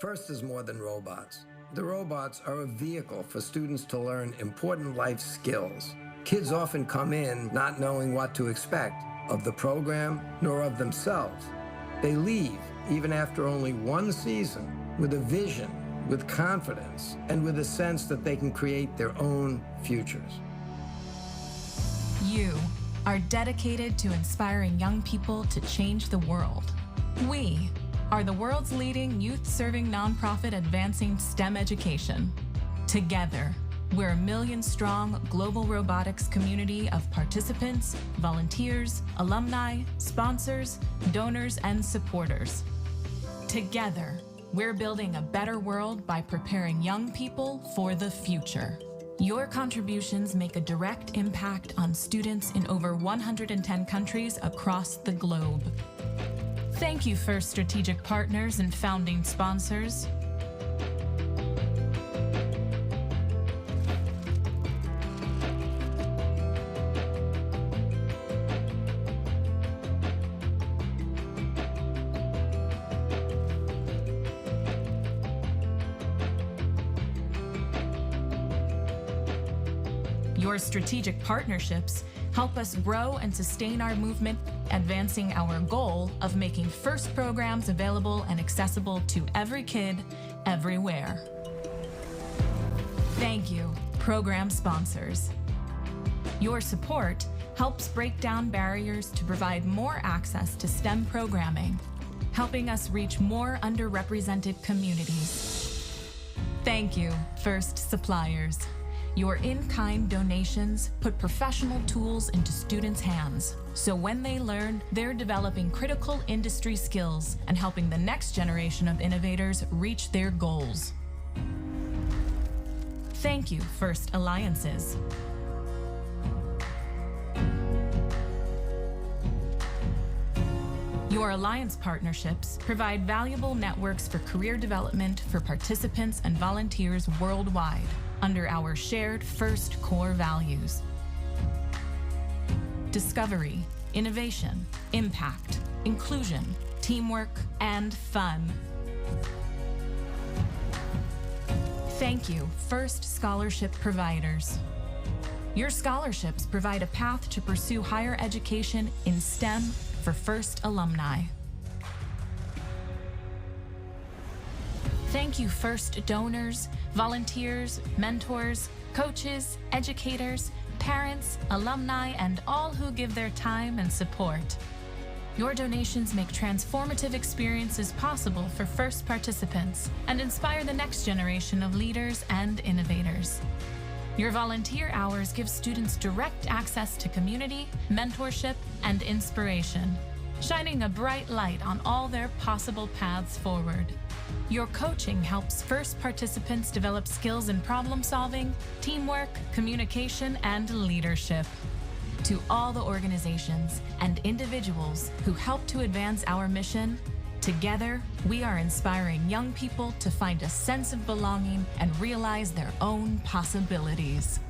FIRST is more than robots. The robots are a vehicle for students to learn important life skills. Kids often come in not knowing what to expect of the program nor of themselves. They leave, even after only one season, with a vision, with confidence, and with a sense that they can create their own futures. You are dedicated to inspiring young people to change the world. We are the world's leading youth-serving nonprofit advancing STEM education. Together, we're a million-strong global robotics community of participants, volunteers, alumni, sponsors, donors, and supporters. Together, we're building a better world by preparing young people for the future. Your contributions make a direct impact on students in over 110 countries across the globe. Thank you, FIRST strategic partners and founding sponsors. Your strategic partnerships help us grow and sustain our movement, advancing our goal of making FIRST programs available and accessible to every kid, everywhere. Thank you, program sponsors. Your support helps break down barriers to provide more access to STEM programming, helping us reach more underrepresented communities. Thank you, FIRST suppliers. Your in-kind donations put professional tools into students' hands, so when they learn, they're developing critical industry skills and helping the next generation of innovators reach their goals. Thank you, FIRST Alliances. Your alliance partnerships provide valuable networks for career development for participants and volunteers worldwide, under our shared FIRST core values: discovery, innovation, impact, inclusion, teamwork, and fun. Thank you, FIRST scholarship providers. Your scholarships provide a path to pursue higher education in STEM for FIRST alumni. Thank you, FIRST donors, volunteers, mentors, coaches, educators, parents, alumni, and all who give their time and support. Your donations make transformative experiences possible for FIRST participants and inspire the next generation of leaders and innovators. Your volunteer hours give students direct access to community, mentorship, and inspiration, shining a bright light on all their possible paths forward. Your coaching helps FIRST participants develop skills in problem solving, teamwork, communication, and leadership. To all the organizations and individuals who help to advance our mission, together we are inspiring young people to find a sense of belonging and realize their own possibilities.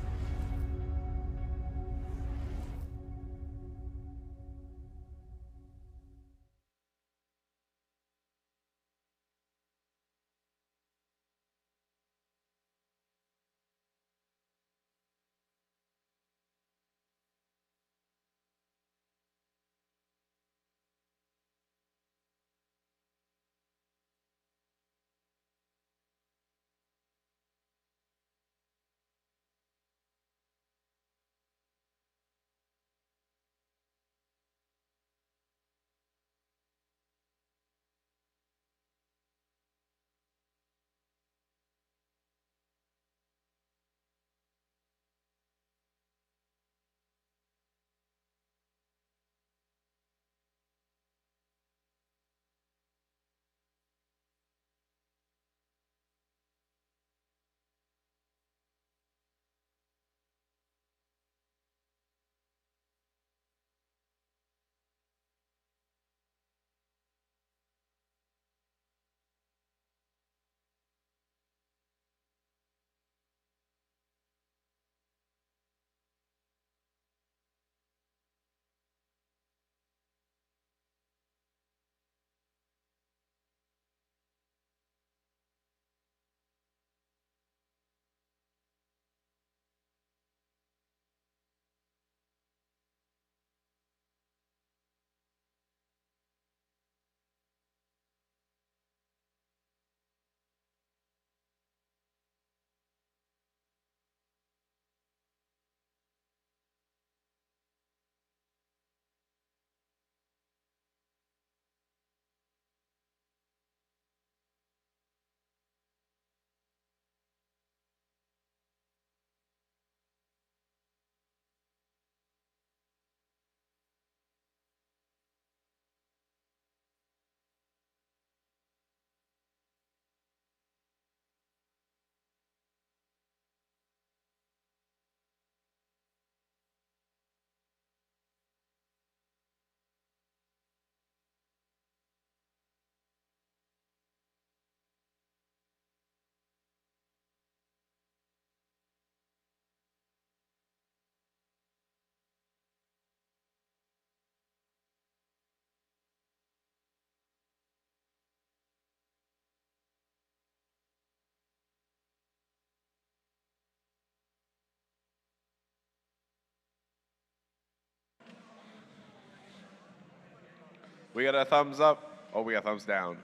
We got a thumbs up. Oh, we got thumbs down.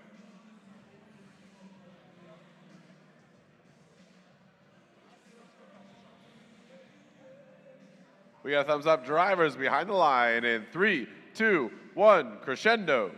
We got a thumbs up. Drivers behind the line in 3, 2, 1, crescendo.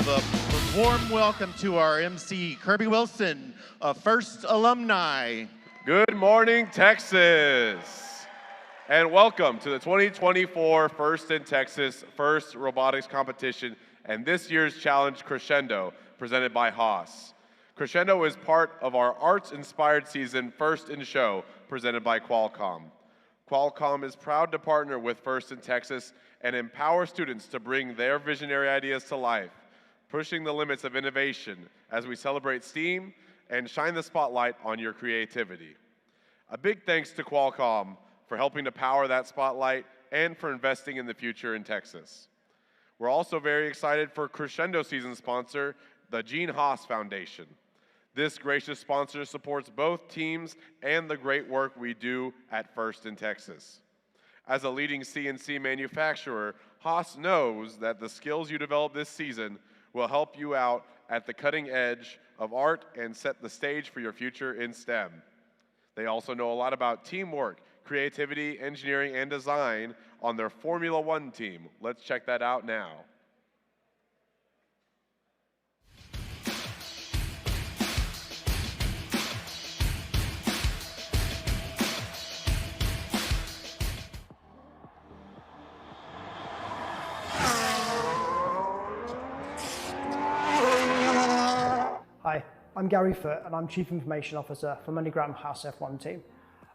give a warm welcome to our MC, Kirby Wilson, a FIRST alumni. Good morning, Texas. And welcome to the 2024 FIRST in Texas FIRST Robotics Competition and this year's challenge, Crescendo, presented by Haas. Crescendo is part of our arts-inspired season, FIRST in Show, presented by Qualcomm. Qualcomm is proud to partner with FIRST in Texas and empower students to bring their visionary ideas to life, pushing the limits of innovation as we celebrate STEAM and shine the spotlight on your creativity. A big thanks to Qualcomm for helping to power that spotlight and for investing in the future in Texas. We're also very excited for Crescendo season sponsor, the Gene Haas Foundation. This gracious sponsor supports both teams and the great work we do at FIRST in Texas. As a leading CNC manufacturer, Haas knows that the skills you develop this season will help you out at the cutting edge of art and set the stage for your future in STEM. They also know a lot about teamwork, creativity, engineering, and design on their Formula One team. Let's check that out now. Hi, I'm Gary Foote and I'm Chief Information Officer for MoneyGram Haas F1 team.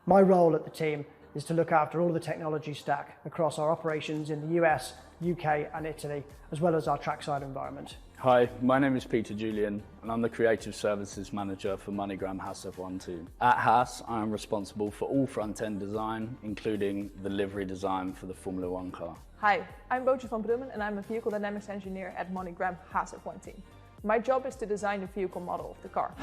My role at the team is to look after all the technology stack across our operations in the US, UK and Italy, as well as our trackside environment. Hi, my name is Peter Julian and I'm the Creative Services Manager for MoneyGram Haas F1 team. At Haas, I am responsible for all front-end design, including the livery design for the Formula One car. Hi, I'm Bootje van Brummen and I'm a Vehicle Dynamics Engineer at MoneyGram Haas F1 team. My job is to design the vehicle model of the car.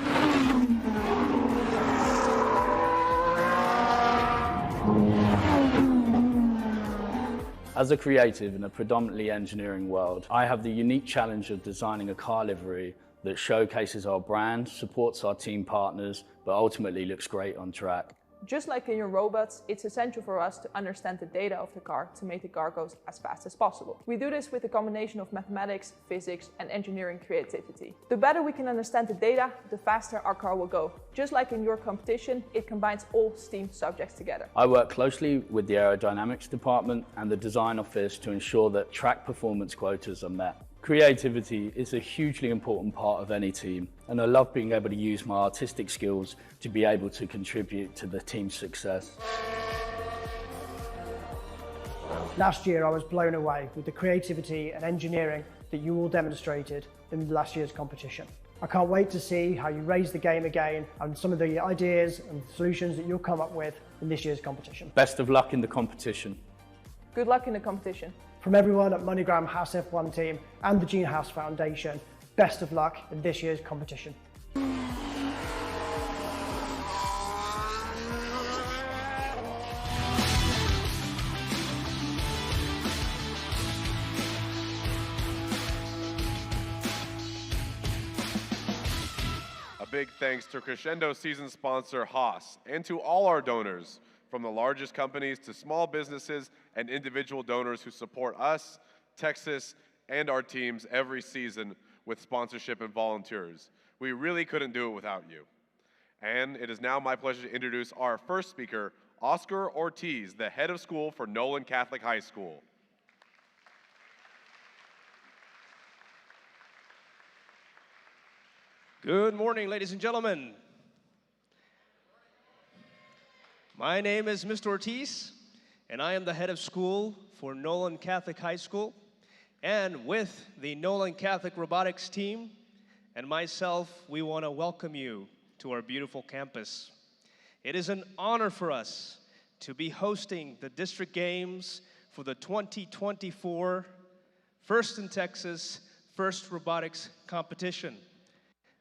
As a creative in a predominantly engineering world, I have the unique challenge of designing a car livery that showcases our brand, supports our team partners, but ultimately looks great on track. Just like in your robots, it's essential for us to understand the data of the car to make the car go as fast as possible. We do this with a combination of mathematics, physics, and engineering creativity. The better we can understand the data, the faster our car will go. Just like in your competition, it combines all STEAM subjects together. I work closely with the aerodynamics department and the design office to ensure that track performance quotas are met. Creativity is a hugely important part of any team, and I love being able to use my artistic skills to be able to contribute to the team's success. Last year I was blown away with the creativity and engineering that you all demonstrated in last year's competition. I can't wait to see how you raise the game again and some of the ideas and solutions that you'll come up with in this year's competition. Best of luck in the competition. Good luck in the competition. From everyone at MoneyGram Haas F1 team and the Gene Haas Foundation, best of luck in this year's competition. A big thanks to Crescendo season sponsor Haas and to all our donors, from the largest companies to small businesses and individual donors who support us, Texas, and our teams every season with sponsorship and volunteers. We really couldn't do it without you. And it is now my pleasure to introduce our first speaker, Oscar Ortiz, the head of school for Nolan Catholic High School. Good morning, ladies and gentlemen. My name is Mr. Ortiz, and I am the head of school for Nolan Catholic High School. And with the Nolan Catholic Robotics team and myself, we want to welcome you to our beautiful campus. It is an honor for us to be hosting the district games for the 2024 FIRST in Texas FIRST Robotics Competition.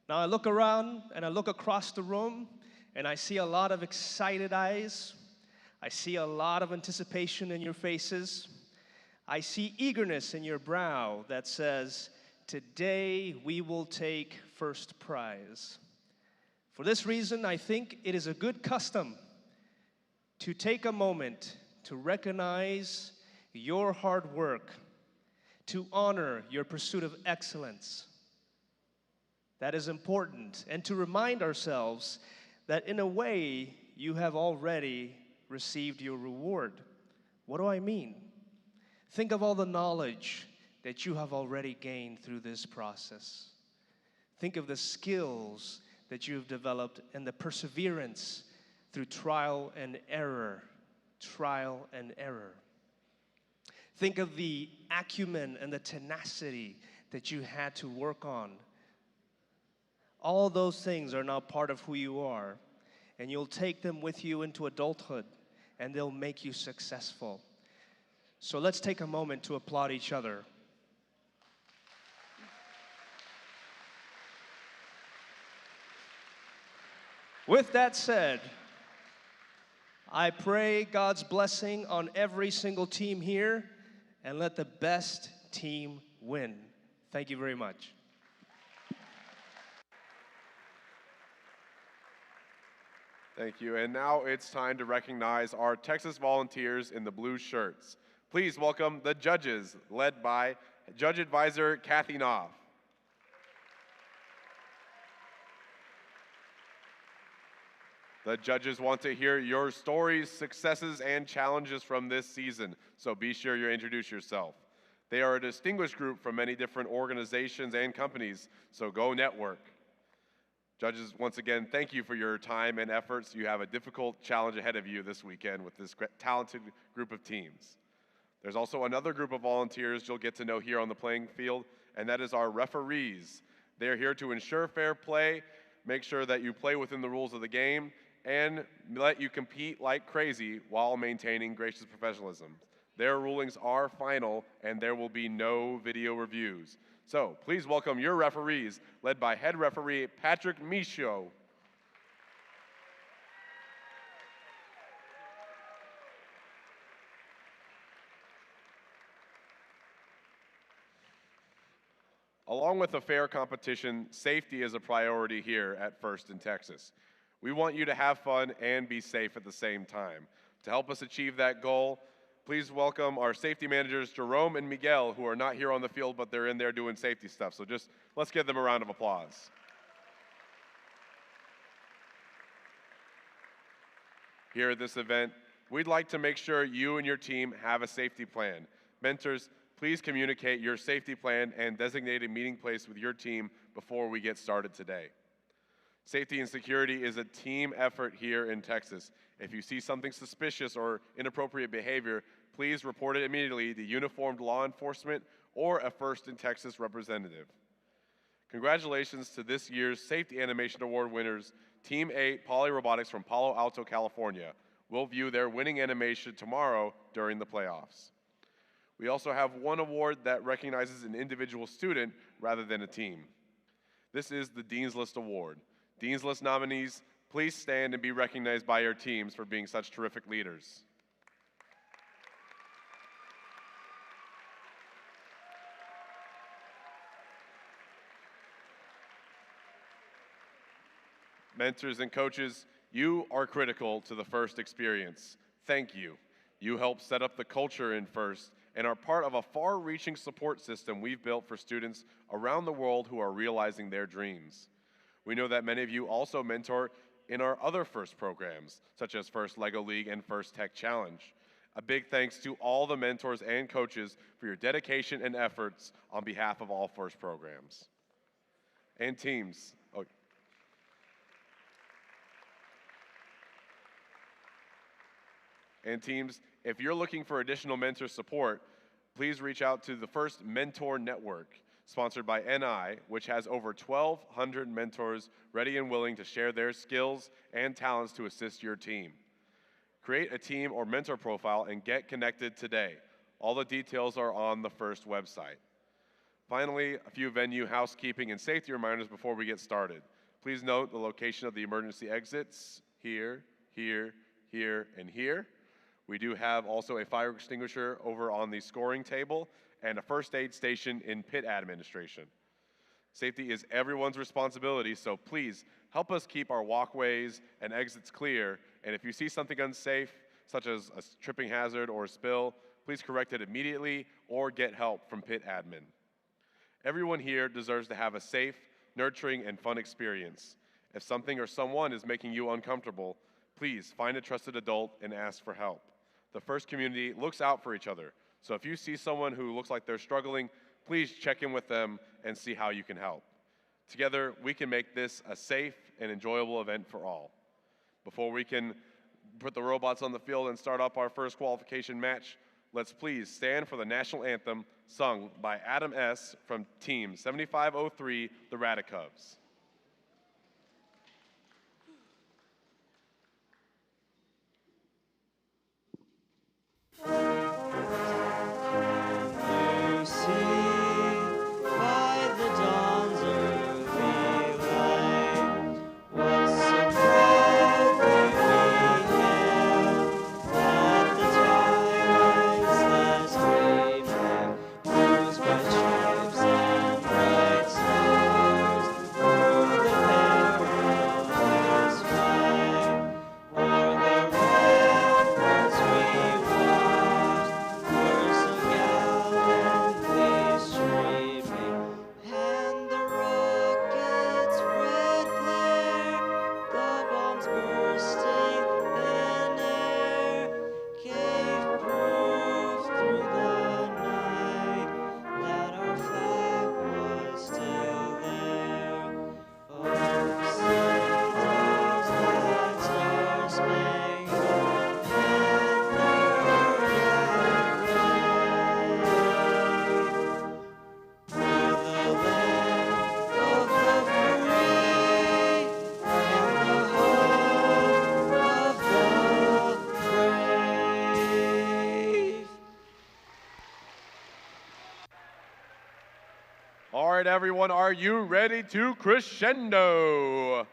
Now I look around and I look across the room and I see a lot of excited eyes. I see a lot of anticipation in your faces. I see eagerness in your brow that says, today we will take first prize. For this reason, I think it is a good custom to take a moment to recognize your hard work, to honor your pursuit of excellence, That is important. And to remind ourselves that in a way, you have already received your reward. What do I mean? Think of all the knowledge that you have already gained through this process. Think of the skills that you've developed and the perseverance through trial and error. Trial and error. Think of the acumen and the tenacity that you had to work on. All those things are now part of who you are, and you'll take them with you into adulthood, and they'll make you successful. So let's take a moment to applaud each other. With that said, I pray God's blessing on every single team here, and let the best team win. Thank you very much. Thank you. And now it's time to recognize our Texas volunteers in the blue shirts. Please welcome the judges, led by Judge Advisor Kathy Knopf. The judges want to hear your stories, successes, and challenges from this season, so be sure you introduce yourself. They are a distinguished group from many different organizations and companies, so go network. Judges, once again, thank you for your time and efforts. You have a difficult challenge ahead of you this weekend with this talented group of teams. There's also another group of volunteers you'll get to know here on the playing field, and that is our referees. They are here to ensure fair play, make sure that you play within the rules of the game, and let you compete like crazy while maintaining gracious professionalism. Their rulings are final, and there will be no video reviews. So please welcome your referees, led by head referee Patrick Michaud. Along with a fair competition, safety is a priority here at First in Texas. We want you to have fun and be safe at the same time. To help us achieve that goal, please welcome our safety managers, Jerome and Miguel, who are not here on the field, but they're in there doing safety stuff. So just let's give them a round of applause. Here at this event, we'd like to make sure you and your team have a safety plan. Mentors, please communicate your safety plan and designate a meeting place with your team before we get started today. Safety and security is a team effort here in Texas. If you see something suspicious or inappropriate behavior, please report it immediately to uniformed law enforcement or a First in Texas representative. Congratulations to this year's Safety Animation Award winners, Team 8 Poly Robotics from Palo Alto, California. We'll view their winning animation tomorrow during the playoffs. We also have one award that recognizes an individual student rather than a team. This is the Dean's List Award. Dean's List nominees, please stand and be recognized by your teams for being such terrific leaders. Mentors and coaches, you are critical to the First experience. Thank you. You help set up the culture in First and are part of a far-reaching support system we've built for students around the world who are realizing their dreams. We know that many of you also mentor in our other First programs, such as First Lego League and First Tech Challenge. A big thanks to all the mentors and coaches for your dedication and efforts on behalf of all First programs. And teams. And teams, if you're looking for additional mentor support, please reach out to the First Mentor Network, sponsored by NI, which has over 1,200 mentors ready and willing to share their skills and talents to assist your team. Create a team or mentor profile and get connected today. All the details are on the First website. Finally, a few venue housekeeping and safety reminders before we get started. Please note the location of the emergency exits here, here, here, and here. We do have also a fire extinguisher over on the scoring table and a first aid station in pit administration. Safety is everyone's responsibility, so please help us keep our walkways and exits clear. And if you see something unsafe, such as a tripping hazard or a spill, please correct it immediately or get help from pit admin. Everyone here deserves to have a safe, nurturing, and fun experience. If something or someone is making you uncomfortable, please find a trusted adult and ask for help. The FIRST community looks out for each other, so if you see someone who looks like they're struggling, please check in with them and see how you can help. Together, we can make this a safe and enjoyable event for all. Before we can put the robots on the field and start up our first qualification match, let's please stand for the national anthem sung by Adam S. from Team 7503, the Radicubs. All right, everyone, are you ready to crescendo?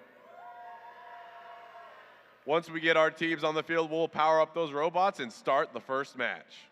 Once we get our teams on the field, we'll power up those robots and start the first match.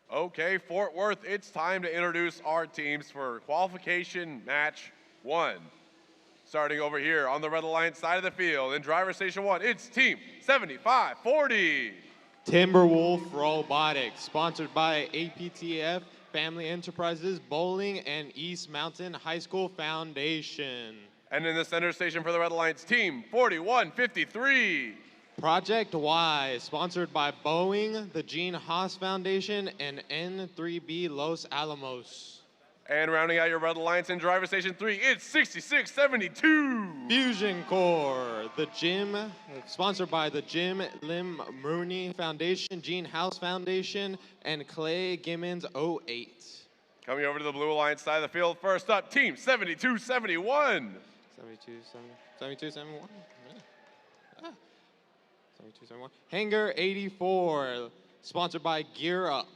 Okay, Fort Worth, it's time to introduce our teams for qualification match 1. Starting over here on the Red Alliance side of the field in driver station 1, it's team 7540. Timberwolf Robotics, sponsored by APTF, Family Enterprises, Bowling, and East Mountain High School Foundation. And in the center station for the Red Alliance, team 4153. Project Y, sponsored by Boeing, the Gene Haas Foundation, and N3B Los Alamos. And rounding out your Red Alliance in driver station 3, it's 6672. Fusion Core, sponsored by the Jim Lim Mooney Foundation, Gene House Foundation, and Clay Gimmons 08. Coming over to the Blue Alliance side of the field, first up, team 7271. 7271. Yeah. 7271. Hangar 84, sponsored by Gear Up.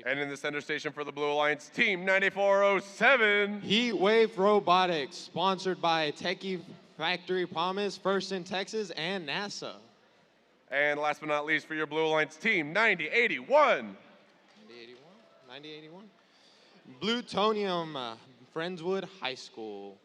And in the center station for the Blue Alliance, team 9407. Heatwave Robotics, sponsored by Techie Factory Promise, First in Texas, and NASA. And last but not least for your Blue Alliance, team 9081. 9081. Plutonium, Friendswood High School.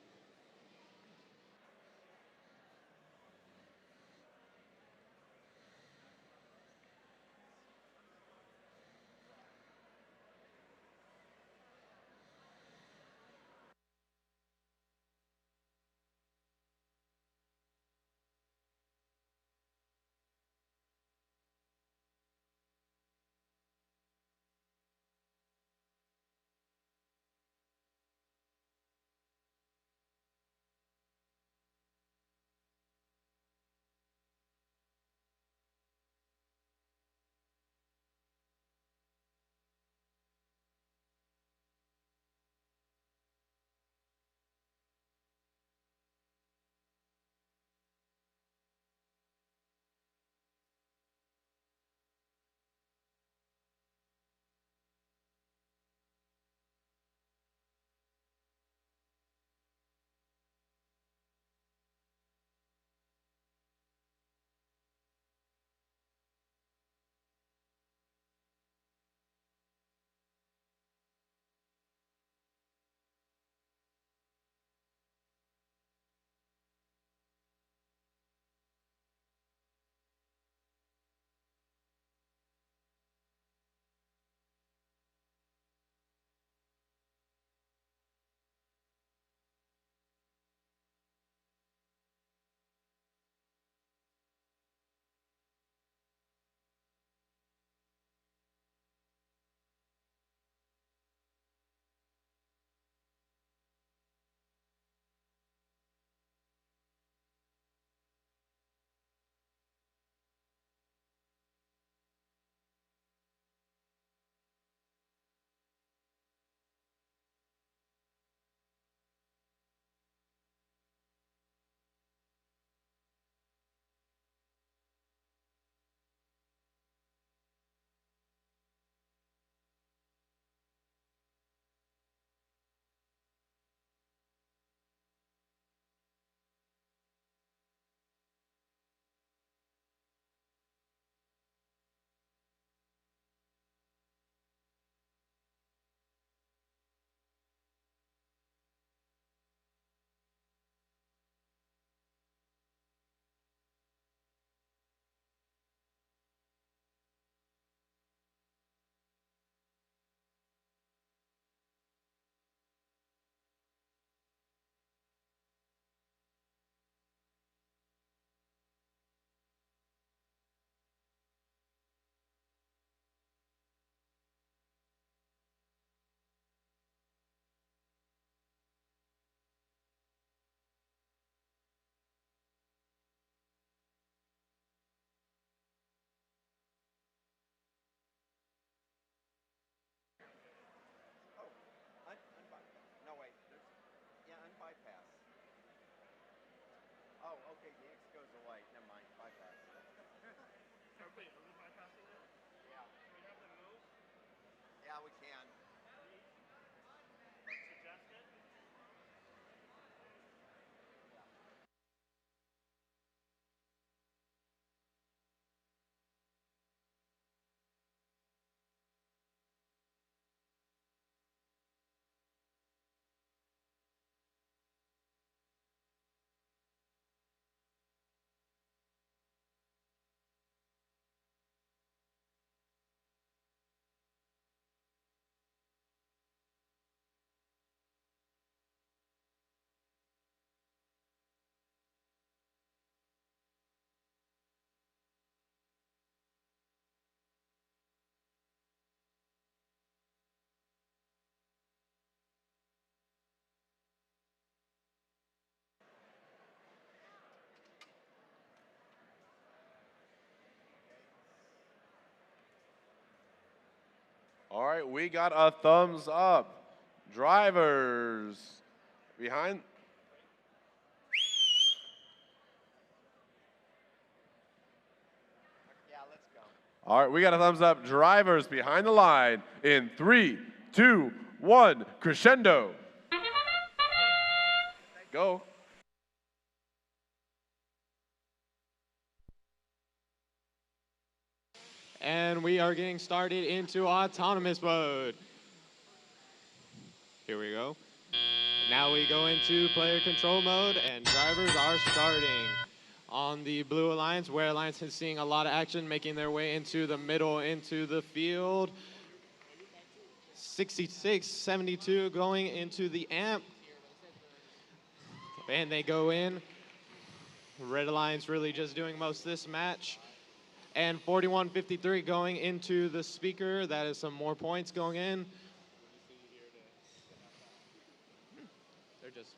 right, we got a thumbs up. Drivers behind. All right, we got a thumbs up. Drivers behind the line in 3, 2, 1. Crescendo. Go. And we are getting started into autonomous mode. Here we go. Now we go into player control mode, and drivers are starting. On the Blue Alliance, where Alliance is seeing a lot of action, making their way into the middle, into the field. 66-72 going into the amp. And they go in. Red Alliance really just doing most of this match. And 41-53 going into the speaker. That is some more points going in. They're just...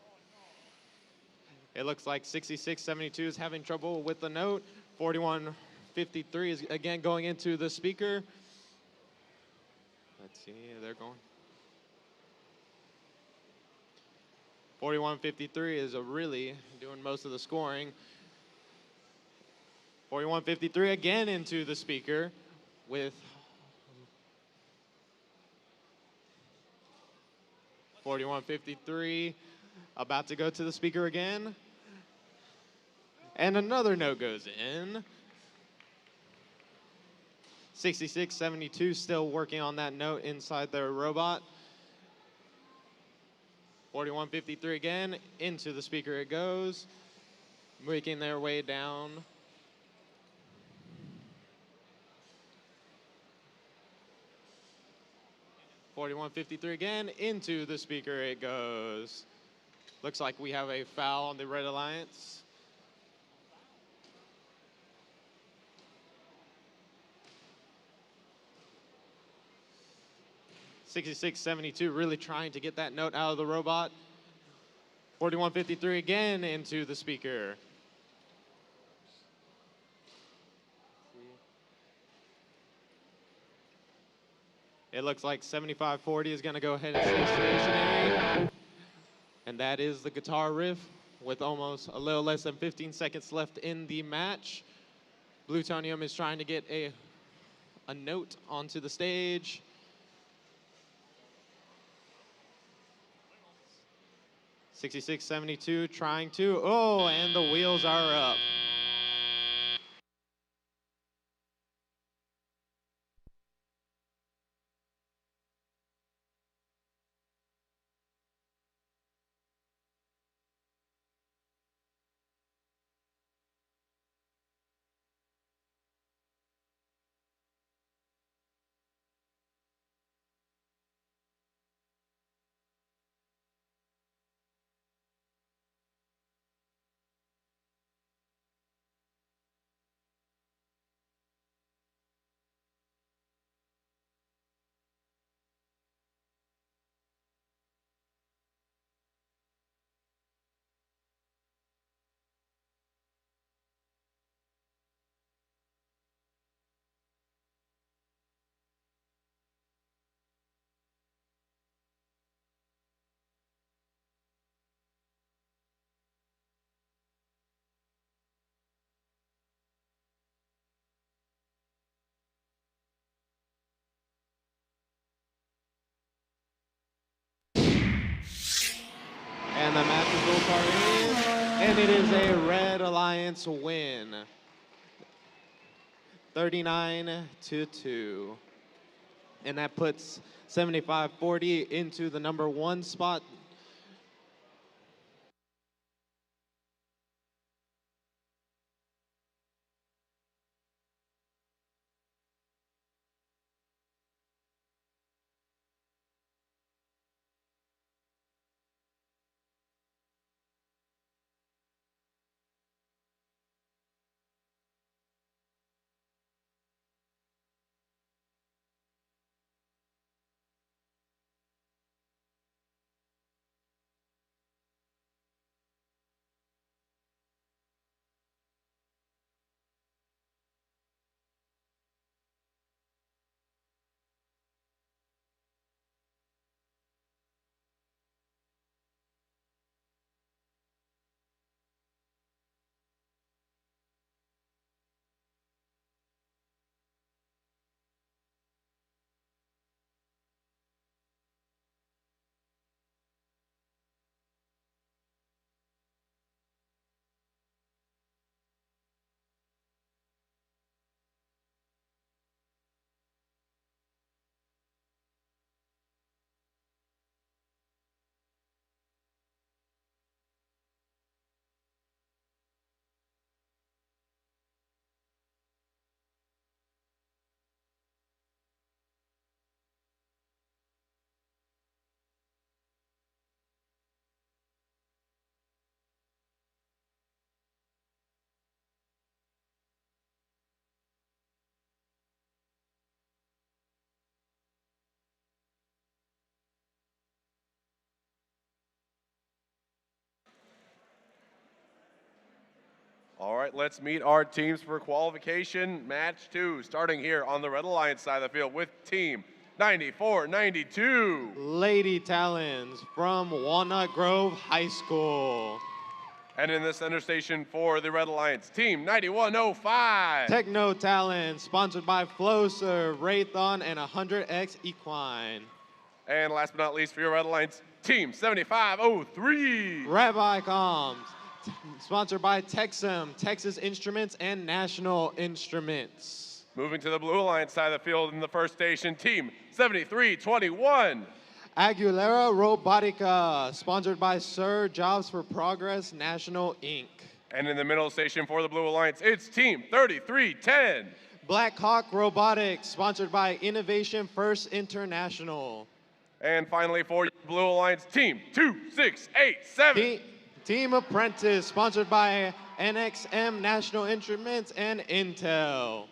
It looks like 66-72 is having trouble with the note. 41-53 is again going into the speaker. Let's see, they're going. 41-53 is really doing most of the scoring. 41-53 again into the speaker with 41-53 about to go to the speaker again. And another note goes in. 66-72 still working on that note inside their robot. 41-53 again, into the speaker it goes. Making their way down. .51-53 again, into the speaker it goes. Looks like we have a foul on the Red Alliance. .66-72 really trying to get that note out of the robot. 41-53 again into the speaker. It looks like 75-40 is going to go ahead and stay stationary. And that is the guitar riff with almost a little less than 15 seconds left in the match. Plutonium is trying to get a note onto the stage. 66-72 trying to, oh, and the wheels are up. And the match results are in, and it is a Red Alliance win. 39-2. And that puts 75-40 into the #1 spot. All right, let's meet our teams for qualification. Match 2, starting here on the Red Alliance side of the field with team 9492. Lady Talons from Walnut Grove High School. And in the center station for the Red Alliance, team 9105. Techno Talent, sponsored by Flowserve, Raython, and 100X Equine. And last but not least for your Red Alliance, team 7503. Rabbi Comms, sponsored by Texam, Texas Instruments, and National Instruments. Moving to the Blue Alliance side of the field in the first station, team 7321. Aguilera Robotica, sponsored by Sir Jobs for Progress National Inc. And in the middle station for the Blue Alliance, it's team 3310. Black Hawk Robotics, sponsored by Innovation First International. And finally for your Blue Alliance, team 2687. Team Apprentice, sponsored by NXM National Instruments and Intel.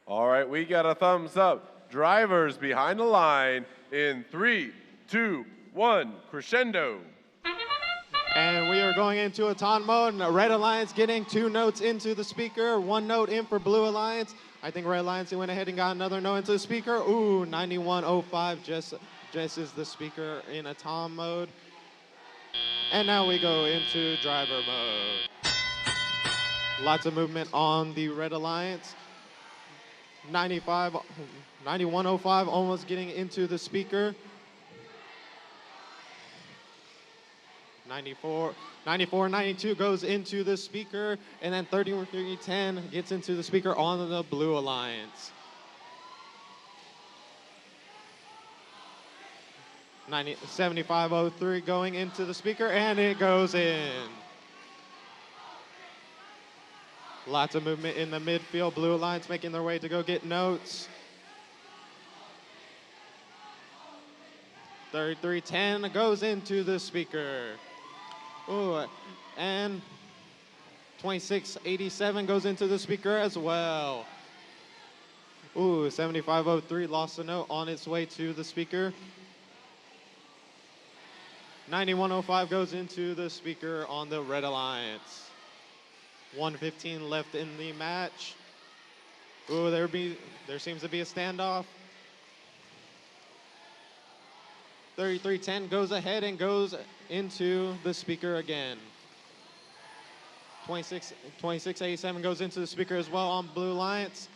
All right, we got a thumbs up. Drivers behind the line in 3, 2, 1, crescendo. And we are going into a ton mode. Red Alliance getting 2 notes into the speaker, 1 note in for Blue Alliance. I think Red Alliance went ahead and got another note into the speaker. Ooh, 9105 just is the speaker in a tom mode. And now we go into driver mode. Lots of movement on the Red Alliance. 9105 almost getting into the speaker. 9492 goes into the speaker, and then 3310 gets into the speaker on the Blue Alliance. 7503 going into the speaker, and it goes in. Lots of movement in the midfield. Blue Alliance making their way to go get notes. 3310 goes into the speaker. Ooh, and 2687 goes into the speaker as well. Ooh, 7503 lost a note on its way to the speaker. 9105 goes into the speaker on the Red Alliance. 1:15 left in the match. Ooh, there seems to be a standoff. 3310 goes ahead and goes into the speaker again. 2687 goes into the speaker as well on Blue Alliance.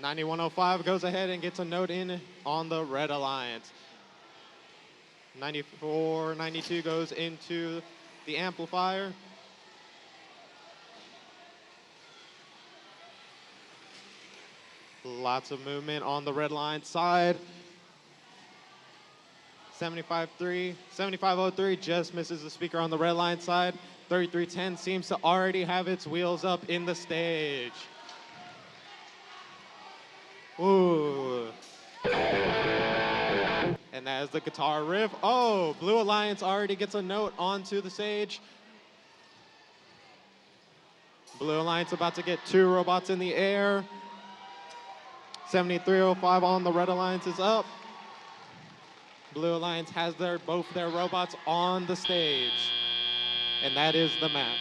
9105 goes ahead and gets a note in on the Red Alliance. 9492 goes into the amplifier. Lots of movement on the Red Alliance side. 7503 just misses the speaker on the Red Alliance side. 3310 seems to already have its wheels up in the stage. Ooh. And that is the guitar riff. Oh, Blue Alliance already gets a note onto the stage. Blue Alliance about to get 2 robots in the air. 7305 on the Red Alliance is up. Blue Alliance has both their robots on the stage. And that is the match.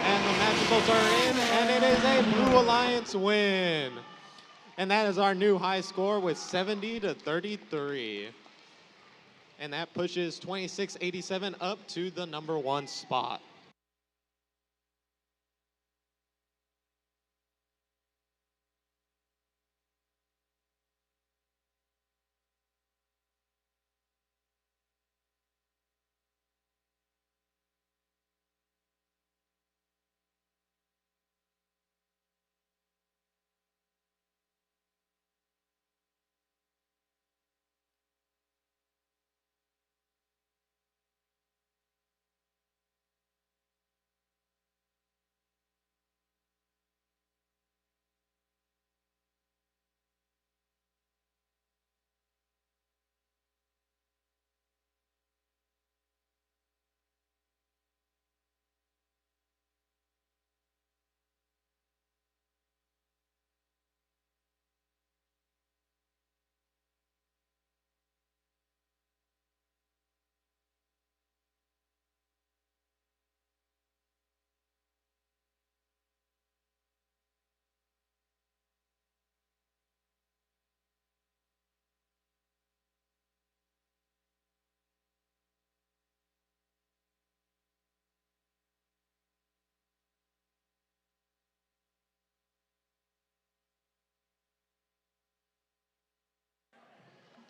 And the Magicals are in, and it is a Blue Alliance win. And that is our new high score with 70-33. And that pushes 2687 up to the #1 spot.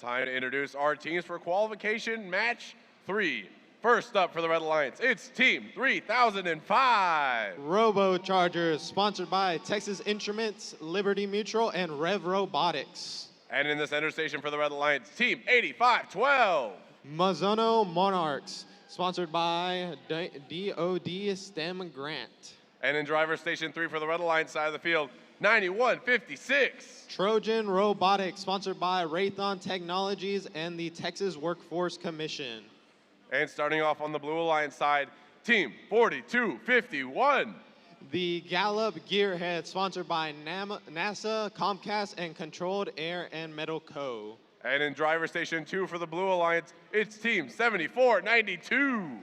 Time to introduce our teams for qualification match 3. First up for the Red Alliance, it's Team 3005. Robochargers, sponsored by Texas Instruments, Liberty Mutual, and Rev Robotics. And in the center station for the Red Alliance, Team 8512. Mazono Monarchs, sponsored by DOD STEM Grant. And in driver station 3 for the Red Alliance side of the field, 9156. Trojan Robotics, sponsored by Raytheon Technologies and the Texas Workforce Commission. And starting off on the Blue Alliance side, Team 4251. The Gallup Gearhead, sponsored by NASA, Comcast, and Controlled Air and Metal Co. And in driver station 2 for the Blue Alliance, it's Team 7492.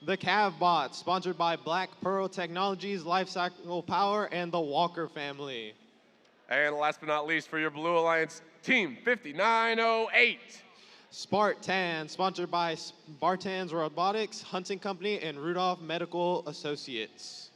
The CavBot, sponsored by Black Pearl Technologies, Lifecycle Power, and the Walker family. And last but not least for your Blue Alliance, Team 5908. Spartan, sponsored by Spartan's Robotics, Hunting Company, and Rudolph Medical Associates.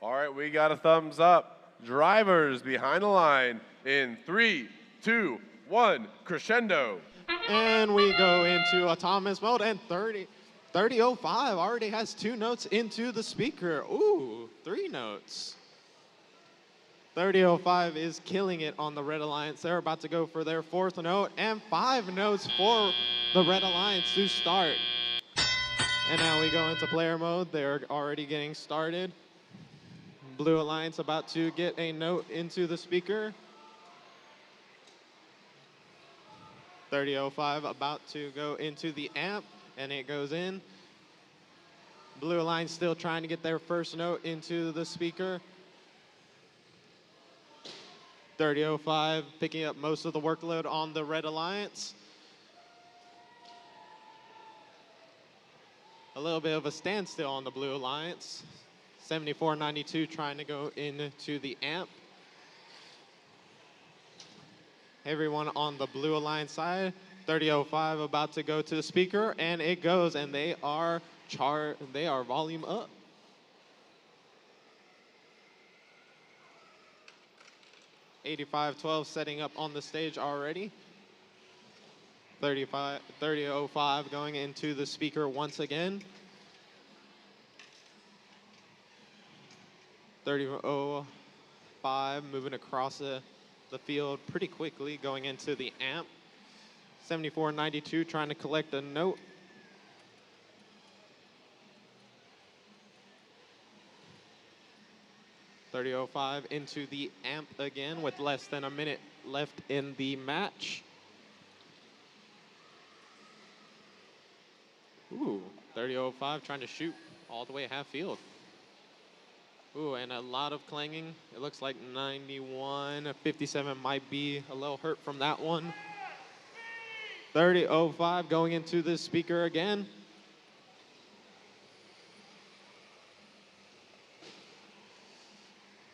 All right, we got a thumbs up. Drivers behind the line in 3, 2, 1, crescendo. And we go into autonomous mode, and 3005 already has 2 notes into the speaker. Ooh, 3 notes. 3005 is killing it on the Red Alliance. They're about to go for their 4th note, and 5 notes for the Red Alliance to start. And now we go into player mode. They're already getting started. Blue Alliance about to get a note into the speaker. 3005 about to go into the amp, and it goes in. Blue Alliance still trying to get their first note into the speaker. 3005 picking up most of the workload on the Red Alliance. A little bit of a standstill on the Blue Alliance. 7492 trying to go into the amp. Everyone on the Blue Alliance side. 3005 about to go to the speaker, and it goes, and they are volume up. $8512 setting up on the stage already. 3005 going into the speaker once again. 3005 moving across the field pretty quickly, going into the amp. 7492 trying to collect a note. .3005 into the amp again with less than a minute left in the match. Ooh, 3005 trying to shoot all the way half field. Ooh, and a lot of clanging. It looks like 9157 might be a little hurt from that one. 3005 going into the speaker again.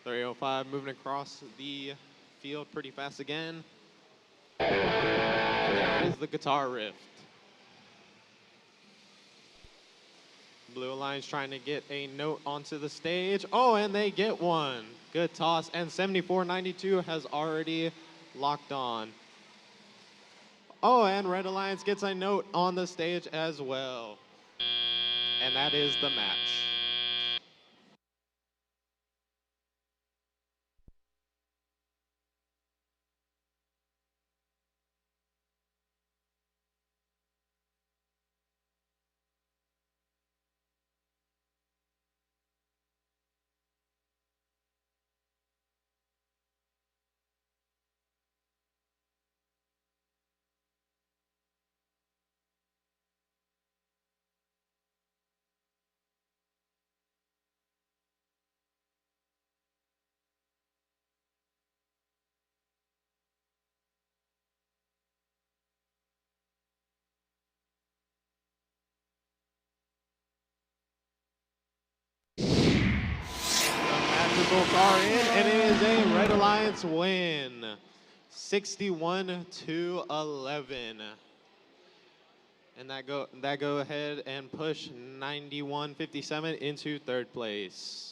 .3005 moving across the field pretty fast again. There is the guitar riff. Blue Alliance trying to get a note onto the stage. Oh, and they get one. Good toss, and 7492 has already locked on. Oh, and Red Alliance gets a note on the stage as well. And that is the match. Results are in, and it is a Red Alliance win, 61-11. And that go ahead and push 9157 into 3rd place.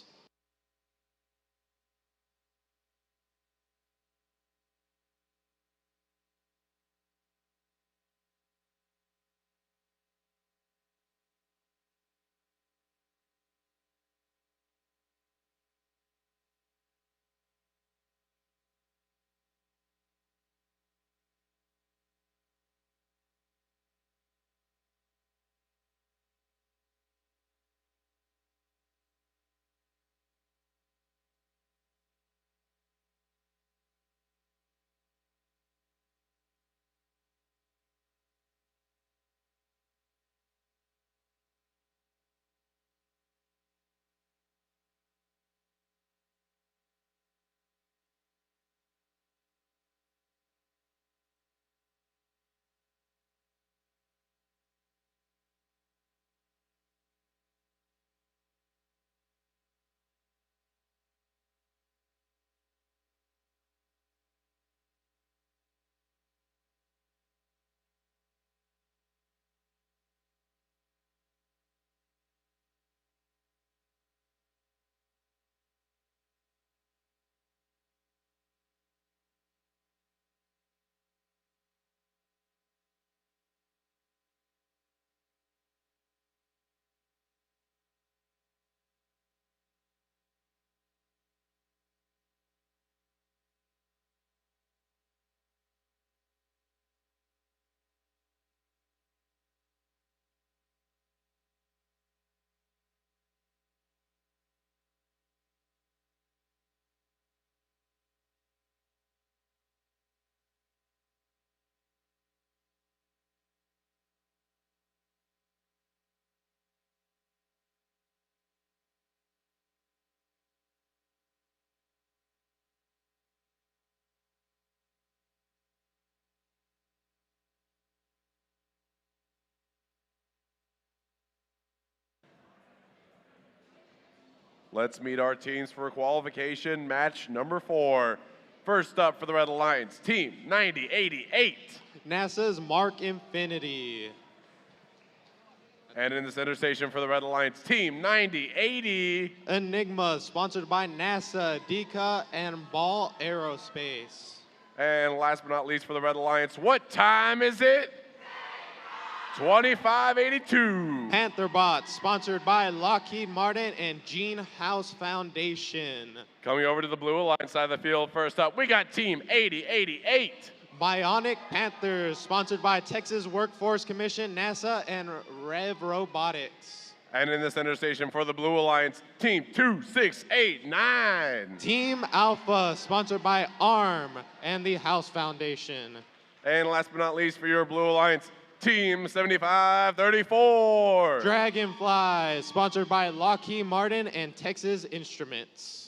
Let's meet our teams for qualification match number 4. First up for the Red Alliance, Team 9088. NASA's Mark Infinity. And in the center station for the Red Alliance, Team 9080. Enigma, sponsored by NASA, DECA, and Ball Aerospace. And last but not least for the Red Alliance, what time is it? 2582. Pantherbots, sponsored by Lockheed Martin and Gene House Foundation. Coming over to the Blue Alliance side of the field, first up, we got Team 8088. Bionic Panthers, sponsored by Texas Workforce Commission, NASA, and Rev Robotics. And in the center station for the Blue Alliance, Team 2689. Team Alpha, sponsored by ARM and the House Foundation. And last but not least for your Blue Alliance, Team 7534. Dragonfly, sponsored by Lockheed Martin and Texas Instruments.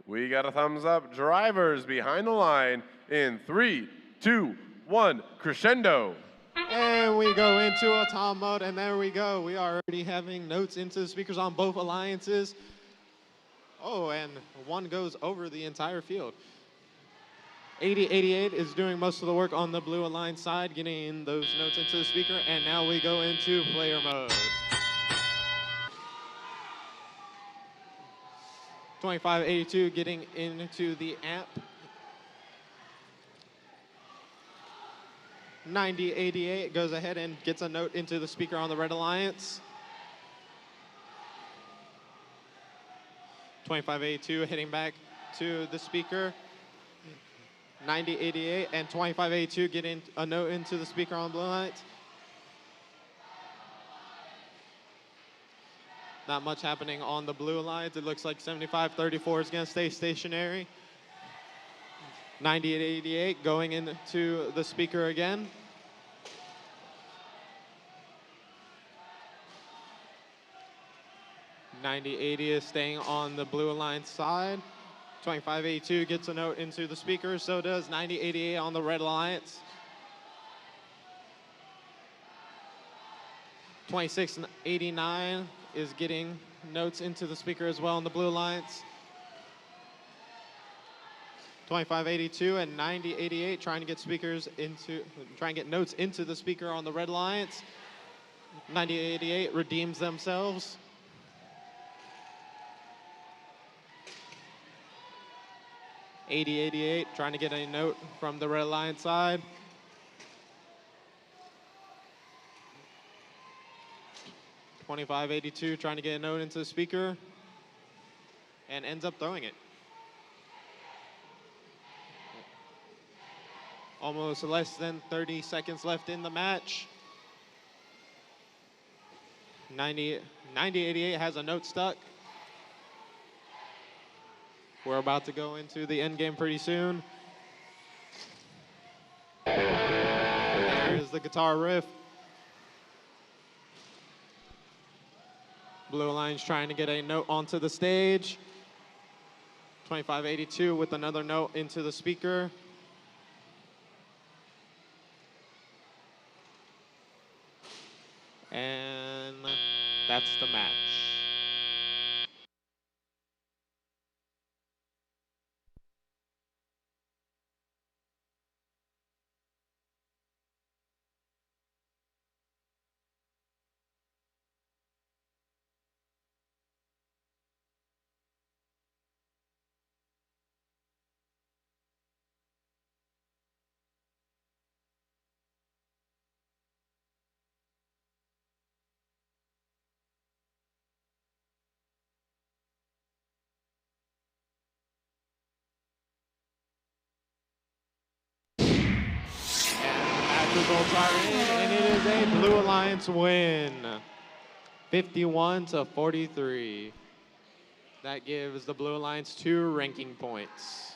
We got a thumbs up. Drivers behind the line in 3, 2, 1, crescendo. And we go into a tom mode, and there we go. We are already having notes into the speakers on both alliances. Oh, and one goes over the entire field. 8088 is doing most of the work on the blue alliance side, getting those notes into the speaker, and now we go into player mode. 2582 getting into the amp. 9088 goes ahead and gets a note into the speaker on the red alliance. 2582 hitting back to the speaker. 9088 and 2582 getting a note into the speaker on blue alliance. Not much happening on the blue alliance. It looks like 7534 is going to stay stationary. 9088 going into the speaker again. $90.80 is staying on the blue alliance side. 2582 gets a note into the speaker, so does 9088 on the red alliance. 2689 is getting notes into the speaker as well on the blue alliance. 2582 and 9088 trying to get notes into the speaker on the red alliance. 9088 redeems themselves. 8088 trying to get a note from the red alliance side. 2582 trying to get a note into the speaker and ends up throwing it. Almost less than 30 seconds left in the match. 9088 has a note stuck. We're about to go into the end game pretty soon. There's the guitar riff. Blue Alliance trying to get a note onto the stage. 2582 with another note into the speaker. And that's the match. Results are in, and it is a Blue Alliance win, 51-43. That gives the Blue Alliance 2 ranking points.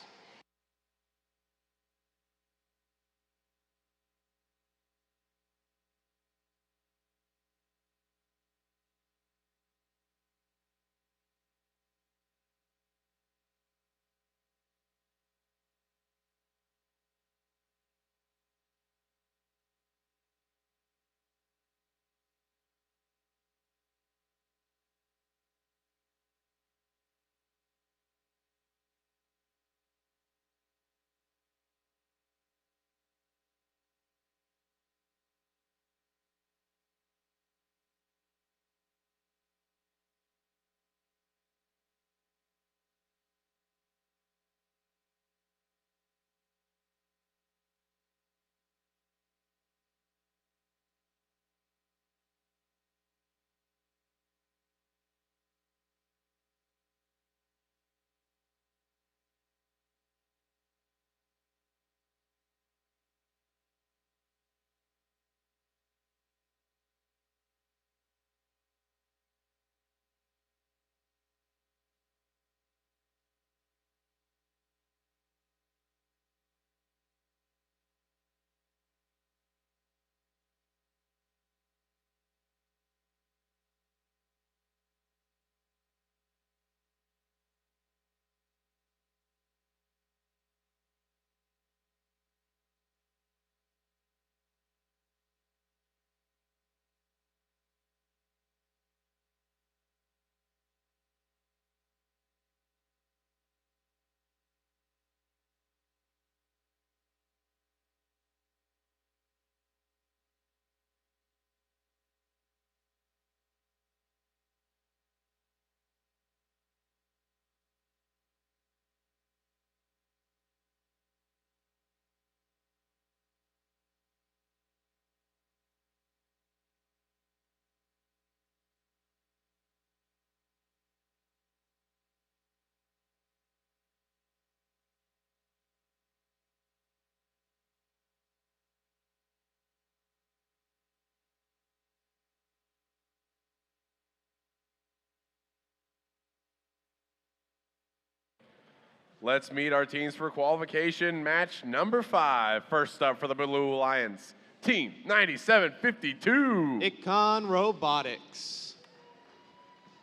Let's meet our teams for qualification match number 5. First up for the Blue Alliance, Team 9752. Icon Robotics.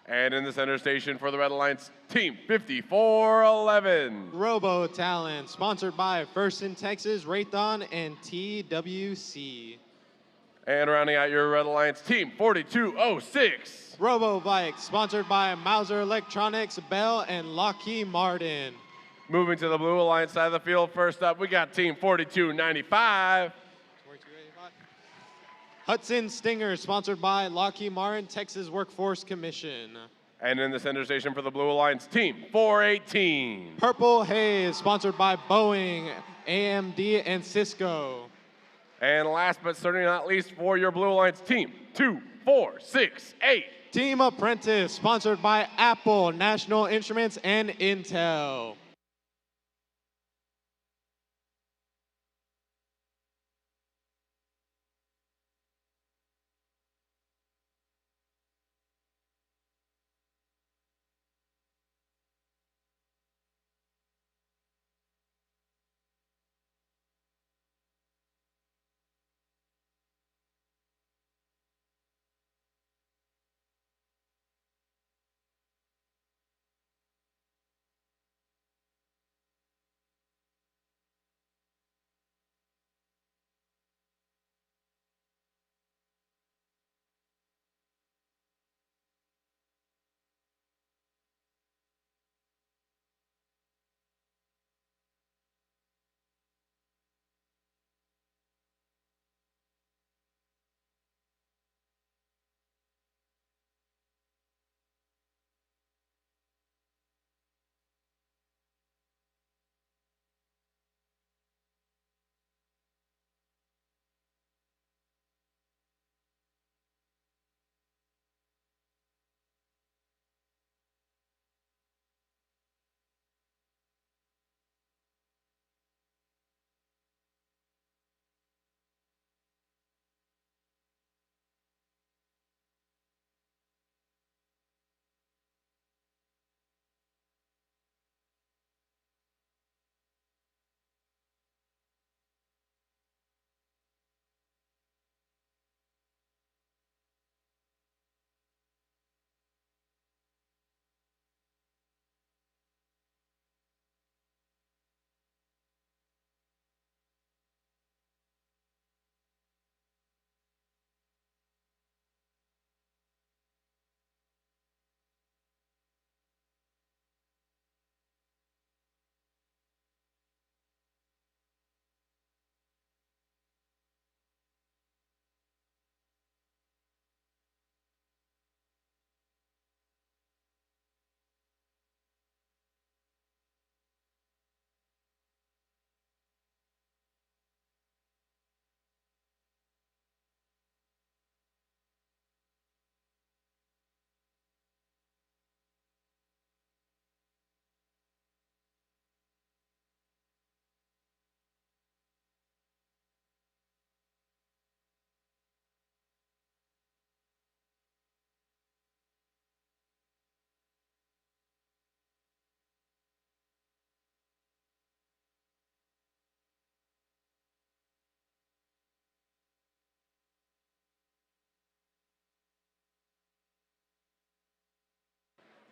And in the center station for the Red Alliance, Team 5411. Robo Talent, sponsored by First in Texas, Raython, and TWC. And rounding out your Red Alliance, Team 4206. Robo Bike, sponsored by Mauser Electronics, Bell, and Lockheed Martin. Moving to the Blue Alliance side of the field, first up, we got Team 4295. Hudson Stinger, sponsored by Lockheed Martin, Texas Workforce Commission. And in the center station for the Blue Alliance, Team 418. Purple Haze, sponsored by Boeing, AMD, and Cisco. And last but certainly not least for your Blue Alliance, Team 2468. Team Apprentice, sponsored by Apple, National Instruments, and Intel.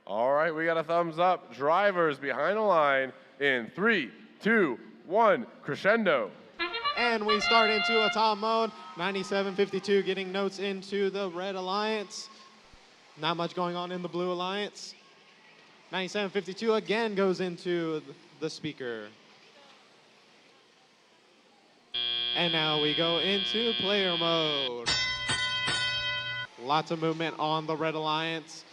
All right, we got a thumbs up. Drivers behind the line in 3, 2, 1, crescendo. And we start into auto mode. 9752 getting notes into the Red Alliance. Not much going on in the Blue Alliance. 9752 again goes into the speaker. And now we go into player mode. Lots of movement on the Red Alliance.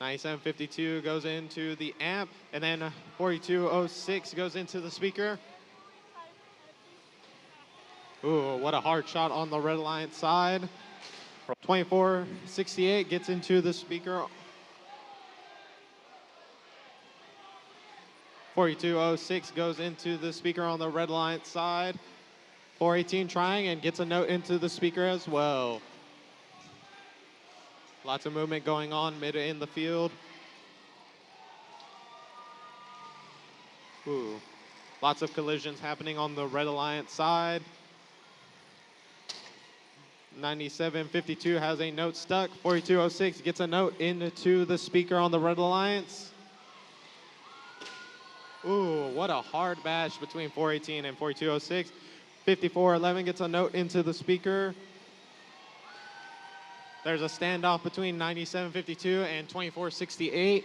9752 goes into the amp, and then 4206 goes into the speaker. Ooh, what a hard shot on the Red Alliance side. 2468 gets into the speaker. 4206 goes into the speaker on the Red Alliance side. 418 trying and gets a note into the speaker as well. Lots of movement going on mid in the field. Ooh, lots of collisions happening on the Red Alliance side. 9752 has a note stuck. 4206 gets a note into the speaker on the Red Alliance. Ooh, what a hard bash between 418 and 4206. 5411 gets a note into the speaker. There's a standoff between 9752 and 2468.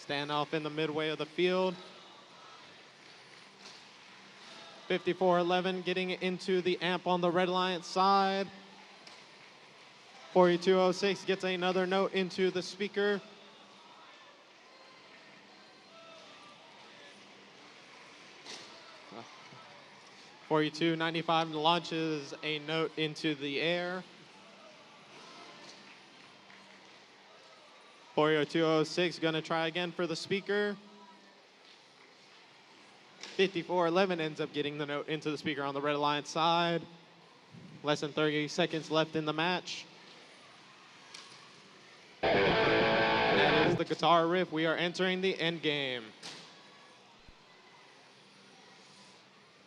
Standoff in the midway of the field. 5411 getting into the amp on the Red Alliance side. 4206 gets another note into the speaker. Uh, 4295 launches a note into the air. 40206 gonna try again for the speaker. 5411 ends up getting the note into the speaker on the Red Alliance side. Less than 30 seconds left in the match. And that is the guitar riff. We are entering the end game.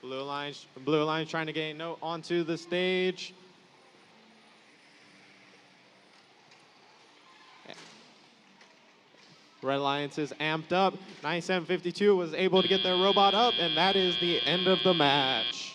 Blue line trying to get a note onto the stage. Red Alliance is amped up. 9752 was able to get their robot up, and that is the end of the match.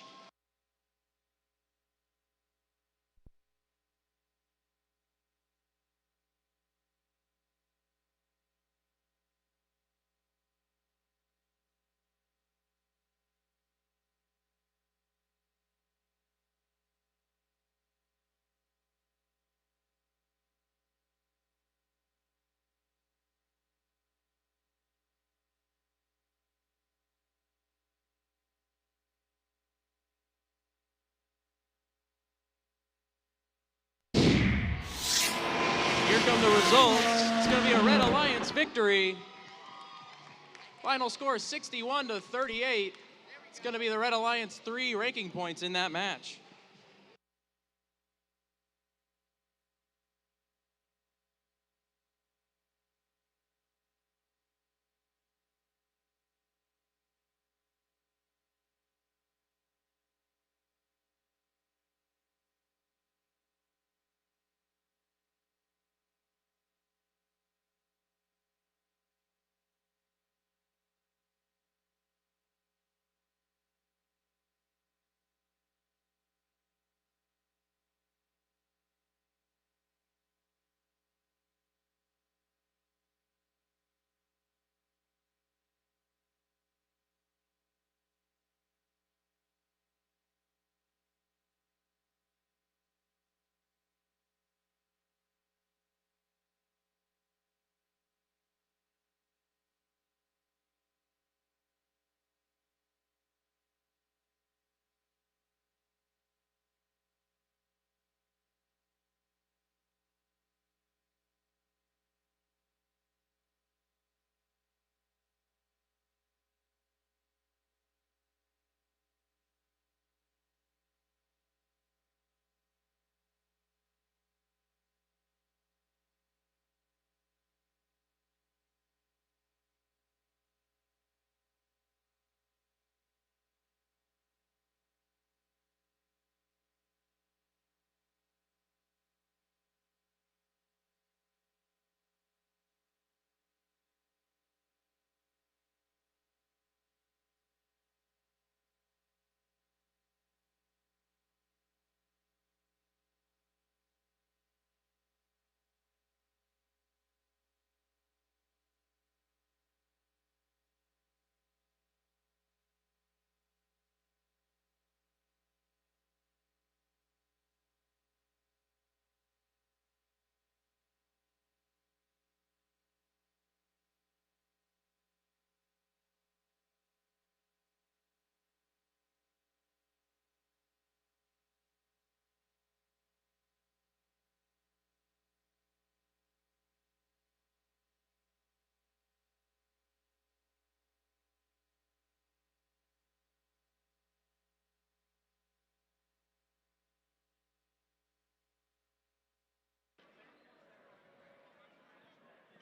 Here come the results. It's going to be a Red Alliance victory. Final score 61-38. It's going to be the Red Alliance 3 ranking points in that match.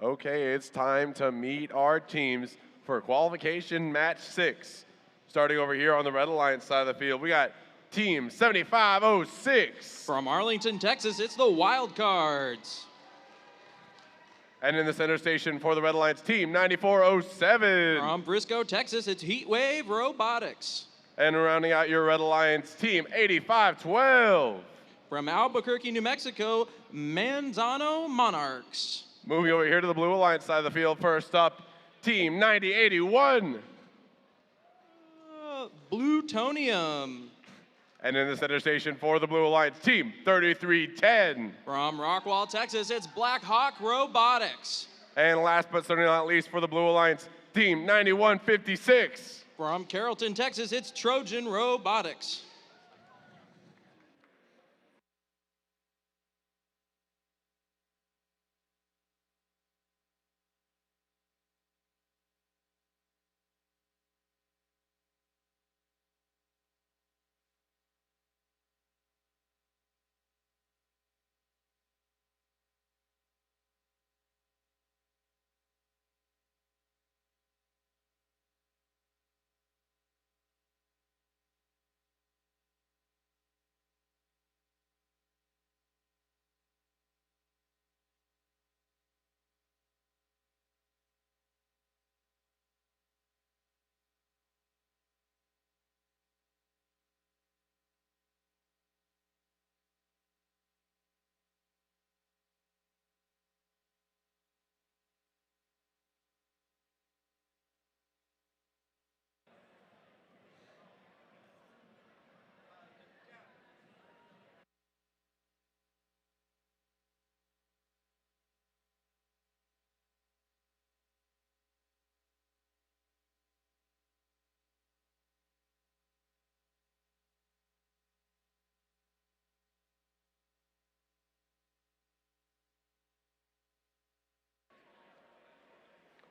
Okay, it's time to meet our teams for qualification match 6. Starting over here on the Red Alliance side of the field, we got team 7506. From Arlington, Texas, it's the Wild Cards. And in the center station for the Red Alliance, team 9407. From Frisco, Texas, it's Heatwave Robotics. And rounding out your Red Alliance, team 8512. From Albuquerque, New Mexico, Manzano Monarchs. Moving over here to the Blue Alliance side of the field, first up, team 9081. Blutonium. And in the center station for the Blue Alliance, team 3310. From Rockwall, Texas, it's Black Hawk Robotics. And last but certainly not least for the Blue Alliance, team 9156. From Carrollton, Texas, it's Trojan Robotics.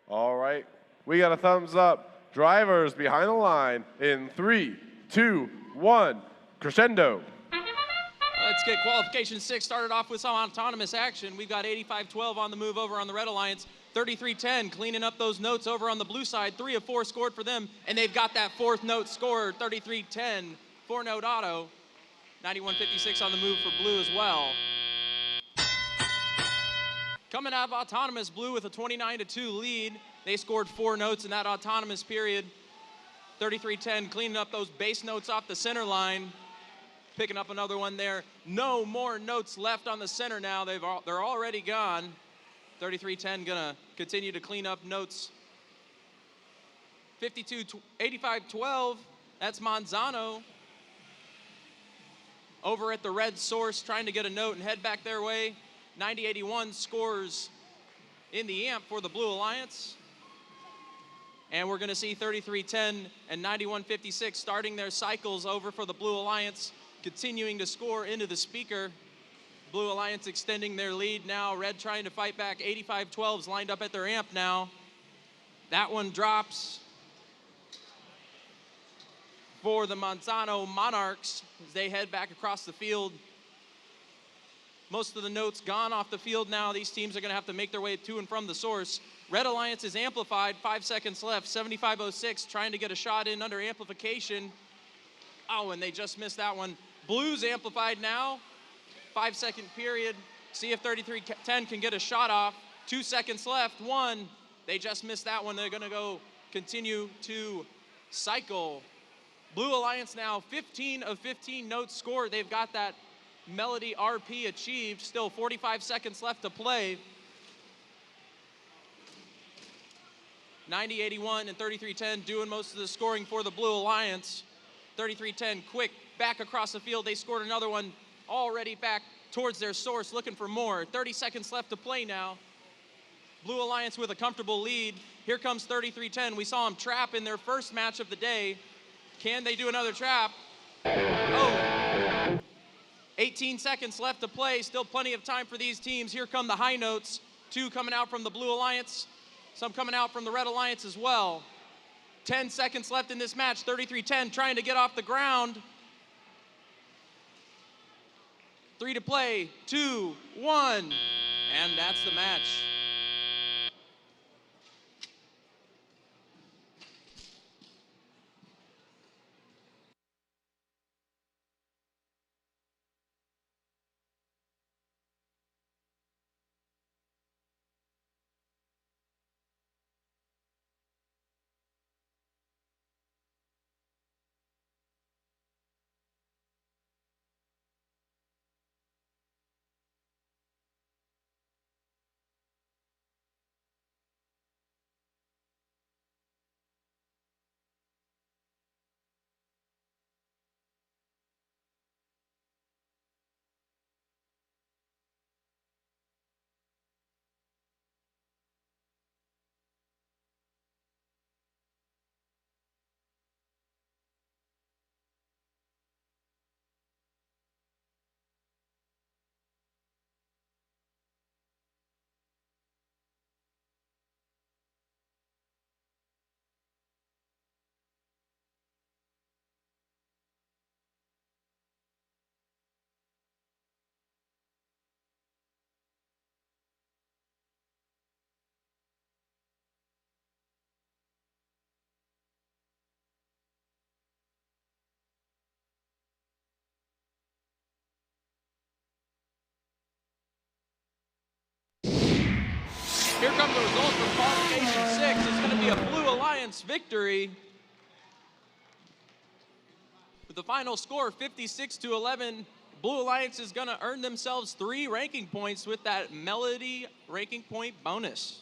All right, we got a thumbs up. Drivers behind the line in 3, 2, 1, Crescendo. Let's get qualification 6 started off with some autonomous action. We've got 8512 on the move over on the Red Alliance. 3310 cleaning up those notes over on the blue side. 3 of 4 scored for them, and they've got that 4th note scored. 3310, 4-note auto. 9156 on the move for blue as well. Coming out of autonomous, blue with a 29-2 lead. They scored 4 notes in that autonomous period. 3310 cleaning up those base notes off the center line. Picking up another one there. No more notes left on the center now. They're already gone. 3310 gonna continue to clean up notes. 8512, that's Manzano. Over at the red source trying to get a note and head back their way. 9081 scores in the amp for the Blue Alliance. And we're gonna see 3310 and 9156 starting their cycles over for the Blue Alliance, continuing to score into the speaker. Blue Alliance extending their lead now. Red trying to fight back. 8512's lined up at their amp now. That one drops for the Manzano Monarchs as they head back across the field. Most of the notes gone off the field now. These teams are gonna have to make their way to and from the source. Red Alliance is amplified, 5 seconds left. 7506 trying to get a shot in under amplification. Oh, and they just missed that one. Blue's amplified now, 5-second period. See if 3310 can get a shot off. 2 seconds left, 1. They just missed that one. They're gonna go continue to cycle. Blue Alliance now 15 of 15 notes scored. They've got that melody RP achieved. Still 45 seconds left to play. 9081 and 3310 doing most of the scoring for the Blue Alliance. 3310 quick back across the field. They scored another one already back towards their source looking for more. 30 seconds left to play now. Blue Alliance with a comfortable lead. Here comes 3310. We saw them trap in their first match of the day. Can they do another trap? Oh. 18 seconds left to play. Still plenty of time for these teams. Here come the high notes. 2 coming out from the Blue Alliance. Some coming out from the Red Alliance as well. 10 seconds left in this match. 3310 trying to get off the ground. 3 to play. 2, 1. And that's the match. Alliance victory. With the final score 56-11, Blue Alliance is going to earn themselves 3 ranking points with that Melody ranking point bonus.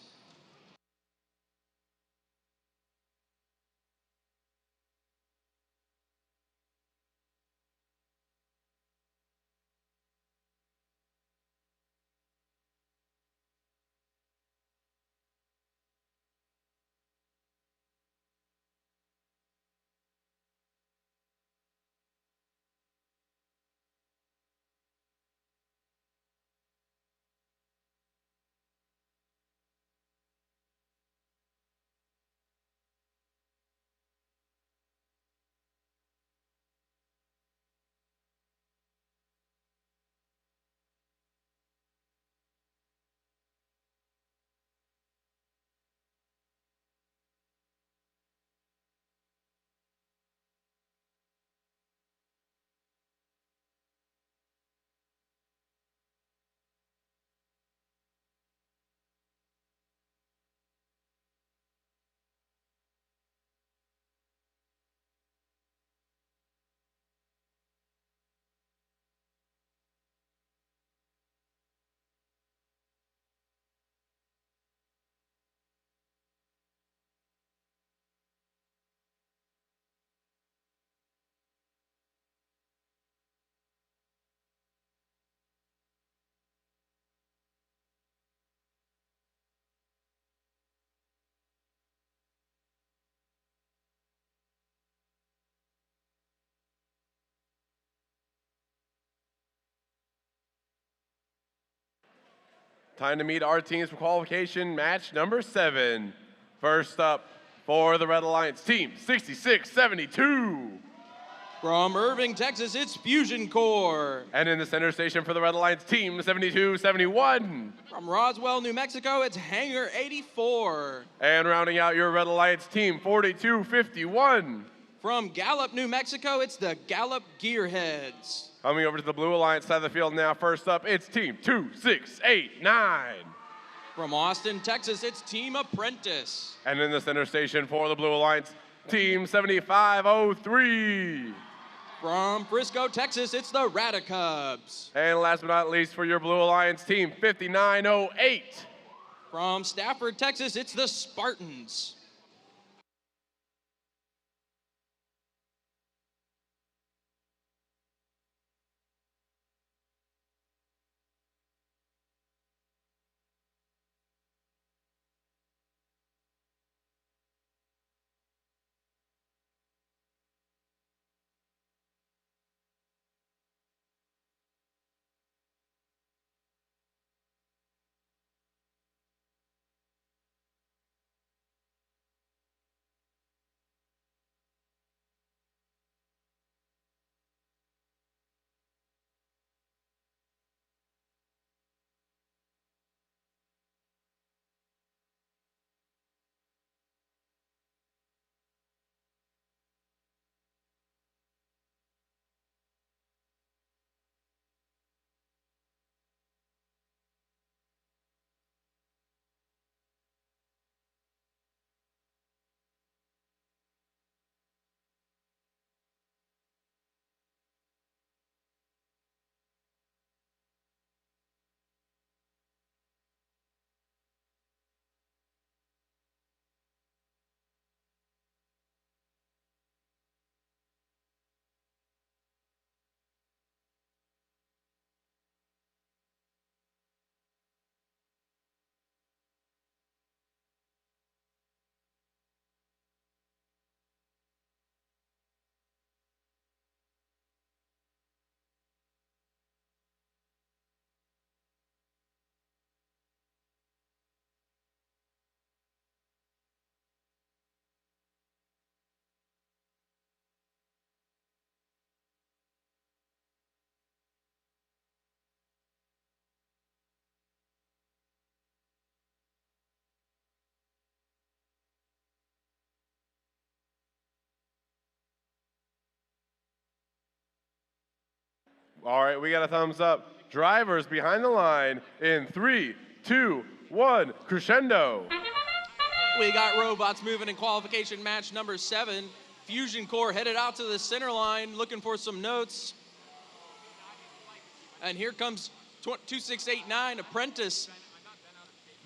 Time to meet our teams for qualification match number 7. First up for the Red Alliance team, 6672. From Irving, Texas, it's Fusion Core. And in the center station for the Red Alliance team, 7271. From Roswell, New Mexico, it's Hangar 84. And rounding out your Red Alliance team, 4251. From Gallup, New Mexico, it's the Gallup Gearheads. Coming over to the Blue Alliance side of the field now, first up, it's team 2689. From Austin, Texas, it's Team Apprentice. And in the center station for the Blue Alliance, team 7503. From Frisco, Texas, it's the Radicubs. And last but not least, for your Blue Alliance team, 5908. From Stafford, Texas, it's the Spartans. All right, we got a thumbs up. Drivers behind the line in 3, 2, 1, Crescendo. We got robots moving in qualification match number 7. Fusion Core headed out to the center line looking for some notes. And here comes 2689 Apprentice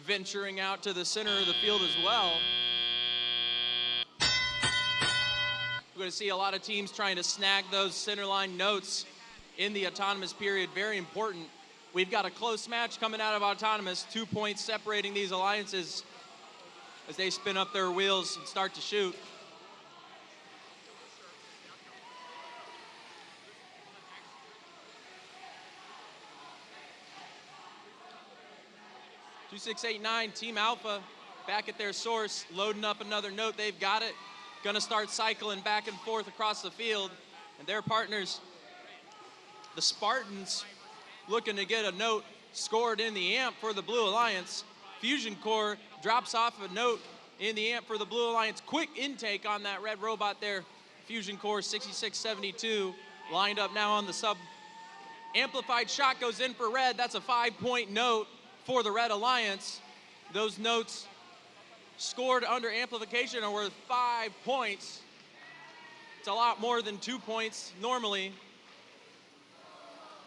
venturing out to the center of the field as well. We're going to see a lot of teams trying to snag those center line notes in the autonomous period. Very important. We've got a close match coming out of autonomous, 2 points separating these alliances as they spin up their wheels and start to shoot. (2689) Team Alpha back at their source, loading up another note. They've got it. Gonna start cycling back and forth across the field. And their partners, the Spartans, looking to get a note scored in the amp for the Blue Alliance. Fusion Core drops off a note in the amp for the Blue Alliance. Quick intake on that red robot there. Fusion Core 6672 lined up now on the sub. Amplified shot goes in for red. That's a 5-point note for the Red Alliance. Those notes scored under amplification are worth 5 points. It's a lot more than 2 points normally.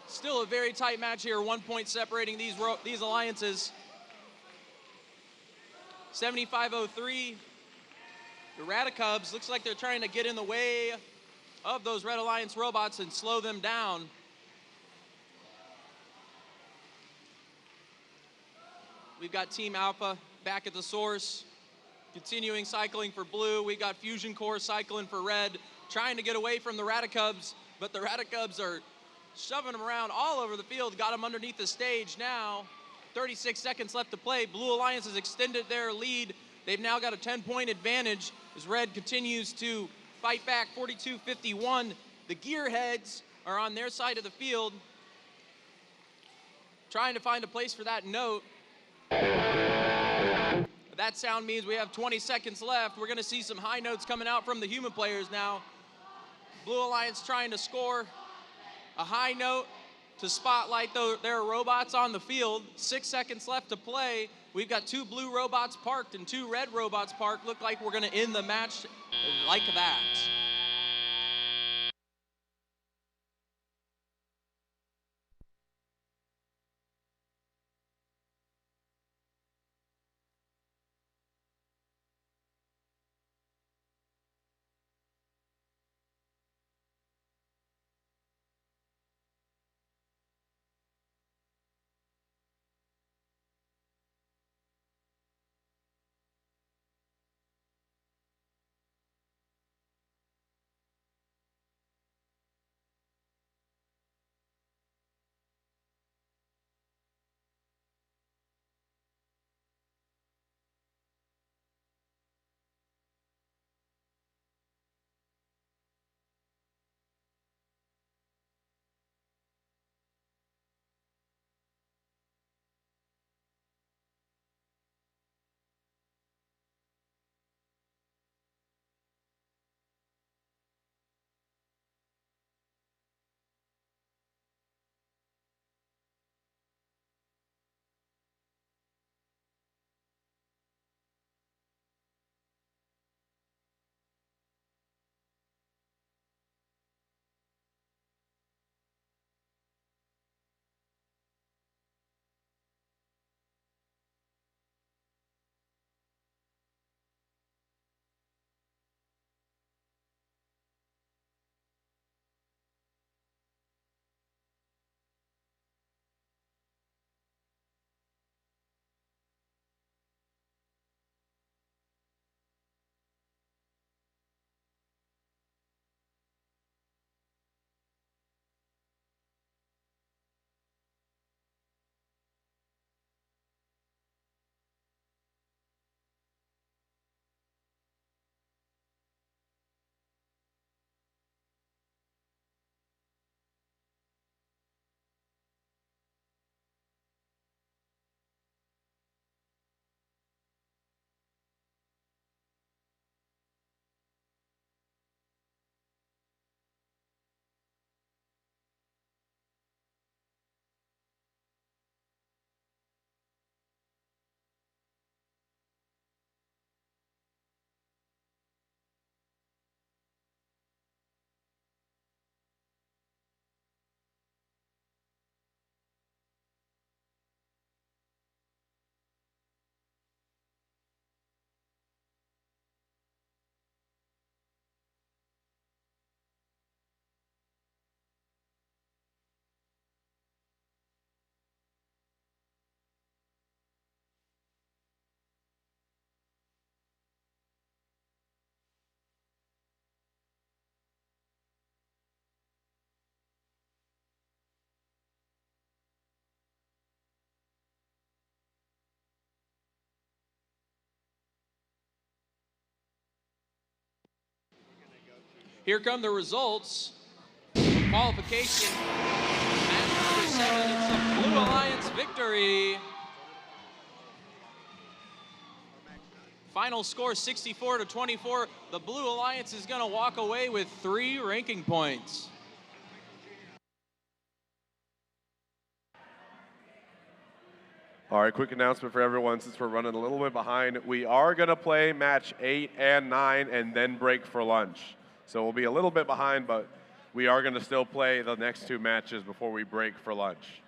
Still a very tight match here, 1 point separating these alliances. 7503, the Radicubs, looks like they're trying to get in the way of those Red Alliance robots and slow them down. We've got Team Alpha back at the source, continuing cycling for blue. We got Fusion Core cycling for red, trying to get away from the Radicubs, but the Radicubs are shoving them around all over the field. Got them underneath the stage now. 36 seconds left to play. Blue Alliance has extended their lead. They've now got a 10-point advantage as red continues to fight back. 42-51. The Gearheads are on their side of the field, trying to find a place for that note. That sound means we have 20 seconds left. We're going to see some high notes coming out from the human players now. Blue Alliance trying to score a high note to spotlight their robots on the field. 6 seconds left to play. We've got 2 blue robots parked and 2 red robots parked. Look like we're going to end the match like that. Here come the results. Qualification. Match number 7. It's a Blue Alliance victory. Final score 64-24. The Blue Alliance is going to walk away with 3 ranking points. All right, quick announcement for everyone since we're running a little bit behind. We are going to play match 8 and 9 and then break for lunch. So we'll be a little bit behind, but we are going to still play the next 2 matches before we break for lunch.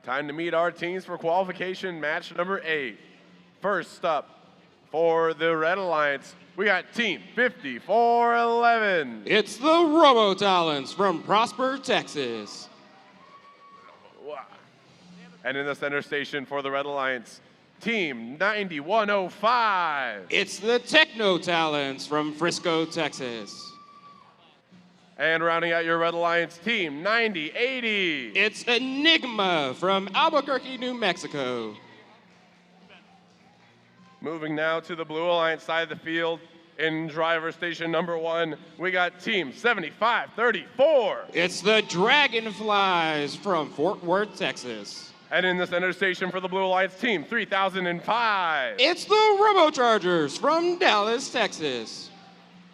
Time to meet our teams for qualification match number 8. First up, for the Red Alliance, we got Team 5411. It's the Robotalents from Prosper, Texas. And in the center station for the Red Alliance, Team 9105. It's the Techno Talents from Frisco, Texas. And rounding out your Red Alliance, Team 9080. It's Enigma from Albuquerque, New Mexico. Moving now to the Blue Alliance side of the field, in driver station number 1, we got Team 7534. It's the Dragonflies from Fort Worth, Texas. And in the center station for the Blue Alliance, Team 3005. It's the Robochargers from Dallas, Texas.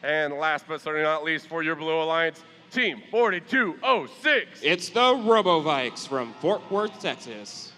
And last but certainly not least for your Blue Alliance, Team 4206. It's the Robovikes from Fort Worth, Texas.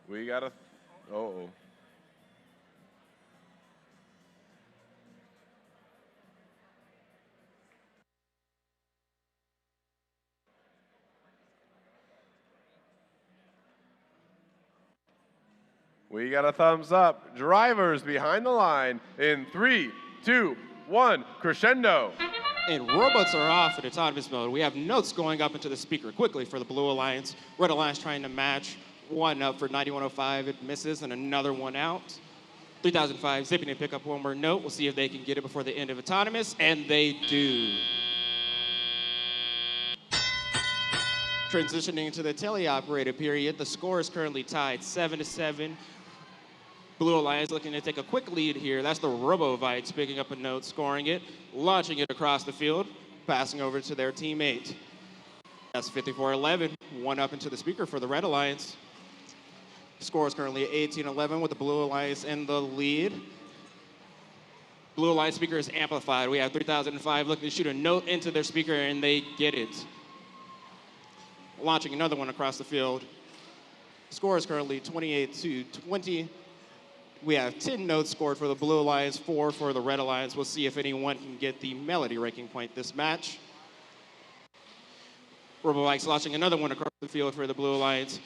We got a, uh-oh. We got a thumbs up. Drivers behind the line in 3, 2, 1, Crescendo. And robots are off in autonomous mode. We have notes going up into the speaker quickly for the Blue Alliance. Red Alliance trying to match. One up for 9105, it misses, and another one out. 3005 zipping to pick up one more note. We'll see if they can get it before the end of autonomous, and they do. Transitioning to the teleoperated period, the score is currently tied 7-7. Blue Alliance looking to take a quick lead here. That's the Robotics picking up a note, scoring it, launching it across the field, passing over to their teammate. That's 54-11, one up into the speaker for the Red Alliance. Score is currently 18-11 with the Blue Alliance in the lead. Blue Alliance speaker is amplified. We have 3005 looking to shoot a note into their speaker, and they get it. Launching another one across the field. Score is currently 28-20. We have 10 notes scored for the Blue Alliance, 4 for the Red Alliance. We'll see if anyone can get the melody ranking point this match. Robotics launching another one across the field for the Blue Alliance.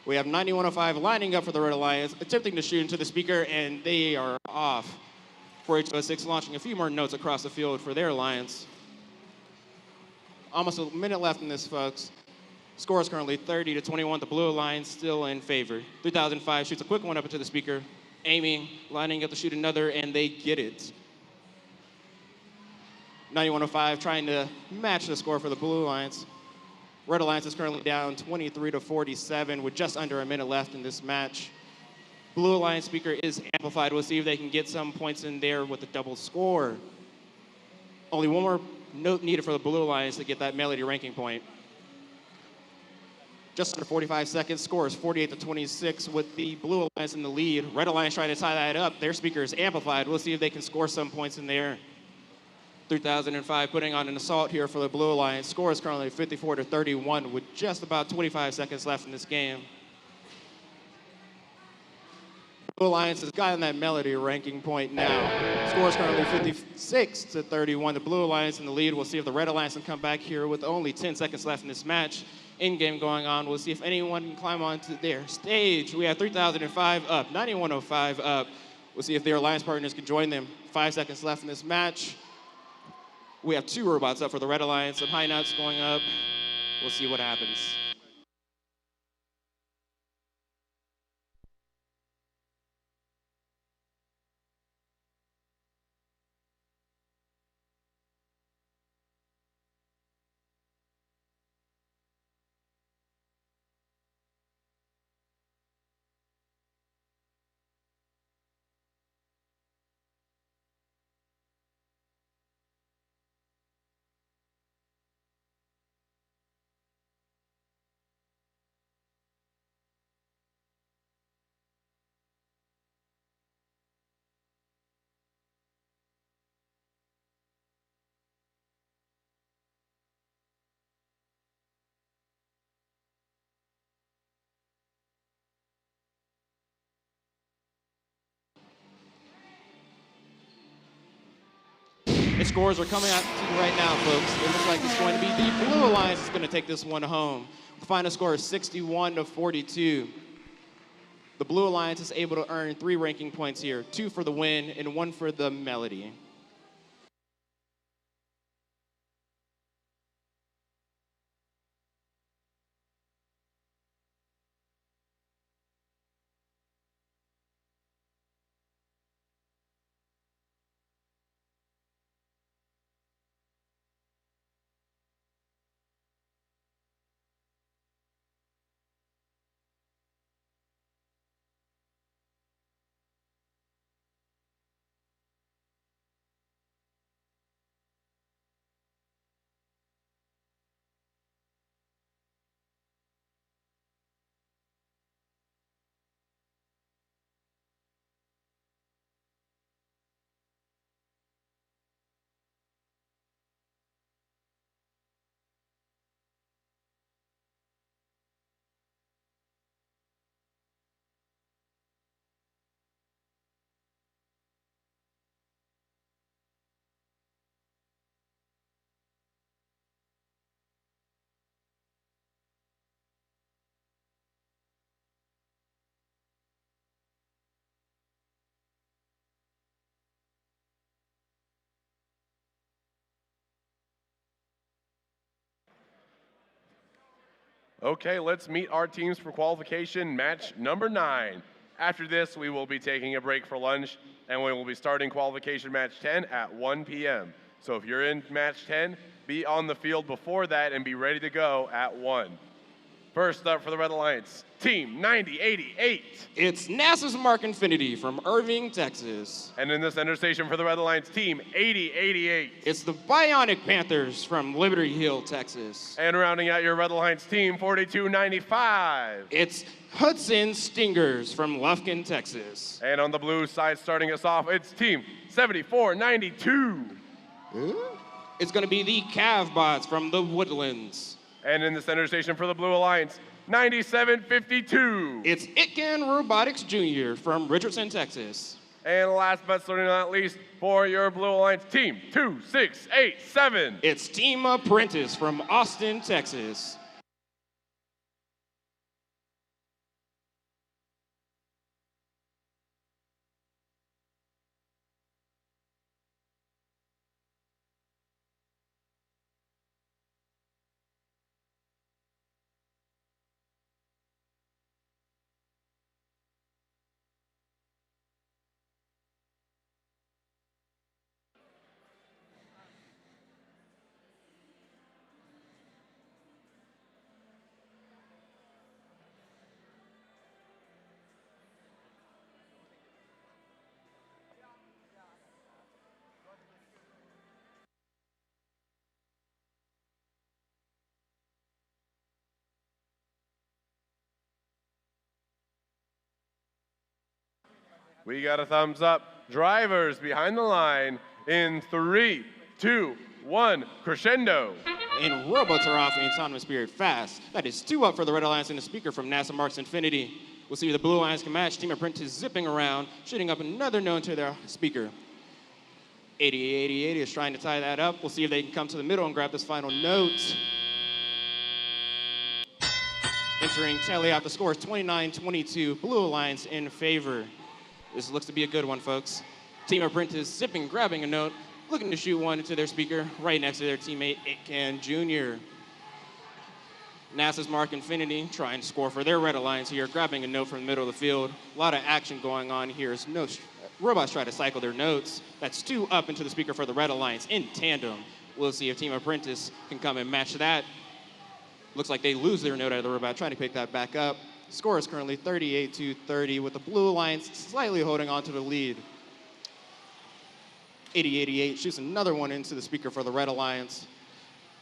We have 9105 lining up for the Red Alliance, attempting to shoot into the speaker, and they are off. 4806 launching a few more notes across the field for their alliance. Almost a minute left in this, folks. Score is currently 30-21. The Blue Alliance still in favor. 3005 shoots a quick one up into the speaker, aiming, lining up to shoot another, and they get it. 9105 trying to match the score for the Blue Alliance. Red Alliance is currently down 23-47 with just under a minute left in this match. Blue Alliance speaker is amplified. We'll see if they can get some points in there with a double score. Only one more note needed for the Blue Alliance to get that melody ranking point. Just under 45 seconds, score is 48-26 with the Blue Alliance in the lead. Red Alliance trying to tie that up. Their speaker is amplified. We'll see if they can score some points in there. 3005 putting on an assault here for the Blue Alliance. Score is currently 54-31 with just about 25 seconds left in this game. Blue Alliance has gotten that melody ranking point now. Score is currently 56-31. The Blue Alliance in the lead. We'll see if the Red Alliance can come back here with only 10 seconds left in this match. In-game going on. We'll see if anyone can climb onto their stage. We have 3005 up, 9105 up. We'll see if their alliance partners can join them. 5 seconds left in this match. We have 2 robots up for the Red Alliance. Some high notes going up. We'll see what happens. The scores are coming out to you right now, folks. It looks like it's going to be the Blue Alliance is going to take this one home. The final score is 61-42. The Blue Alliance is able to earn 3 ranking points here, 2 for the win and 1 for the melody. Okay, let's meet our teams for qualification match number 9. After this, we will be taking a break for lunch, and we will be starting qualification match 10 at 1 p.m. So if you're in match 10, be on the field before that and be ready to go at 1. First up for the Red Alliance, Team 9088. It's NASA's Mark Infinity from Irving, Texas. And in the center station for the Red Alliance, Team 8088. It's the Bionic Panthers from Liberty Hill, Texas. And rounding out your Red Alliance, Team 4295. It's Hudson Stingers from Lufkin, Texas. And on the blue side, starting us off, it's Team 7492. It's going to be the Cavbots from the Woodlands. And in the center station for the Blue Alliance, 9752. It's Itkin Robotics Jr. from Richardson, Texas. And last but certainly not least, for your Blue Alliance, Team 2687. It's Team Apprentice from Austin, Texas. We got a thumbs up. Drivers behind the line in 3, 2, 1, crescendo. And robots are off in autonomous period fast. That is 2 up for the Red Alliance and the speaker from NASA Marks Infinity. We'll see if the Blue Alliance can match. Team Apprentice zipping around, shooting up another note to their speaker. 8888 is trying to tie that up. We'll see if they can come to the middle and grab this final note. Entering tally out the scores, 29-22, Blue Alliance in favor. This looks to be a good one, folks. Team Apprentice zipping, grabbing a note, looking to shoot one into their speaker right next to their teammate, Itkin Jr. NASA's Mark Infinity trying to score for their Red Alliance here, grabbing a note from the middle of the field. A lot of action going on here as robots try to cycle their notes. That's 2 up into the speaker for the Red Alliance in tandem. We'll see if Team Apprentice can come and match that. Looks like they lose their note out of the robot, trying to pick that back up. Score is currently 38-30 with the Blue Alliance slightly holding on to the lead. 8088 shoots another one into the speaker for the Red Alliance,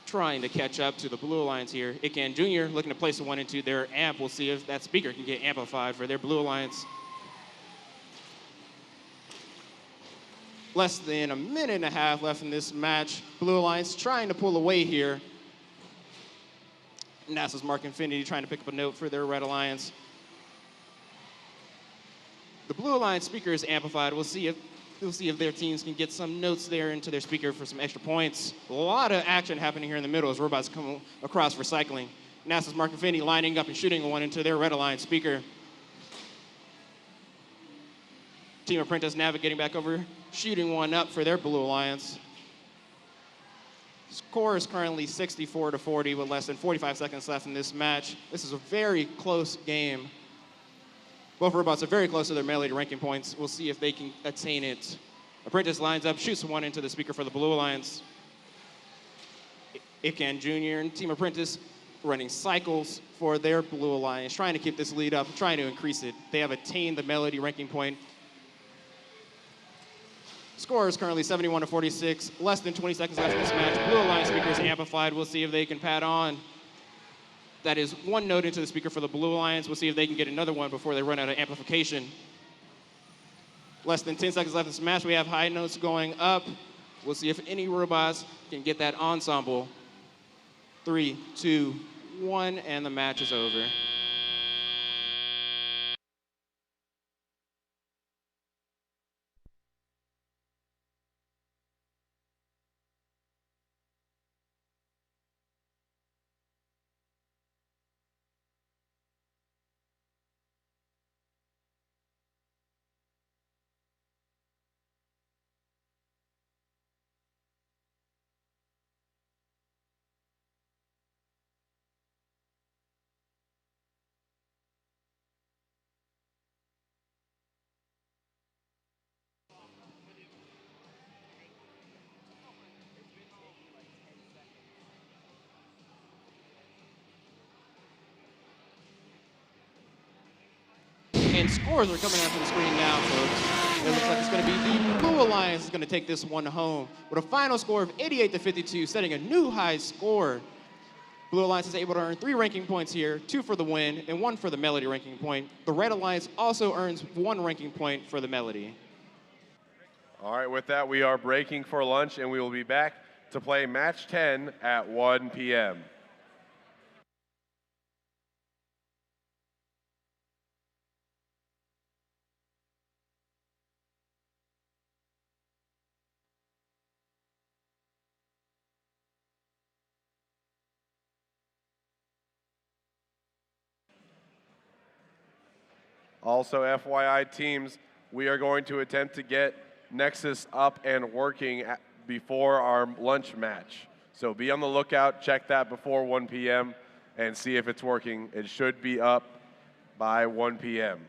trying to catch up to the Blue Alliance here. Itkin Jr. looking to place the one into their amp. We'll see if that speaker can get amplified for their Blue Alliance. Less than a minute and a half left in this match. Blue Alliance trying to pull away here. NASA's Mark Infinity trying to pick up a note for their Red Alliance. The Blue Alliance speaker is amplified. We'll see if their teams can get some notes there into their speaker for some extra points. A lot of action happening here in the middle as robots come across for cycling. NASA's Mark Infinity lining up and shooting one into their Red Alliance speaker. Team Apprentice navigating back over, shooting one up for their Blue Alliance. Score is currently 64-40 with less than 45 seconds left in this match. This is a very close game. Both robots are very close to their melee ranking points. We'll see if they can attain it. Apprentice lines up, shoots one into the speaker for the Blue Alliance. Itkin Jr. and Team Apprentice running cycles for their Blue Alliance, trying to keep this lead up, trying to increase it. They have attained the melody ranking point. Score is currently 71-46. Less than 20 seconds left in this match. Blue Alliance speaker is amplified. We'll see if they can pad on. That is one note into the speaker for the Blue Alliance. We'll see if they can get another one before they run out of amplification. Less than 10 seconds left in this match. We have high notes going up. We'll see if any robots can get that ensemble. 3, 2, 1, and the match is over. And scores are coming out to the screen now, folks. It looks like it's going to be the Blue Alliance is going to take this one home with a final score of 88-52, setting a new high score. Blue Alliance is able to earn 3 ranking points here, 2 for the win and 1 for the Melody ranking point. The Red Alliance also earns 1 ranking point for the Melody. All right, with that, we are breaking for lunch, and we will be back to play match 10 at 1 p.m. Also, FYI teams, we are going to attempt to get Nexus up and working before our lunch match. So be on the lookout, check that before 1 p.m. and see if it's working. It should be up by 1 p.m.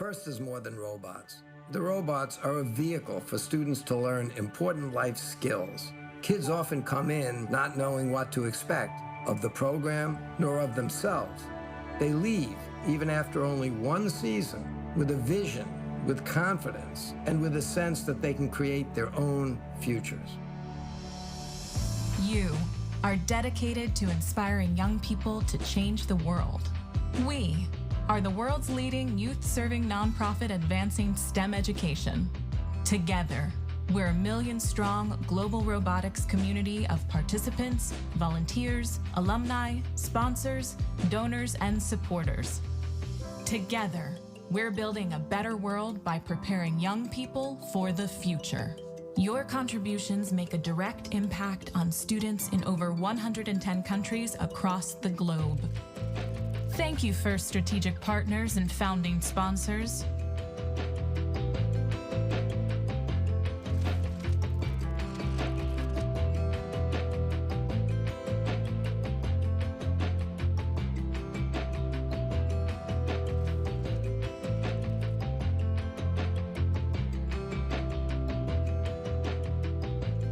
FIRST is more than robots. The robots are a vehicle for students to learn important life skills. Kids often come in not knowing what to expect of the program nor of themselves. They leave, even after only one season, with a vision, with confidence, and with a sense that they can create their own futures. You are dedicated to inspiring young people to change the world. We are the world's leading youth-serving nonprofit advancing STEM education. Together, we're a million-strong global robotics community of participants, volunteers, alumni, sponsors, donors, and supporters. Together, we're building a better world by preparing young people for the future. Your contributions make a direct impact on students in over 110 countries across the globe. Thank you, FIRST strategic partners and founding sponsors.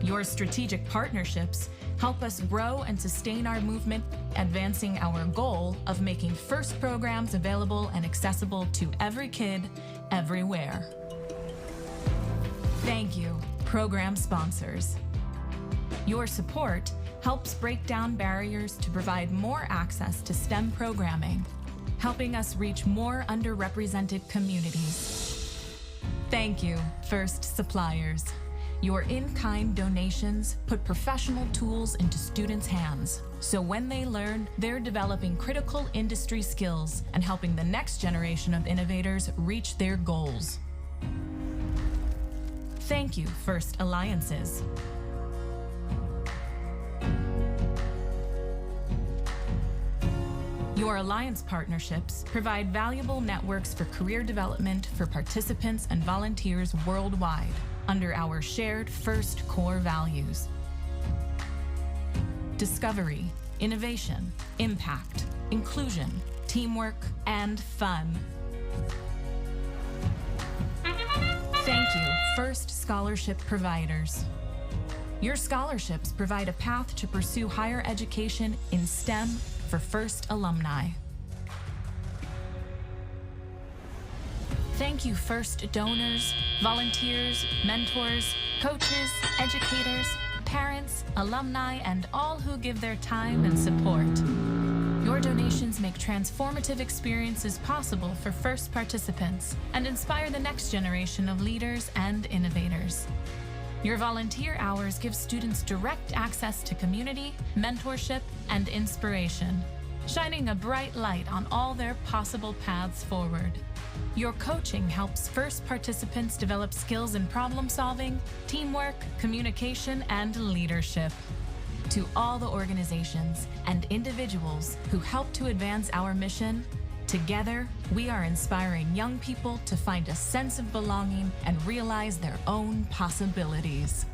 Your strategic partnerships help us grow and sustain our movement, advancing our goal of making FIRST programs available and accessible to every kid, everywhere. Thank you, program sponsors. Your support helps break down barriers to provide more access to STEM programming, helping us reach more underrepresented communities. Thank you, FIRST suppliers. Your in-kind donations put professional tools into students' hands, so when they learn, they're developing critical industry skills and helping the next generation of innovators reach their goals. Thank you, FIRST Alliances. Your alliance partnerships provide valuable networks for career development for participants and volunteers worldwide under our shared FIRST core values: discovery, innovation, impact, inclusion, teamwork, and fun. Thank you, FIRST scholarship providers. Your scholarships provide a path to pursue higher education in STEM for FIRST alumni. Thank you, FIRST donors, volunteers, mentors, coaches, educators, parents, alumni, and all who give their time and support. Your donations make transformative experiences possible for FIRST participants and inspire the next generation of leaders and innovators. Your volunteer hours give students direct access to community, mentorship, and inspiration, shining a bright light on all their possible paths forward. Your coaching helps FIRST participants develop skills in problem solving, teamwork, communication, and leadership. To all the organizations and individuals who help to advance our mission, together we are inspiring young people to find a sense of belonging and realize their own possibilities.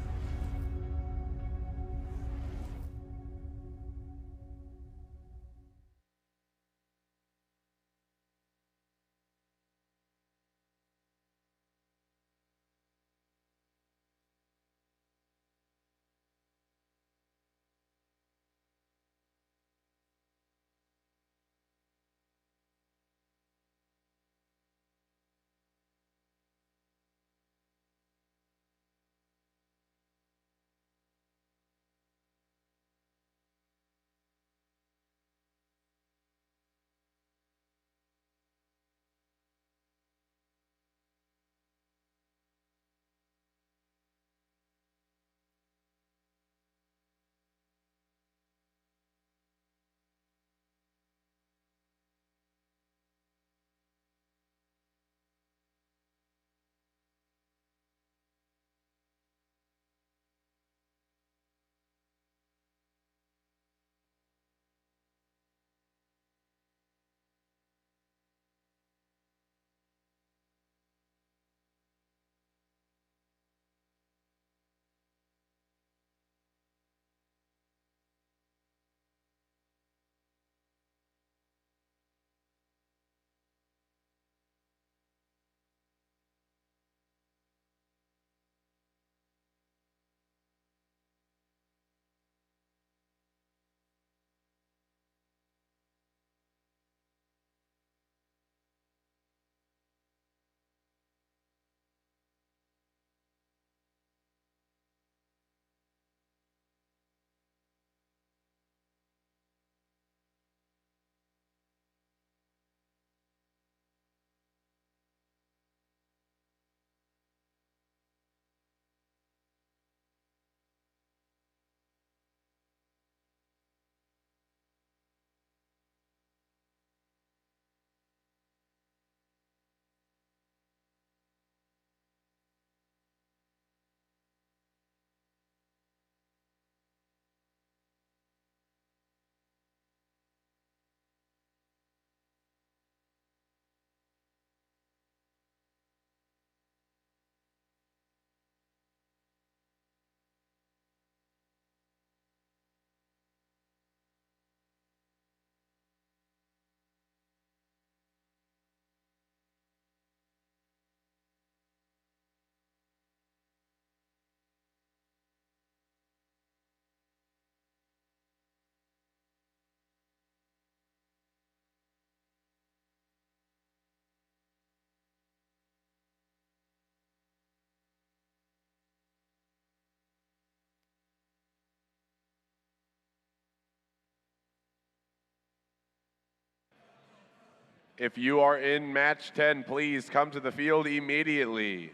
If you are in match 10, please come to the field immediately.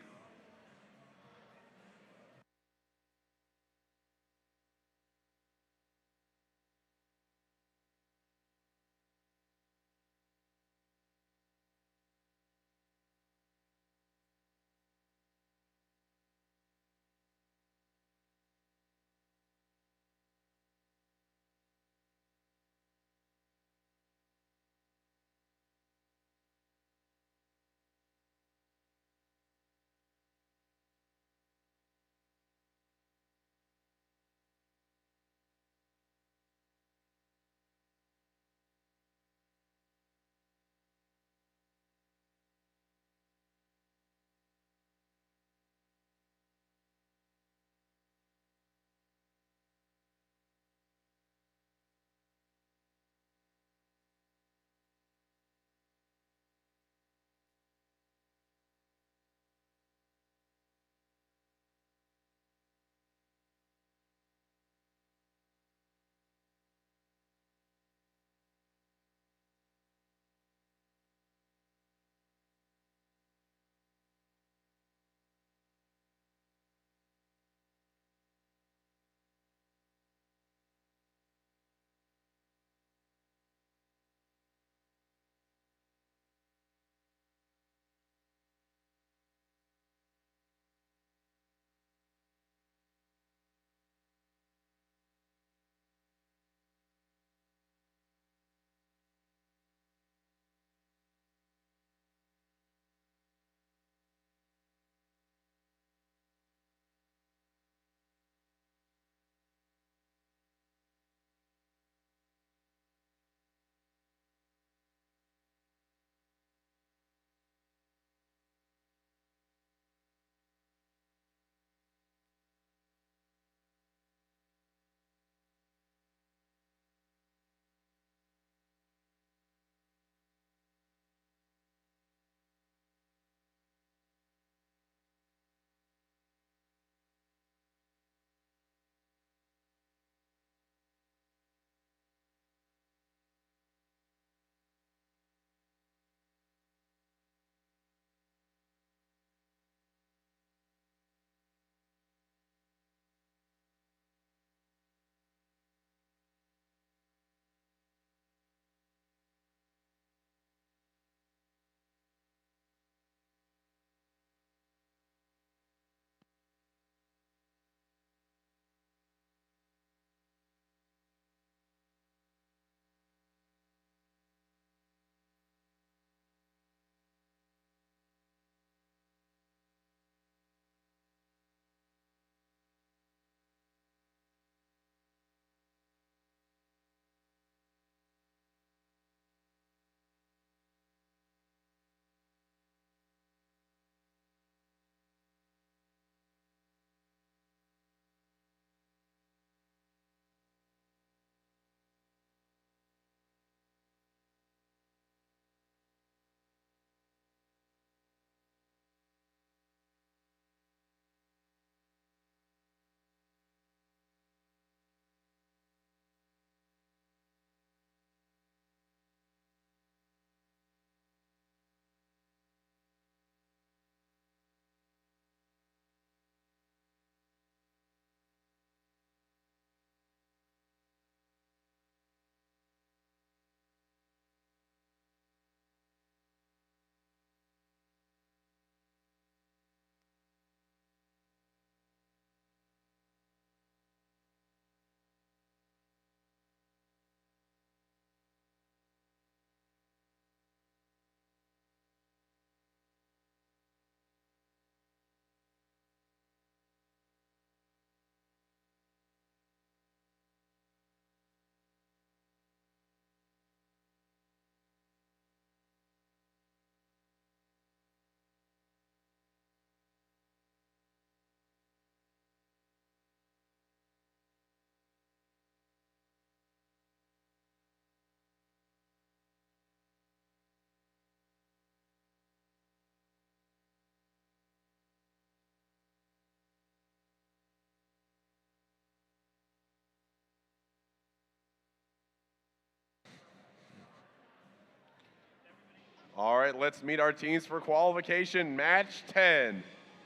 All right, let's meet our teams for qualification match 10.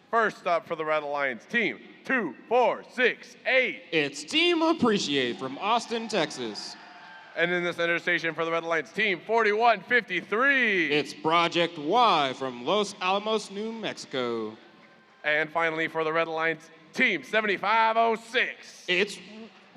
First up for the Red Alliance, team 2468. It's Team Appreciate from Austin, Texas. And in the center station for the Red Alliance, team 4153. It's Project Y from Los Alamos, New Mexico. And finally for the Red Alliance, team 7506. It's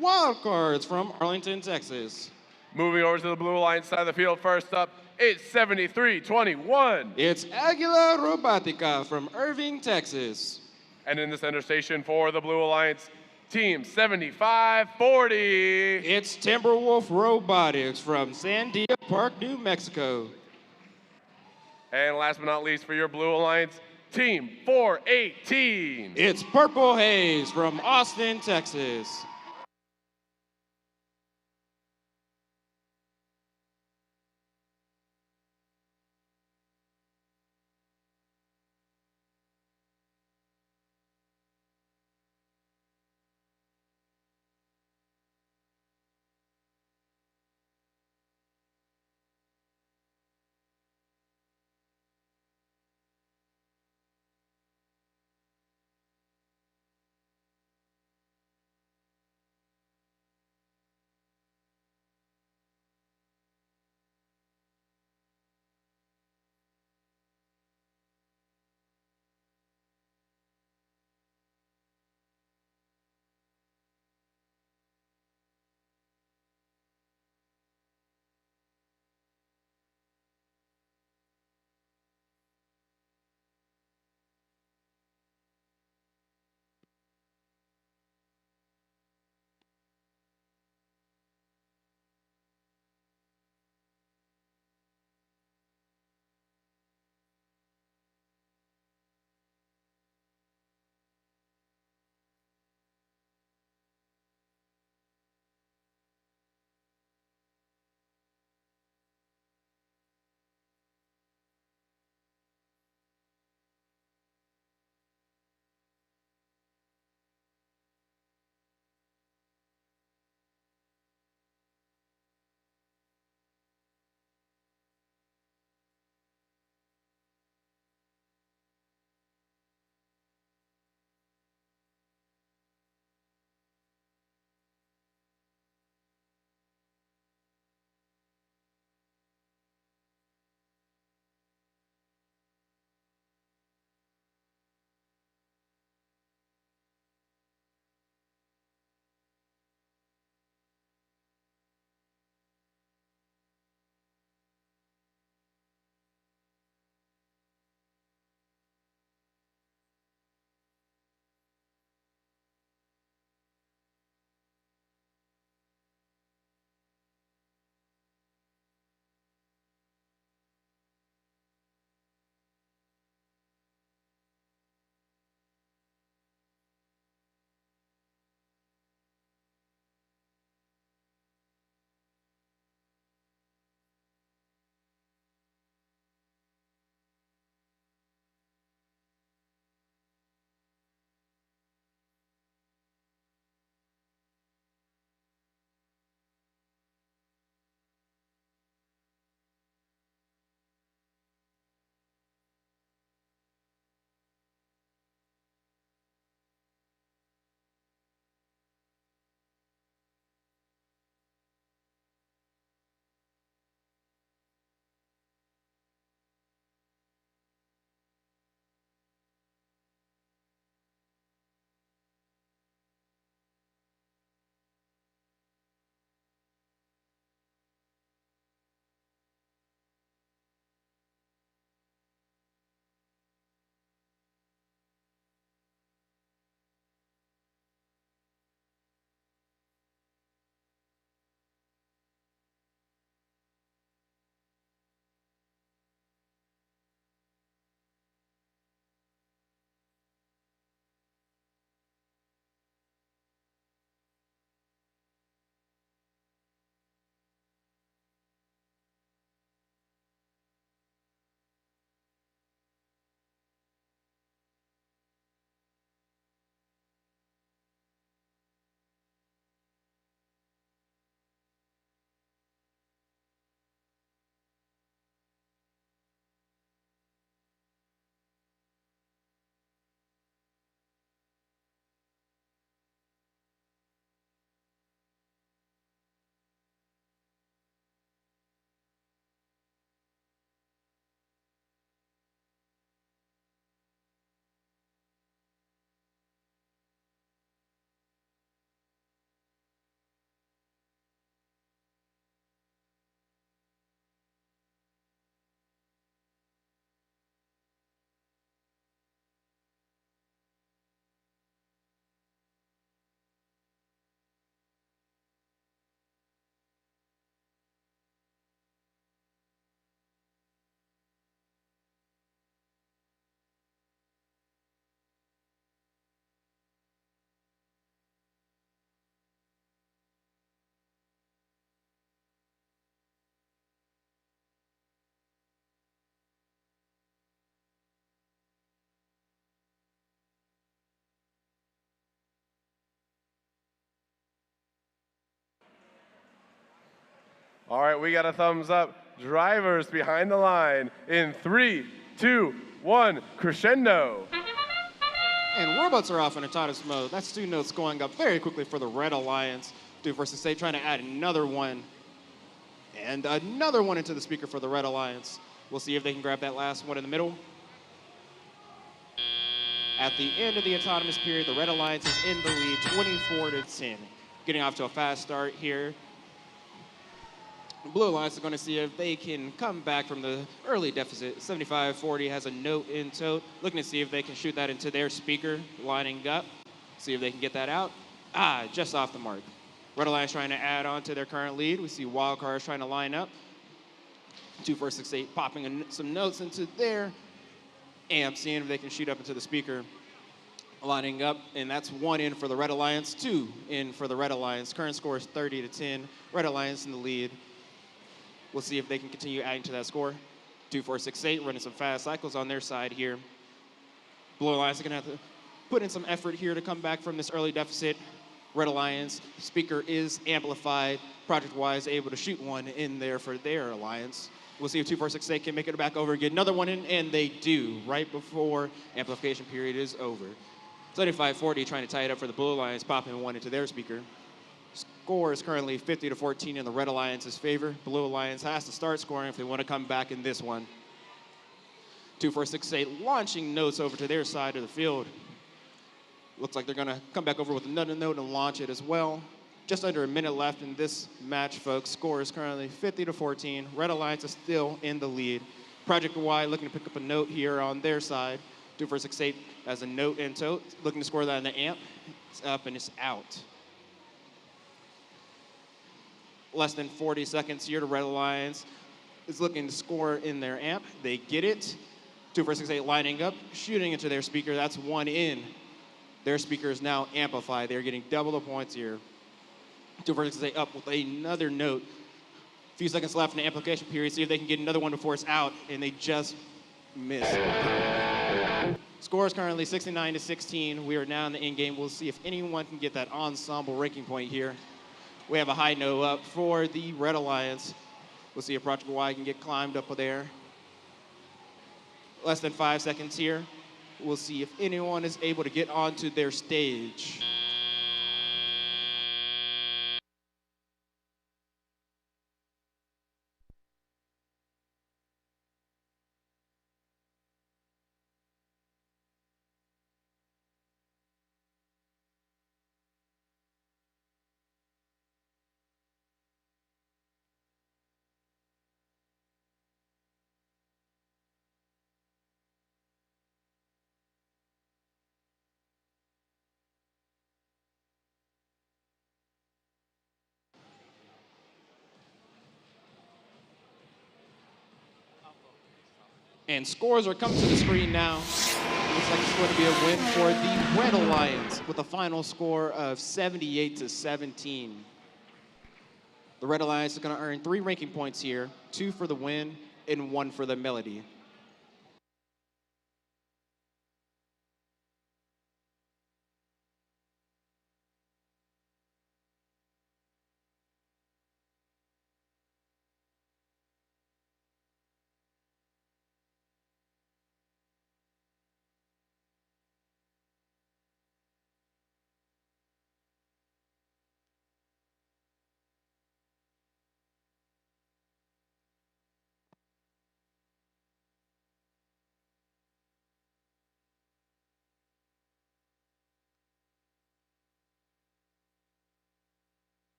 Wildcards from Arlington, Texas. Moving over to the Blue Alliance side of the field, first up, it's 7321. It's Aguila Robotica from Irving, Texas. And in the center station for the Blue Alliance, team 7540. It's Timberwolf Robotics from Sandia Park, New Mexico. And last but not least for your Blue Alliance, team 418. It's Purple Haze from Austin, Texas. All right, we got a thumbs up. Drivers behind the line in 3, 2, 1, crescendo. And robots are off in autonomous mode. That's 2 notes going up very quickly for the Red Alliance. 2 versus 8 trying to add another one. And another one into the speaker for the Red Alliance. We'll see if they can grab that last one in the middle. At the end of the autonomous period, the Red Alliance is in the lead, 24-10. Getting off to a fast start here. The Blue Alliance is going to see if they can come back from the early deficit. 75-40 has a note in tote. Looking to see if they can shoot that into their speaker, lining up. See if they can get that out. Just off the mark. Red Alliance trying to add on to their current lead. We see Wildcards trying to line up. 2468 popping some notes into their amp, seeing if they can shoot up into the speaker. Lining up, and that's 1 in for the Red Alliance, 2 in for the Red Alliance. Current score is 30-10. Red Alliance in the lead. We'll see if they can continue adding to that score. 2468 running some fast cycles on their side here. Blue Alliance are going to have to put in some effort here to come back from this early deficit. Red Alliance, speaker is amplified. Project-wise, able to shoot one in there for their alliance. We'll see if 2468 can make it back over and get another one in, and they do, right before amplification period is over. 75-40 trying to tie it up for the Blue Alliance, popping one into their speaker. Score is currently 50-14 in the Red Alliance's favor. Blue Alliance has to start scoring if they want to come back in this one. 2468 launching notes over to their side of the field. Looks like they're going to come back over with another note and launch it as well. Just under a minute left in this match, folks. Score is currently 50-14. Red Alliance is still in the lead. Project Y looking to pick up a note here on their side. 2468 has a note in tote, looking to score that in the amp. It's up and it's out. Less than 40 seconds here to Red Alliance is looking to score in their amp. They get it. 2468 lining up, shooting into their speaker. That's 1 in. Their speaker is now amplified. They're getting double the points here. 2468 up with another note. A few seconds left in the amplification period. See if they can get another one before it's out, and they just miss. Score is currently 69-16. We are now in the end game. We'll see if anyone can get that ensemble ranking point here. We have a high note up for the Red Alliance. We'll see if Project Y can get climbed up there. Less than 5 seconds here. We'll see if anyone is able to get onto their stage. And scores are coming to the screen now. Looks like it's going to be a win for the Red Alliance with a final score of 78-17. The Red Alliance is going to earn 3 ranking points here, 2 for the win and 1 for the melody.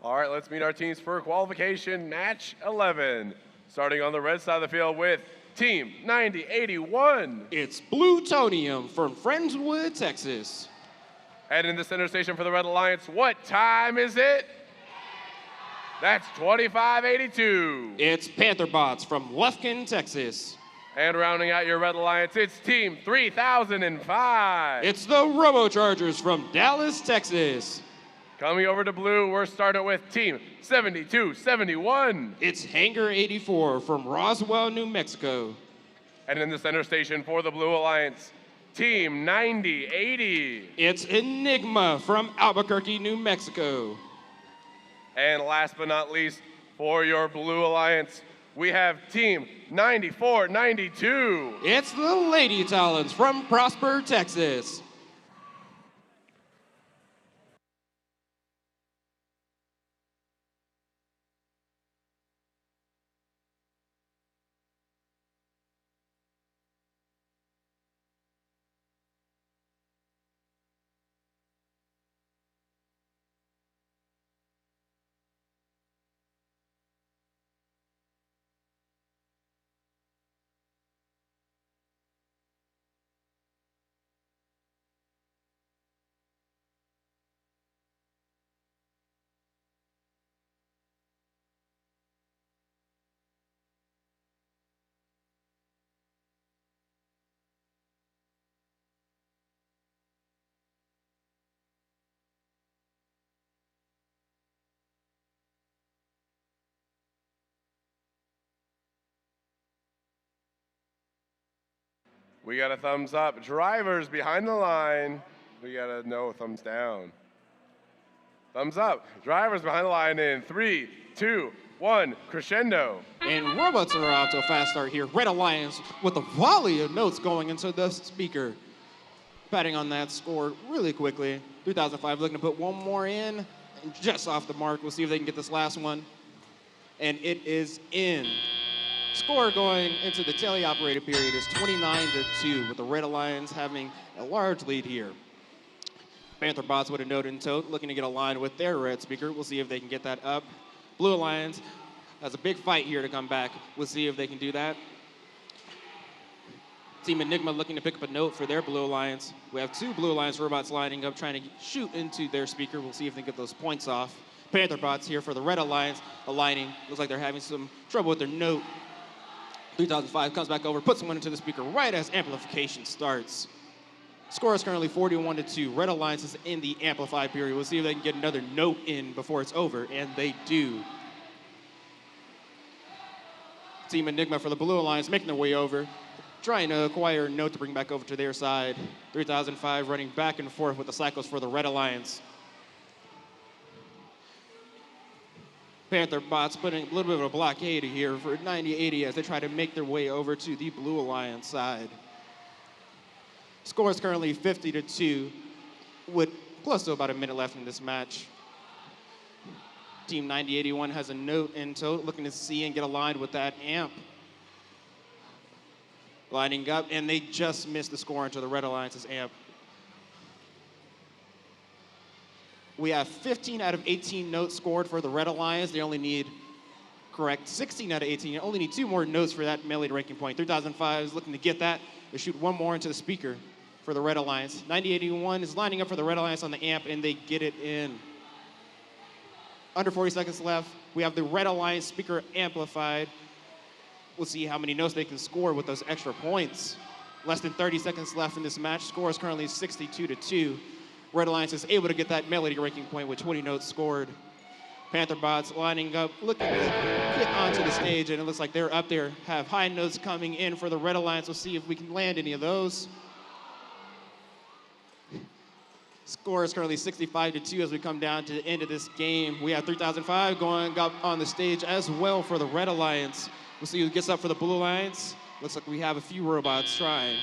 All right, let's meet our teams for qualification match 11. Starting on the red side of the field with Team 9081. It's Plutonium from Friendswood, Texas. And in the center station for the Red Alliance, what time is it? That's 2582. It's Pantherbots from Lufkin, Texas. And rounding out your Red Alliance, it's Team 3005. It's the Robochargers from Dallas, Texas. Coming over to blue, we're starting with Team 7271. It's Hangar 84 from Roswell, New Mexico. And in the center station for the Blue Alliance, Team 9080. It's Enigma from Albuquerque, New Mexico. And last but not least, for your Blue Alliance, we have Team 9492. It's the Lady Talons from Prosper, Texas. We got a thumbs up. Drivers behind the line, we got a no, thumbs down. Thumbs up. Drivers behind the line in 3, 2, 1, crescendo. And robots are off to a fast start here. Red Alliance with a volley of notes going into the speaker. Patting on that score really quickly. 3005 looking to put one more in. And just off the mark. We'll see if they can get this last one. And it is in. Score going into the teleoperated period is 29-2, with the Red Alliance having a large lead here. Pantherbots with a note in tote, looking to get aligned with their red speaker. We'll see if they can get that up. Blue Alliance has a big fight here to come back. We'll see if they can do that. Team Enigma looking to pick up a note for their Blue Alliance. We have two Blue Alliance robots lining up, trying to shoot into their speaker. We'll see if they get those points off. Pantherbots here for the Red Alliance, aligning. Looks like they're having some trouble with their note. 3005 comes back over, puts one into the speaker right as amplification starts. Score is currently 41-2. Red Alliance is in the amplified period. We'll see if they can get another note in before it's over, and they do. Team Enigma for the Blue Alliance making their way over, trying to acquire a note to bring back over to their side. 3005 running back and forth with the cycles for the Red Alliance. Pantherbots putting a little bit of a blockade here for 9080 as they try to make their way over to the Blue Alliance side. Score is currently 50-2 with close to about a minute left in this match. Team 9081 has a note in tote, looking to see and get aligned with that amp. Lining up, and they just missed the score into the Red Alliance's amp. We have 15 out of 18 notes scored for the Red Alliance. They only need, 16 out of 18. They only need 2 more notes for that melee ranking point. 3005 is looking to get that. They shoot one more into the speaker for the Red Alliance. 9081 is lining up for the Red Alliance on the amp, and they get it in. Under 40 seconds left. We have the Red Alliance speaker amplified. We'll see how many notes they can score with those extra points. Less than 30 seconds left in this match. Score is currently 62-2. Red Alliance is able to get that melody ranking point with 20 notes scored. Pantherbots lining up, looking to get onto the stage, and it looks like they're up there, have high notes coming in for the Red Alliance. We'll see if we can land any of those. Score is currently 65-2 as we come down to the end of this game. We have 3005 going up on the stage as well for the Red Alliance. We'll see who gets up for the Blue Alliance. Looks like we have a few robots trying.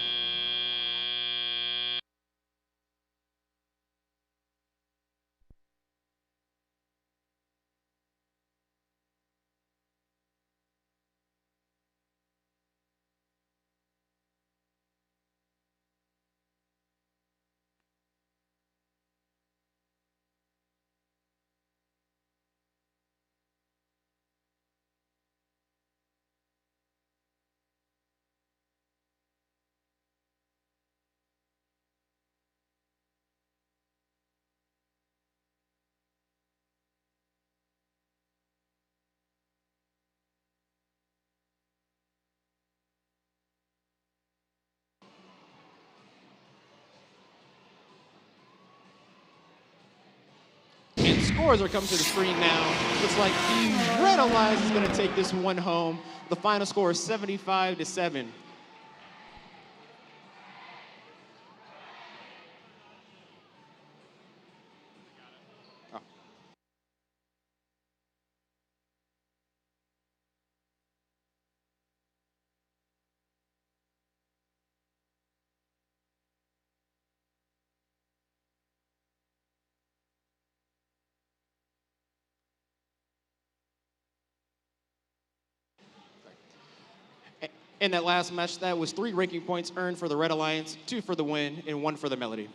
scores are coming to the screen now. Looks like the Red Alliance is going to take this one home. The final score is 75-7. In that last match, that was 3 ranking points earned for the Red Alliance, 2 for the win, and 1 for the Melody.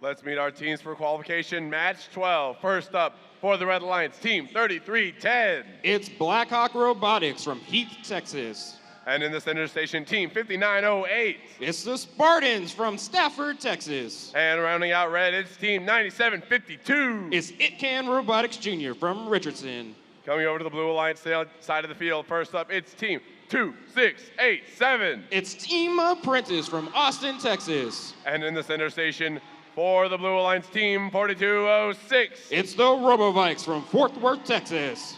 Let's meet our teams for qualification. Match 12. First up for the Red Alliance, team 3310. It's Blackhawk Robotics from Heath, Texas. And in the center station, team 5908. It's the Spartans from Stafford, Texas. And rounding out red, it's team 9752. It's Itcan Robotics Jr. from Richardson. Coming over to the Blue Alliance side of the field, first up, it's team 2687. It's Team Apprentice from Austin, Texas. And in the center station, for the Blue Alliance team 4206. It's the Robovikes from Fort Worth, Texas.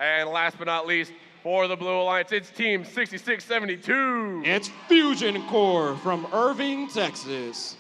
And last but not least, for the Blue Alliance, it's team 6672. It's Fusion Core from Irving, Texas.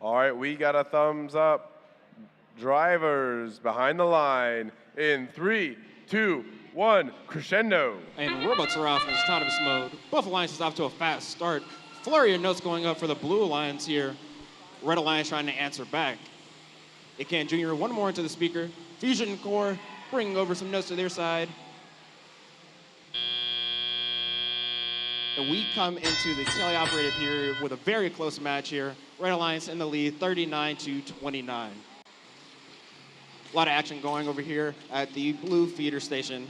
All right, we got a thumbs up. Drivers behind the line in 3, 2, 1, crescendo. And robots are off in autonomous mode. Both alliances off to a fast start. Flurry of notes going up for the blue alliance here. Red alliance trying to answer back. Ikan Jr. one more into the speaker. Fusion Core bringing over some notes to their side. And we come into the teleoperated period with a very close match here. Red alliance in the lead, 39-29. A lot of action going over here at the blue feeder station.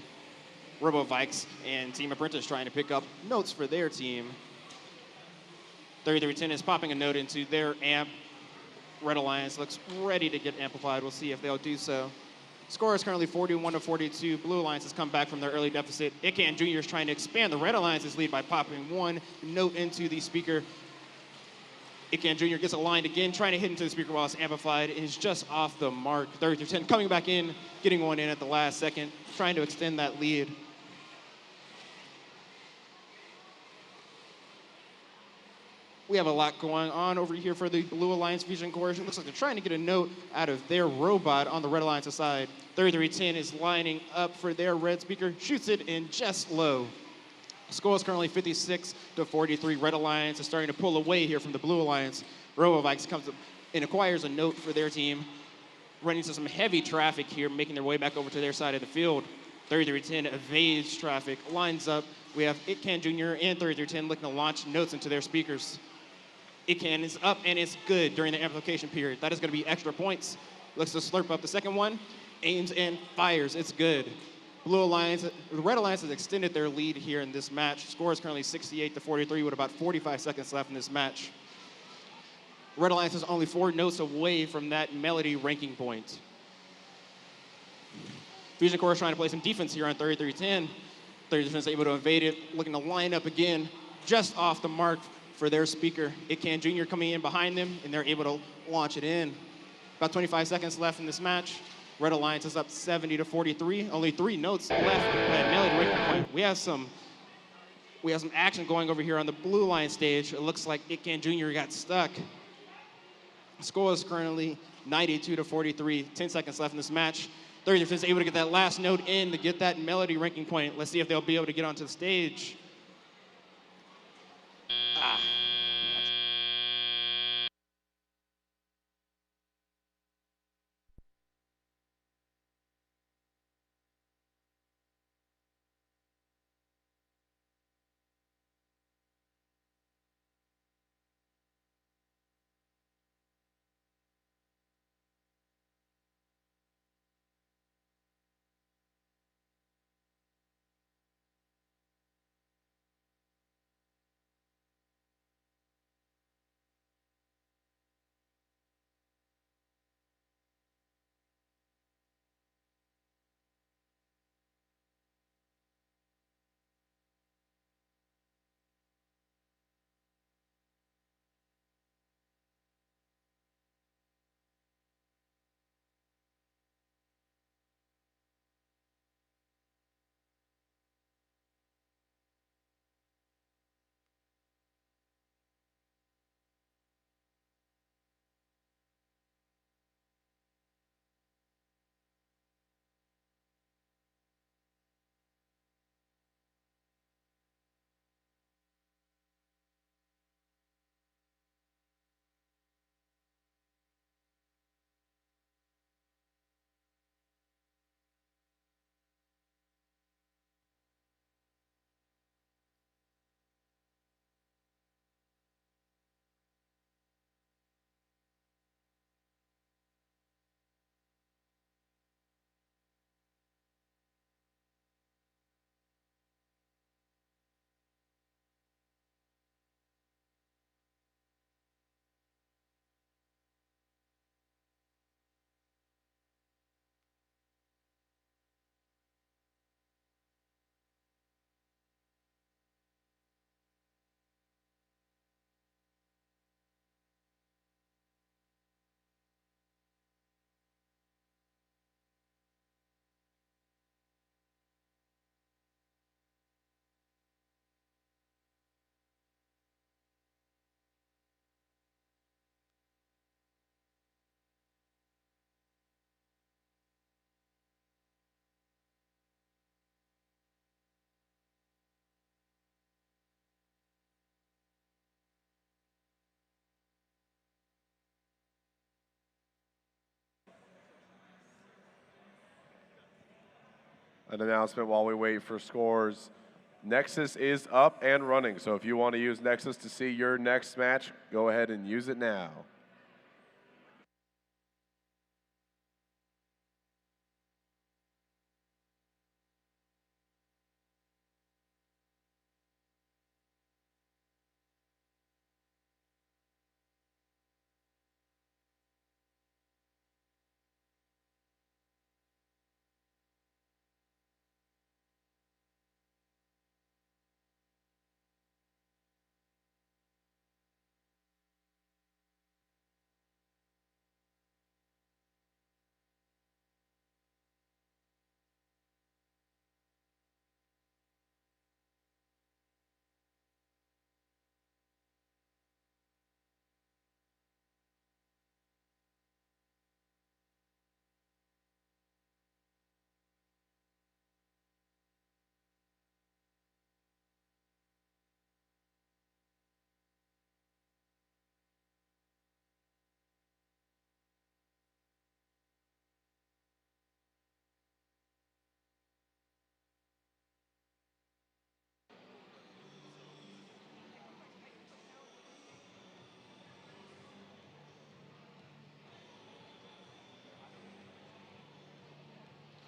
Robotics and Team Apprentice trying to pick up notes for their team. 3310 is popping a note into their amp. Red Alliance looks ready to get amplified. We'll see if they'll do so. Score is currently 41-42. Blue Alliance has come back from their early deficit. Ikan Jr. is trying to expand the Red Alliance's lead by popping one note into the speaker. Ikan Jr. gets aligned again, trying to hit into the speaker while it's amplified. It is just off the mark. 3310 coming back in, getting one in at the last second, trying to extend that lead. We have a lot going on over here for the Blue Alliance Fusion Core. It looks like they're trying to get a note out of their robot on the Red Alliance's side. 3310 is lining up for their red speaker, shoots it in just low. Score is currently 56-43. Red Alliance is starting to pull away here from the Blue Alliance. Robotics comes up and acquires a note for their team, running into some heavy traffic here, making their way back over to their side of the field. 3310 evades traffic, lines up. We have Ikan Jr. and 3310 looking to launch notes into their speakers. Ikan is up and it's good during the amplification period. That is going to be extra points. Looks to slurp up the second one, aims and fires. It's good. Blue Alliance, the Red Alliance has extended their lead here in this match. Score is currently 68-43 with about 45 seconds left in this match. Red Alliance is only 4 notes away from that melody ranking point. Fusion Core is trying to play some defense here on 3310. 3310 is able to evade it, looking to line up again, just off the mark for their speaker. Ikan Jr. coming in behind them, and they're able to launch it in. About 25 seconds left in this match. Red Alliance is up 70-43. Only 3 notes left at melody ranking point. We have some action going over here on the Blue Alliance stage. It looks like Ikan Jr. got stuck. Score is currently 92-43. 10 seconds left in this match. 33 is able to get that last note in to get that melody ranking point. Let's see if they'll be able to get onto the stage. an announcement while we wait for scores. Nexus is up and running, so if you want to use Nexus to see your next match, go ahead and use it now.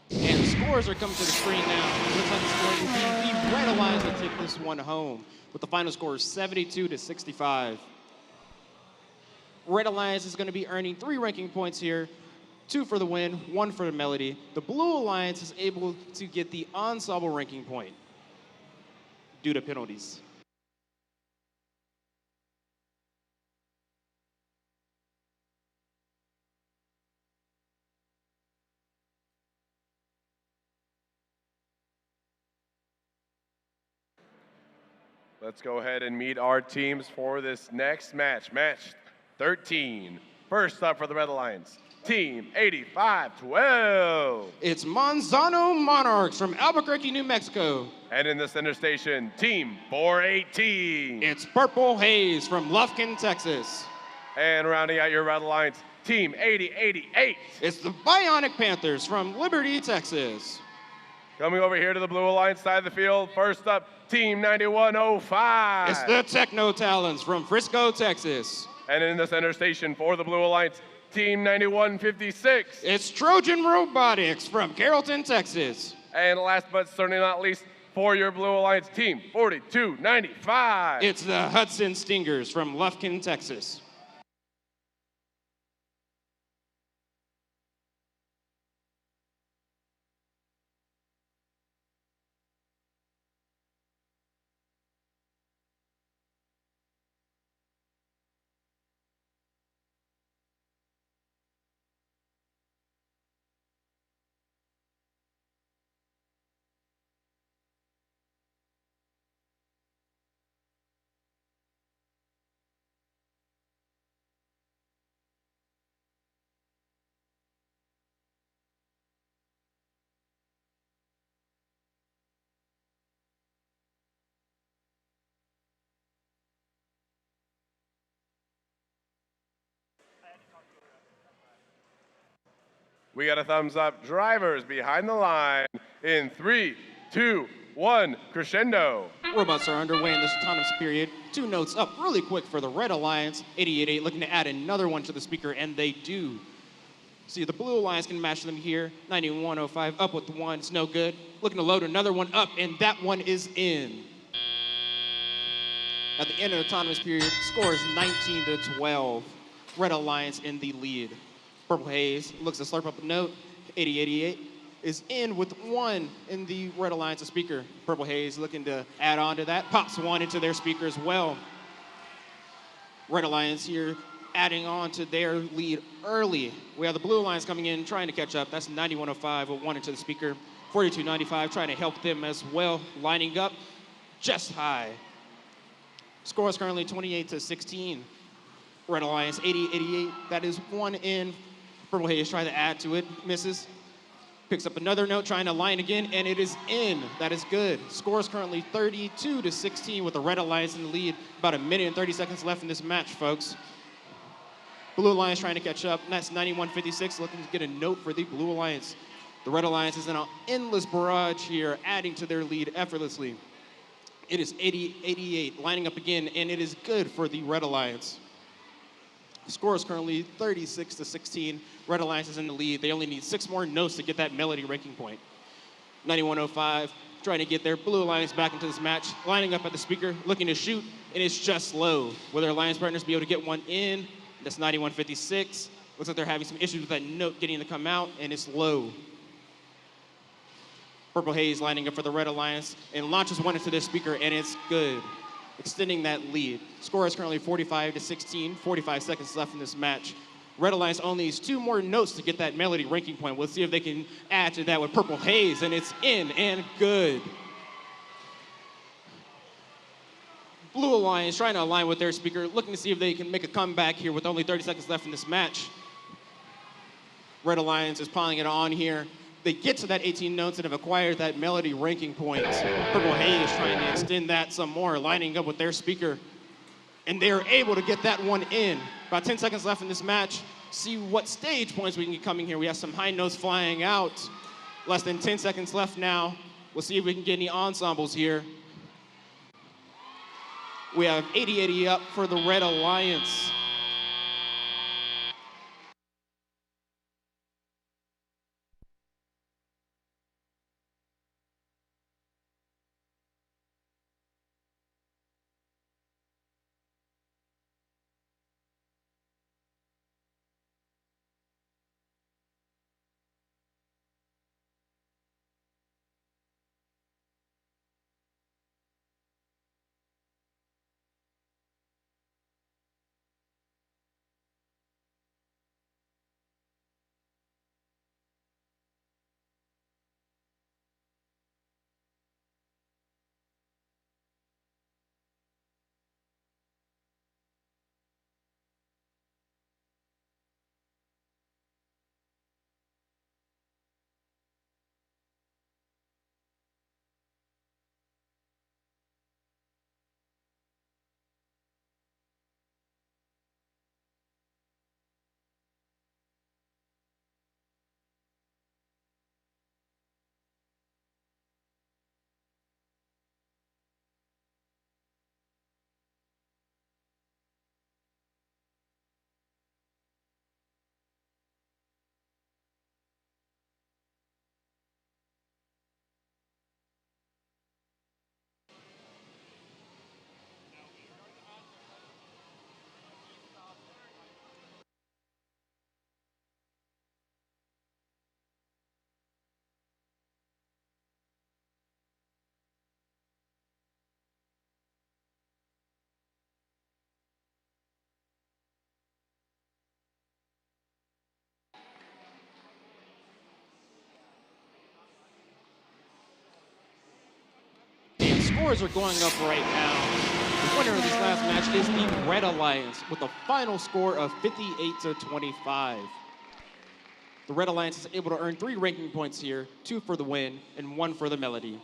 And scores are coming to the screen now. Looks like it's going to be the Red Alliance to take this one home with the final score 72-65. Red Alliance is going to be earning 3 ranking points here, 2 for the win, 1 for the melody. The Blue Alliance is able to get the ensemble ranking point due to penalties. Let's go ahead and meet our teams for this next match. Match 13. First up for the Red Alliance, Team 8512. It's Manzano Monarchs from Albuquerque, New Mexico. And in the center station, Team 418. It's Purple Haze from Lufkin, Texas. And rounding out your Red Alliance, Team 8088. It's the Bionic Panthers from Liberty, Texas. Coming over here to the Blue Alliance side of the field, first up, Team 9105. It's the Techno Talons from Frisco, Texas. And in the center station for the Blue Alliance, Team 9156. It's Trojan Robotics from Carrollton, Texas. And last but certainly not least, for your Blue Alliance, Team 4295. It's the Hudson Stingers from Lufkin, Texas. We got a thumbs up. Drivers behind the line in 3, 2, 1, crescendo. Robots are underway in this autonomous period. 2 notes up really quick for the Red Alliance. 88 looking to add another one to the speaker, and they do. See, the Blue Alliance can match them here. 9105 up with the 1, it's no good. Looking to load another one up, and that one is in. At the end of the autonomous period, score is 19-12. Red Alliance in the lead. Purple Haze looks to slurp up a note. 8088 is in with 1 in the Red Alliance speaker. Purple Haze looking to add on to that. Pops 1 into their speaker as well. Red Alliance here adding on to their lead early. We have the Blue Alliance coming in, trying to catch up. That's 9105 with 1 into the speaker. 4295 trying to help them as well, lining up just high. Score is currently 28-16. Red Alliance 8088, that is 1 in. Purple Haze trying to add to it, misses. Picks up another note, trying to line again, and it is in. That is good. Score is currently 32-16 with the Red Alliance in the lead. About 1 minute and 30 seconds left in this match, folks. Blue Alliance trying to catch up. And that's 9156, looking to get a note for the Blue Alliance. The Red Alliance is in an endless barrage here, adding to their lead effortlessly. It is 80-88, lining up again, and it is good for the Red Alliance. The score is currently 36-16. Red Alliance is in the lead. They only need 6 more notes to get that melody ranking point. 9105, trying to get their Blue Alliance back into this match, lining up at the speaker, looking to shoot, and it's just low. Will their Alliance partners be able to get one in? That's 9156. Looks like they're having some issues with that note getting to come out, and it's low. Purple Haze lining up for the Red Alliance and launches one into their speaker, and it's good, extending that lead. Score is currently 45-16, 45 seconds left in this match. Red Alliance only needs 2 more notes to get that melody ranking point. We'll see if they can add to that with Purple Haze, and it's in and good. Blue Alliance trying to align with their speaker, looking to see if they can make a comeback here with only 30 seconds left in this match. Red Alliance is piling it on here. They get to that 18 notes and have acquired that melody ranking point. Purple Haze trying to extend that some more, lining up with their speaker. And they are able to get that one in. About 10 seconds left in this match. See what stage points we can get coming here. We have some high notes flying out. Less than 10 seconds left now. We'll see if we can get any ensembles here. We have 80-80 up for the Red Alliance. Scores are going up right now. The winner of this last match is the Red Alliance with a final score of 58-25. The Red Alliance is able to earn 3 ranking points here, 2 for the win and 1 for the melody.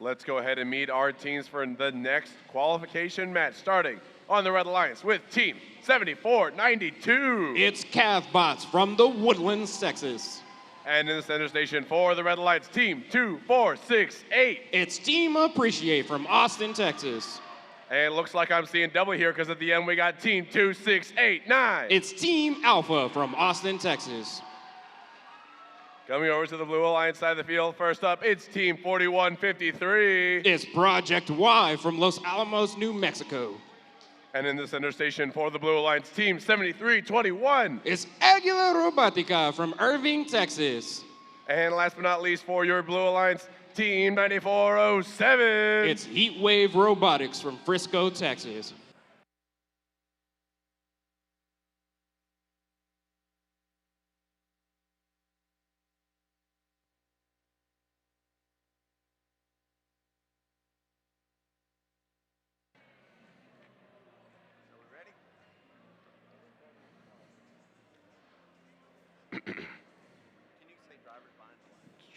Let's go ahead and meet our teams for the next qualification match, starting on the Red Alliance with Team 7492. It's Cavbots from the Woodlands, Texas. And in the center station for the Red Alliance, Team 2468. It's Team Appreciate from Austin, Texas. And it looks like I'm seeing double here because at the end we got Team 2689. It's Team Alpha from Austin, Texas. Coming over to the Blue Alliance side of the field, first up, it's Team 4153. It's Project Y from Los Alamos, New Mexico. And in the center station for the Blue Alliance, Team 7321. It's Aguila Robotica from Irving, Texas. And last but not least, for your Blue Alliance, Team 9407. It's Heatwave Robotics from Frisco, Texas.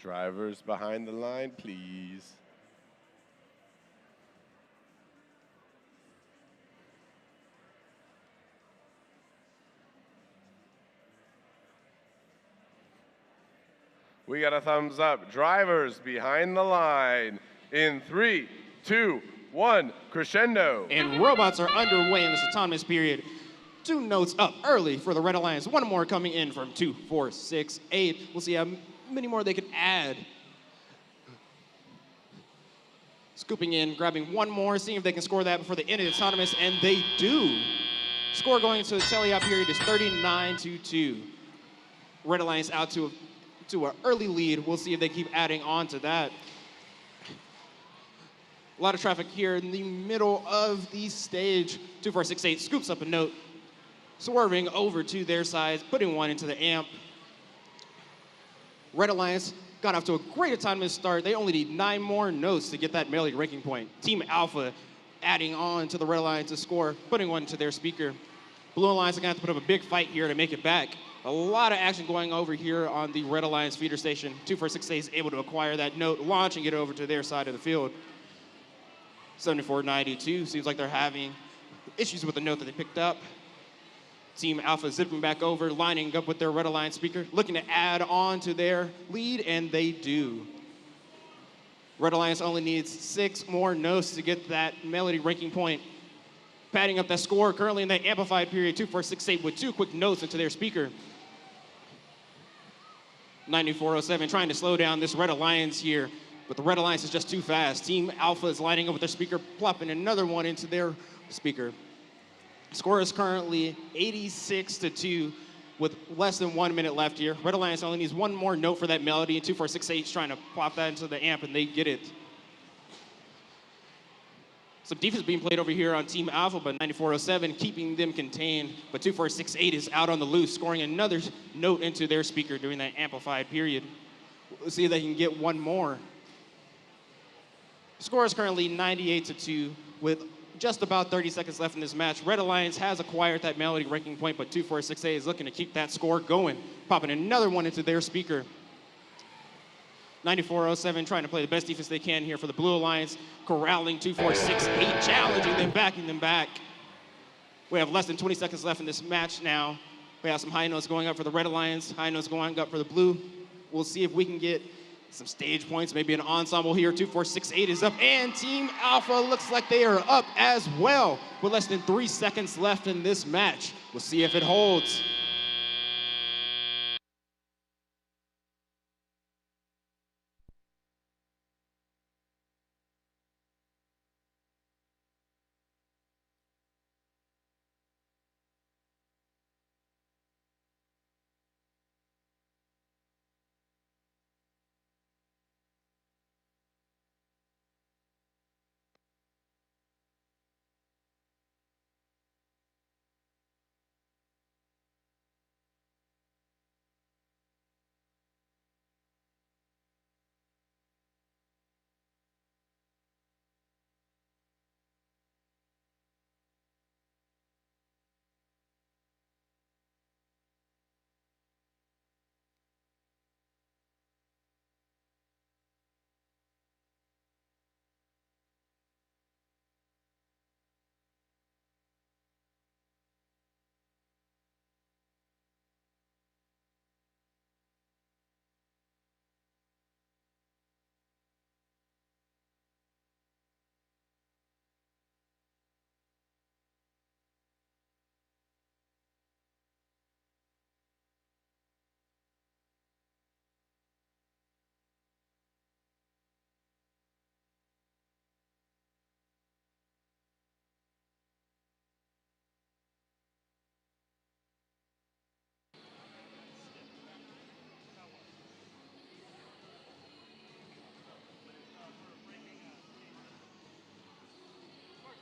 Drivers behind the line, please. We got a thumbs up. Drivers behind the line. In 3, 2, 1, Crescendo. And robots are underway in this autonomous period. 2 notes up early for the Red Alliance. 1 more coming in from 2, 4, 6, 8. We'll see how many more they can add. Scooping in, grabbing 1 more, seeing if they can score that before the end of the autonomous, and they do. Score going into the teleop period is 39-2. Red Alliance out to an early lead. We'll see if they keep adding on to that. A lot of traffic here in the middle of the stage. 2468 scoops up a note, swerving over to their side, putting 1 into the amp. Red Alliance got off to a great autonomous start. They only need 9 more notes to get that melody ranking point. Team Alpha adding on to the Red Alliance's score, putting 1 to their speaker. Blue Alliance are gonna have to put up a big fight here to make it back. A lot of action going over here on the Red Alliance feeder station. 2468 is able to acquire that note, launch and get over to their side of the field. 7492 seems like they're having issues with the note that they picked up. Team Alpha zipping back over, lining up with their Red Alliance speaker, looking to add on to their lead, and they do. Red Alliance only needs 6 more notes to get that melody ranking point. Padding up that score currently in that amplified period, 2468 with 2 quick notes into their speaker. 9407 trying to slow down this Red Alliance here, but the Red Alliance is just too fast. Team Alpha is lining up with their speaker, plopping another 1 into their speaker. Score is currently 86-2 with less than 1 minute left here. Red Alliance only needs 1 more note for that melody, and 2468 is trying to plop that into the amp, and they get it. Some defense being played over here on Team Alpha, but 9407 keeping them contained, but 2468 is out on the loose, scoring another note into their speaker during that amplified period. We'll see if they can get 1 more. Score is currently 98-2 with just about 30 seconds left in this match. Red Alliance has acquired that melody ranking point, but 2468 is looking to keep that score going, popping another 1 into their speaker. 9407 trying to play the best defense they can here for the Blue Alliance, corralling 2468, challenging them, backing them back. We have less than 20 seconds left in this match now. We have some high notes going up for the Red Alliance, high notes going up for the Blue. We'll see if we can get some stage points, maybe an ensemble here. 2468 is up, and Team Alpha looks like they are up as well with less than 3 seconds left in this match. We'll see if it holds.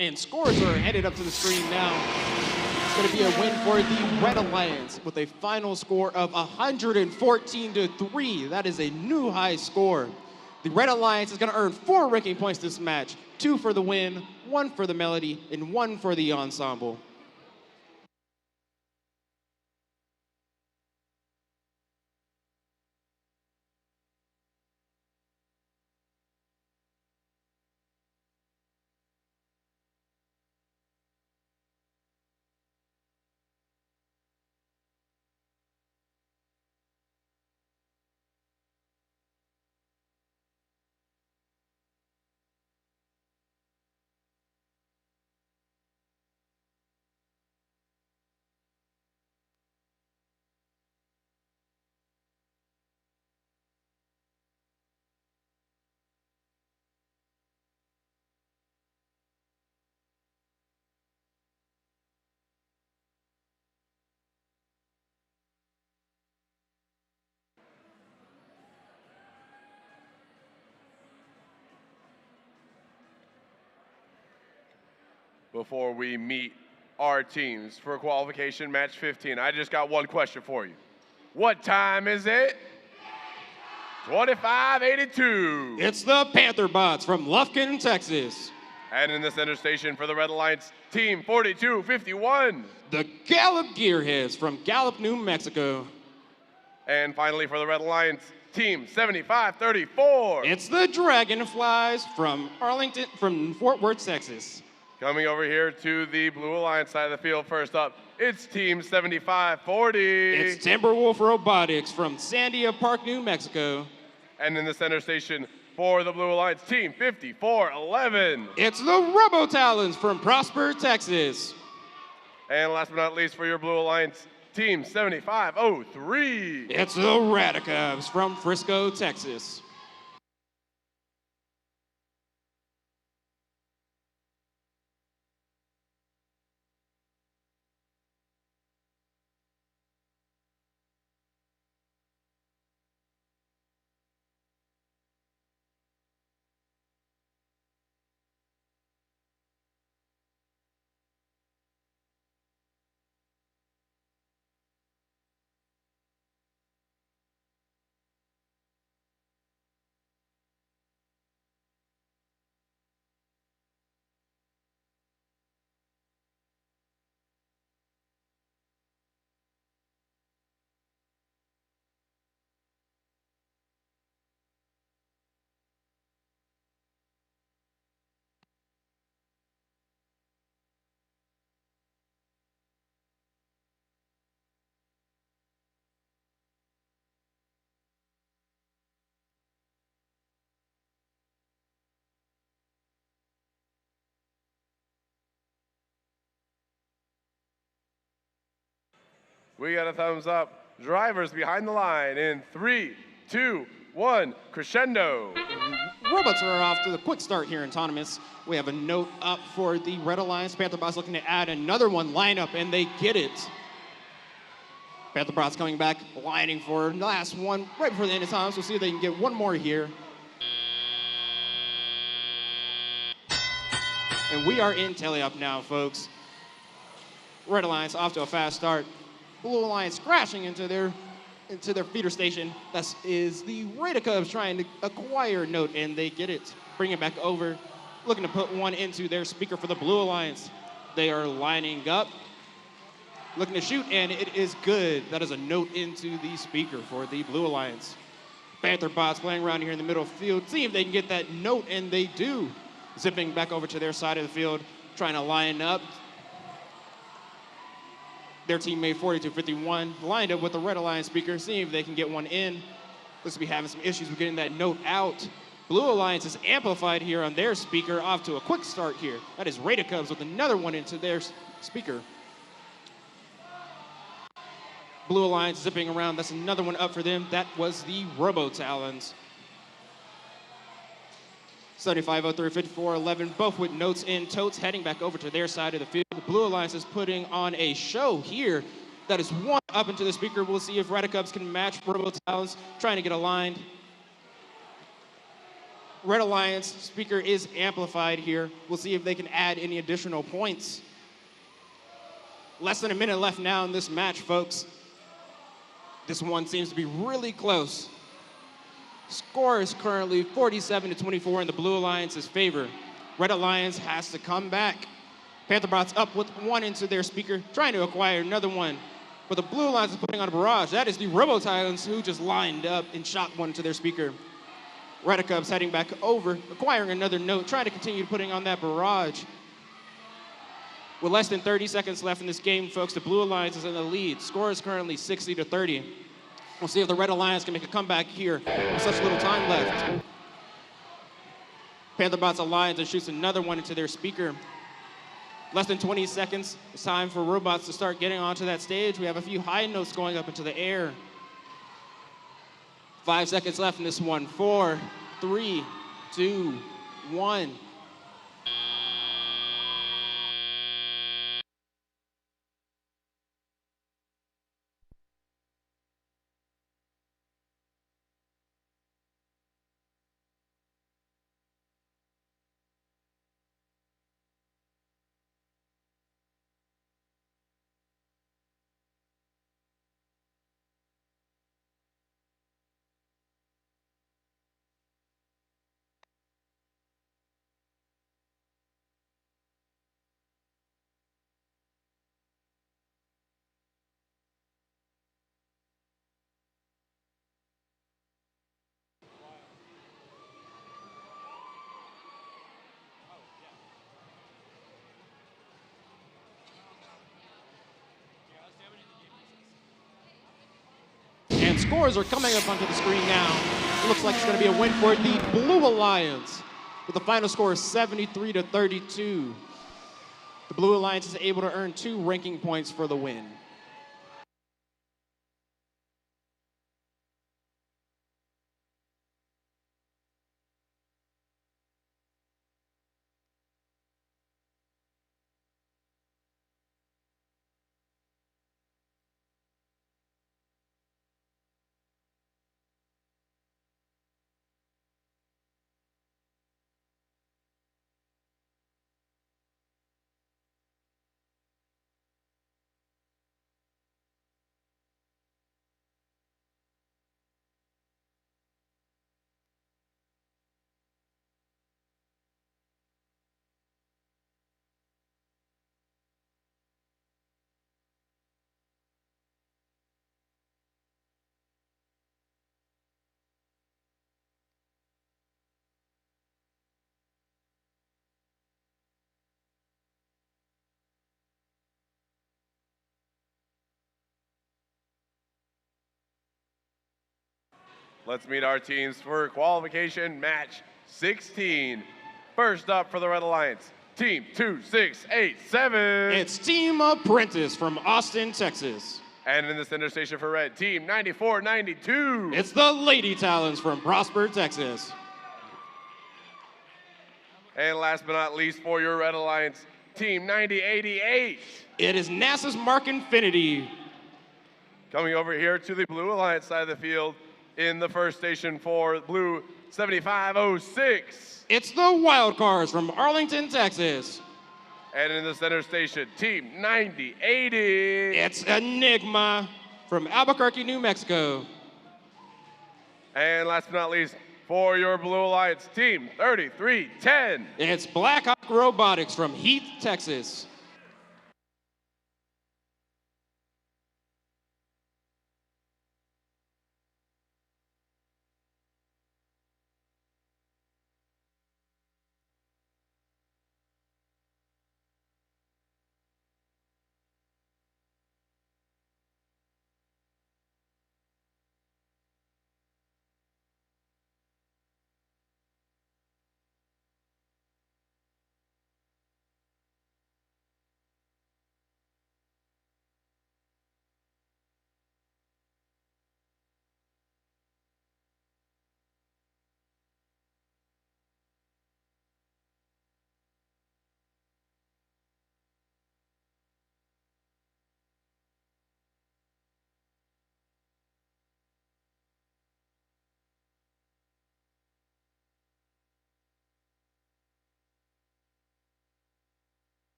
And scores are headed up to the screen now. It's going to be a win for the Red Alliance with a final score of 114-3. That is a new high score. The Red Alliance is going to earn 4 ranking points this match, 2 for the win, 1 for the melody, and 1 for the ensemble. Before we meet our teams for qualification match 15, I just got one question for you. What time is it? 25:82. It's the Panther Bots from Lufkin, Texas. And in the center station for the Red Alliance, team 4251. The Gallup Gearheads from Gallup, New Mexico. And finally for the Red Alliance, team 7534. It's the Dragonflies from Fort Worth, Texas. Coming over here to the Blue Alliance side of the field, first up, it's team 7540. It's Timberwolf Robotics from Sandia Park, New Mexico. And in the center station for the Blue Alliance, team 5411. It's the Robotalons from Prosper, Texas. And last but not least for your Blue Alliance, team 7503. It's the Radicubs from Frisco, Texas. We got a thumbs up. Drivers behind the line in 3, 2, 1, Crescendo. Robots are off to the quick start here in autonomous. We have a note up for the Red Alliance. Panther Bots looking to add another one lineup, and they get it. Panther Bots coming back, lining for the last one right before the end of time. So we'll see if they can get one more here. And we are in tele-up now, folks. Red Alliance off to a fast start. Blue Alliance crashing into their feeder station. That is the Radicubs trying to acquire note, and they get it. Bring it back over, looking to put one into their speaker for the Blue Alliance. They are lining up, looking to shoot, and it is good. That is a note into the speaker for the Blue Alliance. Panther Bots playing around here in the middle of the field, see if they can get that note, and they do. Zipping back over to their side of the field, trying to line up. Their teammate 4251 lined up with the Red Alliance speaker, seeing if they can get one in. Looks to be having some issues with getting that note out. Blue Alliance is amplified here on their speaker, off to a quick start here. That is Radicubs with another one into their speaker. Blue Alliance zipping around, that's another one up for them. That was the Robotalons. 7503, 5411, both with notes in totes, heading back over to their side of the field. The Blue Alliance is putting on a show here. That is one up into the speaker. We'll see if Radicubs can match Robotalons, trying to get aligned. Red Alliance speaker is amplified here. We'll see if they can add any additional points. Less than a minute left now in this match, folks. This one seems to be really close. Score is currently 47-24 in the Blue Alliance's favor. Red Alliance has to come back. Pantherbots up with one into their speaker, trying to acquire another one. But the Blue Alliance is putting on a barrage. That is the Robotics who just lined up and shot one to their speaker. Red Cubs heading back over, acquiring another note, trying to continue putting on that barrage. With less than 30 seconds left in this game, folks, the Blue Alliance is in the lead. Score is currently 60-30. We'll see if the Red Alliance can make a comeback here with such little time left. Pantherbots Alliance and shoots another one into their speaker. Less than 20 seconds. It's time for robots to start getting onto that stage. We have a few high notes going up into the air. 5 seconds left in this one. 4, 3, 2, 1. And scores are coming up onto the screen now. It looks like it's going to be a win for the Blue Alliance, with the final score 73-32. The Blue Alliance is able to earn 2 ranking points for the win. Let's meet our teams for qualification match 16. First up for the Red Alliance, team 2687. It's Team Apprentice from Austin, Texas. And in the center station for red, team 9492. It's the Lady Talons from Prosper, Texas. And last but not least for your Red Alliance, team 9088. It is NASA's Mark Infinity. Coming over here to the Blue Alliance side of the field, in the first station for Blue 7506. It's the Wild Cards from Arlington, Texas. And in the center station, team 9080. It's Enigma from Albuquerque, New Mexico. And last but not least, for your Blue Alliance, team 3310. It's Blackhawk Robotics from Heath, Texas.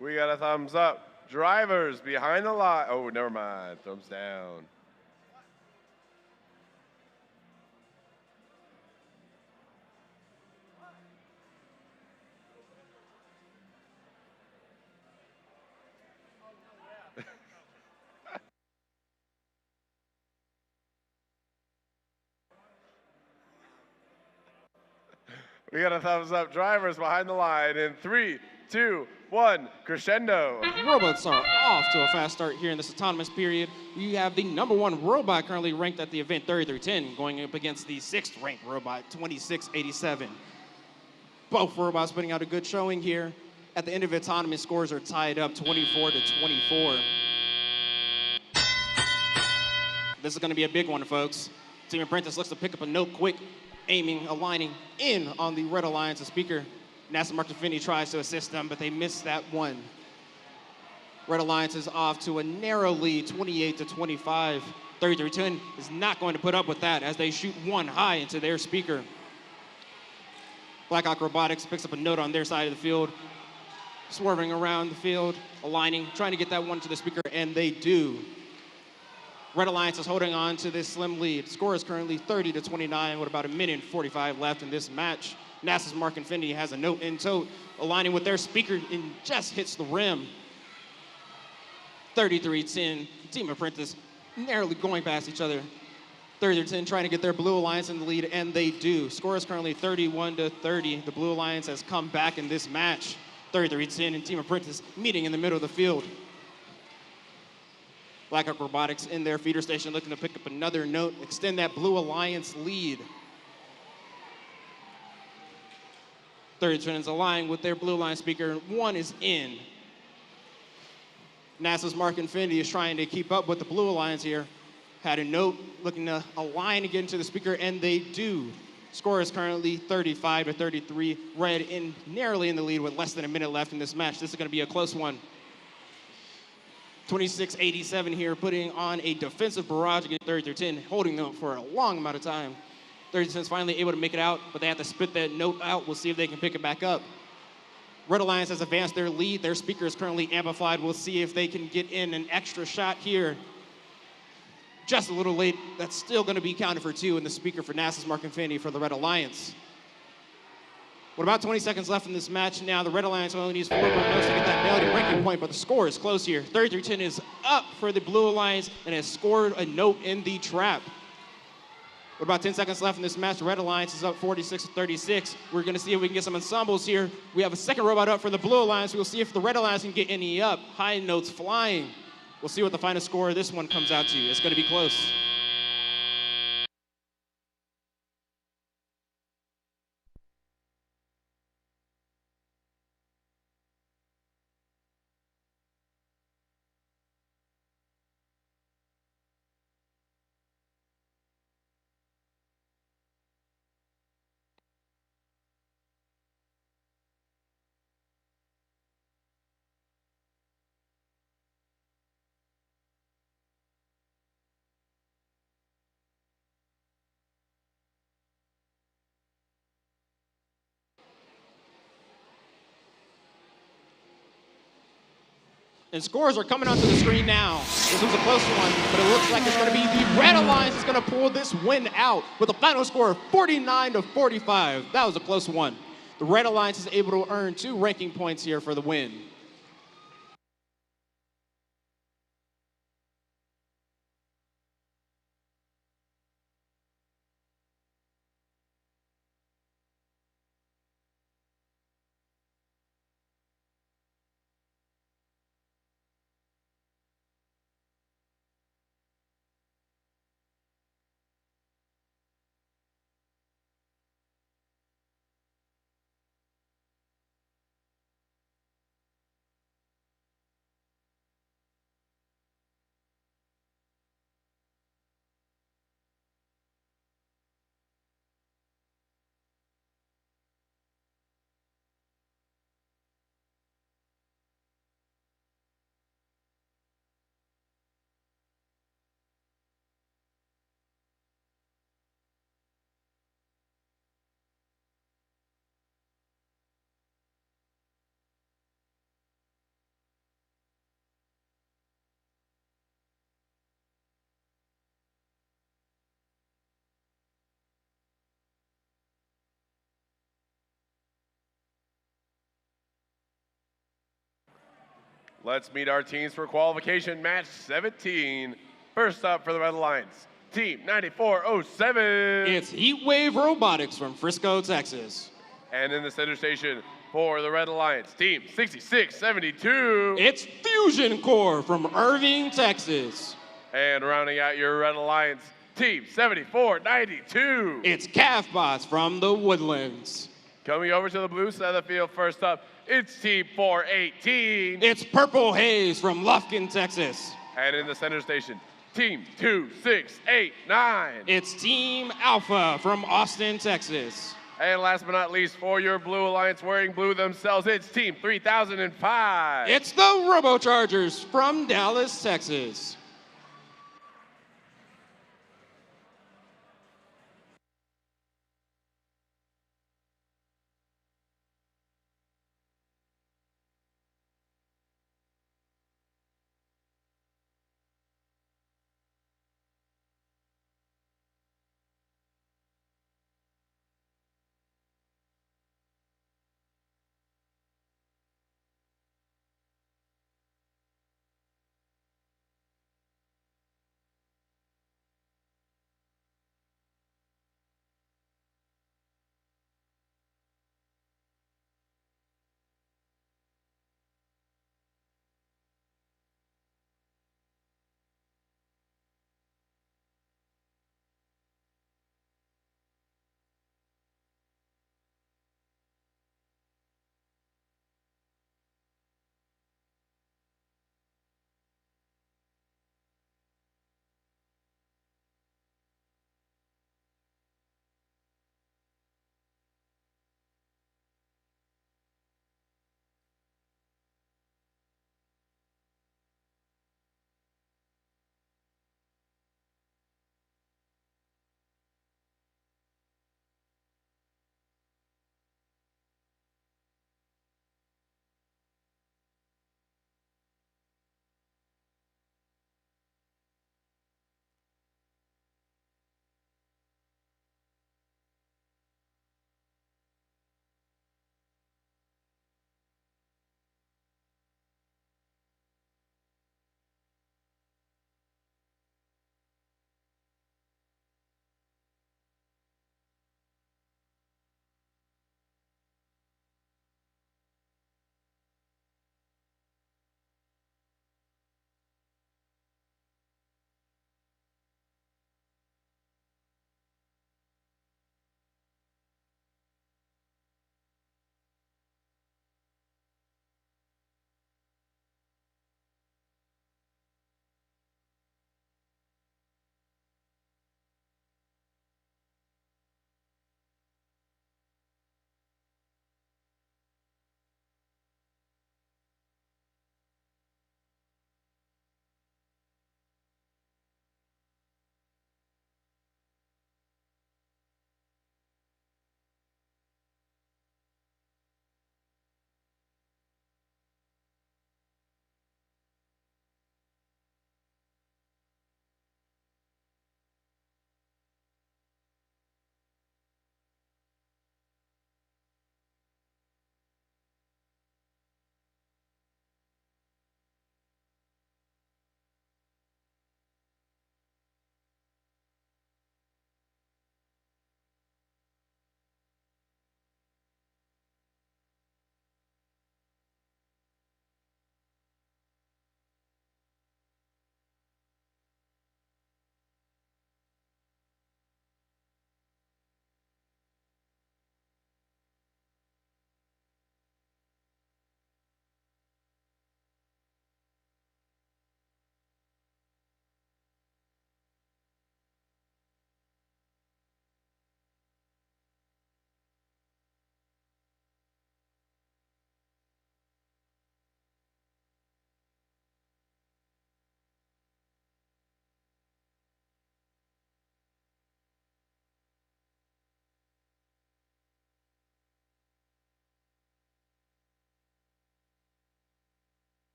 We got a thumbs up. Drivers behind the line. Oh, never mind. Thumbs down. We got a thumbs up. Drivers behind the line in 3, 2, 1, crescendo. Robots are off to a fast start here in this autonomous period. We have the #1 robot currently ranked at the event 3310 going up against the 6th ranked robot 2687. Both robots putting out a good showing here. At the end of autonomy, scores are tied up 24-24. This is going to be a big one, folks. Team Apprentice looks to pick up a note quick, aiming, aligning in on the Red Alliance speaker. NASA Martin Finney tries to assist them, but they miss that one. Red Alliance is off to a narrow lead, 28-25. 3310 is not going to put up with that as they shoot one high into their speaker. Blackhawk Robotics picks up a note on their side of the field, swerving around the field, aligning, trying to get that one to the speaker, and they do. Red Alliance is holding on to this slim lead. Score is currently 30-29 with about 1:45 left in this match. NASA's Mark Infinity has a note in tow, aligning with their speaker and just hits the rim. 3310, Team Apprentice narrowly going past each other. 3310 trying to get their Blue Alliance in the lead, and they do. Score is currently 31-30. The Blue Alliance has come back in this match. 3310 and Team Apprentice meeting in the middle of the field. Blackhawk Robotics in their feeder station looking to pick up another note, extend that Blue Alliance lead. 3310 is aligned with their Blue Alliance speaker, and one is in. NASA's Mark Infinity is trying to keep up with the Blue Alliance here. Had a note looking to align again to the speaker, and they do. Score is currently 35-33. Red in narrowly in the lead with less than a minute left in this match. This is going to be a close one. 2687 here, putting on a defensive barrage against 3310, holding them for a long amount of time. 3310 is finally able to make it out, but they have to spit that note out. We'll see if they can pick it back up. Red Alliance has advanced their lead. Their speaker is currently amplified. We'll see if they can get in an extra shot here. Just a little late. That's still going to be counted for 2 in the speaker for NASA's Mark Infinity for the Red Alliance. With about 20 seconds left in this match now, the Red Alliance only needs 4 more notes to get that melody ranking point, but the score is close here. 3310 is up for the Blue Alliance and has scored a note in the trap. With about 10 seconds left in this match, the Red Alliance is up 46-36. We're going to see if we can get some ensembles here. We have a second robot up for the Blue Alliance. We'll see if the Red Alliance can get any up. High notes flying. We'll see what the final score of this one comes out to. It's going to be close. And scores are coming onto the screen now. This was a close one, but it looks like it's going to be the Red Alliance is going to pull this win out with a final score of 49-45. That was a close one. The Red Alliance is able to earn 2 ranking points here for the win. Let's meet our teams for qualification match 17. First up for the Red Alliance, Team 9407. It's Heatwave Robotics from Frisco, Texas. And in the center station for the Red Alliance, Team 6672. It's Fusion Core from Irving, Texas. And rounding out your Red Alliance, Team 7492. It's Calfbots from the Woodlands. Coming over to the blue side of the field, first up, it's Team 418. It's Purple Haze from Lufkin, Texas. And in the center station, Team 2689. It's Team Alpha from Austin, Texas. And last but not least, for your Blue Alliance wearing blue themselves, it's Team 3005. It's the Robochargers from Dallas, Texas.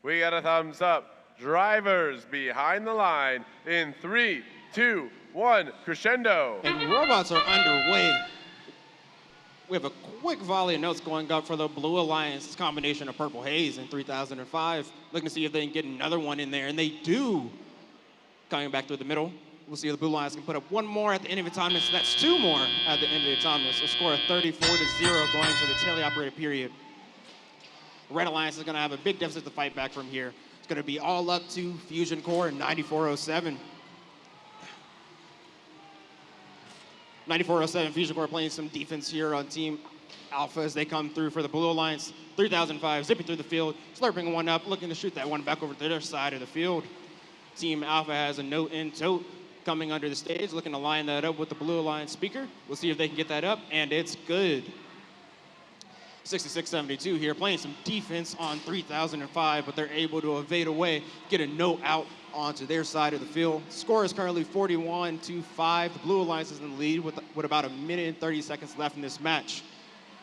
We got a thumbs up. Drivers behind the line in 3, 2, 1, crescendo. And robots are underway. We have a quick volley of notes going up for the Blue Alliance combination of Purple Haze in 3005. Looking to see if they can get another one in there, and they do. Coming back through the middle. We'll see if the Blue Alliance can put up one more at the end of autonomous. That's 2 more at the end of the autonomous. A score of 34-0 going to the teleoperated period. Red Alliance is going to have a big deficit to fight back from here. It's going to be all up to Fusion Core in 9407. 9407 Fusion Core playing some defense here on Team Alpha as they come through for the Blue Alliance. 3005 zipping through the field, slurping one up, looking to shoot that one back over to their side of the field. Team Alpha has a note in tote coming under the stage, looking to line that up with the Blue Alliance speaker. We'll see if they can get that up, and it's good. 6672 here, playing some defense on 3005, but they're able to evade away, get a note out onto their side of the field. Score is currently 41-5. The Blue Alliance is in the lead with about 1 minute and 30 seconds left in this match.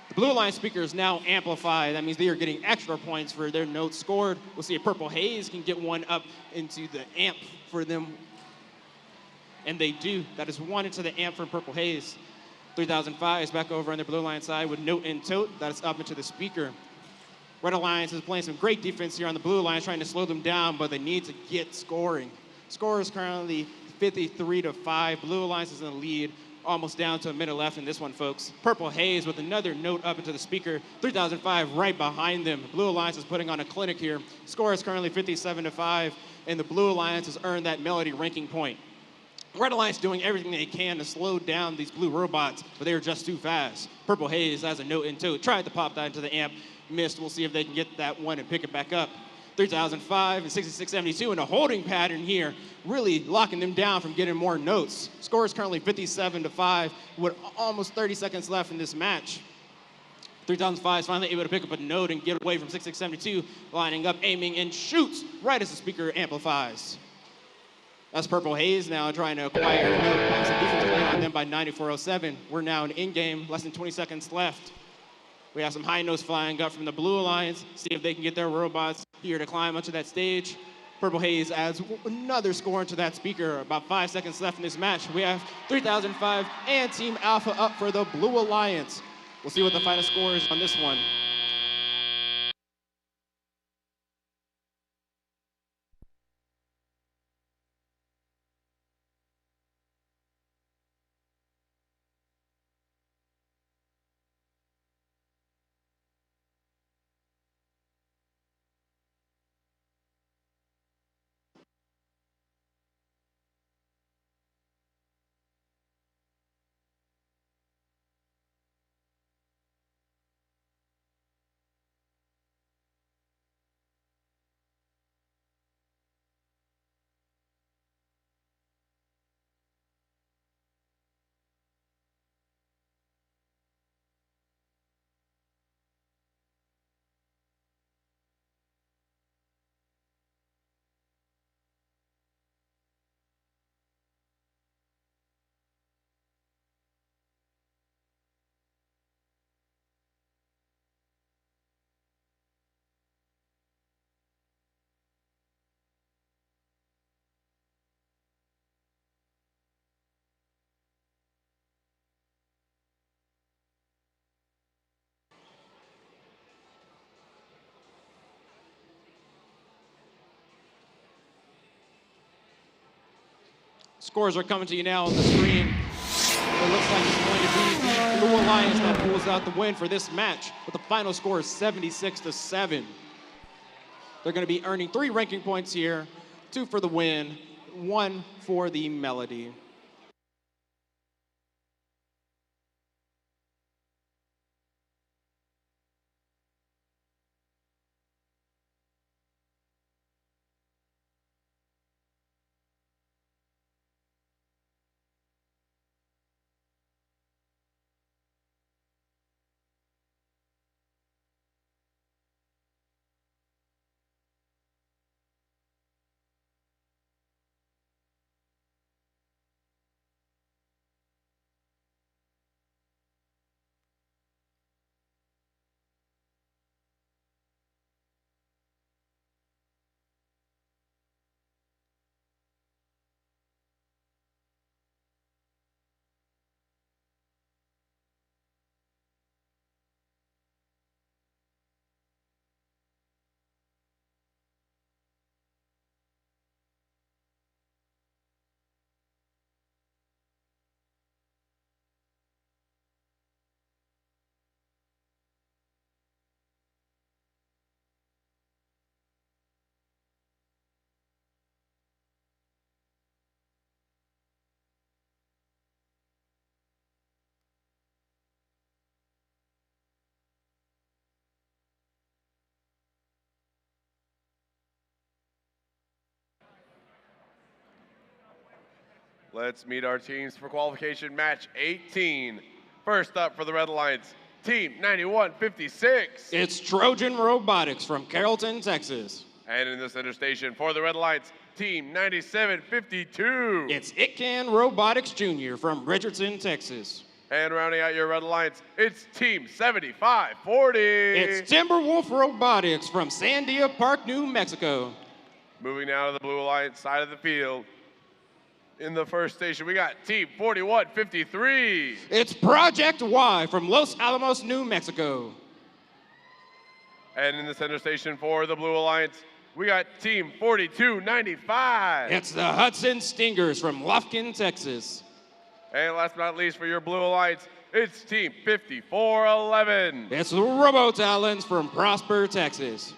The Blue Alliance speaker is now amplified. That means they are getting extra points for their notes scored. We'll see if Purple Haze can get one up into the amp for them. And they do. That is 1 into the amp for Purple Haze. 3005 is back over on the Blue Alliance side with note in tote. That is up into the speaker. Red Alliance is playing some great defense here on the Blue Alliance, trying to slow them down, but they need to get scoring. Score is currently 53-5. Blue Alliance is in the lead, almost down to a minute left in this one, folks. Purple Haze with another note up into the speaker. 3005 right behind them. Blue Alliance is putting on a clinic here. Score is currently 57-5, and the Blue Alliance has earned that melody ranking point. Red Alliance doing everything they can to slow down these blue robots, but they are just too fast. Purple Haze has a note in tote, tried to pop that into the amp, missed. We'll see if they can get that one and pick it back up. 3005 and 6672 in a holding pattern here, really locking them down from getting more notes. Score is currently 57-5 with almost 30 seconds left in this match. 3005 is finally able to pick up a note and get away from 6672, lining up, aiming, and shoots right as the speaker amplifies. That's Purple Haze now trying to acquire a note. Some defense playing on them by 9407. We're now in game, less than 20 seconds left. We have some high notes flying up from the Blue Alliance. See if they can get their robots here to climb onto that stage. Purple Haze adds another score into that speaker. About 5 seconds left in this match. We have 3005 and Team Alpha up for the Blue Alliance. We'll see what the final score is on this one. Scores are coming to you now on the screen. It looks like it's going to be the Blue Alliance that pulls out the win for this match, but the final score is 76-7. They're going to be earning 3 ranking points here, 2 for the win, 1 for the melody. Let's meet our teams for qualification match 18. First up for the Red Alliance, Team 9156. It's Trojan Robotics from Carrollton, Texas. And in the center station for the Red Alliance, Team 9752. It's Itcan Robotics Jr. from Richardson, Texas. And rounding out your Red Alliance, it's Team 7540. It's Timberwolf Robotics from Sandia Park, New Mexico. Moving now to the Blue Alliance side of the field. In the first station, we got Team 4153. It's Project Y from Los Alamos, New Mexico. And in the center station for the Blue Alliance, we got Team 4295. It's the Hudson Stingers from Lufkin, Texas. And last but not least for your Blue Alliance, it's Team 5411. It's the Robotalents from Prosper, Texas.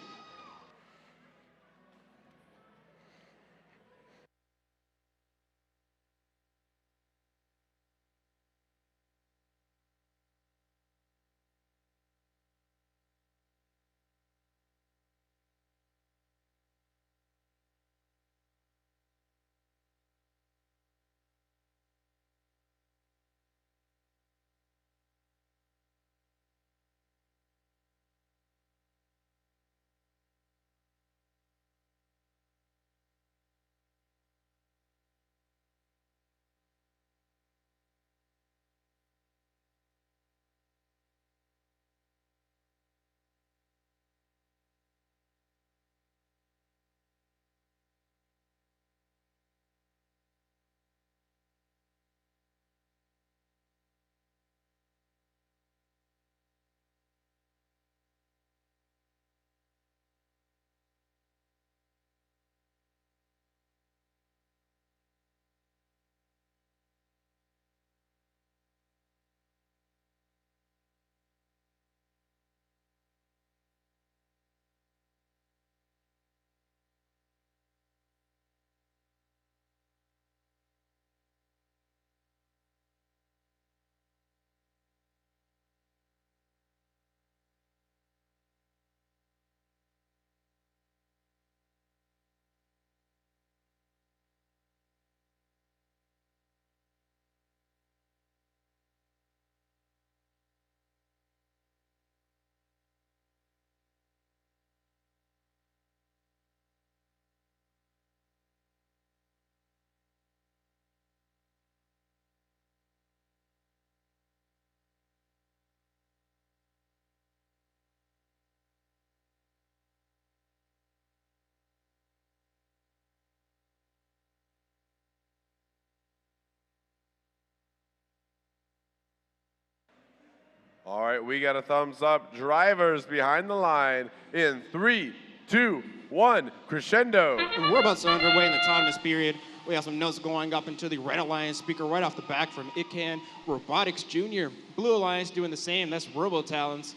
All right, we got a thumbs up. Drivers behind the line in 3, 2, 1, crescendo. Robots are underway in the autonomous period. We have some notes going up into the Red Alliance speaker right off the back from Itcan Robotics Jr. Blue Alliance doing the same. That's Robotalents.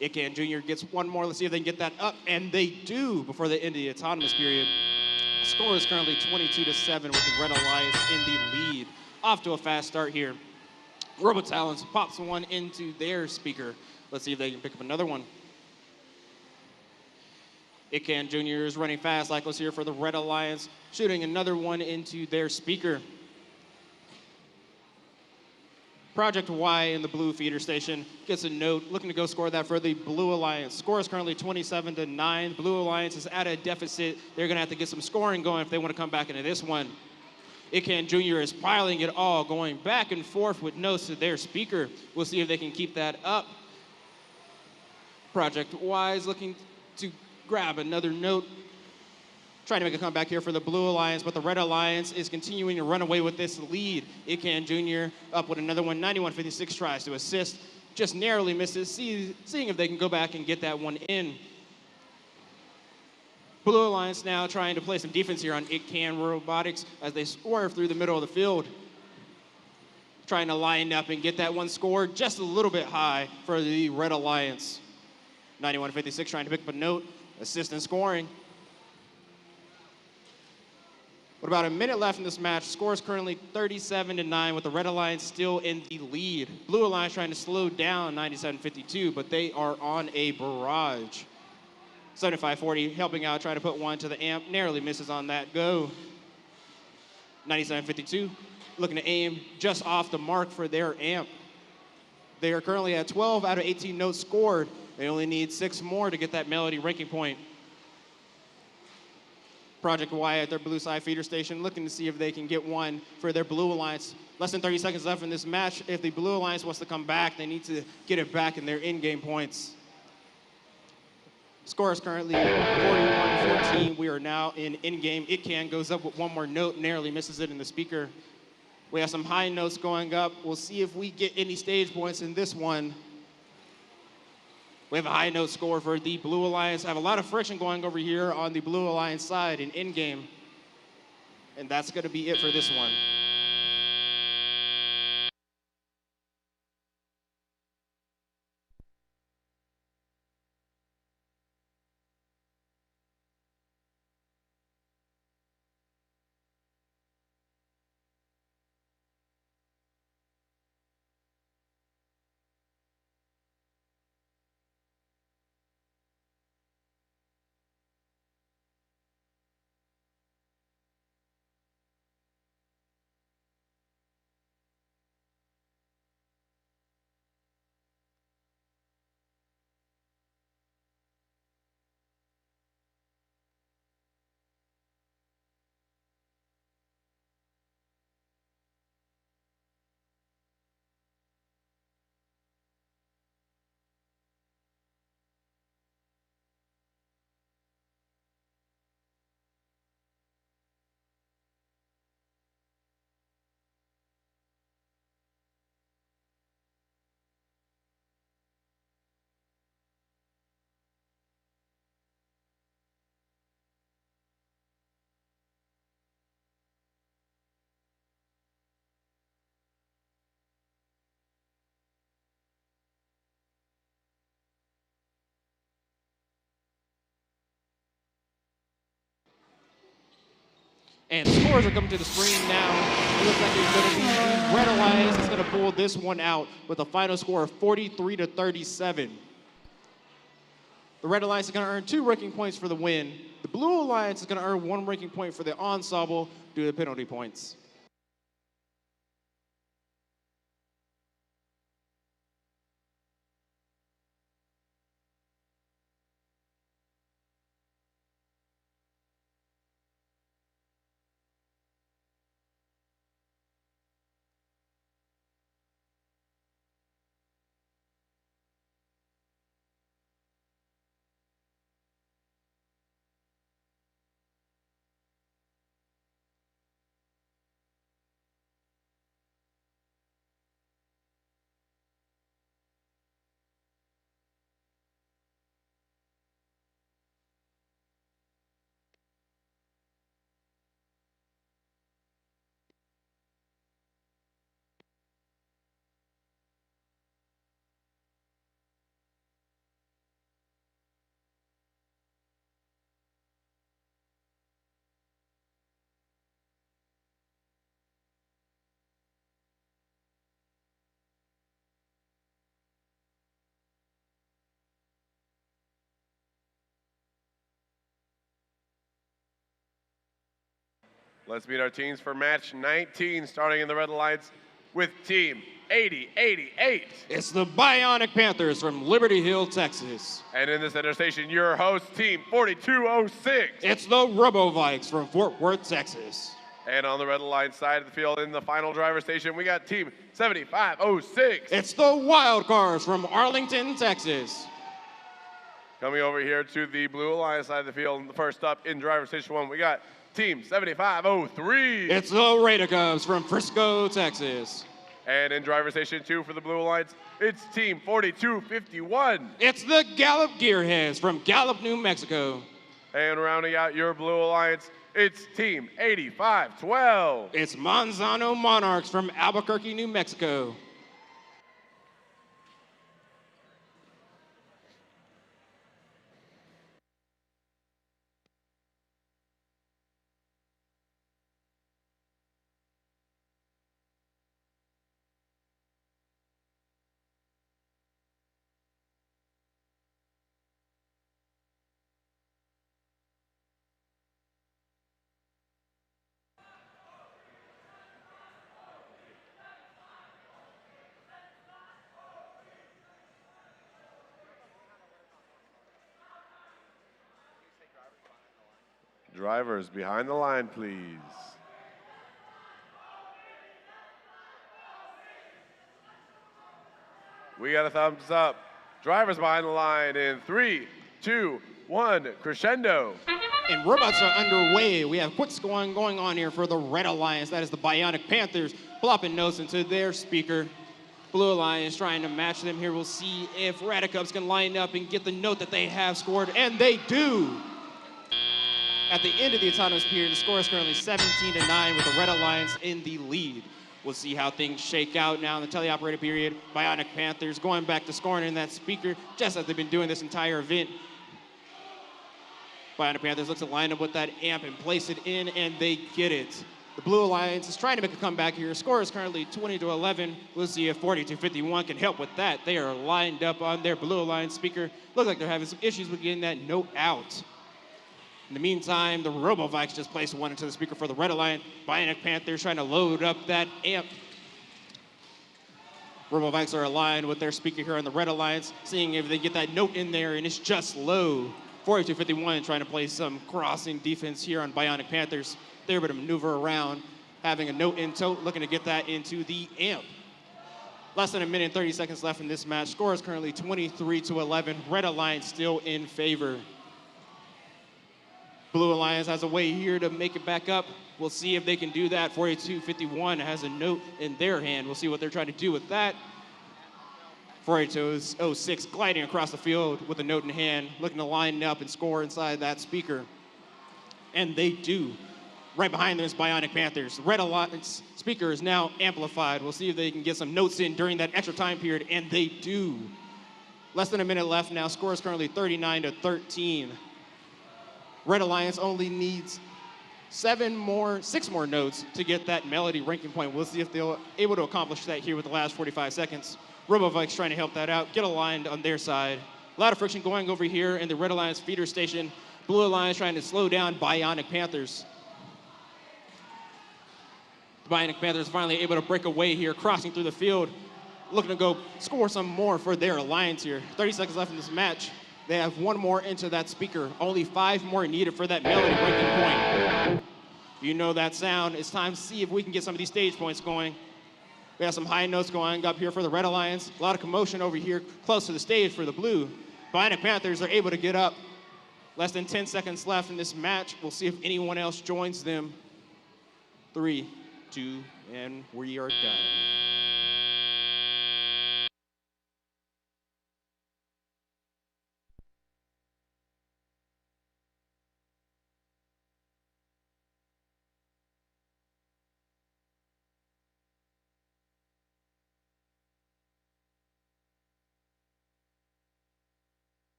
Itcan Jr. gets one more. Let's see if they can get that up. And they do before the end of the autonomous period. The score is currently 22-7 with the Red Alliance in the lead. Off to a fast start here. Robotalents pops one into their speaker. Let's see if they can pick up another one. Itcan Jr. is running fast, like let's hear for the Red Alliance, shooting another one into their speaker. Project Y in the blue feeder station gets a note, looking to go score that for the Blue Alliance. Score is currently 27-9. Blue Alliance is at a deficit. They're gonna have to get some scoring going if they want to come back into this one. Itcan Jr. is piling it all, going back and forth with notes to their speaker. We'll see if they can keep that up. Project Y is looking to grab another note, trying to make a comeback here for the Blue Alliance, but the Red Alliance is continuing to run away with this lead. Itcan Jr. up with another one. 9156 tries to assist, just narrowly misses, seeing if they can go back and get that one in. Blue Alliance now trying to play some defense here on Itcan Robotics as they swerve through the middle of the field. Trying to line up and get that one scored just a little bit high for the Red Alliance. 9156 trying to pick up a note, assist in scoring. With about a minute left in this match, score is currently 37-9 with the Red Alliance still in the lead. Blue Alliance trying to slow down 9752, but they are on a barrage. 7540 helping out, trying to put one to the amp, narrowly misses on that go. 97.52, looking to aim just off the mark for their amp. They are currently at 12 out of 18 notes scored. They only need 6 more to get that melody ranking point. Project Y at their blue side feeder station, looking to see if they can get one for their Blue Alliance. Less than 30 seconds left in this match. If the Blue Alliance wants to come back, they need to get it back in their in-game points. Score is currently 41-14. We are now in-game. It can goes up with one more note, narrowly misses it in the speaker. We have some high notes going up. We'll see if we get any stage points in this one. We have a high note score for the Blue Alliance. I have a lot of friction going over here on the Blue Alliance side in in-game. And that's going to be it for this one. And scores are coming to the screen now. It looks like it's going to be the Red Alliance that's going to pull this one out with a final score of 43-37. The Red Alliance is going to earn 2 ranking points for the win. The Blue Alliance is going to earn 1 ranking point for the ensemble due to penalty points. Let's meet our teams for match 19, starting in the Red Alliance with Team 8088. It's the Bionic Panthers from Liberty Hill, Texas. And in the center station, your host, Team 4206. It's the Robotics from Fort Worth, Texas. And on the Red Alliance side of the field, in the final driver station, we got Team 7506. It's the Wild Cards from Arlington, Texas. Coming over here to the Blue Alliance side of the field, and the first up in driver station 1, we got Team 7503. It's the Raider Cubs from Frisco, Texas. And in driver station 2 for the Blue Alliance, it's Team 4251. It's the Gallup Gearheads from Gallup, New Mexico. And rounding out your Blue Alliance, it's Team 8512. It's Manzano Monarchs from Albuquerque, New Mexico. Drivers behind the line, please. We got a thumbs up. Drivers behind the line in 3, 2, 1, Crescendo. And robots are underway. We have quick scoring going on here for the Red Alliance. That is the Bionic Panthers plopping notes into their speaker. Blue Alliance trying to match them here. We'll see if Radicubs can line up and get the note that they have scored, and they do. At the end of the autonomous period, the score is currently 17-9 with the Red Alliance in the lead. We'll see how things shake out now in the teleoperated period. Bionic Panthers going back to scoring in that speaker, just as they've been doing this entire event. Bionic Panthers looks to line up with that amp and place it in, and they get it. The Blue Alliance is trying to make a comeback here. Score is currently 20-11. We'll see if 4251 can help with that. They are lined up on their Blue Alliance speaker. Look like they're having some issues with getting that note out. In the meantime, the RoboVikes just placed one into the speaker for the Red Alliance. Bionic Panthers trying to load up that amp. RoboVikes are aligned with their speaker here on the Red Alliance, seeing if they get that note in there, and it's just low. 4251 trying to play some crossing defense here on Bionic Panthers. They're able to maneuver around, having a note in tote, looking to get that into the amp. Less than a minute and 30 seconds left in this match. Score is currently 23-11. Red Alliance still in favor. Blue Alliance has a way here to make it back up. We'll see if they can do that. 4251 has a note in their hand. We'll see what they're trying to do with that. 4206 gliding across the field with a note in hand, looking to line up and score inside that speaker. And they do. Right behind them is Bionic Panthers. Red Alliance speaker is now amplified. We'll see if they can get some notes in during that extra time period, and they do. Less than a minute left now. Score is currently 39-13. Red Alliance only needs 6 more notes to get that melody ranking point. We'll see if they're able to accomplish that here with the last 45 seconds. RoboVikes trying to help that out, get aligned on their side. A lot of friction going over here in the Red Alliance feeder station. Blue Alliance trying to slow down Bionic Panthers. The Bionic Panthers finally able to break away here, crossing through the field, looking to go score some more for their alliance here. 30 seconds left in this match. They have 1 more into that speaker. Only 5 more needed for that melody breaking point. You know that sound. It's time to see if we can get some of these stage points going. We have some high notes going up here for the Red Alliance. A lot of commotion over here close to the stage for the blue. Bionic Panthers are able to get up. Less than 10 seconds left in this match. We'll see if anyone else joins them. 3, 2, and we are done.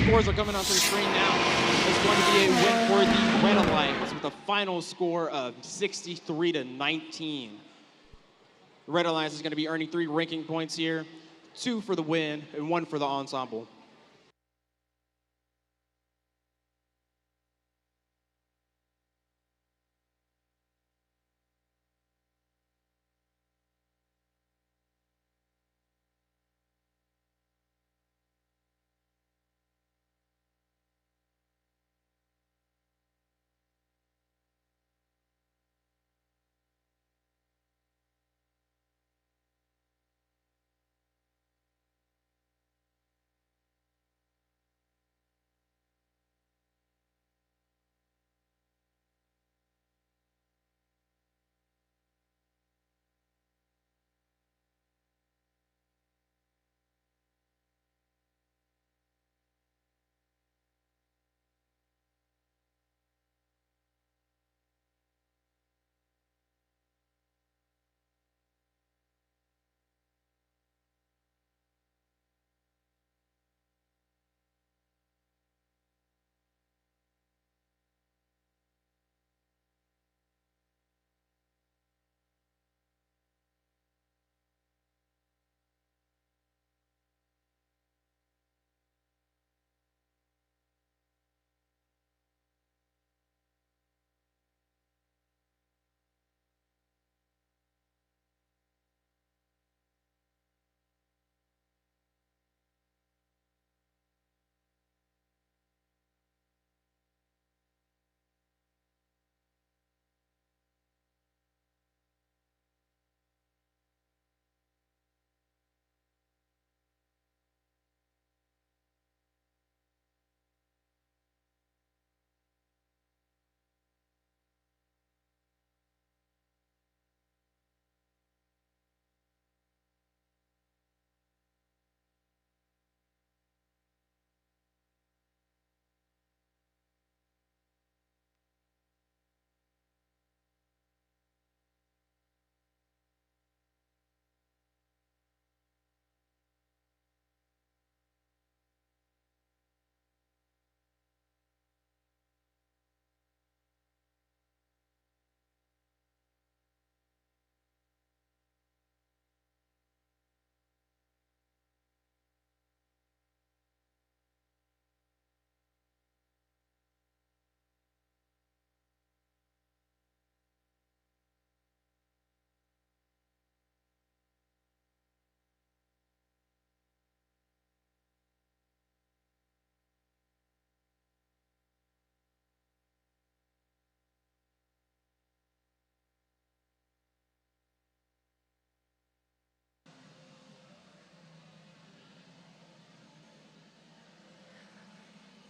Scores are coming onto the screen now. It's going to be a win for the Red Alliance with a final score of 63-19. The Red Alliance is going to be earning 3 ranking points here, 2 for the win and 1 for the ensemble.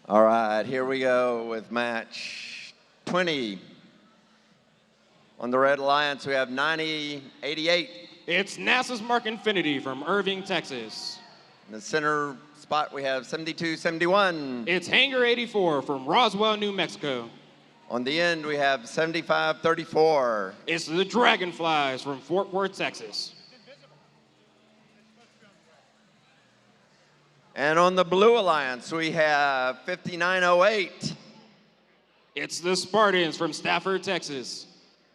All right, here we go with match 20. On the Red Alliance, we have 9088. It's NASA's Mark Infinity from Irving, Texas. In the center spot, we have 7271. It's Hangar 84 from Roswell, New Mexico. On the end, we have 7534. It's the Dragonflies from Fort Worth, Texas. And on the Blue Alliance, we have 5908. It's the Spartans from Stafford, Texas.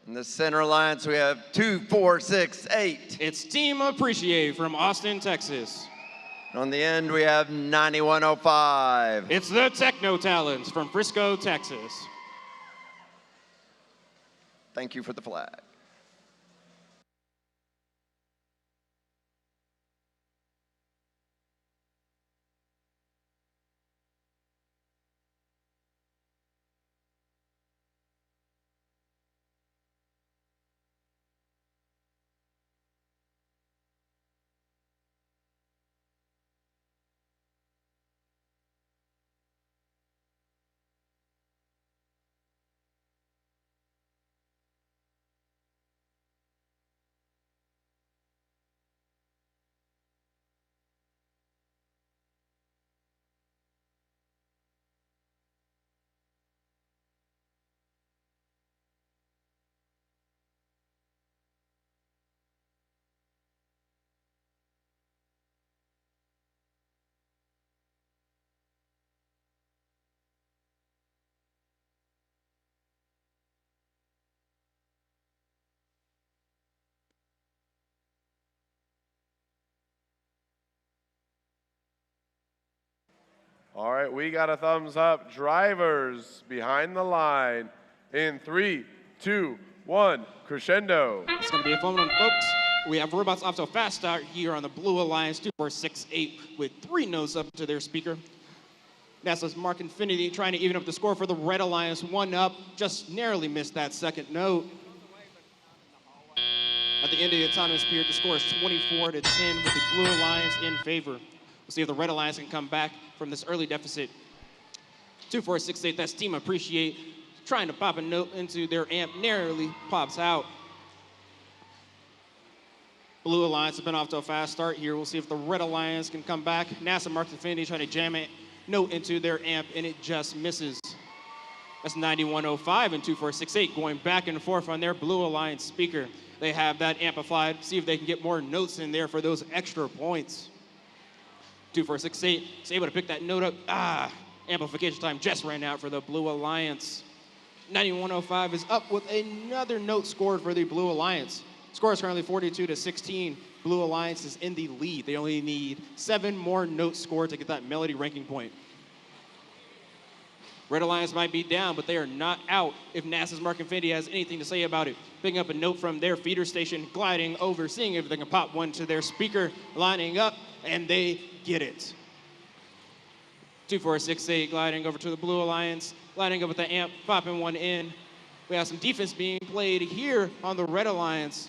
In the Center Alliance, we have 2468. It's Team Appreciate from Austin, Texas. And on the end, we have 9105. It's the Techno Talents from Frisco, Texas. Thank you for the flag. All right, we got a thumbs up. Drivers behind the line in 3, 2, 1, Crescendo. It's going to be a fun one, folks. We have Robots off to a fast start here on the Blue Alliance 2468 with 3 notes up to their speaker. NASA's Mark Infinity trying to even up the score for the Red Alliance, 1 up, just narrowly missed that second note. At the end of the autonomous period, the score is 24-10 with the Blue Alliance in favor. We'll see if the Red Alliance can come back from this early deficit. 2468, that's Team Appreciate, trying to pop a note into their amp, narrowly pops out. Blue Alliance has been off to a fast start here. We'll see if the Red Alliance can come back. NASA Mark Infinity trying to jam a note into their amp, and it just misses. That's 9105 and 2468 going back and forth on their Blue Alliance speaker. They have that amplified. See if they can get more notes in there for those extra points. 2468 is able to pick that note up. Amplification time just ran out for the Blue Alliance. 9105 is up with another note scored for the Blue Alliance. Score is currently 42-16. Blue Alliance is in the lead. They only need 7 more notes scored to get that melody ranking point. Red Alliance might be down, but they are not out if NASA's Mark Infinity has anything to say about it. Picking up a note from their feeder station, gliding over, seeing if they can pop one to their speaker, lining up, and they get it. 2468 gliding over to the Blue Alliance, lining up with the amp, popping one in. We have some defense being played here on the Red Alliance.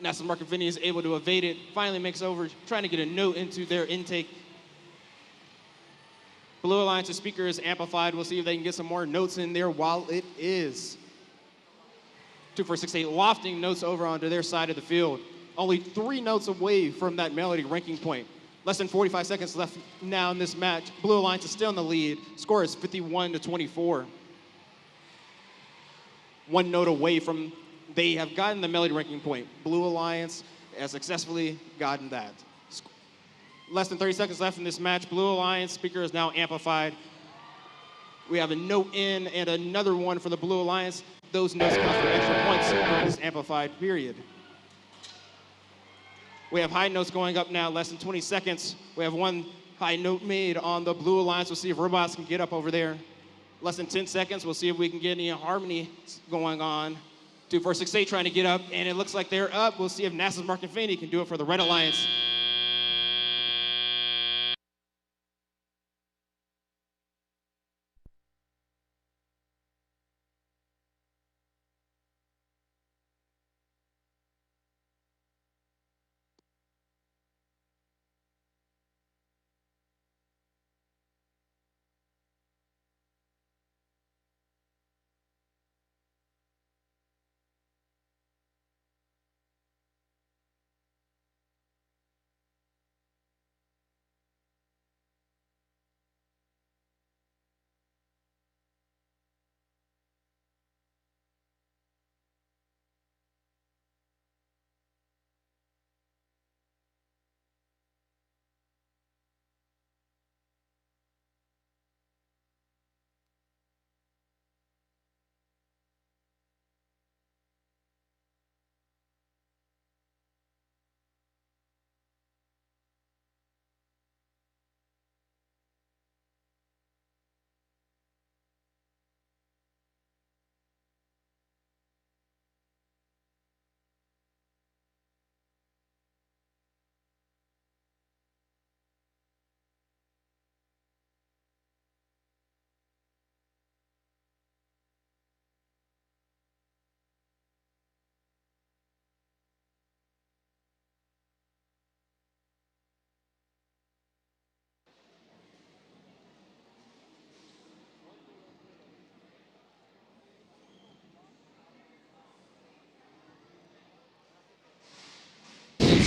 NASA's Mark Infinity is able to evade it, finally makes over, trying to get a note into their intake. Blue Alliance's speaker is amplified. We'll see if they can get some more notes in there while it is. 2468 lofting notes over onto their side of the field. Only 3 notes away from that melody ranking point. Less than 45 seconds left now in this match. Blue Alliance is still in the lead. Score is 51-24. 1 note away from, they have gotten the melody ranking point. Blue Alliance has successfully gotten that. Less than 30 seconds left in this match. Blue Alliance speaker is now amplified. We have a note in and another one for the Blue Alliance. Those notes count for extra points during this amplified period. We have high notes going up now, less than 20 seconds. We have 1 high note made on the Blue Alliance. We'll see if Robots can get up over there. Less than 10 seconds. We'll see if we can get any harmony going on. 2468 trying to get up, and it looks like they're up. We'll see if NASA's Mark Infinity can do it for the Red Alliance.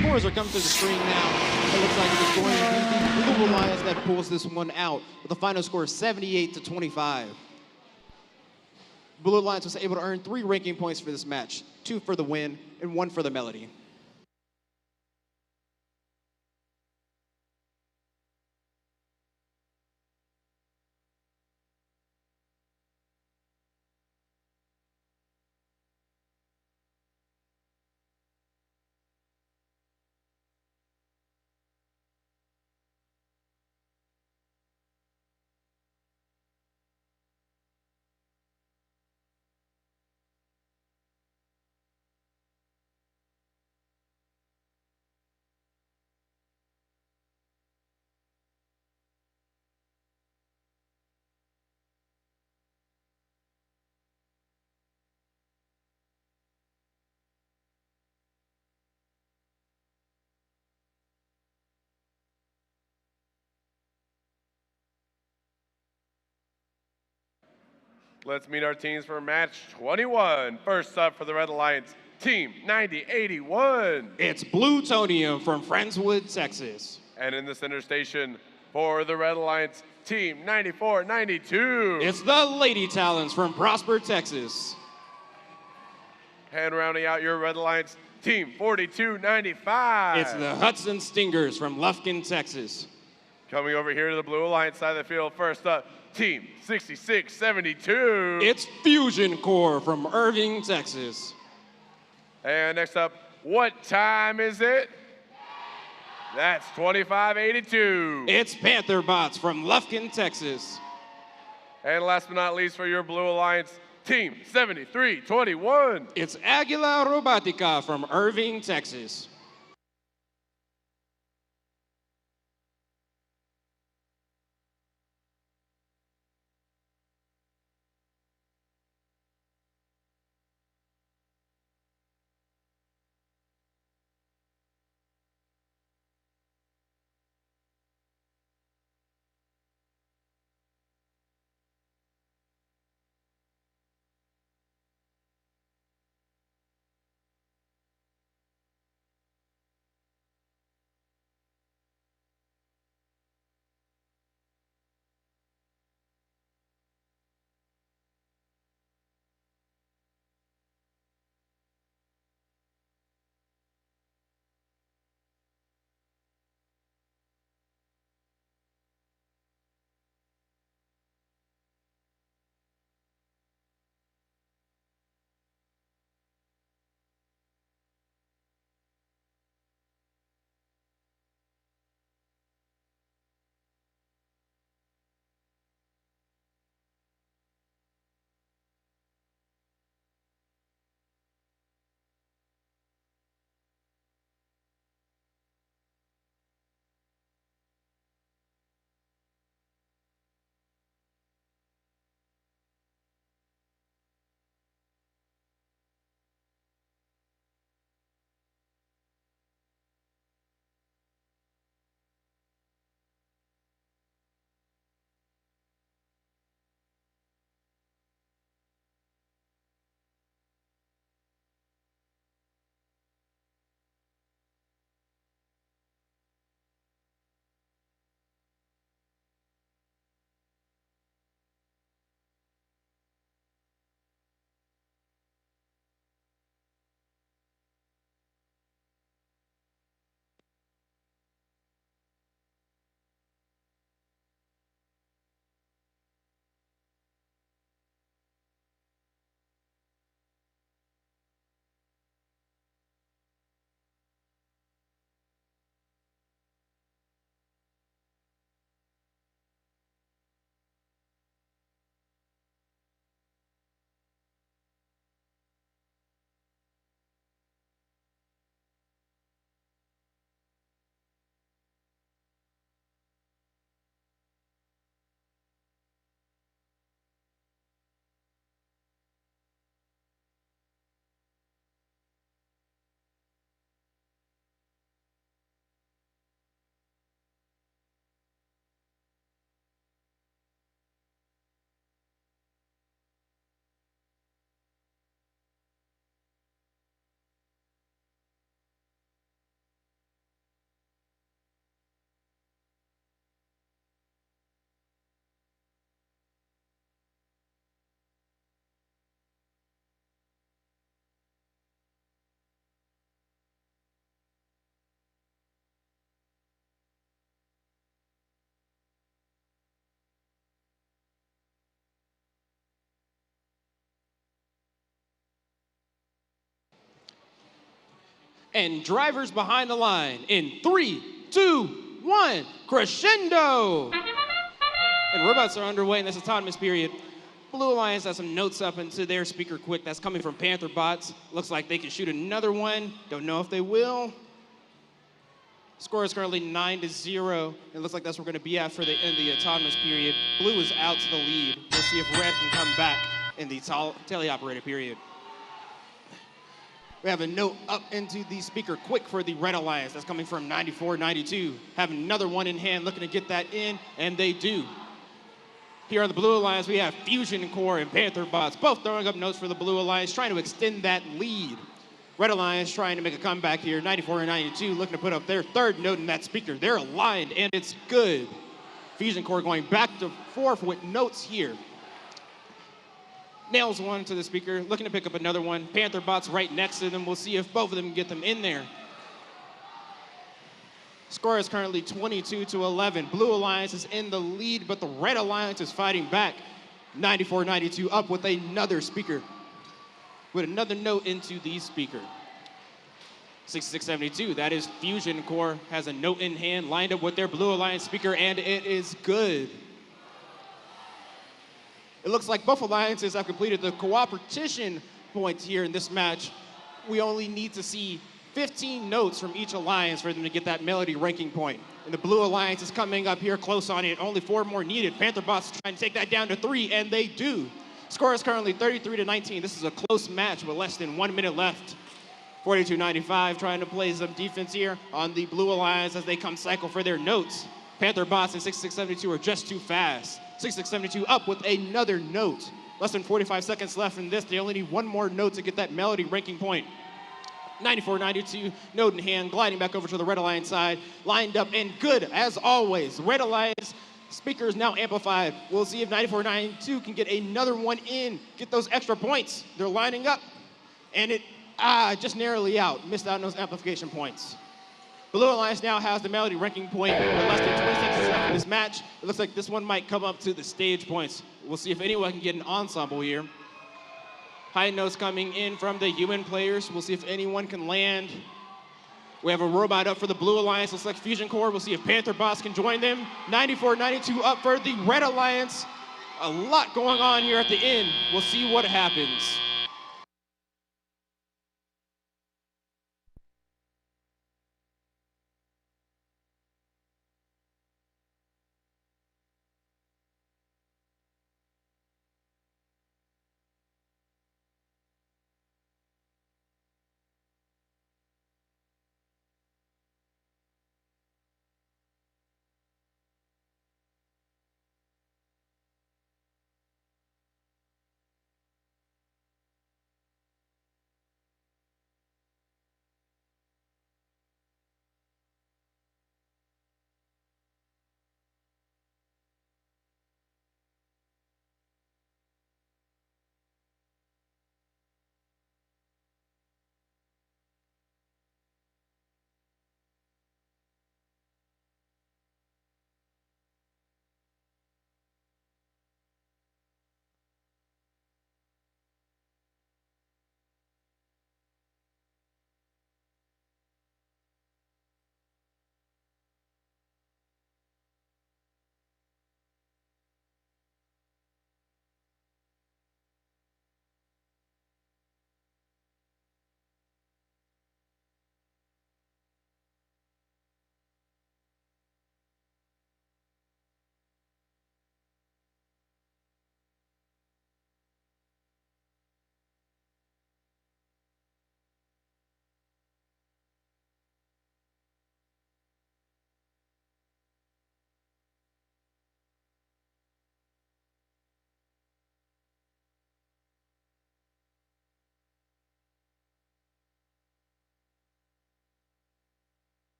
scores are coming to the screen now. It looks like it's going to be the Blue Alliance that pulls this one out with a final score of 78-25. Blue Alliance was able to earn 3 ranking points for this match, 2 for the win and 1 for the melody. Let's meet our teams for match 21. First up for the Red Alliance, Team 9081. It's Plutonium from Friendswood, Texas. And in the center station for the Red Alliance, Team 9492. It's the Lady Talons from Prosper, Texas. And rounding out your Red Alliance, Team 4295. It's the Hudson Stingers from Lufkin, Texas. Coming over here to the Blue Alliance side of the field, first up, Team 6672. It's Fusion Core from Irving, Texas. And next up, what time is it? That's 2582. It's Panther Bots from Lufkin, Texas. And last but not least for your Blue Alliance, Team 7321. It's Aguila Robotica from Irving, Texas. And drivers behind the line in 3, 2, 1, Crescendo! And robots are underway in this autonomous period. Blue Alliance has some notes up into their speaker quick that's coming from Panther bots. Looks like they can shoot another one. Don't know if they will. Score is currently 9-0. It looks like that's where we're going to be at for the end of the autonomous period. Blue is out to the lead. We'll see if Red can come back in the teleoperated period. We have a note up into the speaker quick for the Red Alliance. That's coming from 94-92. Have another one in hand looking to get that in, and they do. Here on the Blue Alliance, we have Fusion Core and Panther bots, both throwing up notes for the Blue Alliance, trying to extend that lead. Red Alliance trying to make a comeback here, 94-92, looking to put up their third note in that speaker. They're aligned, and it's good. Fusion Core going back to forth with notes here. Nails one to the speaker, looking to pick up another one. Panther bots right next to them. We'll see if both of them can get them in there. Score is currently 22-11. Blue Alliance is in the lead, but the Red Alliance is fighting back. 94-92 up with another speaker. With another note into the speaker. 66-72, that is Fusion Core, has a note in hand, lined up with their Blue Alliance speaker, and it is good. It looks like both alliances have completed the cooperation points here in this match. We only need to see 15 notes from each alliance for them to get that melody ranking point. And the Blue Alliance is coming up here close on it. Only 4 more needed. Panther bots trying to take that down to 3, and they do. Score is currently 33-19. This is a close match with less than 1 minute left. 42-95 trying to play some defense here on the Blue Alliance as they come cycle for their notes. Panther bots and 66-72 are just too fast. 66-72 up with another note. Less than 45 seconds left in this. They only need 1 more note to get that melody ranking point. 94-92, note in hand, gliding back over to the Red Alliance side. Lined up and good, as always. Red Alliance speaker is now amplified. We'll see if 94-92 can get another one in, get those extra points. They're lining up, and it just narrowly out. Missed out on those amplification points. Blue Alliance now has the melody ranking point with less than 20 seconds left in this match. It looks like this one might come up to the stage points. We'll see if anyone can get an ensemble here. High notes coming in from the human players. We'll see if anyone can land. We have a robot up for the Blue Alliance. Looks like Fusion Core. We'll see if Panther bots can join them. 94-92 up for the Red Alliance. A lot going on here at the end. We'll see what happens.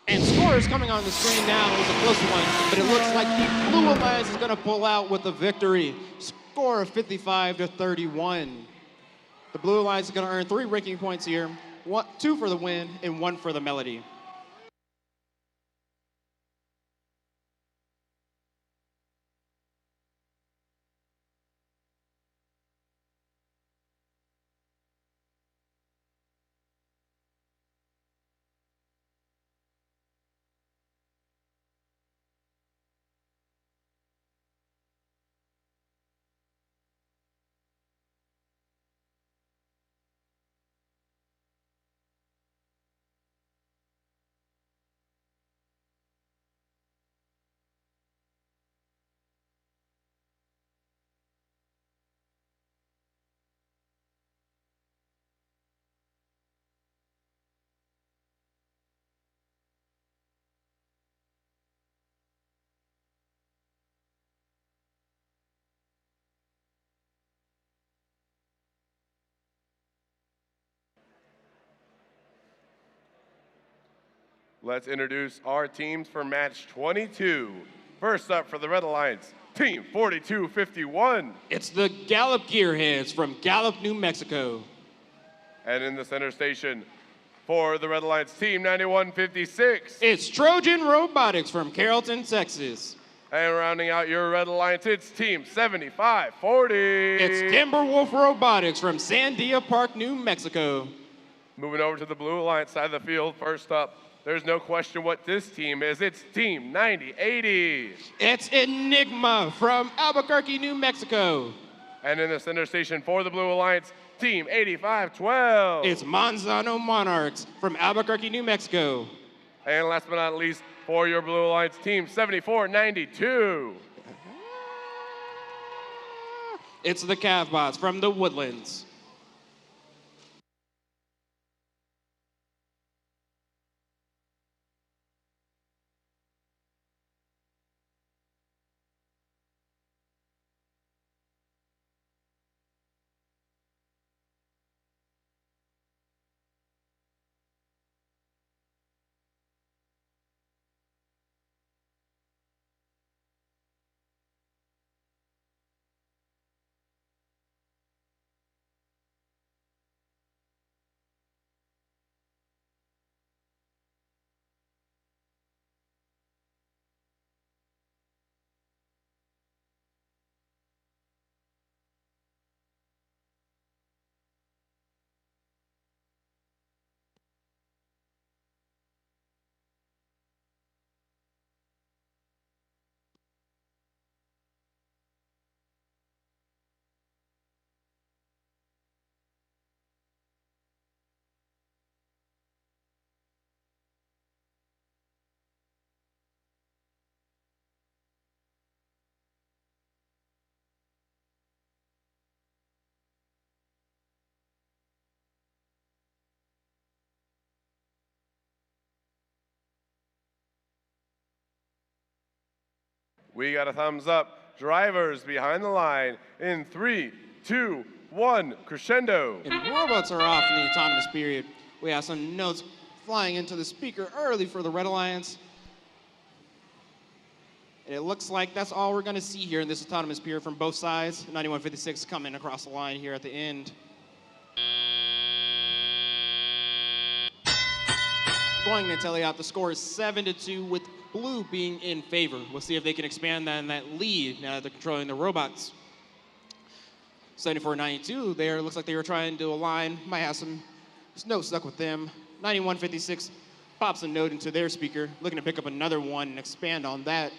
And scores coming on the screen now is a close one, but it looks like the Blue Alliance is going to pull out with a victory. Score of 55-31. The Blue Alliance is going to earn 3 ranking points here, 2 for the win and 1 for the melody. Let's introduce our teams for match 22. First up for the Red Alliance, Team 4251. It's the Gallup Gearheads from Gallup, New Mexico. And in the center station for the Red Alliance, Team 9156. It's Trojan Robotics from Carrollton, Texas. And rounding out your Red Alliance, it's Team 7540. It's Timberwolf Robotics from Sandia Park, New Mexico. Moving over to the Blue Alliance side of the field, first up, there's no question what this team is. It's Team 9080. It's Enigma from Albuquerque, New Mexico. And in the center station for the Blue Alliance, Team 8512. It's Manzano Monarchs from Albuquerque, New Mexico. And last but not least, for your Blue Alliance, Team 7492. It's the Cavbots from the Woodlands. We got a thumbs up. Drivers behind the line in 3, 2, 1, crescendo. And robots are off in the autonomous period. We have some notes flying into the speaker early for the Red Alliance. And it looks like that's all we're going to see here in this autonomous period from both sides. 9156 coming across the line here at the end. Going to tell you out the score is 7-2 with blue being in favor. We'll see if they can expand that, that lead now that they're controlling the robots. 74-92 there, looks like they were trying to align, might have some notes stuck with them. 9156 pops a note into their speaker, looking to pick up another one and expand on that.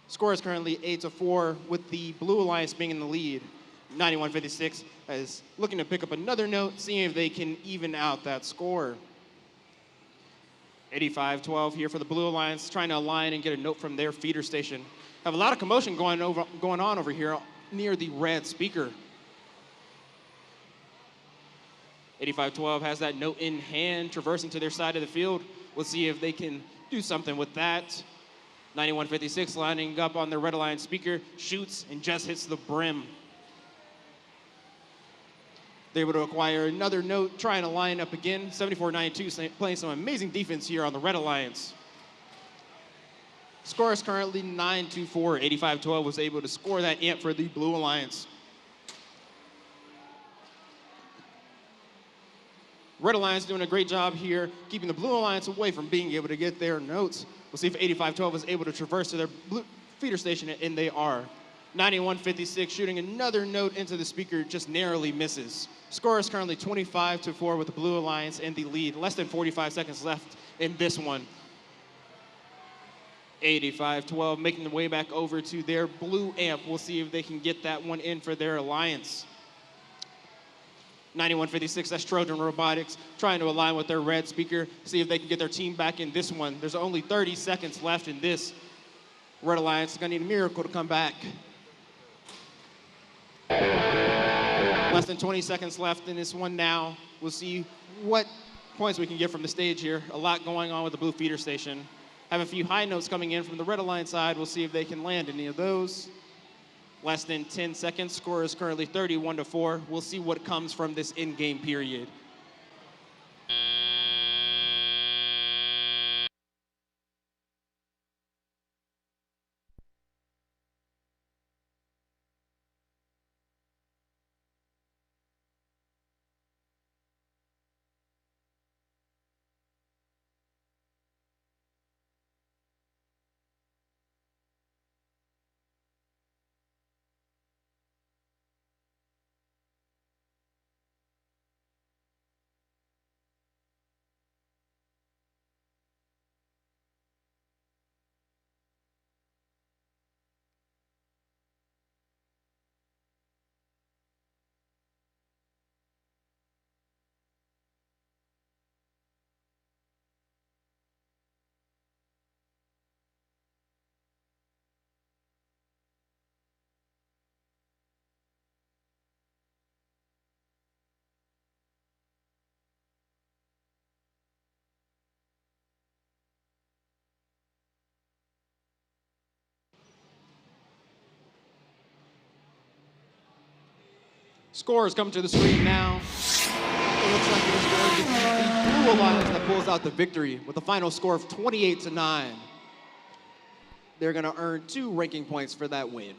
Score is currently 8-4 with the Blue Alliance being in the lead. 9156 is looking to pick up another note, seeing if they can even out that score. 85-12 here for the Blue Alliance, trying to align and get a note from their feeder station. Have a lot of commotion going on over here near the red speaker. 85-12 has that note in hand, traversing to their side of the field. We'll see if they can do something with that. 9156 lining up on the Red Alliance speaker, shoots and just hits the brim. They're able to acquire another note, trying to line up again. 74-92 playing some amazing defense here on the Red Alliance. Score is currently 9-4. 85-12 was able to score that amp for the Blue Alliance. Red Alliance doing a great job here, keeping the Blue Alliance away from being able to get their notes. We'll see if 85-12 is able to traverse to their blue feeder station, and they are. 9156 shooting another note into the speaker, just narrowly misses. Score is currently 25-4 with the Blue Alliance in the lead. Less than 45 seconds left in this one. 85-12 making the way back over to their blue amp. We'll see if they can get that one in for their alliance. 9156, that's Trojan Robotics, trying to align with their red speaker, see if they can get their team back in this one. There's only 30 seconds left in this. Red Alliance is gonna need a miracle to come back. Less than 20 seconds left in this one now. We'll see what points we can get from the stage here. A lot going on with the blue feeder station. Have a few high notes coming in from the Red Alliance side. We'll see if they can land any of those. Less than 10 seconds. Score is currently 31-4. We'll see what comes from this in-game period. Scores come to the screen now. It looks like it is going to be the Blue Alliance that pulls out the victory with a final score of 28-9. They're going to earn 2 ranking points for that win.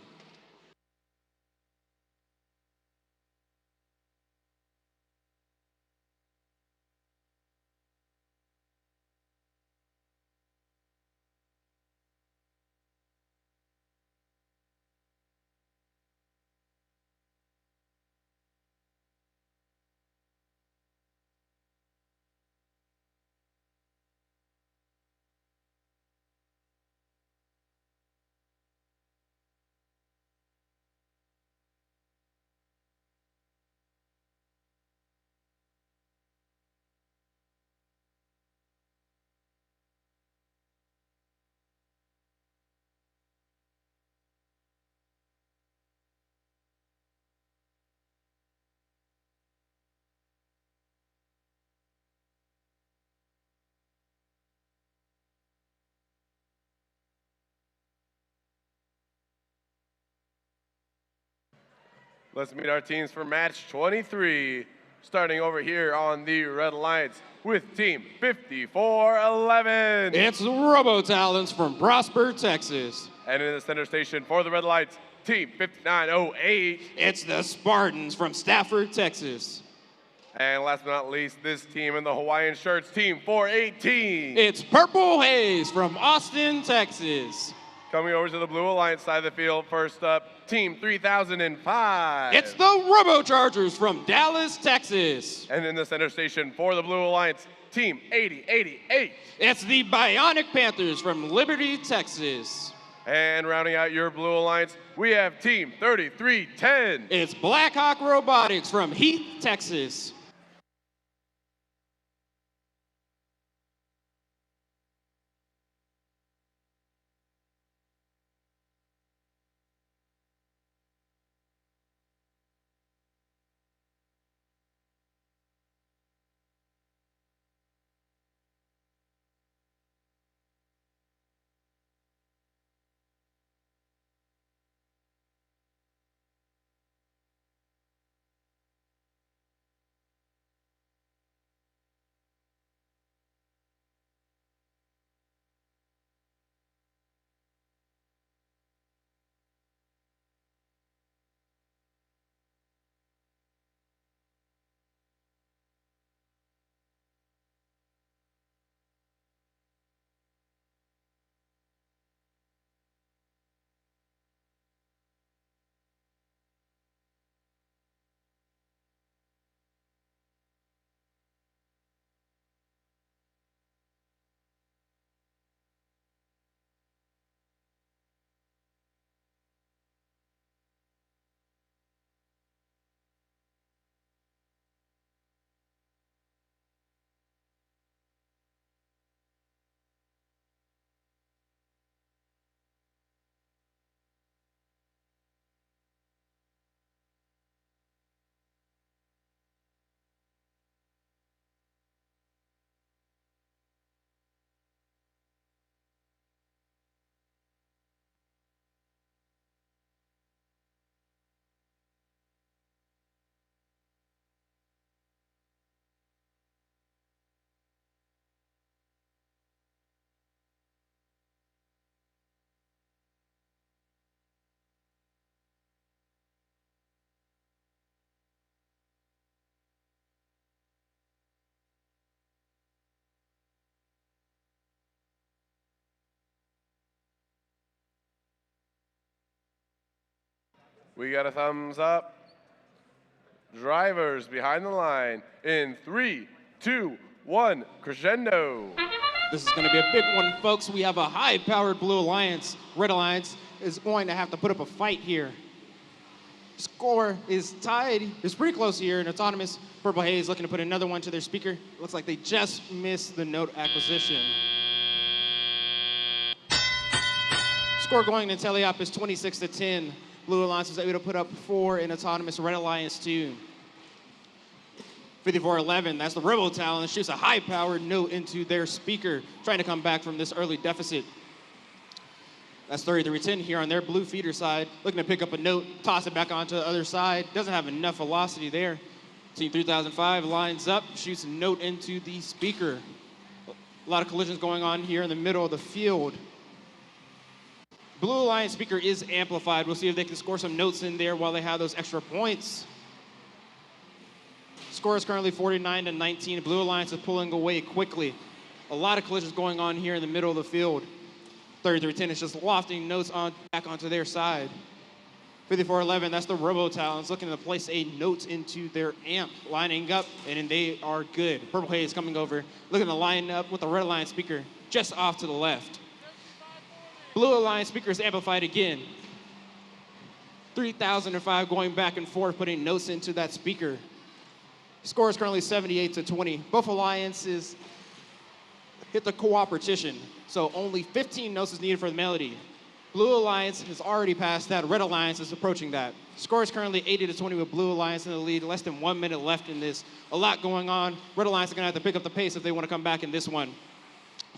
Let's meet our teams for match 23. Starting over here on the Red Alliance with team 5411. It's the Robotalents from Prosper, Texas. And in the center station for the Red Alliance, team 5908. It's the Spartans from Stafford, Texas. And last but not least, this team in the Hawaiian shirts, team 418. It's Purple Haze from Austin, Texas. Coming over to the Blue Alliance side of the field, first up, team 3005. It's the Robochargers from Dallas, Texas. And in the center station for the Blue Alliance, team 8088. It's the Bionic Panthers from Liberty, Texas. And rounding out your Blue Alliance, we have team 3310. It's Blackhawk Robotics from Heath, Texas. We got a thumbs up. Drivers behind the line in 3, 2, 1, Crescendo. This is going to be a big one, folks. We have a high-powered Blue Alliance. Red Alliance is going to have to put up a fight here. Score is tied. It's pretty close here. An autonomous Purple Haze looking to put another one to their speaker. Looks like they just missed the note acquisition. Score going to Teleop is 26-10. Blue Alliance was able to put up 4 in autonomous. Red Alliance 2. 5411, that's the Robotalents, shoots a high-powered note into their speaker, trying to come back from this early deficit. That's 33-10 here on their blue feeder side. Looking to pick up a note, toss it back onto the other side. Doesn't have enough velocity there. Team 3005 lines up, shoots a note into the speaker. A lot of collisions going on here in the middle of the field. Blue Alliance speaker is amplified. We'll see if they can score some notes in there while they have those extra points. Score is currently 49-19. Blue Alliance is pulling away quickly. A lot of collisions going on here in the middle of the field. 33-10 is just lofting notes back onto their side. 54-11, that's the Robo Talons looking to place a note into their amp, lining up, and they are good. Purple Haze coming over, looking to line up with the Red Alliance speaker just off to the left. Blue Alliance speaker is amplified again. 3005 going back and forth, putting notes into that speaker. Score is currently 78-20. Both alliances hit the cooperation, so only 15 notes is needed for the melody. Blue Alliance has already passed that. Red Alliance is approaching that. Score is currently 80-20 with Blue Alliance in the lead. Less than 1 minute left in this. A lot going on. Red Alliance are going to have to pick up the pace if they want to come back in this one.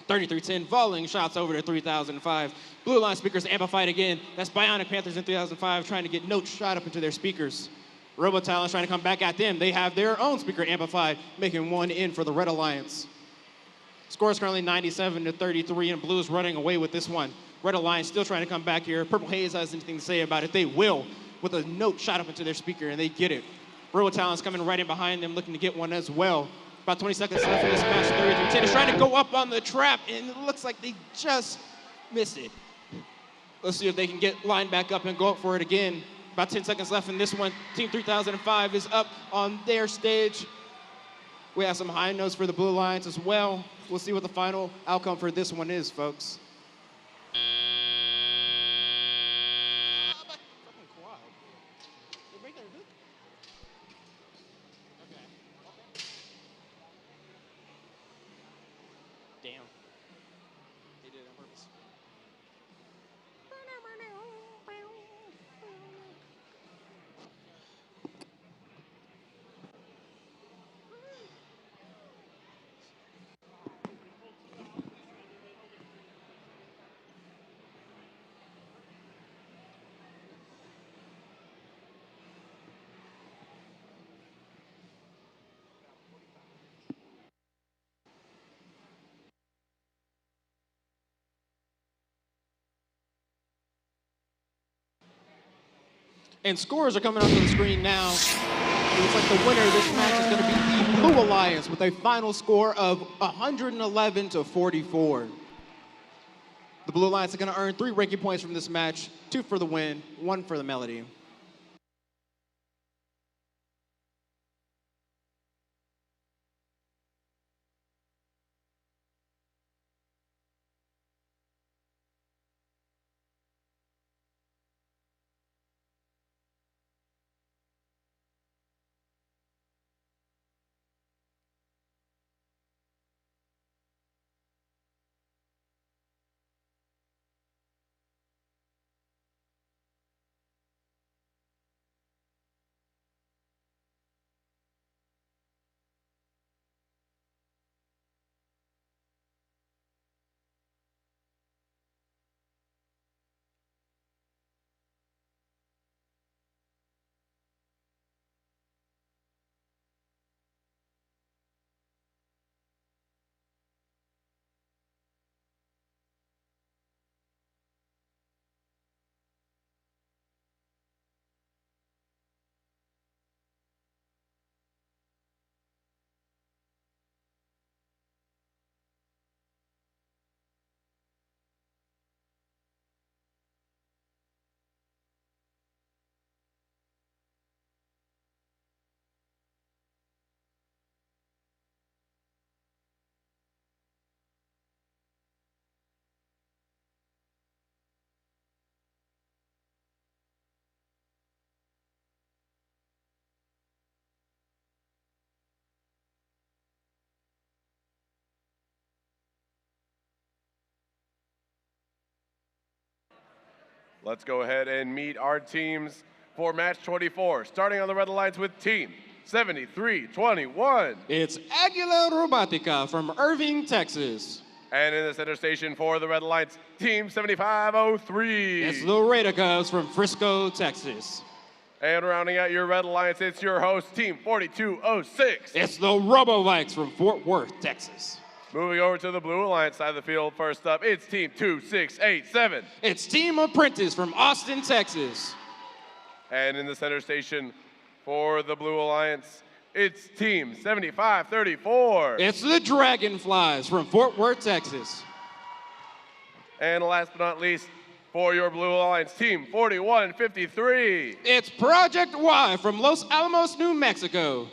33-10, volleying shots over to 3005. Blue Alliance speakers amplified again. That's Bionic Panthers in 3005 trying to get notes shot up into their speakers. Robo Talons trying to come back at them. They have their own speaker amplified, making one in for the Red Alliance. Score is currently 97-33, and Blue is running away with this one. Red Alliance still trying to come back here. Purple Haze has anything to say about it. They will, with a note shot up into their speaker, and they get it. Robo Talons coming right in behind them, looking to get one as well. About 20 seconds left in this match. 33-10 is trying to go up on the trap, and it looks like they just missed it. Let's see if they can get lined back up and go up for it again. About 10 seconds left in this one. Team 3005 is up on their stage. We have some high notes for the Blue Alliance as well. We'll see what the final outcome for this one is, folks. Damn. They did it on purpose. And scores are coming onto the screen now. It looks like the winner of this match is going to be the Blue Alliance with a final score of 111-44. The Blue Alliance are going to earn 3 ranking points from this match, 2 for the win, 1 for the melody. Let's go ahead and meet our teams for match 24, starting on the Red Alliance with team 7321. It's Aguila Robotica from Irving, Texas. And in the center station for the Red Alliance, Team 7503. It's the Raider Cubs from Frisco, Texas. And rounding out your Red Alliance, it's your host, Team 4206. It's the Robotics from Fort Worth, Texas. Moving over to the Blue Alliance side of the field, first up, it's Team 2687. It's Team Apprentice from Austin, Texas. And in the center station for the Blue Alliance, it's Team 7534. It's the Dragonflies from Fort Worth, Texas. And last but not least, for your Blue Alliance, Team 4153. It's Project Y from Los Alamos, New Mexico.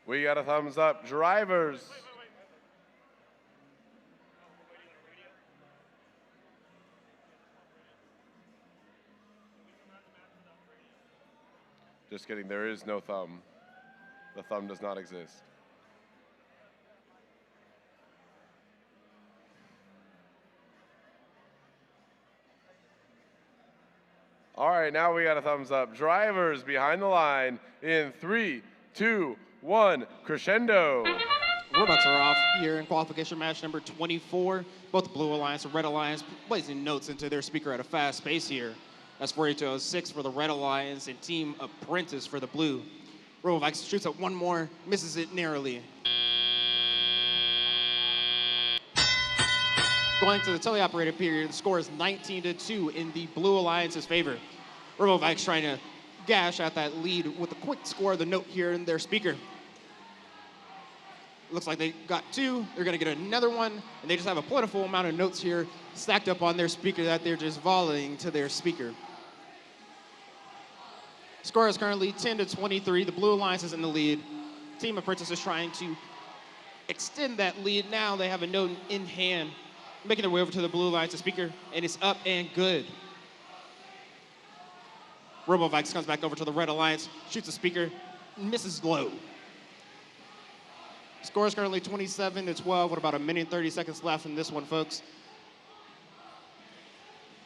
We got a thumbs up. Drivers. Just kidding, there is no thumb. The thumb does not exist. All right, now we got a thumbs up. Drivers behind the line in 3, 2, 1, Crescendo. Robots are off here in qualification match number 24. Both the Blue Alliance and Red Alliance placing notes into their speaker at a fast pace here. That's 42.06 for the Red Alliance and Team Apprentice for the Blue. Robotics shoots at one more, misses it narrowly. Going to the teleoperated period, the score is 19-2 in the Blue Alliance's favor. Robotics trying to gash at that lead with a quick score of the note here in their speaker. Looks like they got 2, they're gonna get another one, and they just have a plentiful amount of notes here stacked up on their speaker that they're just volleying to their speaker. Score is currently 10-23, the Blue Alliance is in the lead. Team Apprentice is trying to extend that lead. Now they have a note in hand, making their way over to the Blue Alliance speaker, and it's up and good. Robotics comes back over to the Red Alliance, shoots the speaker, misses low. Score is currently 27-12 with about 1 minute and 30 seconds left in this one, folks.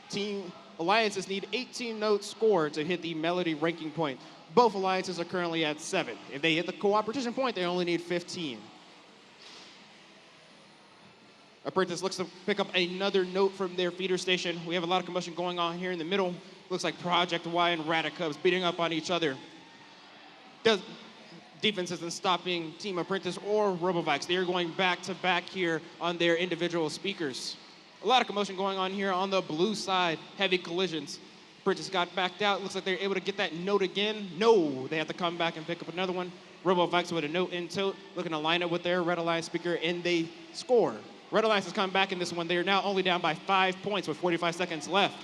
Team Alliances need 18 notes scored to hit the Melody ranking point. Both Alliances are currently at 7. If they hit the cooperation point, they only need 15. Apprentice looks to pick up another note from their feeder station. We have a lot of commotion going on here in the middle. Looks like Project Y and Radicubs beating up on each other. Defense isn't stopping Team Apprentice or Robotics. They are going back to back here on their individual speakers. A lot of commotion going on here on the blue side. Heavy collisions. Apprentice got backed out. Looks like they're able to get that note again. No, they have to come back and pick up another one. Robotics with a note in tote, looking to line up with their Red Alliance speaker, and they score. Red Alliance has come back in this one. They are now only down by 5 points with 45 seconds left.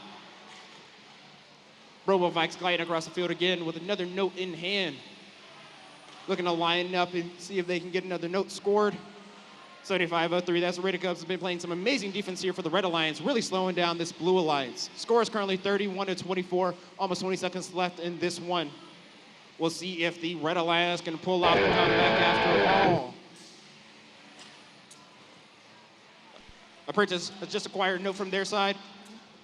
Robotics gliding across the field again with another note in hand. Looking to line up and see if they can get another note scored. 75-03, that's Radicubs has been playing some amazing defense here for the Red Alliance, really slowing down this Blue Alliance. Score is currently 31-24, almost 20 seconds left in this one. We'll see if the Red Alliance can pull off the comeback after all. Apprentice has just acquired a note from their side,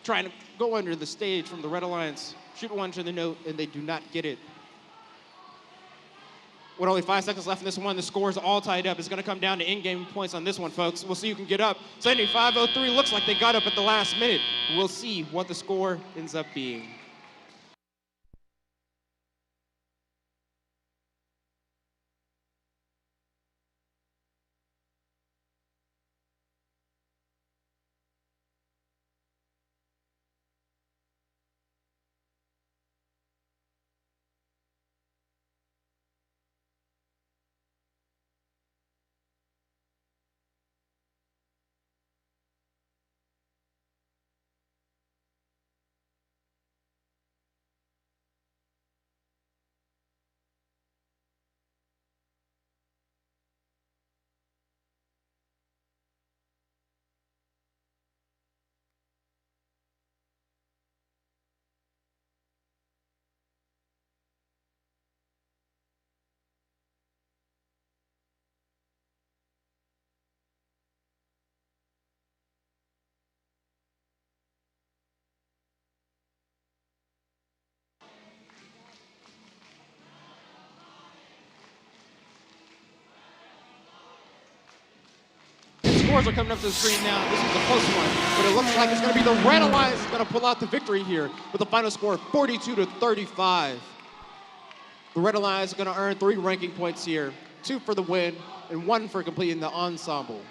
trying to go under the stage from the Red Alliance. Shoot one to the note, and they do not get it. With only 5 seconds left in this one, the score is all tied up. It's going to come down to in-game points on this one, folks. We'll see who can get up. 75-03 looks like they got up at the last minute. We'll see what the score ends up being. Scores are coming up to the screen now. This is a close one, but it looks like it's going to be the Red Alliance that's going to pull out the victory here with a final score of 42-35. The Red Alliance is going to earn 3 ranking points here, 2 for the win and 1 for completing the ensemble.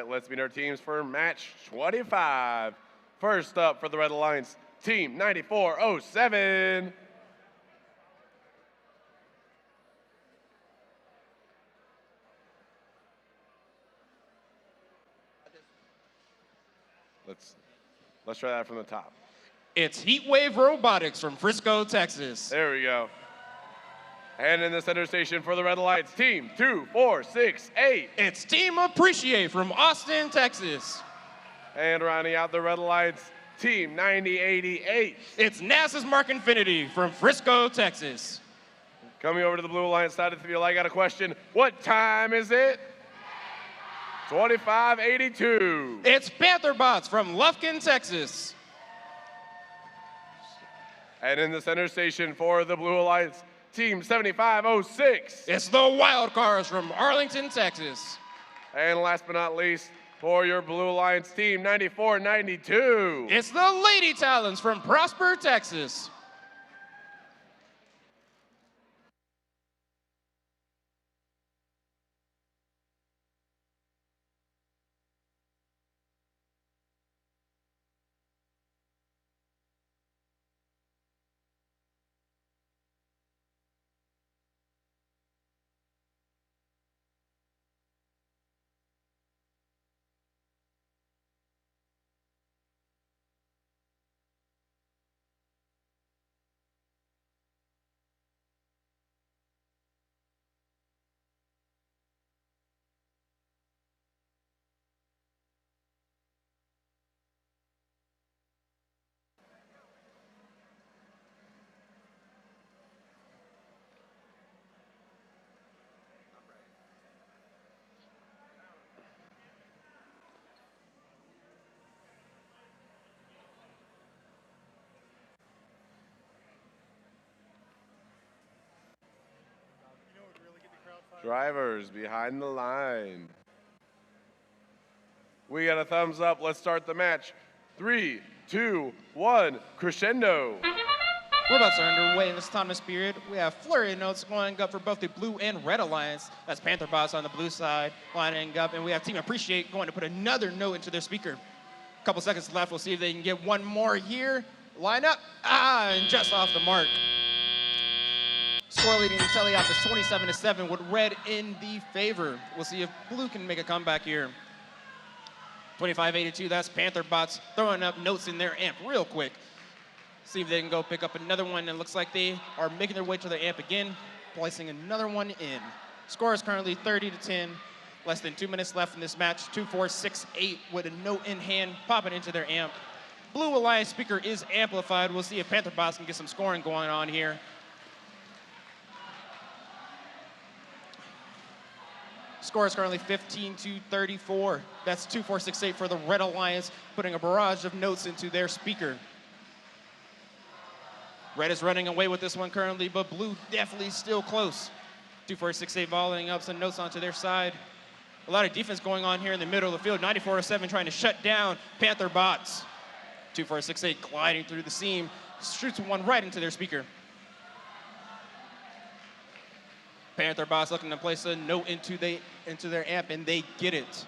right, let's meet our teams for match 25. First up for the Red Alliance, team 9407. Let's try that from the top. It's Heatwave Robotics from Frisco, Texas. There we go. And in the center station for the Red Alliance, team 2468. It's Team Appreciate from Austin, Texas. And rounding out the Red Alliance, team 9088. It's NASA's Mark Infinity from Frisco, Texas. Coming over to the Blue Alliance side of the field, I got a question. What time is it? 2582. It's Pantherbots from Lufkin, Texas. And in the center station for the Blue Alliance, team 7506. It's the Wild Cars from Arlington, Texas. And last but not least, for your Blue Alliance team 9492. It's the Lady Talons from Prosper, Texas. Drivers behind the line. We got a thumbs up. Let's start the match. 3, 2, 1, Crescendo. Robots are underway in this autonomous period. We have flurry of notes going up for both the Blue and Red Alliance. That's Pantherbots on the blue side lining up, and we have Team Appreciate going to put another note into their speaker. A couple seconds left. We'll see if they can get one more here. Line up. And just off the mark. Score leading the tally out to 27-7 with Red in the favor. We'll see if Blue can make a comeback here. 25-82, that's Pantherbots throwing up notes in their amp real quick. See if they can go pick up another one. It looks like they are making their way to their amp again, placing another one in. Score is currently 30-10. Less than 2 minutes left in this match. 2468 with a note in hand popping into their amp. Blue Alliance speaker is amplified. We'll see if Pantherbots can get some scoring going on here. Score is currently 15-34. That's 2468 for the Red Alliance, putting a barrage of notes into their speaker. Red is running away with this one currently, but Blue definitely still close. 2468 volleying up some notes onto their side. A lot of defense going on here in the middle of the field. 9407 trying to shut down Pantherbots. 2468 gliding through the seam, shoots one right into their speaker. Pantherbots looking to place a note into their amp, and they get it.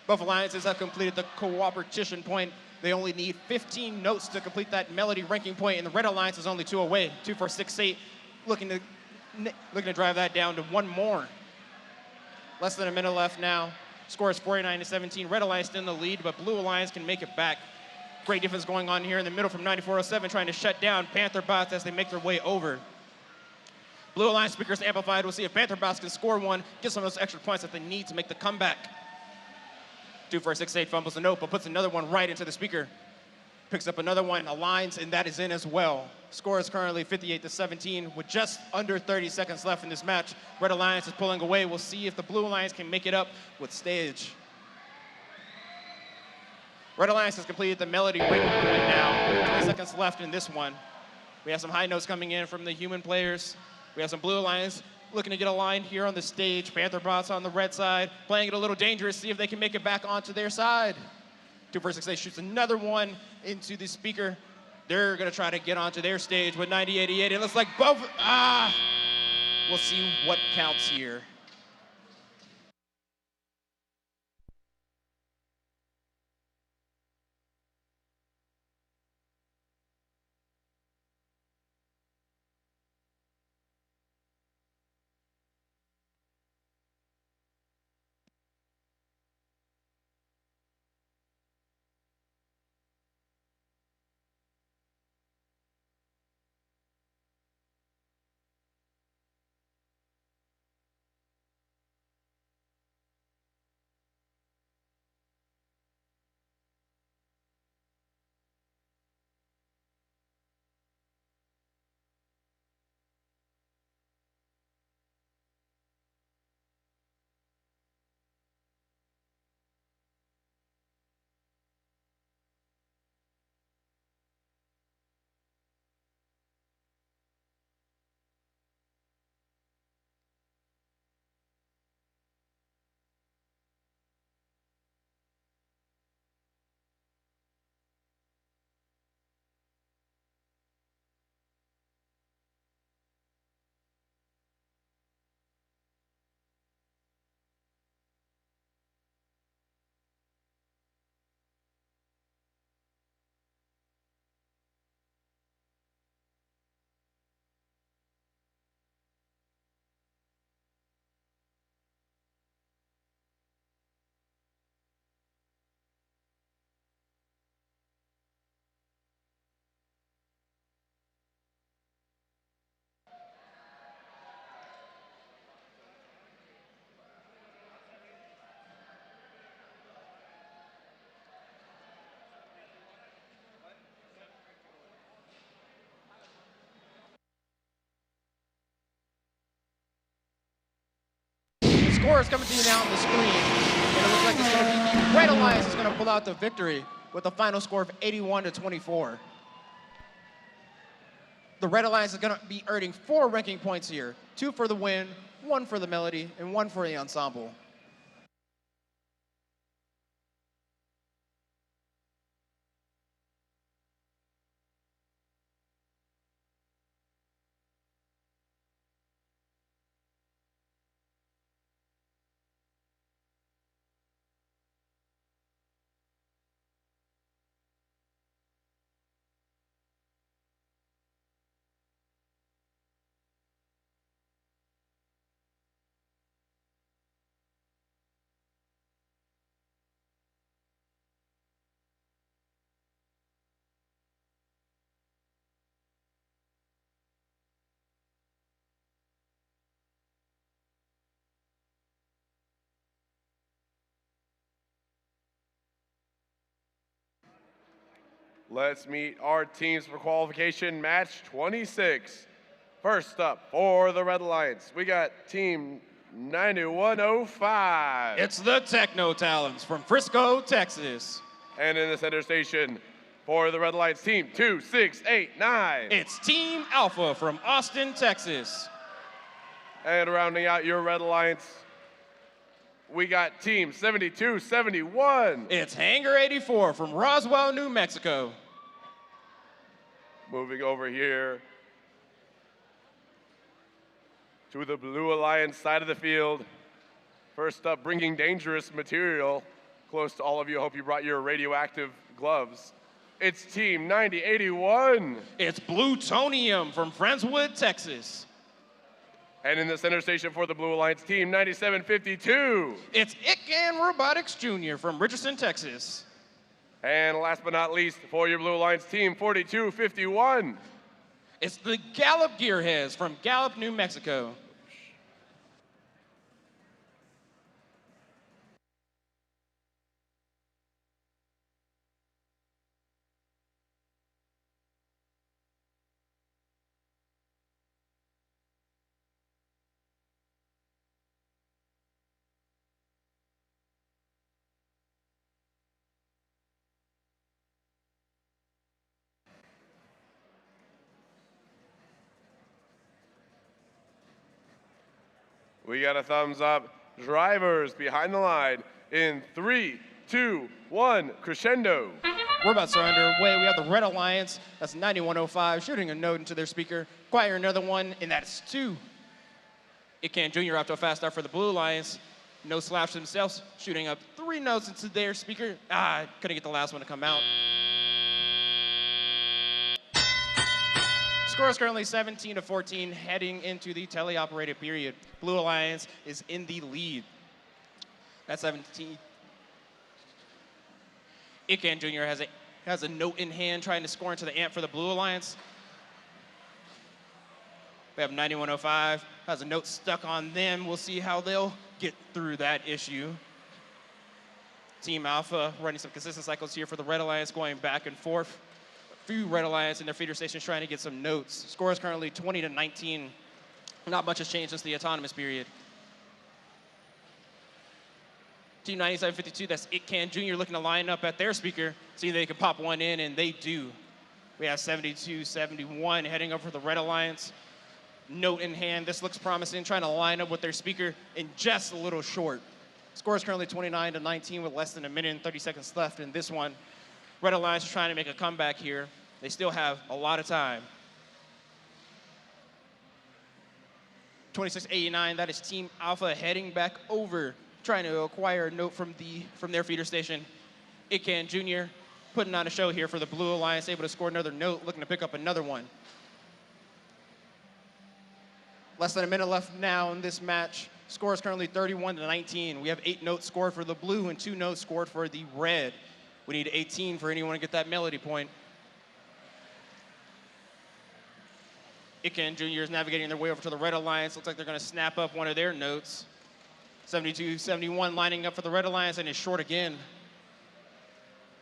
Both alliances have completed the cooperation point. They only need 15 notes to complete that melody ranking point, and the Red Alliance is only 2 away. 2468 looking to drive that down to one more. Less than a minute left now. Score is 49-17. Red Alliance in the lead, but Blue Alliance can make it back. Great defense going on here in the middle from 9407, trying to shut down Pantherbots as they make their way over. Blue Alliance speakers amplified. We'll see if Pantherbots can score one, get some of those extra points that they need to make the comeback. 2468 fumbles the note, but puts another one right into the speaker. Picks up another one, aligns, and that is in as well. Score is currently 58-17 with just under 30 seconds left in this match. Red Alliance is pulling away. We'll see if the Blue Alliance can make it up with stage. Red Alliance has completed the melody breaking point now. 20 seconds left in this one. We have some high notes coming in from the human players. We have some Blue Alliance looking to get aligned here on the stage. Pantherbots on the red side, playing it a little dangerous, see if they can make it back onto their side. 2468 shoots another one into the speaker. They're gonna try to get onto their stage with 9088. It looks like both, we'll see what counts here. scores coming to you now on the screen. And it looks like it's going to be the Red Alliance is going to pull out the victory with a final score of 81-24. The Red Alliance is going to be earning 4 ranking points here. 2 for the win, 1 for the melody, and 1 for the ensemble. Let's meet our teams for qualification match 26. First up for the Red Alliance, we got team 9105. It's the Techno Talents from Frisco, Texas. And in the center station for the Red Alliance, team 2689. It's Team Alpha from Austin, Texas. And rounding out your Red Alliance, we got team 7271. It's Hangar 84 from Roswell, New Mexico. Moving over here to the Blue Alliance side of the field. First up, bringing dangerous material close to all of you. I hope you brought your radioactive gloves. It's team 9081. It's Plutonium from Friendswood, Texas. And in the center station for the Blue Alliance, team 9752. It's Ican Robotics Jr. from Richardson, Texas. And last but not least, for your Blue Alliance, team 4251. It's the Gallup Gearheads from Gallup, New Mexico. We got a thumbs up. Drivers behind the line in 3, 2, 1, Crescendo. We're about to start underway. We have the Red Alliance, that's 9105, shooting a note into their speaker. Acquire another one, and that's 2. Ican Jr. off to a fast start for the Blue Alliance. No slaps themselves, shooting up 3 notes into their speaker. Couldn't get the last one to come out. Score is currently 17-14, heading into the teleoperated period. Blue Alliance is in the lead. That's 17. Ican Jr. has a note in hand, trying to score into the amp for the Blue Alliance. We have 9105, has a note stuck on them. We'll see how they'll get through that issue. Team Alpha running some consistent cycles here for the Red Alliance, going back and forth. Few Red Alliance in their feeder stations trying to get some notes. Score is currently 20-19. Not much has changed since the autonomous period. Team 9752, that's Ican Jr. looking to line up at their speaker, seeing they can pop one in, and they do. We have 7271 heading over for the Red Alliance. Note in hand, this looks promising, trying to line up with their speaker and just a little short. Score is currently 29-19 with less than 1 minute and 30 seconds left in this one. Red Alliance is trying to make a comeback here. They still have a lot of time. 2689, that is Team Alpha heading back over, trying to acquire a note from their feeder station. Ican Jr. putting on a show here for the Blue Alliance, able to score another note, looking to pick up another one. Less than 1 minute left now in this match. Score is currently 31-19. We have 8 notes scored for the blue and 2 notes scored for the red. We need 18 for anyone to get that melody point. Ican Jr. is navigating their way over to the Red Alliance. Looks like they're going to snap up one of their notes. 72-71 lining up for the Red Alliance, and is short again.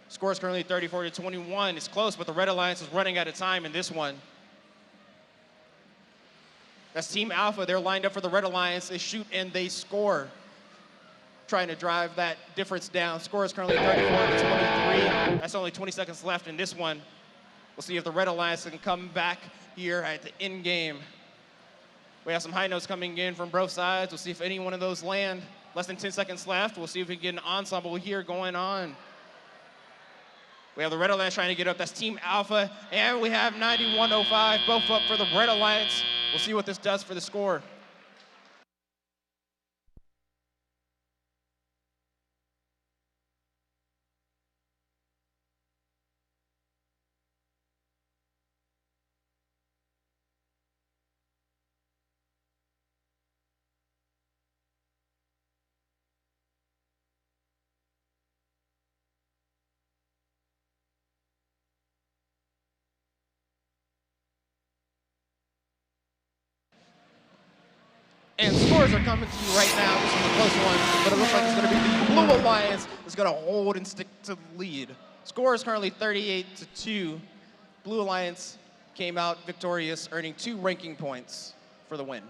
Score is currently 34-21. It's close, but the Red Alliance is running out of time in this one. That's Team Alpha. They're lined up for the Red Alliance. They shoot and they score. trying to drive that difference down. Score is currently 34-23. That's only 20 seconds left in this one. We'll see if the Red Alliance can come back here at the end game. We have some high notes coming in from both sides. We'll see if any one of those land. Less than 10 seconds left. We'll see if we can get an ensemble here going on. We have the Red Alliance trying to get up. That's Team Alpha. And we have 9105, both up for the Red Alliance. We'll see what this does for the score. And scores are coming to you right now. This is a close one, but it looks like it's going to be the Blue Alliance that's going to hold and stick to the lead. Score is currently 38-2. Blue Alliance came out victorious, earning 2 ranking points for the win.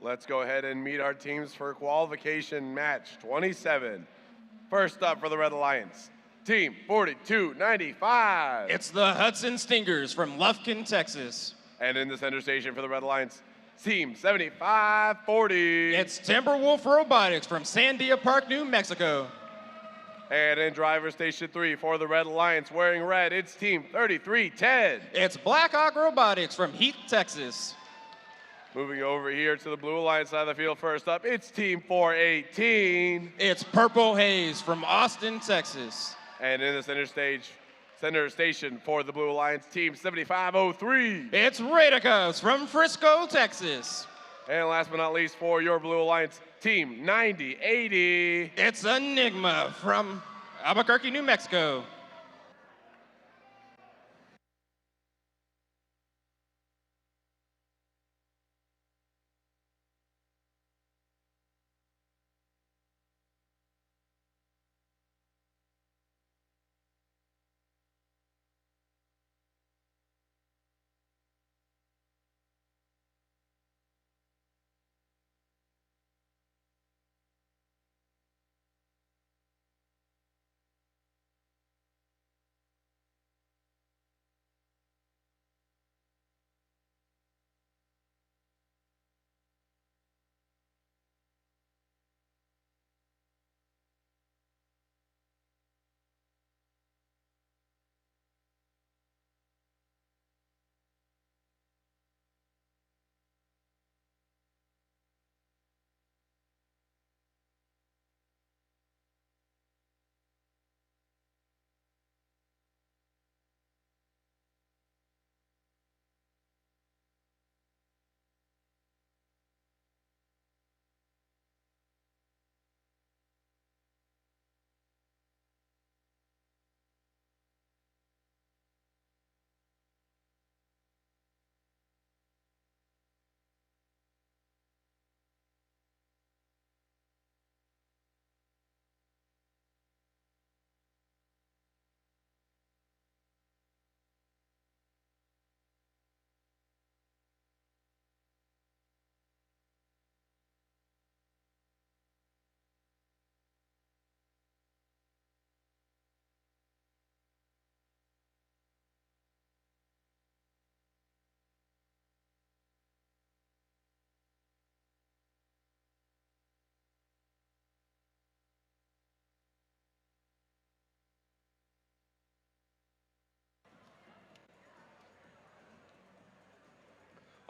Let's go ahead and meet our teams for qualification match 27. First up for the Red Alliance, Team 4295. It's the Hudson Stingers from Lufkin, Texas. And in the center station for the Red Alliance, Team 7540. It's Timberwolf Robotics from Sandia Park, New Mexico. And in driver station 3 for the Red Alliance, wearing red, it's Team 3310. It's Blackhawk Robotics from Heath, Texas. Moving over here to the Blue Alliance side of the field, first up, it's Team 418. It's Purple Haze from Austin, Texas. And in the center station for the Blue Alliance, Team 7503. It's Radicus from Frisco, Texas. And last but not least, for your Blue Alliance, Team 9080. It's Enigma from Albuquerque, New Mexico.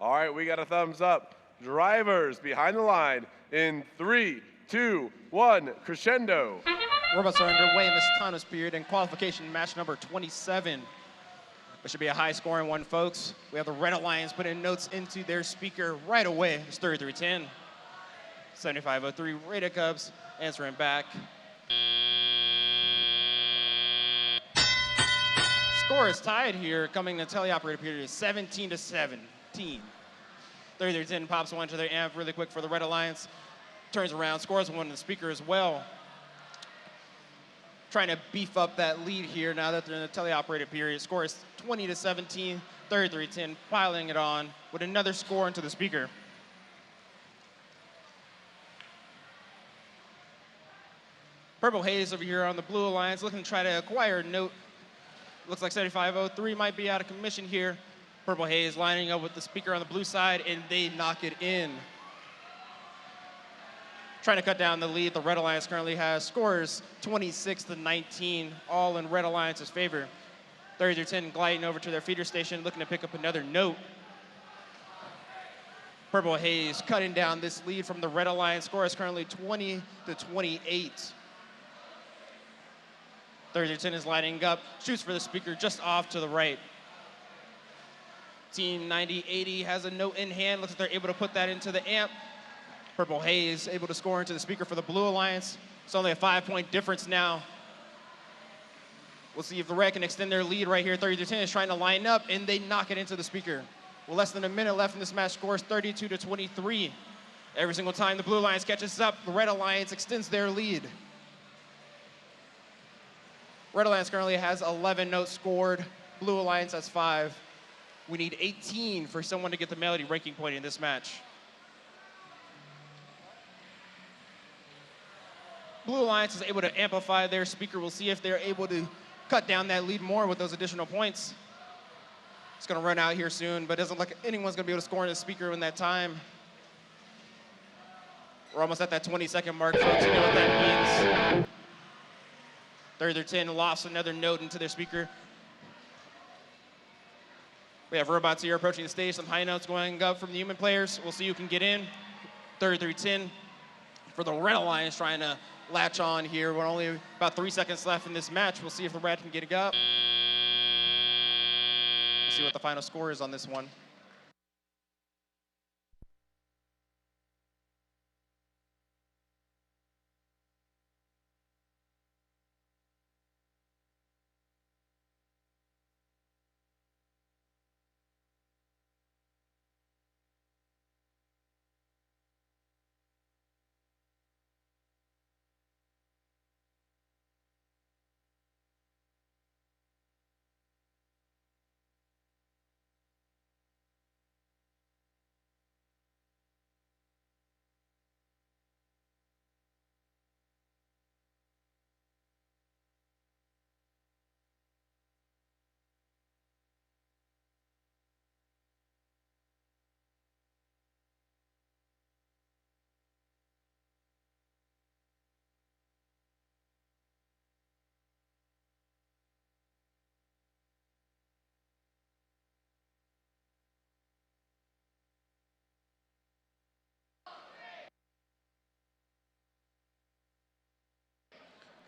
All right, we got a thumbs up. Drivers behind the line in 3, 2, 1, crescendo. Robots are underway in this autonomous period in qualification match number 27. It should be a high-scoring one, folks. We have the Red Alliance putting notes into their speaker right away. It's 3310. 7503 Rada Cubs answering back. Score is tied here, coming to teleoperator period 17 to 17. 3310 pops one to their amp really quick for the Red Alliance. Turns around, scores one to the speaker as well. Trying to beef up that lead here now that they're in the teleoperated period. Score is 20 to 17, 3310 piling it on with another score into the speaker. Purple Haze over here on the Blue Alliance looking to try to acquire a note. Looks like 7503 might be out of commission here. Purple Haze lining up with the speaker on the blue side, and they knock it in. Trying to cut down the lead. The Red Alliance currently has scores 26 to 19, all in Red Alliance's favor. 3310 gliding over to their feeder station, looking to pick up another note. Purple Haze cutting down this lead from the Red Alliance. Score is currently 20 to 28. 3310 is lining up, shoots for the speaker just off to the right. Team 9080 has a note in hand. Looks like they're able to put that into the amp. Purple Haze able to score into the speaker for the Blue Alliance. It's only a 5-point difference now. We'll see if the Red can extend their lead right here. 3310 is trying to line up, and they knock it into the speaker. With less than a minute left in this match, scores 32 to 23. Every single time the Blue Alliance catches up, the Red Alliance extends their lead. Red Alliance currently has 11 notes scored. Blue Alliance has 5. We need 18 for someone to get the melody ranking point in this match. Blue Alliance is able to amplify their speaker. We'll see if they're able to cut down that lead more with those additional points. It's going to run out here soon, but it doesn't look like anyone's going to be able to score in the speaker in that time. We're almost at that 20-second mark, folks. You know what that means. 3310 lost another note into their speaker. We have robots here approaching the stage. Some high notes going up from the human players. We'll see who can get in. 3310 for the Red Alliance trying to latch on here. We're only about 3 seconds left in this match. We'll see if the Red can get it up. We'll see what the final score is on this one.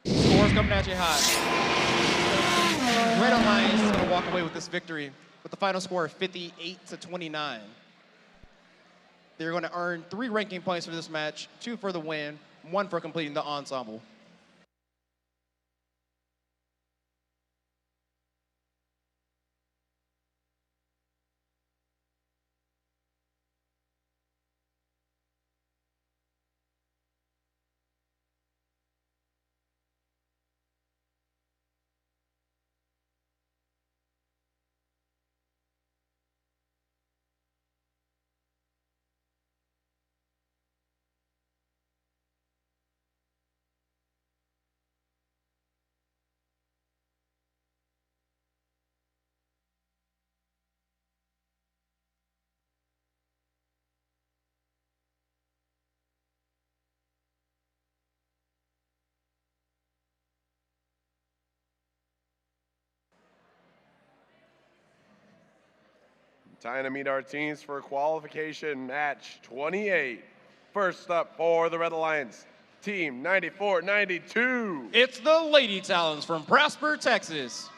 Scores coming at you hot. Red Alliance is going to walk away with this victory with the final score of 58 to 29. They're going to earn 3 ranking points for this match, 2 for the win, 1 for completing the ensemble. Time to meet our teams for qualification match 28. First up for the Red Alliance, team 9492. It's the Lady Talons from Prosper, Texas.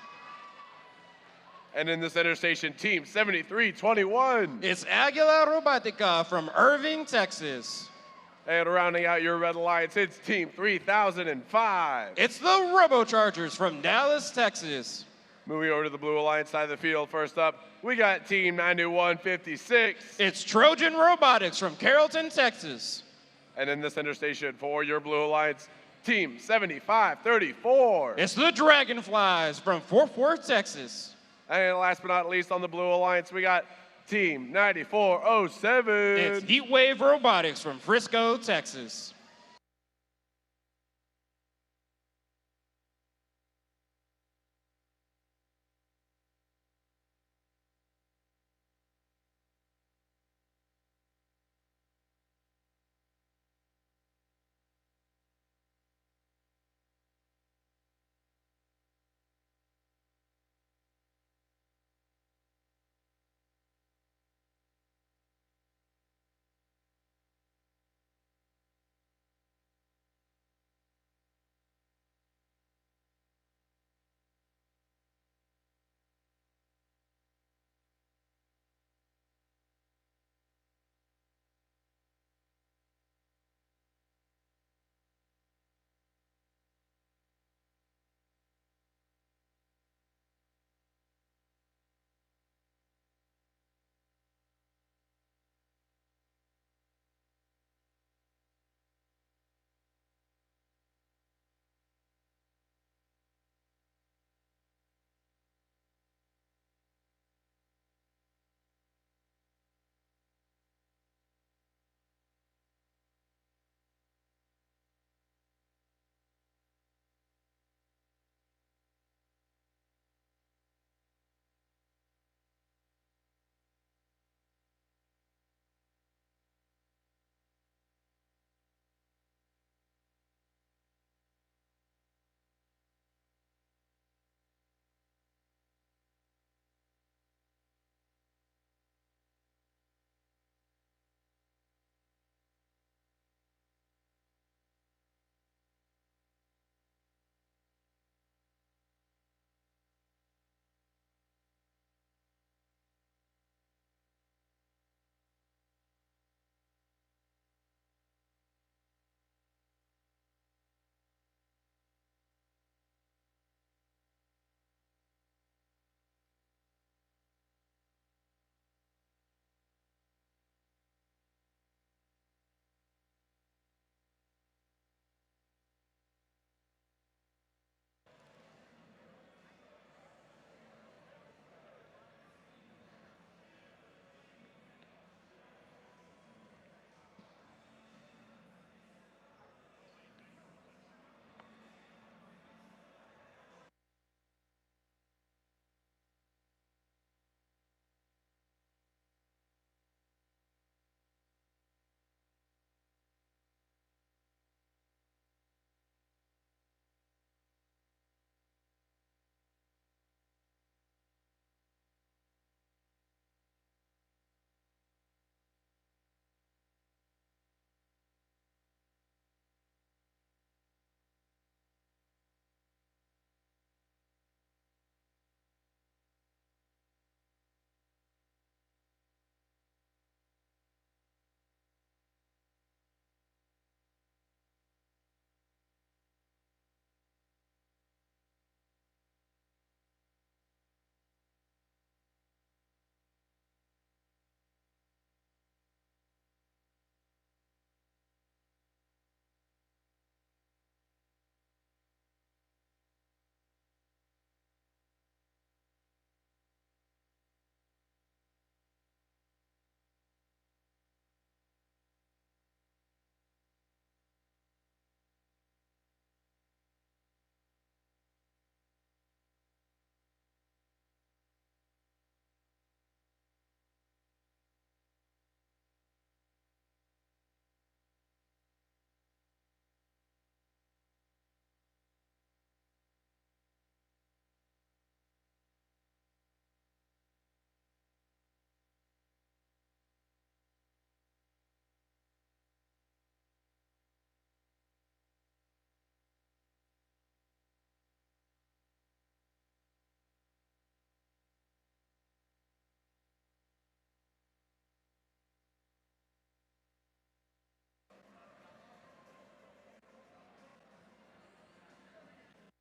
And in the center station, team 7321. It's Aguila Robotica from Irving, Texas. And rounding out your Red Alliance, it's team 3005. It's the Robochargers from Dallas, Texas. Moving over to the Blue Alliance side of the field, first up, we got team 9156. It's Trojan Robotics from Carrollton, Texas. And in the center station for your Blue Alliance, team 7534. It's the Dragonflies from Fort Worth, Texas. And last but not least on the Blue Alliance, we got team 9407. It's Heatwave Robotics from Frisco, Texas.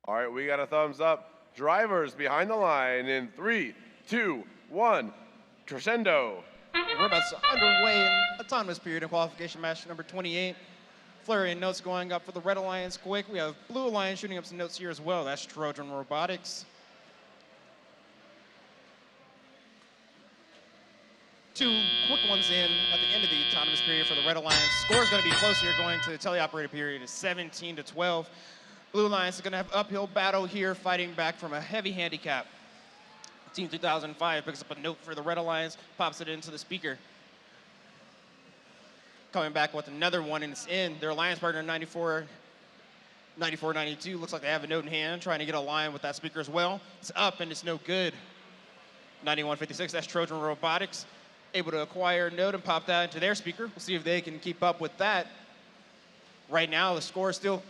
All right, we got a thumbs up. Drivers behind the line in 3, 2, 1. Crescendo. Robots underway in autonomous period in qualification match number 28. Flurry and notes going up for the Red Alliance quick. We have Blue Alliance shooting up some notes here as well. That's Trojan Robotics. Two quick ones in at the end of the autonomous period for the Red Alliance. Score is going to be close here going to the teleoperator period. It's 17-12. Blue Alliance is going to have uphill battle here, fighting back from a heavy handicap. Team 2005 picks up a note for the Red Alliance, pops it into the speaker. Coming back with another one, and it's in. Their alliance partner, 94-92, looks like they have a note in hand, trying to get a line with that speaker as well. It's up, and it's no good. 91-56, that's Trojan Robotics, able to acquire a note and pop that into their speaker. We'll see if they can keep up with that. Right now, the score is still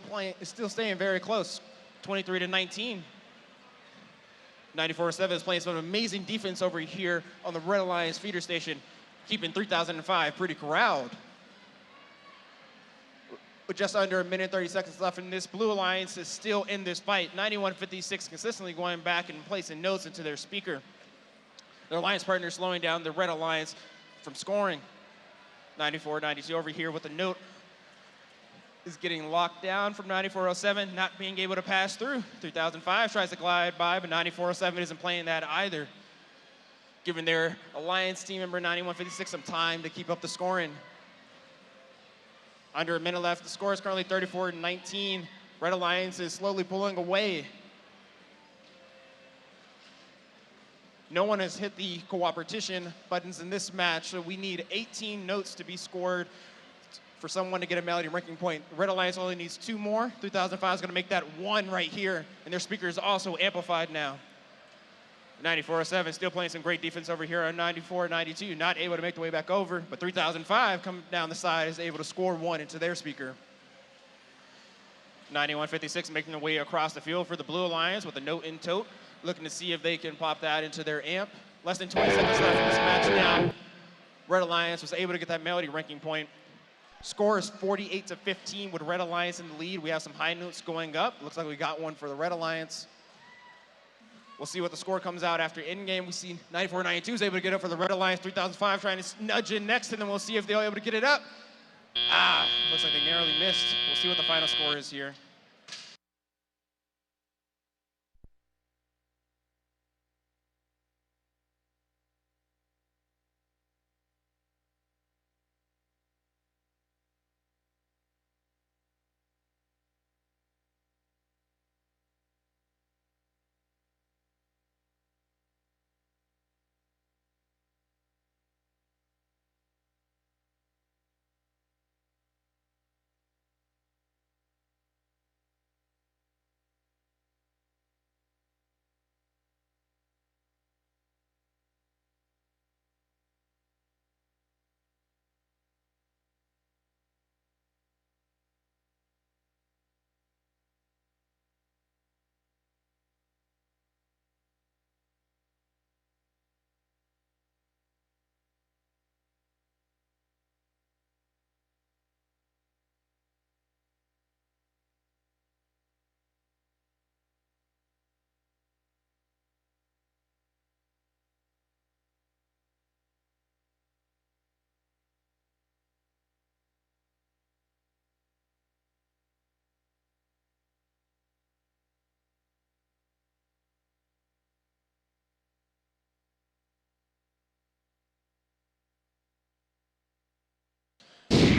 staying very close, 23-19. 94-7 is playing some amazing defense over here on the Red Alliance feeder station, keeping 3005 pretty corralled. With just under 1 minute 30 seconds left in this, Blue Alliance is still in this fight. 91-56 consistently going back and placing notes into their speaker. Their alliance partner slowing down the Red Alliance from scoring. 94-92 over here with a note is getting locked down from 9407, not being able to pass through. 3005 tries to glide by, but 9407 isn't playing that either, giving their alliance team member 91-56 some time to keep up the scoring. Under 1 minute left, the score is currently 34-19. Red Alliance is slowly pulling away. No one has hit the cooperation buttons in this match, so we need 18 notes to be scored for someone to get a melody ranking point. Red Alliance only needs 2 more. 3005 is going to make that 1 right here, and their speaker is also amplified now. 9407 still playing some great defense over here on 94-92, not able to make the way back over, but 3005 coming down the side is able to score 1 into their speaker. 91-56 making their way across the field for the Blue Alliance with a note in tote, looking to see if they can pop that into their amp. Less than 20 seconds left in this match now. Red Alliance was able to get that melody ranking point. Score is 48-15 with Red Alliance in the lead. We have some high notes going up. Looks like we got one for the Red Alliance. We'll see what the score comes out after in-game. We see 94-92 is able to get up for the Red Alliance. 3005 trying to nudge in next to them. We'll see if they're able to get it up. Looks like they narrowly missed. We'll see what the final score is here.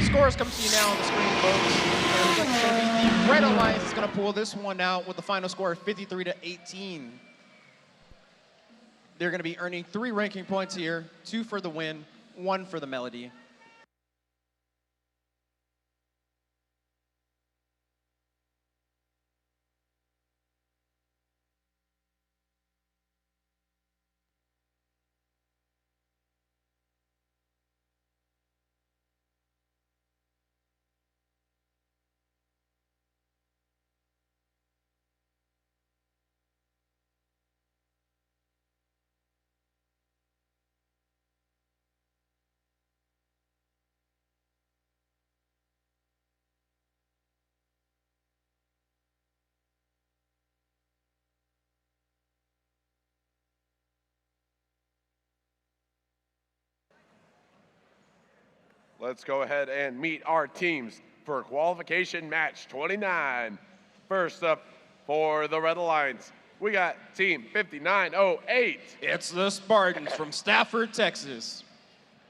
Scores come to you now on the screen, folks. And it looks like it's going to be the Red Alliance is going to pull this one out with the final score of 53-18. They're going to be earning 3 ranking points here, 2 for the win, 1 for the melody. Let's go ahead and meet our teams for qualification match 29. First up for the Red Alliance, we got team 5908. It's the Spartans from Stafford, Texas.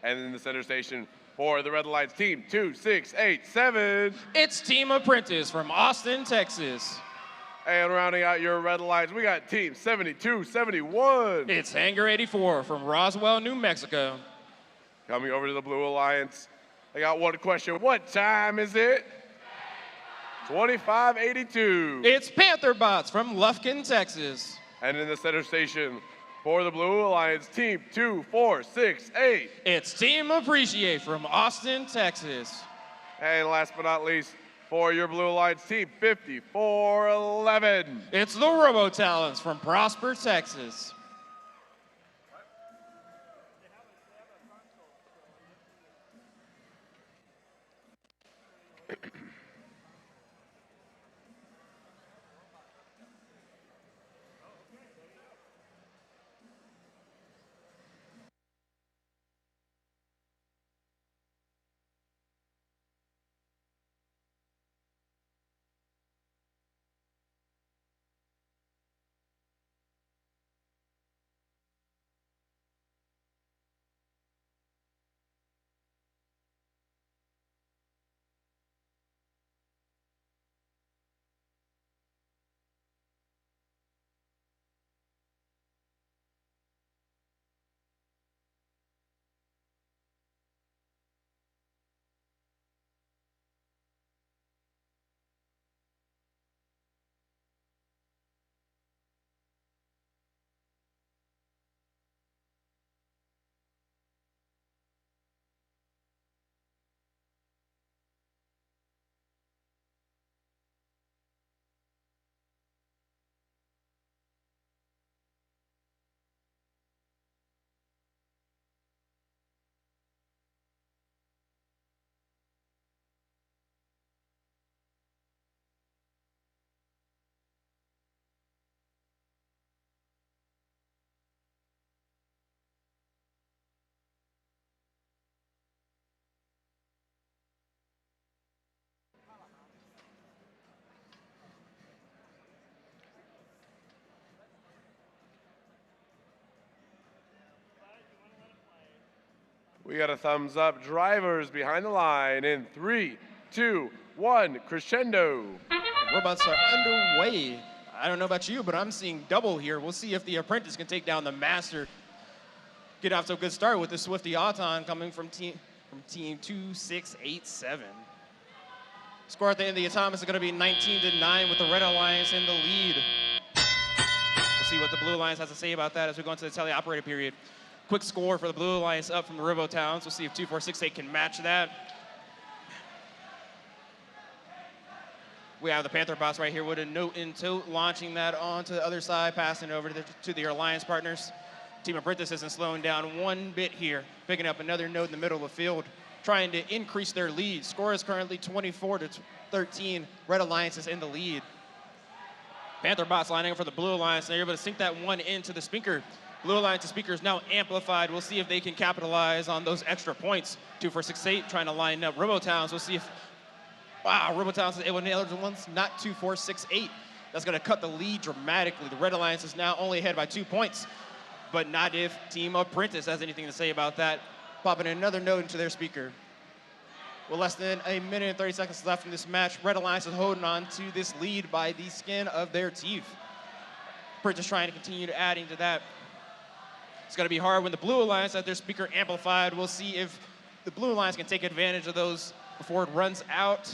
And in the center station for the Red Alliance, team 2687. It's Team Apprentice from Austin, Texas. And rounding out your Red Alliance, we got team 7271. It's Hangar 84 from Roswell, New Mexico. Coming over to the Blue Alliance, I got one question. What time is it? 2582. It's Pantherbots from Lufkin, Texas. And in the center station for the Blue Alliance, team 2468. It's Team Appreciate from Austin, Texas. And last but not least, for your Blue Alliance, team 5411. It's the Robo Talents from Prosper, Texas. We got a thumbs up. Drivers behind the line in 3, 2, 1, crescendo. Robots are underway. I don't know about you, but I'm seeing double here. We'll see if the Apprentice can take down the Master. Get off to a good start with the Swifty Auton coming from team 2687. Score at the end of the Atomics is going to be 19-9 with the Red Alliance in the lead. We'll see what the Blue Alliance has to say about that as we go into the teleoperator period. Quick score for the Blue Alliance up from the Robo Towns. We'll see if 2468 can match that. We have the Panther Bots right here with a note in tote, launching that onto the other side, passing it over to the Alliance partners. Team Apprentice isn't slowing down one bit here, picking up another note in the middle of the field, trying to increase their lead. Score is currently 24-13. Red Alliance is in the lead. Panther Bots lining up for the Blue Alliance. They're able to sink that one into the speaker. Blue Alliance's speaker is now amplified. We'll see if they can capitalize on those extra points. 2468 trying to line up Robotowns. We'll see if, wow, Robotowns is able to nail the ones, not 2468. That's going to cut the lead dramatically. The Red Alliance is now only ahead by 2 points, but not if Team Apprentice has anything to say about that. Popping another note into their speaker. With less than a minute and 30 seconds left in this match, Red Alliance is holding on to this lead by the skin of their teeth. Apprentice trying to continue to adding to that. It's going to be hard when the Blue Alliance has their speaker amplified. We'll see if the Blue Alliance can take advantage of those before it runs out.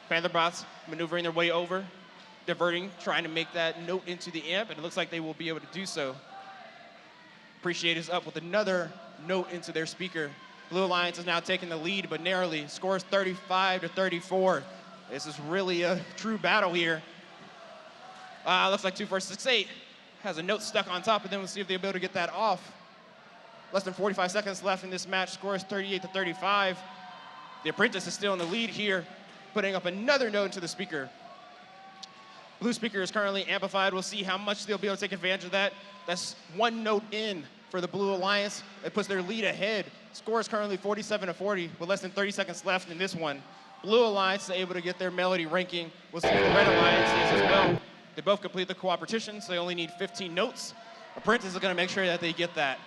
Pantherbots maneuvering their way over, diverting, trying to make that note into the amp, and it looks like they will be able to do so. Appreciate is up with another note into their speaker. Blue Alliance is now taking the lead, but narrowly. Scores 35-34. This is really a true battle here. Looks like 2468 has a note stuck on top of them. We'll see if they're able to get that off. Less than 45 seconds left in this match. Score is 38-35. The Apprentice is still in the lead here, putting up another note into the speaker. Blue speaker is currently amplified. We'll see how much they'll be able to take advantage of that. That's one note in for the Blue Alliance. It puts their lead ahead. Score is currently 47-40 with less than 30 seconds left in this one. Blue Alliance is able to get their melody ranking. We'll see if the Red Alliance is as well. They both complete the cooperation, so they only need 15 notes. Apprentice is going to make sure that they get that.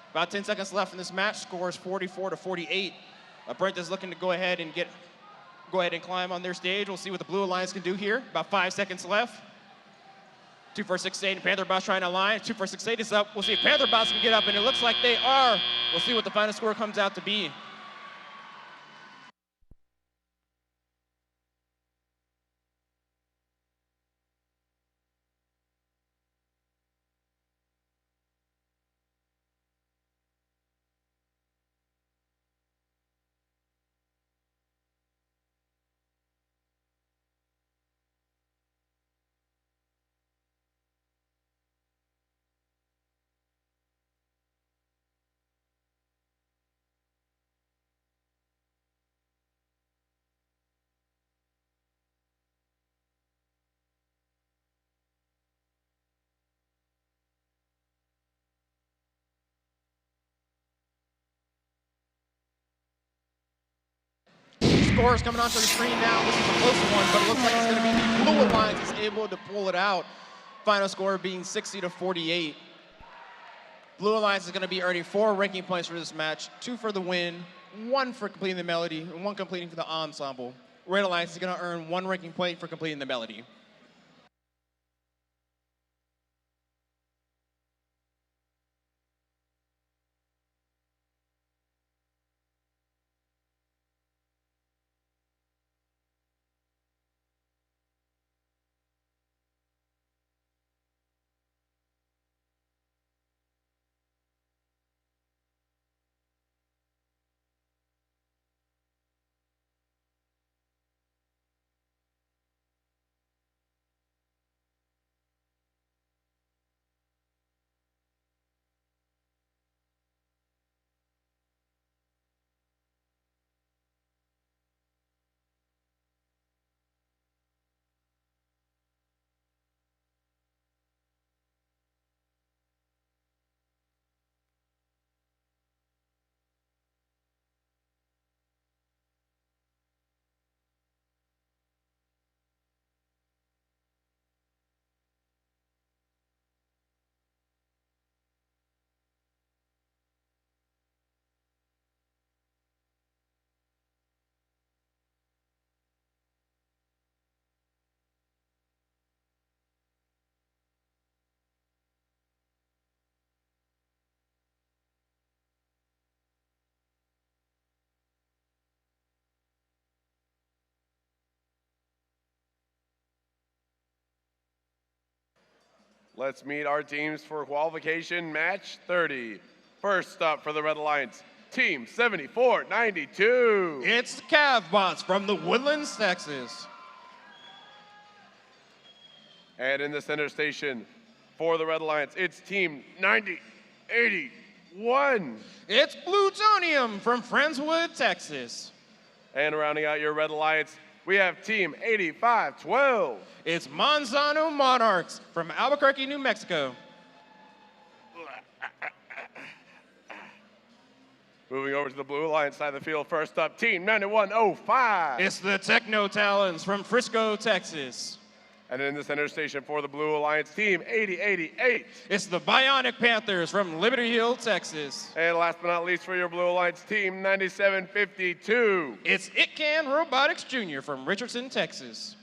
About 10 seconds left in this match. Score is 44-48. Apprentice looking to go ahead and climb on their stage. We'll see what the Blue Alliance can do here. About 5 seconds left. 2468 and Panther Bots trying to align. 2468 is up. We'll see if Panther Bots can get up, and it looks like they are. We'll see what the final score comes out to be. Scores coming onto the screen now. This is a close one, but it looks like it's going to be the Blue Alliance is able to pull it out. Final score being 60-48. Blue Alliance is going to be earning 4 ranking points for this match, 2 for the win, 1 for completing the melody, and 1 completing for the ensemble. Red Alliance is going to earn 1 ranking point for completing the melody. Let's meet our teams for qualification match 30. First up for the Red Alliance, Team 7492. It's the Cav Bots from the Woodlands, Texas. And in the center station for the Red Alliance, it's Team 9081. It's Plutonium from Friendswood, Texas. And rounding out your Red Alliance, we have Team 8512. It's Manzano Monarchs from Albuquerque, New Mexico. Moving over to the Blue Alliance side of the field, first up, Team 9105. It's the Techno Talons from Frisco, Texas. And in the center station for the Blue Alliance, Team 8088. It's the Bionic Panthers from Liberty Hill, Texas. And last but not least for your Blue Alliance, Team 9752. It's Itcan Robotics Jr. from Richardson, Texas.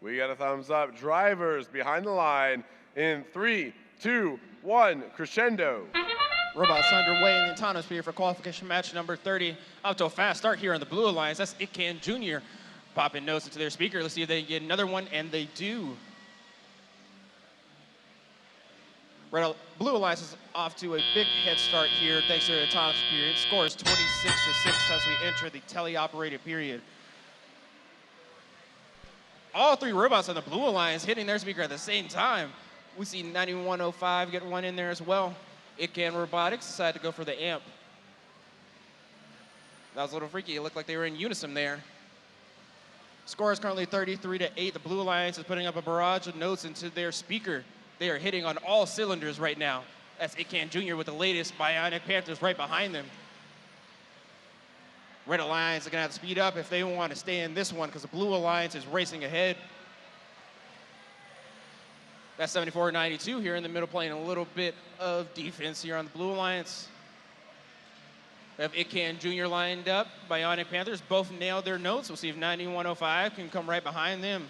We got a thumbs up. Drivers behind the line in 3, 2, 1, Crescendo. Robots underway in the autonomous period for qualification match number 30. Up to a fast start here on the Blue Alliance. That's Itcan Jr. popping notes into their speaker. Let's see if they get another one, and they do. Blue Alliance is off to a big head start here thanks to their autonomous period. Score is 26-6 as we enter the teleoperated period. All three robots on the Blue Alliance hitting their speaker at the same time. We see 9105 get one in there as well. Itcan Robotics decided to go for the amp. That was a little freaky. It looked like they were in unison there. Score is currently 33-8. The Blue Alliance is putting up a barrage of notes into their speaker. They are hitting on all cylinders right now. That's Itcan Jr. with the latest Bionic Panthers right behind them. Red Alliance are going to have to speed up if they want to stay in this one because the Blue Alliance is racing ahead. That's 74-92 here in the middle, playing a little bit of defense here on the Blue Alliance. We have Itcan Jr. lined up. Bionic Panthers both nailed their notes. We'll see if 9105 can come right behind them.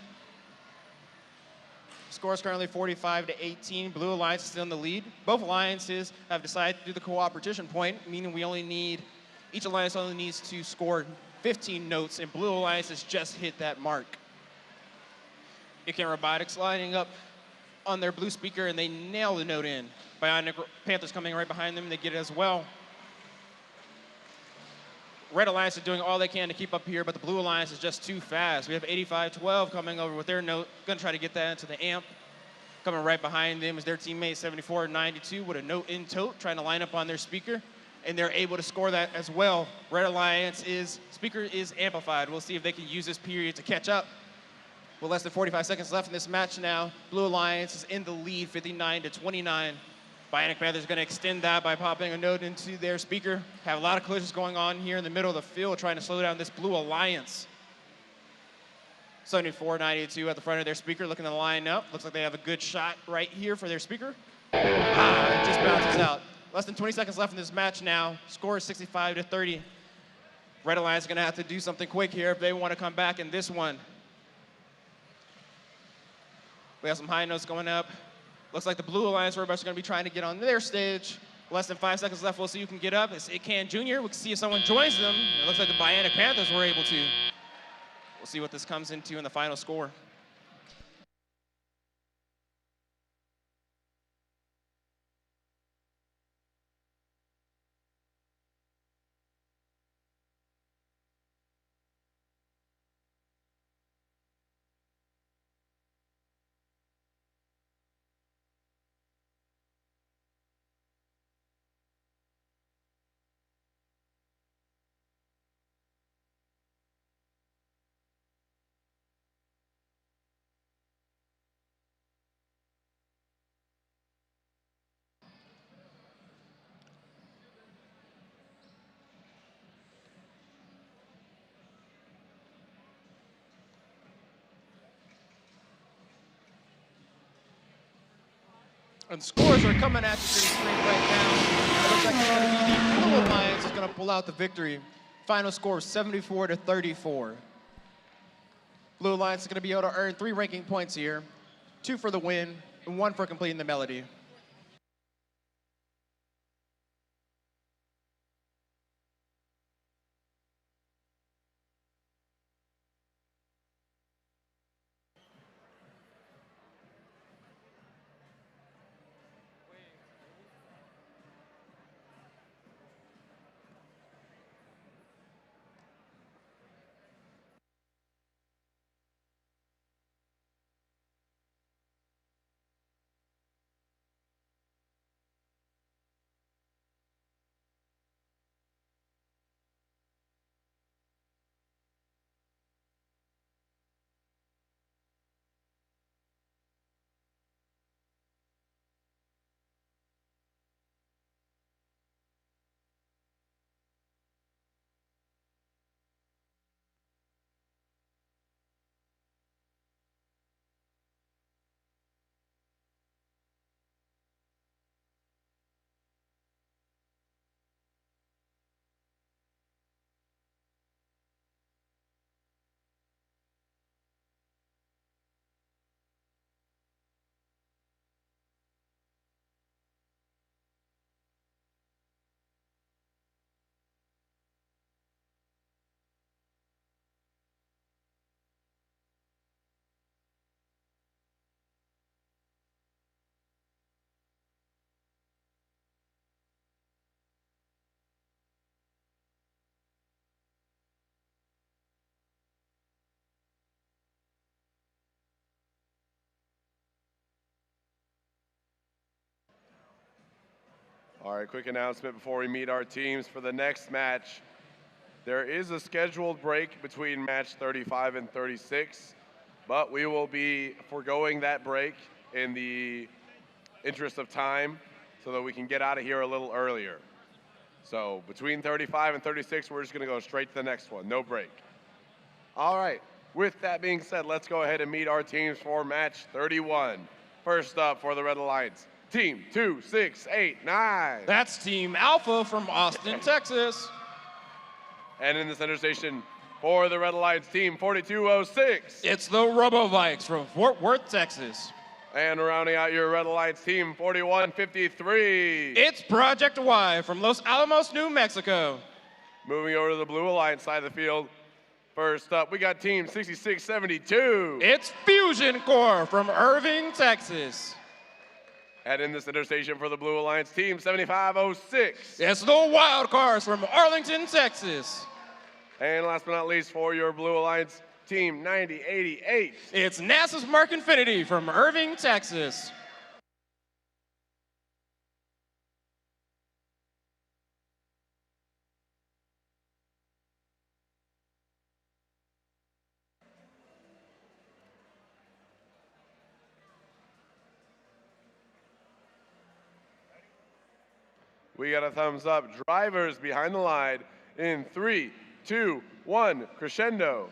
Score is currently 45-18. Blue Alliance is still in the lead. Both alliances have decided to do the cooperation point, meaning each alliance only needs to score 15 notes, and Blue Alliance has just hit that mark. Itcan Robotics lining up on their blue speaker, and they nail the note in. Bionic Panthers coming right behind them, they get it as well. Red Alliance is doing all they can to keep up here, but the Blue Alliance is just too fast. We have 8512 coming over with their note, gonna try to get that into the amp. Coming right behind them is their teammate 7492 with a note in tote, trying to line up on their speaker, and they're able to score that as well. Red Alliance speaker is amplified. We'll see if they can use this period to catch up. With less than 45 seconds left in this match now, Blue Alliance is in the lead, 59-29. Bionic Panthers is going to extend that by popping a note into their speaker. Have a lot of collisions going on here in the middle of the field, trying to slow down this Blue Alliance. 74-92 at the front of their speaker, looking to line up. Looks like they have a good shot right here for their speaker. It just bounces out. Less than 20 seconds left in this match now. Score is 65-30. Red Alliance is going to have to do something quick here if they want to come back in this one. We have some high notes going up. Looks like the Blue Alliance robots are going to be trying to get on their stage. Less than 5 seconds left. We'll see who can get up. It's Itcan Jr. We can see if someone joins them. It looks like the Bionic Panthers were able to. We'll see what this comes into in the final score. And scores are coming at you to the screen right now. It looks like it's going to be the Blue Alliance is going to pull out the victory. Final score 74-34. Blue Alliance is going to be able to earn 3 ranking points here, 2 for the win and 1 for completing the melody. All right, quick announcement before we meet our teams for the next match. There is a scheduled break between match 35 and 36, but we will be foregoing that break in the interest of time so that we can get out of here a little earlier. So between 35 and 36, we're just gonna go straight to the next one, no break. All right, with that being said, let's go ahead and meet our teams for match 31. First up for the Red Alliance, Team 2689. That's Team Alpha from Austin, Texas. And in the center station for the Red Alliance, Team 4206. It's the Robotics from Fort Worth, Texas. And rounding out your Red Alliance, Team 4153. It's Project Y from Los Alamos, New Mexico. Moving over to the Blue Alliance side of the field. First up, we got Team 6672. It's Fusion Core from Irving, Texas. And in the center station for the Blue Alliance, Team 7506. It's the Wild Cards from Arlington, Texas. And last but not least, for your Blue Alliance, Team 9088. It's NASA's Mark Infinity from Irving, Texas. We got a thumbs up. Drivers behind the line in 3, 2, 1, Crescendo.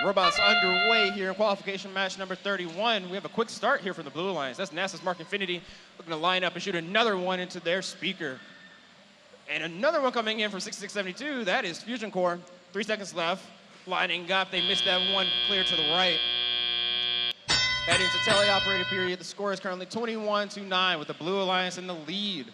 Robots underway here in qualification match number 31. We have a quick start here from the Blue Alliance. That's NASA's Mark Infinity looking to line up and shoot another one into their speaker. And another one coming in from 6672. That is Fusion Core. 3 seconds left. Lining up. They missed that one clear to the right. Heading to teleoperated period. The score is currently 21-9 with the Blue Alliance in the lead.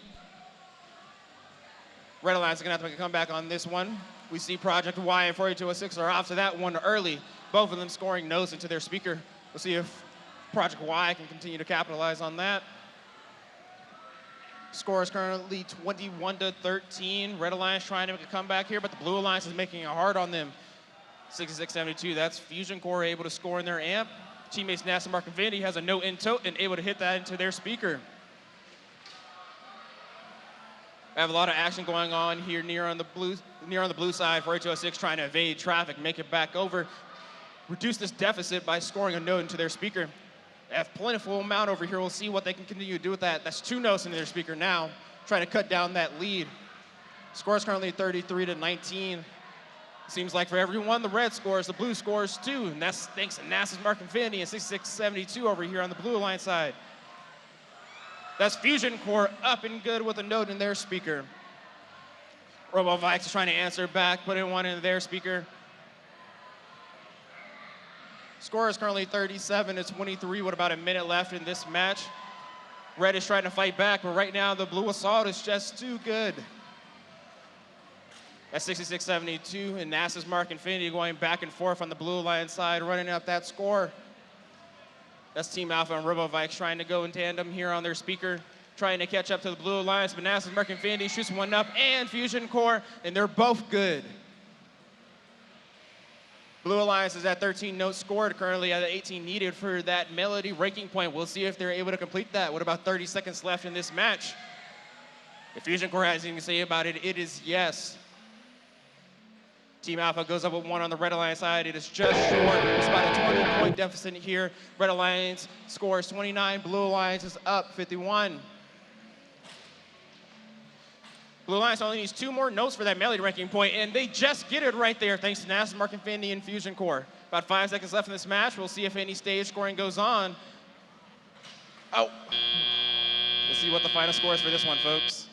Red Alliance are going to have to make a comeback on this one. We see Project Y and 4206 are off to that one early. Both of them scoring notes into their speaker. We'll see if Project Y can continue to capitalize on that. Score is currently 21-13. Red Alliance trying to make a comeback here, but the Blue Alliance is making it hard on them. 6672, that's Fusion Core able to score in their amp. Teammates NASA Mark Infinity has a note in tote and able to hit that into their speaker. I have a lot of action going on here near on the blue side. 4206 trying to evade traffic, make it back over, reduce this deficit by scoring a note into their speaker. They have plentiful amount over here. We'll see what they can continue to do with that. That's 2 notes into their speaker now, trying to cut down that lead. Score is currently 33-19. Seems like for everyone, the red scores, the blue scores too, and that's thanks to NASA's Mark Infinity and 6672 over here on the Blue Alliance side. That's Fusion Core up and good with a note in their speaker. Robotics is trying to answer back, put in one into their speaker. Score is currently 37-23 with about a minute left in this match. Red is trying to fight back, but right now the Blue Assault is just too good. That's 6672 and NASA's Mark Infinity going back and forth on the Blue Alliance side, running up that score. That's Team Alpha and Robotics trying to go in tandem here on their speaker, trying to catch up to the Blue Alliance, but NASA's Mark Infinity shoots one up and Fusion Core, and they're both good. Blue Alliance is at 13 notes scored, currently at 18 needed for that melody ranking point. We'll see if they're able to complete that with about 30 seconds left in this match. If Fusion Core has anything to say about it, it is yes. Team Alpha goes up with 1 on the Red Alliance side. It is just short. It's about a 20-point deficit here. Red Alliance scores 29. Blue Alliance is up 51. Blue Alliance only needs 2 more notes for that melody ranking point, and they just get it right there thanks to NASA's Mark Infinity and Fusion Core. About 5 seconds left in this match. We'll see if any stage scoring goes on. Oh. We'll see what the final score is for this one, folks.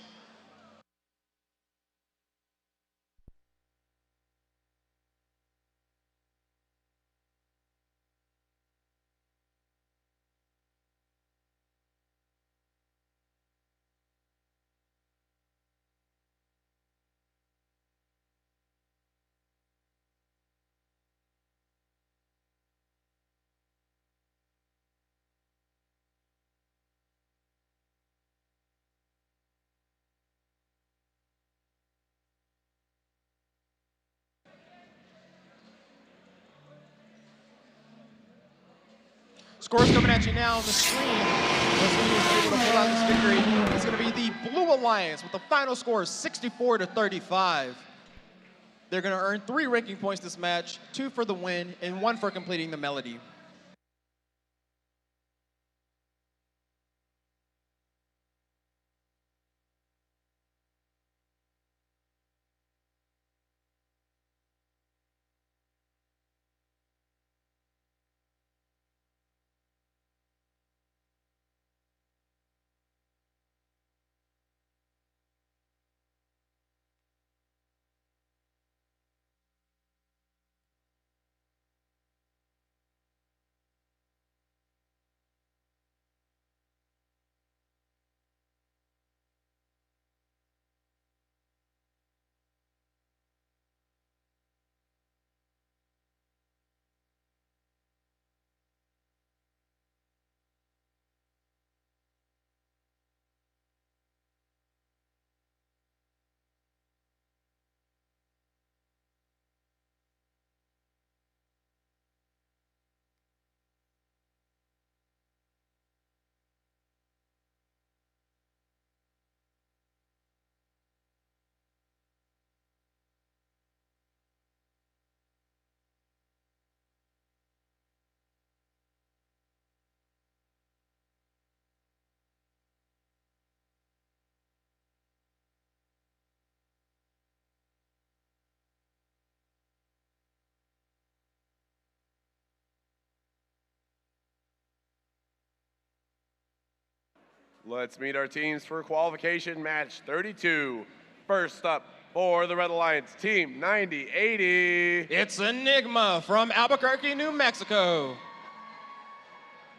Scores coming at you now on the screen. Let's see who's able to pull out this victory. is going to be the Blue Alliance with the final score 64-35. They're going to earn 3 ranking points this match, 2 for the win and 1 for completing the melody. Let's meet our teams for qualification match 32. First up for the Red Alliance, team 9080. It's Enigma from Albuquerque, New Mexico.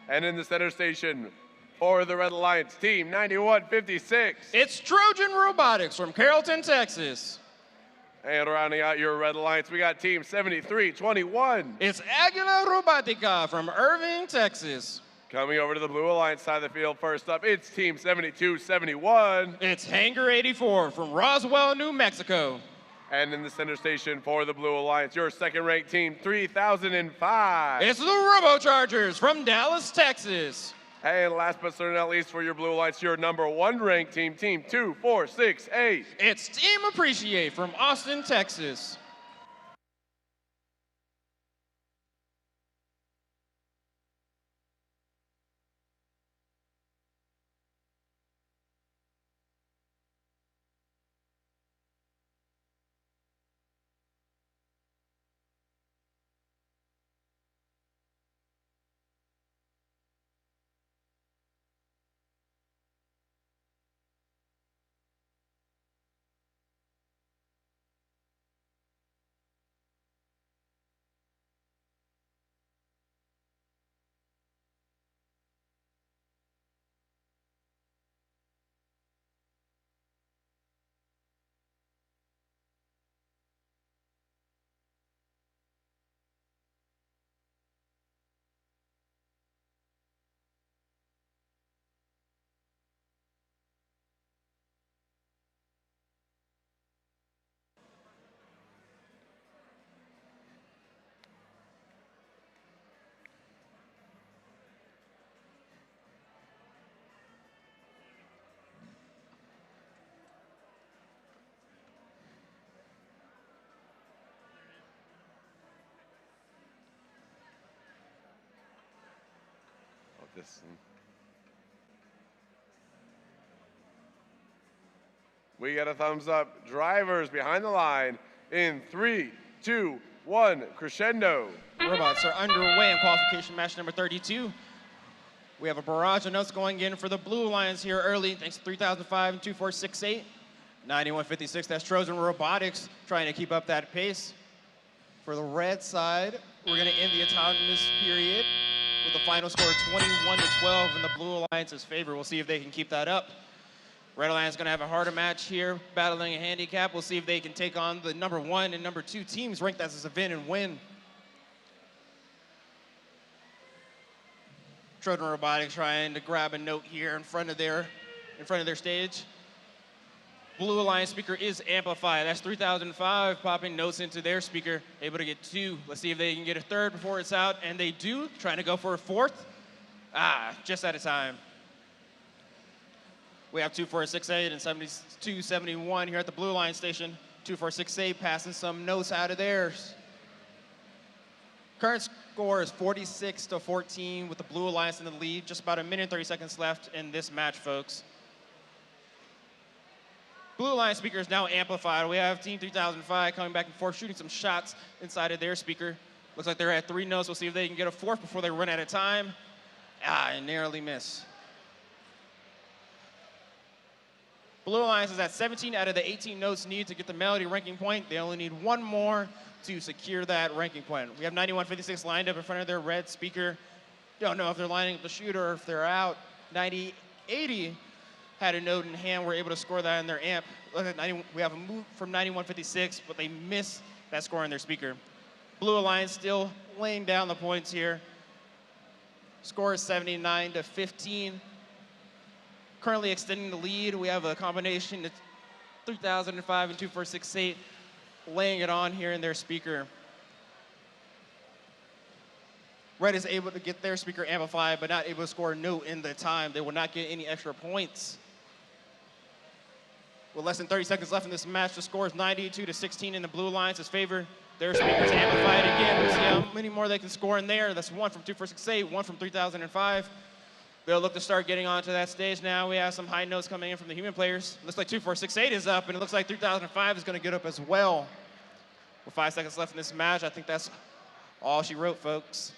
And in the center station for the Red Alliance, team 9156. It's Trojan Robotics from Carrollton, Texas. And rounding out your Red Alliance, we got team 7321. It's Aguila Robotica from Irving, Texas. Coming over to the Blue Alliance side of the field, first up, it's team 7271. It's Hangar 84 from Roswell, New Mexico. And in the center station for the Blue Alliance, your second-ranked team, 3005. It's the Robochargers from Dallas, Texas. And last but certainly not least for your Blue Alliance, your number 1 ranked team, team 2468. It's Team Appreciate from Austin, Texas. We got a thumbs up. Drivers behind the line in 3, 2, 1, Crescendo. Robots are underway in qualification match number 32. We have a barrage of notes going in for the Blue Alliance here early, thanks to 3005 and 2468. 9156, that's Trojan Robotics trying to keep up that pace. For the red side, we're going to end the autonomous period with a final score of 21-12 in the Blue Alliance's favor. We'll see if they can keep that up. Red Alliance is going to have a harder match here, battling a handicap. We'll see if they can take on the number 1 and number 2 teams ranked as a event and win. Trojan Robotics trying to grab a note here in front of their stage. Blue Alliance speaker is amplified. That's 3005 popping notes into their speaker, able to get 2. Let's see if they can get a 3rd before it's out, and they do, trying to go for a 4th. Just out of time. We have 2468 and 7271 here at the Blue Line Station. 2468 passing some notes out of theirs. Current score is 46-14 with the Blue Alliance in the lead. Just about a minute and 30 seconds left in this match, folks. Blue Alliance speaker is now amplified. We have Team 3005 coming back and forth, shooting some shots inside of their speaker. Looks like they're at 3 notes. We'll see if they can get a 4th before they run out of time. And narrowly miss. Blue Alliance is at 17 out of the 18 notes needed to get the melody ranking point. They only need 1 more to secure that ranking point. We have 9156 lined up in front of their red speaker. Don't know if they're lining up the shooter or if they're out. 9080 had a note in hand. We're able to score that in their amp. Look at 90, we have a move from 9156, but they miss that score in their speaker. Blue Alliance still laying down the points here. Score is 79-15. Currently extending the lead. We have a combination of 3005 and 2468 laying it on here in their speaker. Red is able to get their speaker amplified, but not able to score a note in the time. They will not get any extra points. With less than 30 seconds left in this match, the score is 92-16 in the Blue Alliance's favor. Their speaker's amplified again. We'll see how many more they can score in there. That's 1 from 2468, 1 from 3005. They'll look to start getting onto that stage now. We have some high notes coming in from the human players. Looks like 2468 is up, and it looks like 3005 is going to get up as well. With 5 seconds left in this match, I think that's all she wrote, folks.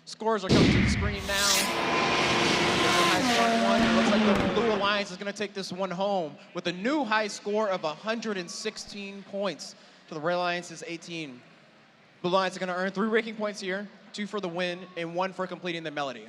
Scores are coming to the screen now. It looks like the Blue Alliance is going to take this one home with a new high score of 116 points to the Red Alliance's 18. Blue Alliance are going to earn 3 ranking points here, 2 for the win and 1 for completing the melody.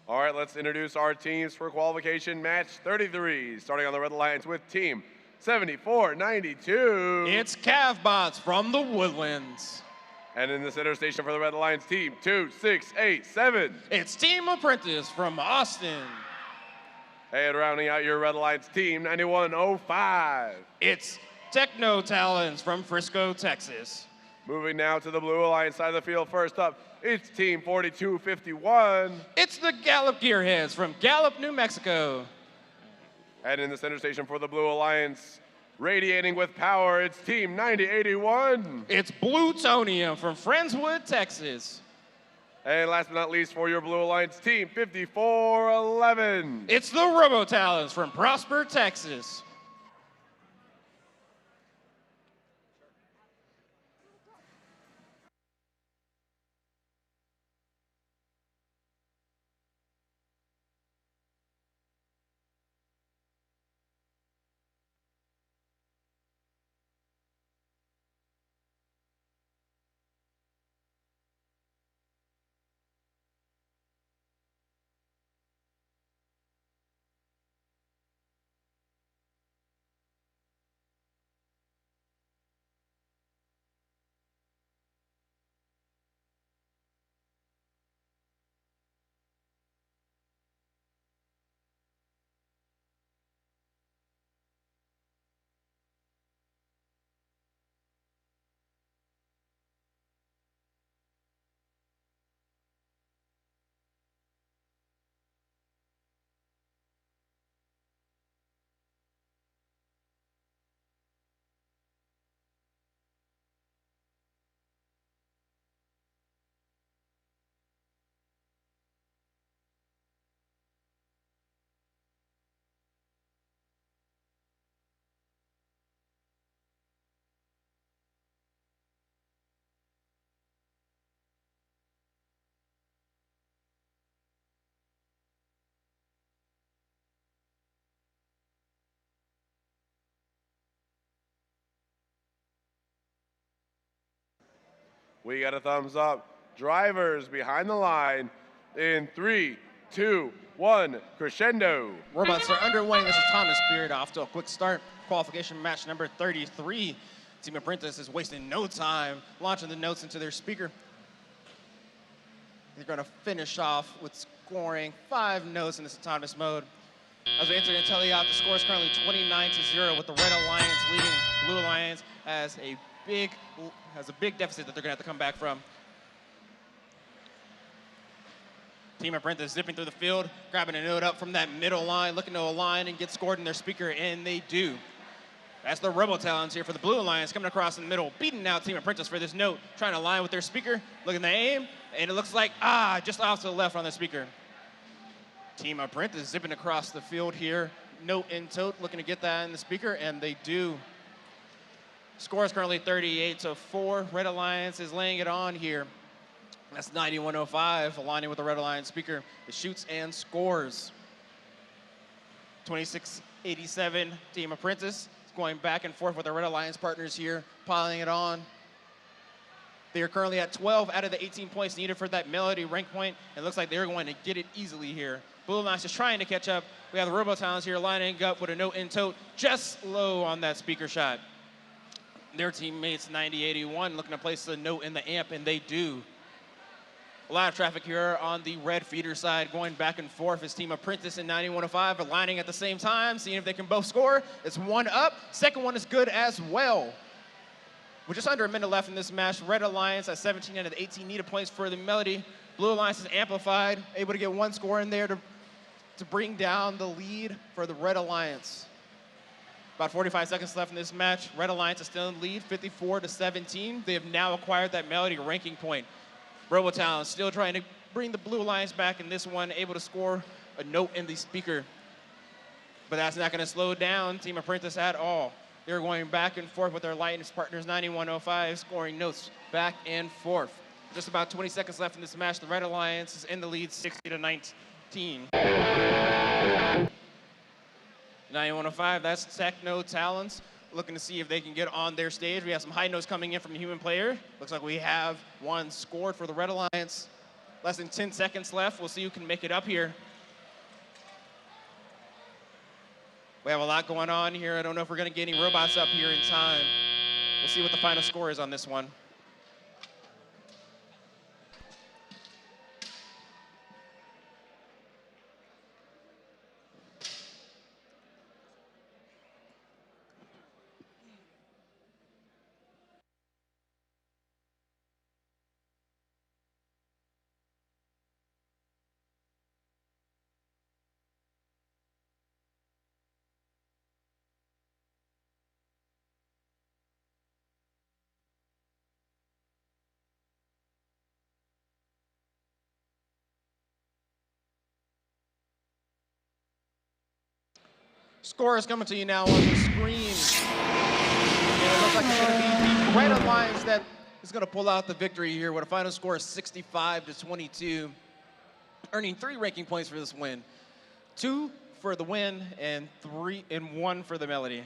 All right, let's introduce our teams for qualification match 33, starting on the Red Alliance with team 7492. It's Cavbots from the Woodlands. And in the center station for the Red Alliance team, 2687. It's Team Apprentice from Austin. And rounding out your Red Alliance team, 9105. It's Techno Talons from Frisco, Texas. Moving now to the Blue Alliance side of the field. First up, it's Team 4251. It's the Gallup Gearheads from Gallup, New Mexico. And in the center station for the Blue Alliance, radiating with power, it's Team 9081. It's Blutonium from Friendswood, Texas. And last but not least, for your Blue Alliance team, 5411. It's the Robotalons from Prosper, Texas. We got a thumbs up. Drivers behind the line in 3, 2, 1, Crescendo. Robots are underway. This is Thomas Beard off to a quick start. Qualification match number 33. Team Apprentice is wasting no time launching the notes into their speaker. They're going to finish off with scoring 5 notes in this autonomous mode. As we enter and tell you out, the score is currently 29-0 with the Red Alliance leading. Blue Alliance has a big deficit that they're going to have to come back from. Team Apprentice zipping through the field, grabbing a note up from that middle line, looking to align and get scored in their speaker, and they do. That's the Robotalons here for the Blue Alliance coming across in the middle, beating out Team Apprentice for this note, trying to align with their speaker, looking to aim, and it looks like, just off to the left on the speaker. Team Apprentice zipping across the field here, note in tote, looking to get that in the speaker, and they do. Score is currently 38-4. Red Alliance is laying it on here. That's 9105, aligning with the Red Alliance speaker. It shoots and scores. 2687, Team Apprentice is going back and forth with the Red Alliance partners here, piling it on. They are currently at 12 out of the 18 points needed for that Melody rank point. It looks like they're going to get it easily here. Blue Alliance is trying to catch up. We have the Robotalons here lining up with a note in tote, just low on that speaker shot. Their teammates, 9081, looking to place a note in the amp, and they do. A lot of traffic here on the red feeder side, going back and forth as Team Apprentice and 9105 aligning at the same time, seeing if they can both score. It's one up. Second one is good as well. With just under a minute left in this match, Red Alliance at 17 out of the 18 needed points for the Melody. Blue Alliance is amplified, able to get one score in there to bring down the lead for the Red Alliance. About 45 seconds left in this match. Red Alliance is still in the lead, 54-17. They have now acquired that Melody ranking point. Robotalons still trying to bring the Blue Alliance back in this one, able to score a note in the speaker. But that's not going to slow down Team Apprentice at all. They're going back and forth with their Lightning partners, 9105, scoring notes back and forth. Just about 20 seconds left in this match. The Red Alliance is in the lead, 60-19. 9105, that's Techno Talons, looking to see if they can get on their stage. We have some high notes coming in from the human player. Looks like we have one scored for the Red Alliance. Less than 10 seconds left. We'll see who can make it up here. We have a lot going on here. I don't know if we're going to get any robots up here in time. We'll see what the final score is on this one. Score is coming to you now on the screen. And it looks like it's going to be the Red Alliance that is going to pull out the victory here with a final score of 65-22, earning 3 ranking points for this win. 2 for the win and 1 for the melody.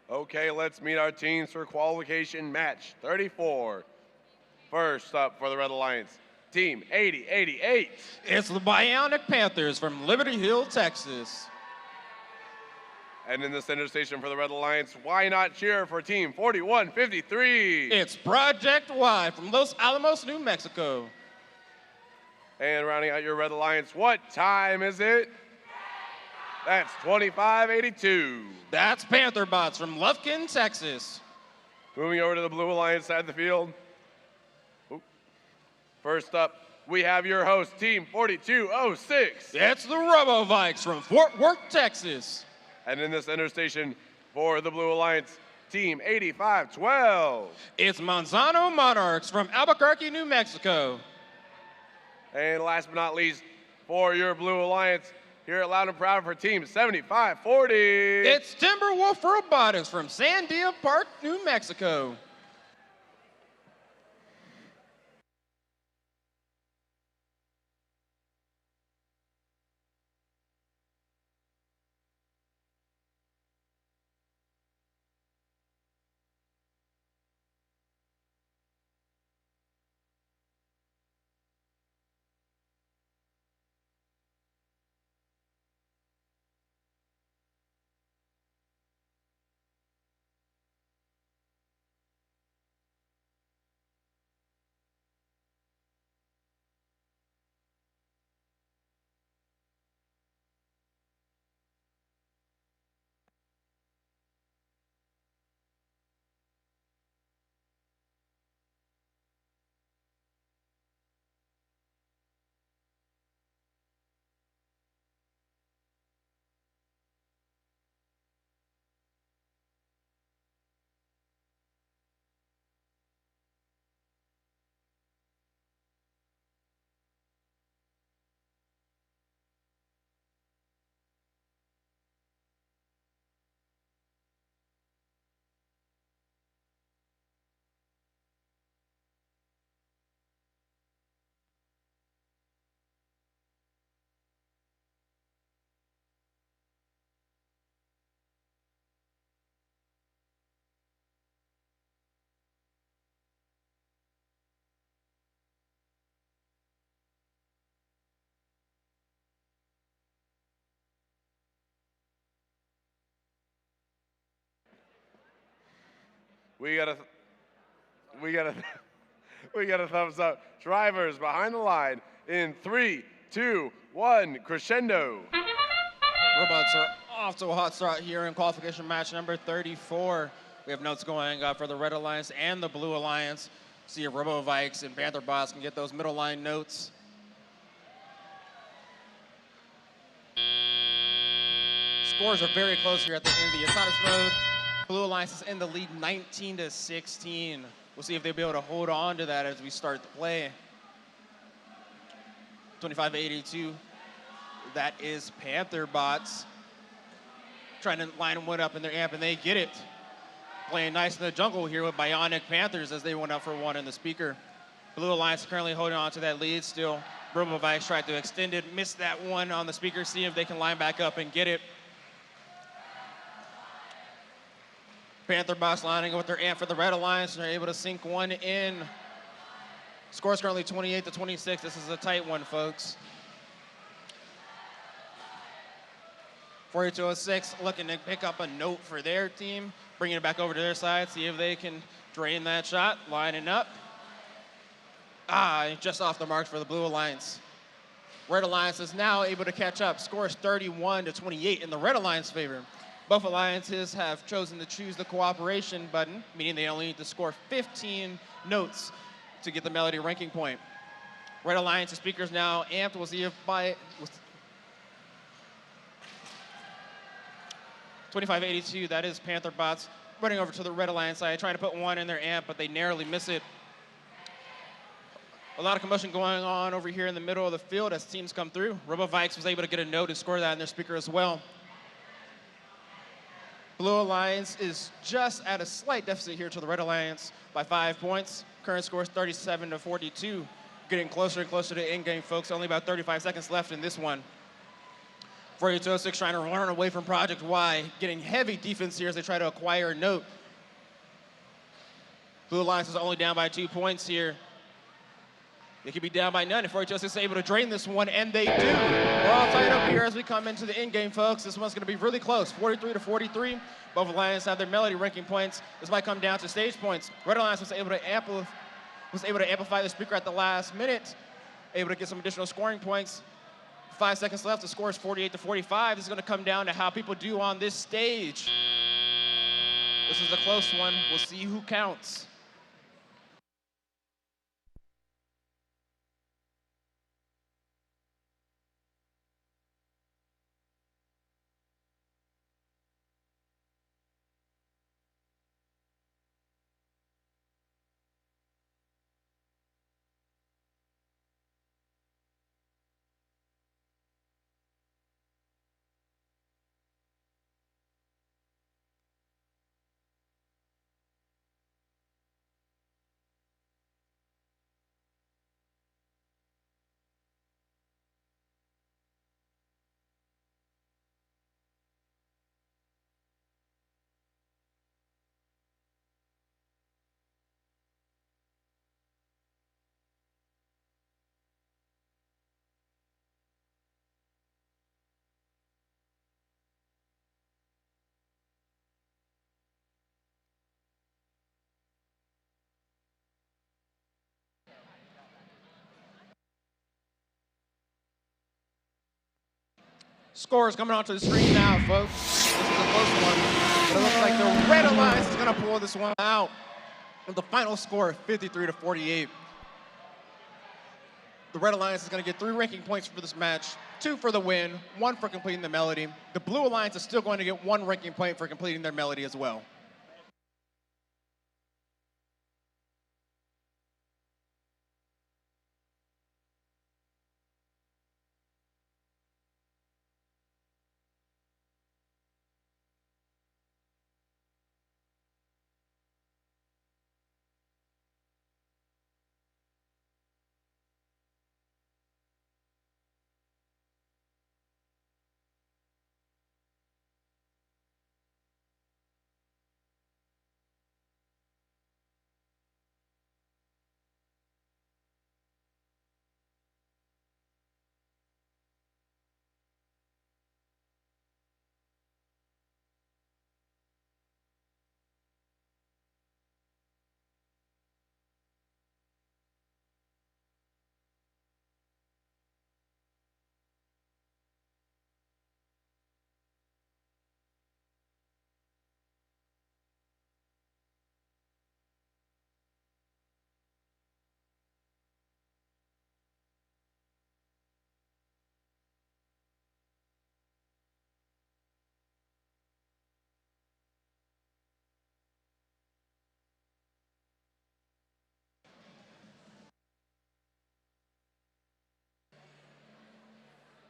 Okay, let's meet our teams for qualification match 34. First up for the Red Alliance, team 8088. It's the Bionic Panthers from Liberty Hill, Texas. And in the center station for the Red Alliance, why not cheer for team 4153? It's Project Y from Los Alamos, New Mexico. And rounding out your Red Alliance, what time is it? That's 2582. That's Panther Bots from Lufkin, Texas. Moving over to the Blue Alliance side of the field. First up, we have your host, Team 4206. That's the Robotics from Fort Worth, Texas. And in the center station for the Blue Alliance, Team 8512. It's Manzano Monarchs from Albuquerque, New Mexico. And last but not least, for your Blue Alliance, here at Loud and Proud for Team 7540. It's Timberwolf Robotics from Sandia Park, New Mexico. We got a thumbs up. Drivers behind the line in 3, 2, 1, Crescendo. Robots are off to a hot start here in qualification match number 34. We have notes going for the Red Alliance and the Blue Alliance. See if Robovikes and Panther Bots can get those middle line notes. Scores are very close here at the end of the autonomous mode. Blue Alliance is in the lead 19-16. We'll see if they'll be able to hold on to that as we start the play. 25-82, that is Panther Bots. trying to line one up in their amp, and they get it. Playing nice in the jungle here with Bionic Panthers as they went up for one in the speaker. Blue Alliance currently holding on to that lead still. Robotics tried to extend it, missed that one on the speaker, see if they can line back up and get it. Panther Box lining with their amp for the Red Alliance, and they're able to sink one in. Score's currently 28-26. This is a tight one, folks. 4206 looking to pick up a note for their team, bringing it back over to their side, see if they can drain that shot, lining up. Just off the mark for the Blue Alliance. Red Alliance is now able to catch up. Score is 31-28 in the Red Alliance favor. Both alliances have chosen to choose the cooperation button, meaning they only need to score 15 notes to get the melody ranking point. Red Alliance speakers now amped. We'll see if by 2582, that is Panther Bots running over to the Red Alliance side, trying to put one in their amp, but they narrowly miss it. A lot of commotion going on over here in the middle of the field as teams come through. Robotics was able to get a note and score that in their speaker as well. Blue Alliance is just at a slight deficit here to the Red Alliance by 5 points. Current score is 37-42. Getting closer and closer to in-game, folks. Only about 35 seconds left in this one. 4206 trying to run away from Project Y, getting heavy defense here as they try to acquire a note. Blue Alliance is only down by 2 points here. They could be down by none if 4206 is able to drain this one, and they do. We're all tied up here as we come into the in-game, folks. This one's gonna be really close, 43-43. Both Alliance have their melody ranking points. This might come down to stage points. Red Alliance was able to amplify the speaker at the last minute, able to get some additional scoring points. 5 seconds left, the score is 48-45. This is gonna come down to how people do on this stage. This is a close one. We'll see who counts. Scores coming onto the screen now, folks. This is a close one. But it looks like the Red Alliance is going to pull this one out with the final score, 53-48. The Red Alliance is going to get 3 ranking points for this match, 2 for the win, 1 for completing the melody. The Blue Alliance is still going to get 1 ranking point for completing their melody as well.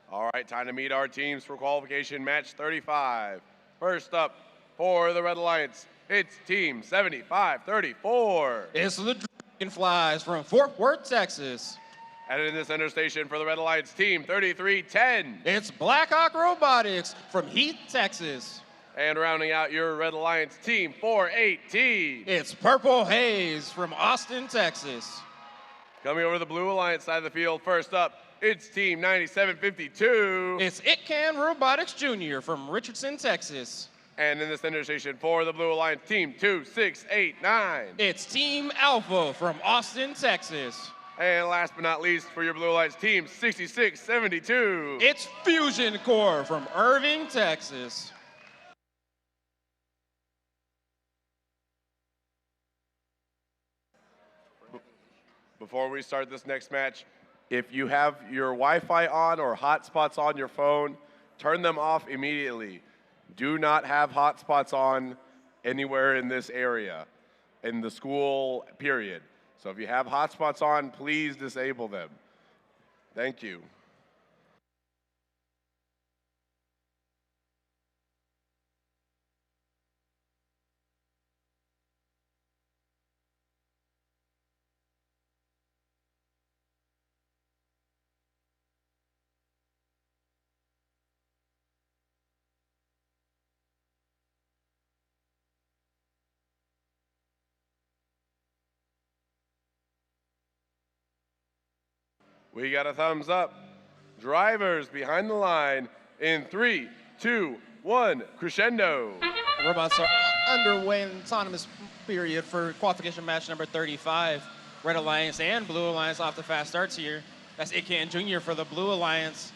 All right, time to meet our teams for qualification match 35. First up for the Red Alliance, it's Team 7534. It's the Dragonflies from Fort Worth, Texas. And in the center station for the Red Alliance, Team 3310. It's Blackhawk Robotics from Heath, Texas. And rounding out your Red Alliance, Team 418. It's Purple Haze from Austin, Texas. Coming over the Blue Alliance side of the field, first up, it's Team 9752. It's It Robotics Jr. from Richardson, Texas. And in the center station for the Blue Alliance, Team 2689. It's Team Alpha from Austin, Texas. And last but not least, for your Blue Alliance, Team 6672. It's Fusion Core from Irving, Texas. Before we start this next match, if you have your Wi-Fi on or hotspots on your phone, turn them off immediately. Do not have hotspots on anywhere in this area, in the school period. So if you have hotspots on, please disable them. Thank you. We got a thumbs up. Drivers behind the line in 3, 2, 1, Crescendo. Robots are underway in autonomous period for qualification match number 35. Red Alliance and Blue Alliance off the fast starts here. That's Ikan Jr. for the Blue Alliance.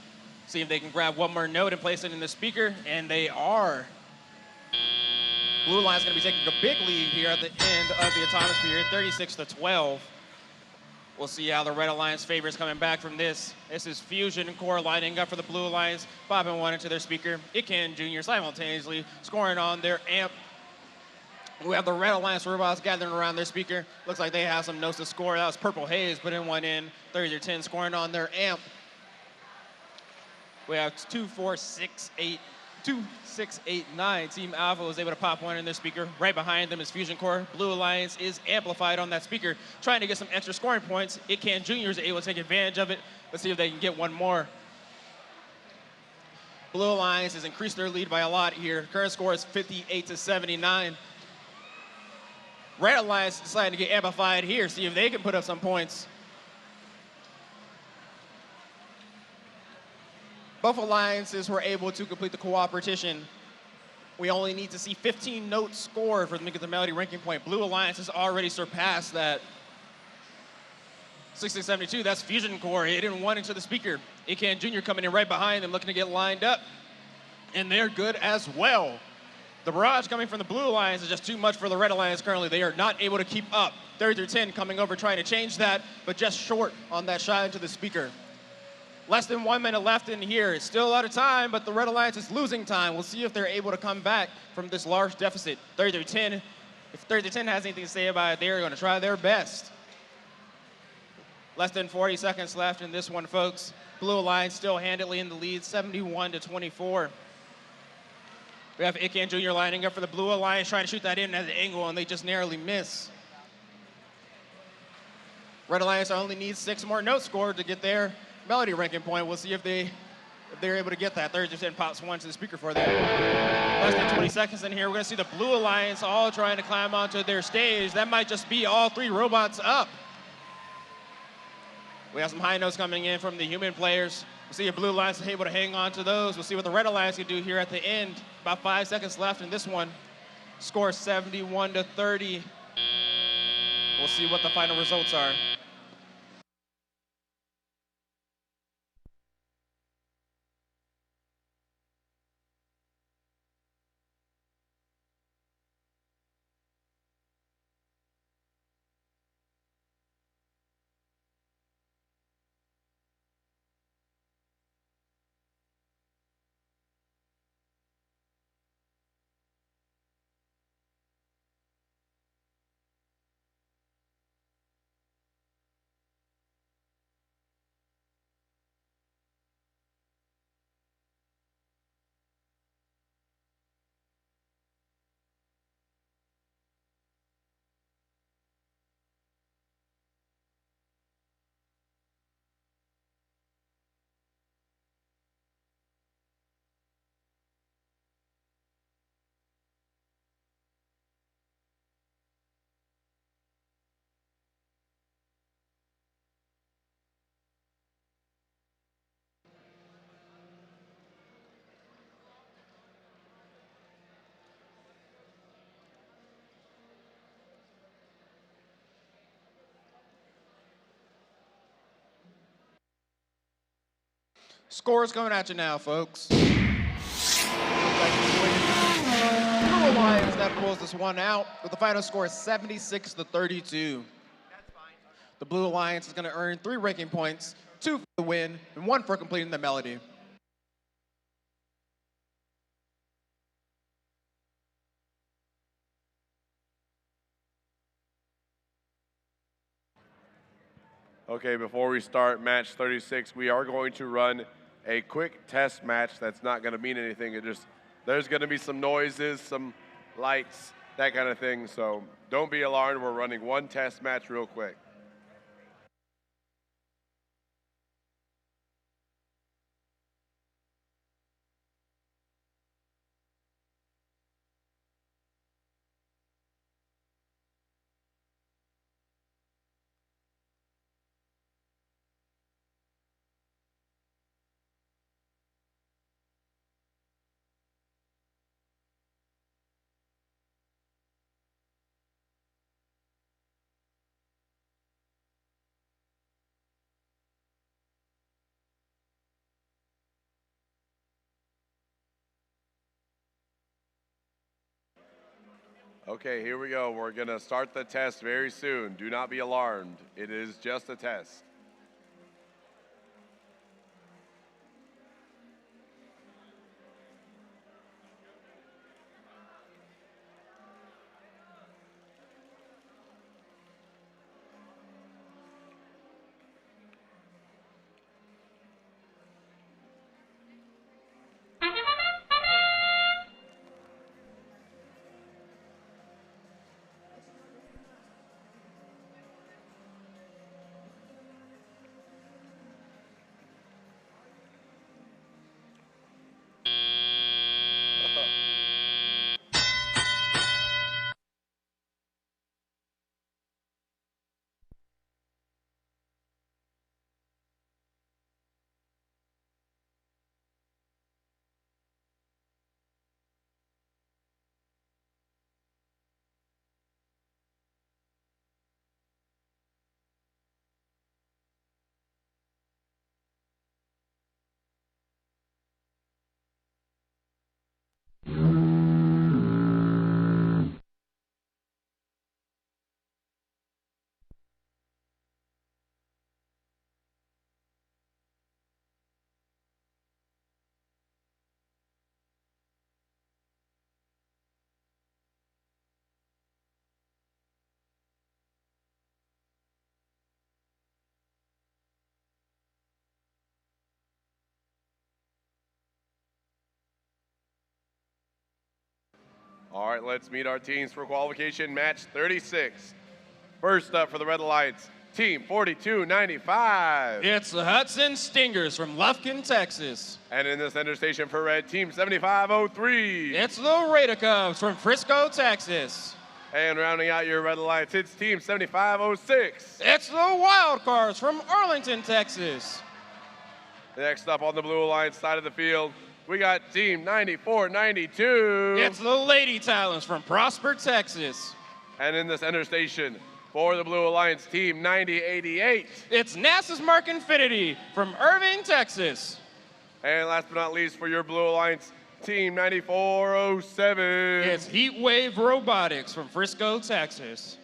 See if they can grab one more note and place it in the speaker, and they are. Blue Alliance going to be taking a big lead here at the end of the autonomous period, 36-12. We'll see how the Red Alliance favors coming back from this. This is Fusion Core lining up for the Blue Alliance, popping one into their speaker. Ikan Jr. simultaneously scoring on their amp. We have the Red Alliance robots gathering around their speaker. Looks like they have some notes to score. That was Purple Haze putting one in, 30-10 scoring on their amp. We have 2689. Team Alpha was able to pop one in their speaker. Right behind them is Fusion Core. Blue Alliance is amplified on that speaker, trying to get some extra scoring points. Ikan Jr. is able to take advantage of it. Let's see if they can get one more. Blue Alliance has increased their lead by a lot here. Current score is 58-79. Red Alliance decided to get amplified here, see if they can put up some points. Both alliances were able to complete the cooperation. We only need to see 15 notes scored for them to get the melody ranking point. Blue Alliance has already surpassed that. 60-72, that's Fusion Core hitting one into the speaker. Ikan Jr. coming in right behind them, looking to get lined up. And they're good as well. The barrage coming from the Blue Alliance is just too much for the Red Alliance currently. They are not able to keep up. 30-10 coming over, trying to change that, but just short on that shot into the speaker. Less than 1 minute left in here. It's still a lot of time, but the Red Alliance is losing time. We'll see if they're able to come back from this large deficit. 30-10. If 30-10 has anything to say about it, they're going to try their best. Less than 40 seconds left in this one, folks. Blue Alliance still handily in the lead, 71-24. We have Ikan Jr. lining up for the Blue Alliance, trying to shoot that in at an angle, and they just narrowly miss. Red Alliance only needs 6 more notes scored to get their melody ranking point. We'll see if they're able to get that. 30-10 pops one to the speaker for them. Less than 20 seconds in here. We're going to see the Blue Alliance all trying to climb onto their stage. That might just be all 3 robots up. We have some high notes coming in from the human players. We'll see if Blue Alliance is able to hang on to those. We'll see what the Red Alliance can do here at the end. About 5 seconds left in this one. Score 71-30. We'll see what the final results are. Scores coming at you now, folks. Blue Lions that pulls this one out with the final score 76-32. The Blue Alliance is going to earn 3 ranking points, 2 for the win, and 1 for completing the melody. Okay, before we start match 36, we are going to run a quick test match that's not going to mean anything. There's going to be some noises, some lights, that kind of thing. So don't be alarmed. We're running one test match real quick. Okay, here we go. We're going to start the test very soon. Do not be alarmed. It is just a test. All right, let's meet our teams for qualification match 36. First up for the Red Alliance, team 4295. It's the Hudson Stingers from Lufkin, Texas. And in the center station for red, team 7503. It's the Raider Cubs from Frisco, Texas. And rounding out your Red Alliance, it's team 7506. It's the Wild Cards from Arlington, Texas. Next up on the Blue Alliance side of the field, we got team 9492. It's the Lady Talons from Prosper, Texas. And in the center station for the Blue Alliance, team 9088. It's NASA's Mark Infinity from Irving, Texas. And last but not least for your Blue Alliance, team 9407. It's Heatwave Robotics from Frisco, Texas.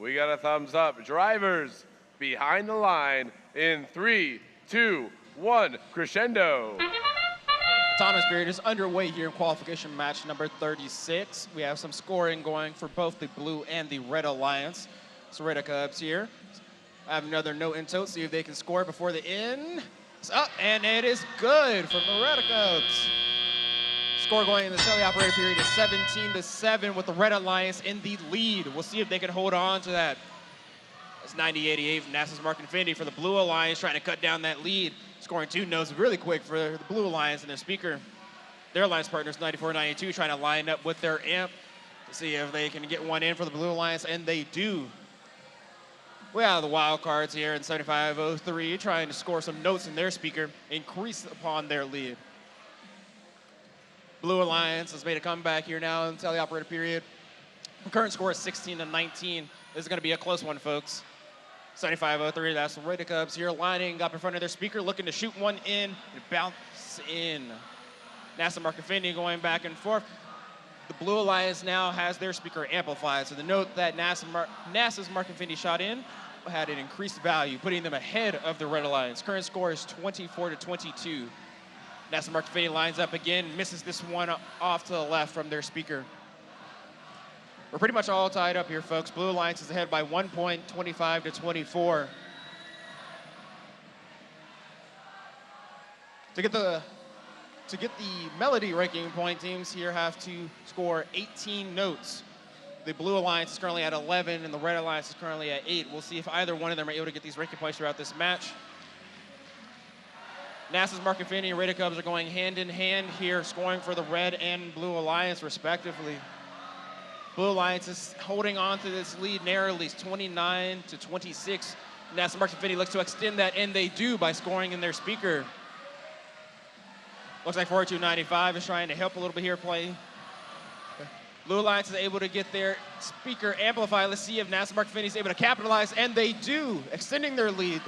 We got a thumbs up. Drivers behind the line in 3, 2, 1, crescendo. Autonomous period is underway here in qualification match number 36. We have some scoring going for both the blue and the red alliance. So Red Cubs here. I have another note in tote, see if they can score before the end. It's up, and it is good from the Red Cubs. Score going in the teleoperator period is 17-7 with the Red Alliance in the lead. We'll see if they can hold on to that. It's 90-88 from NASA's Mark Infinity for the Blue Alliance, trying to cut down that lead. Scoring 2 notes really quick for the Blue Alliance and their speaker. Their alliance partners, 94-92, trying to line up with their amp to see if they can get one in for the Blue Alliance, and they do. We have the wild cards here in 7503, trying to score some notes in their speaker, increase upon their lead. Blue Alliance has made a comeback here now in the teleoperator period. The current score is 16-19. This is going to be a close one, folks. 7503, that's the Red Cubs here lining up in front of their speaker, looking to shoot one in and bounce in. NASA Mark Infinity going back and forth. The Blue Alliance now has their speaker amplified, so the note that NASA's Mark Infinity shot in had an increased value, putting them ahead of the Red Alliance. Current score is 24-22. NASA Mark Infinity lines up again, misses this one off to the left from their speaker. We're pretty much all tied up here, folks. Blue Alliance is ahead by 1 point, 25-24. To get the melody ranking point, teams here have to score 18 notes. The Blue Alliance is currently at 11, and the Red Alliance is currently at 8. We'll see if either one of them are able to get these ranking points throughout this match. NASA's Mark Infinity and Red Cubs are going hand in hand here, scoring for the Red and Blue Alliance, respectively. Blue Alliance is holding on to this lead narrowly, 29-26. NASA Mark Infinity looks to extend that, and they do by scoring in their speaker. Looks like 4295 is trying to help a little bit here play. Blue Alliance is able to get their speaker amplified. Let's see if NASA Mark Infinity is able to capitalize, and they do, extending their lead.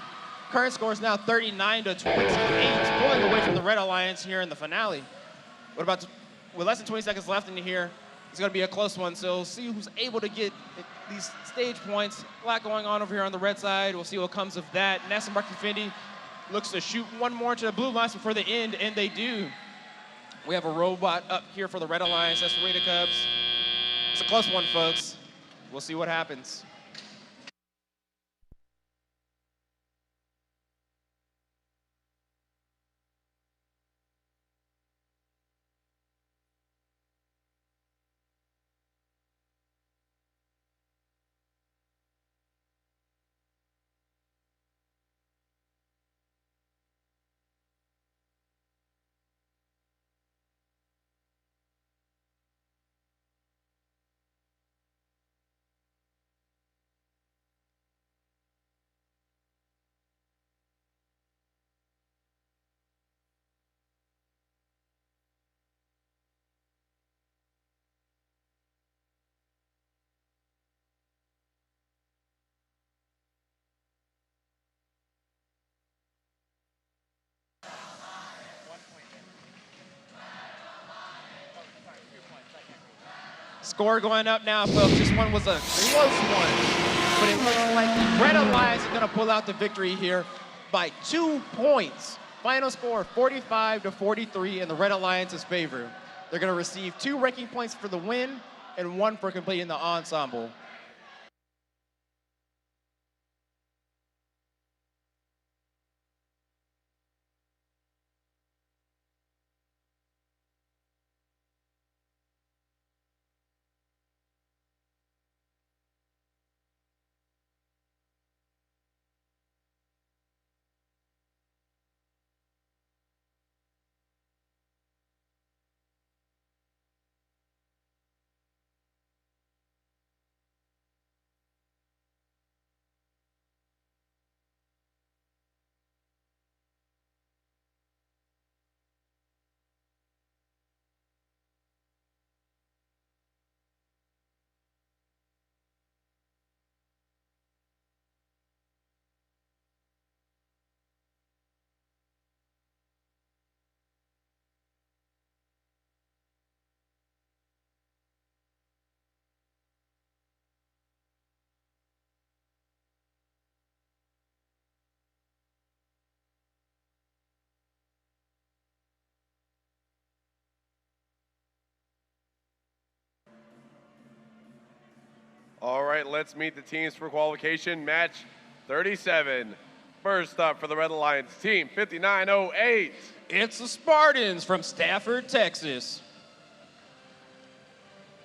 Current score is now 39-28, pulling away from the Red Alliance here in the finale. With less than 20 seconds left in here, it's going to be a close one, so we'll see who's able to get these stage points. A lot going on over here on the red side. We'll see what comes of that. NASA Mark Infinity looks to shoot one more to the Blue Alliance before the end, and they do. We have a robot up here for the Red Alliance. That's the Red Cubs. It's a close one, folks. We'll see what happens. Score going up now, folks. This one was a close one, but it looks like the Red Alliance is going to pull out the victory here by 2 points. Final score 45-43 in the Red Alliance's favor. They're going to receive 2 ranking points for the win and 1 for completing the ensemble. All right, let's meet the teams for qualification. Match 37. First up for the Red Alliance team, 5908. It's the Spartans from Stafford, Texas.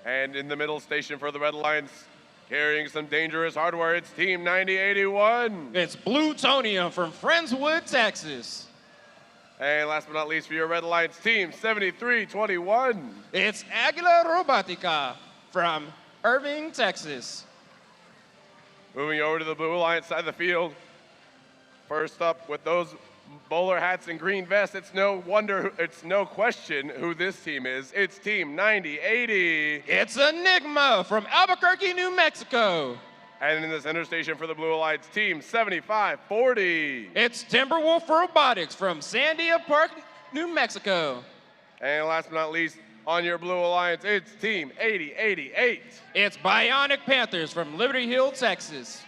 And in the middle station for the Red Alliance, carrying some dangerous hardware, it's Team 9081. It's Plutonium from Friendswood, Texas. And last but not least for your Red Alliance team, 7321. It's Aguila Robotica from Irving, Texas. Moving over to the Blue Alliance side of the field. First up with those bowler hats and green vests, it's no question who this team is. It's Team 9080. It's Enigma from Albuquerque, New Mexico. And in the center station for the Blue Alliance team, 7540. It's Timberwolf Robotics from Sandia Park, New Mexico. And last but not least, on your Blue Alliance, it's Team 8088. It's Bionic Panthers from Liberty Hill, Texas.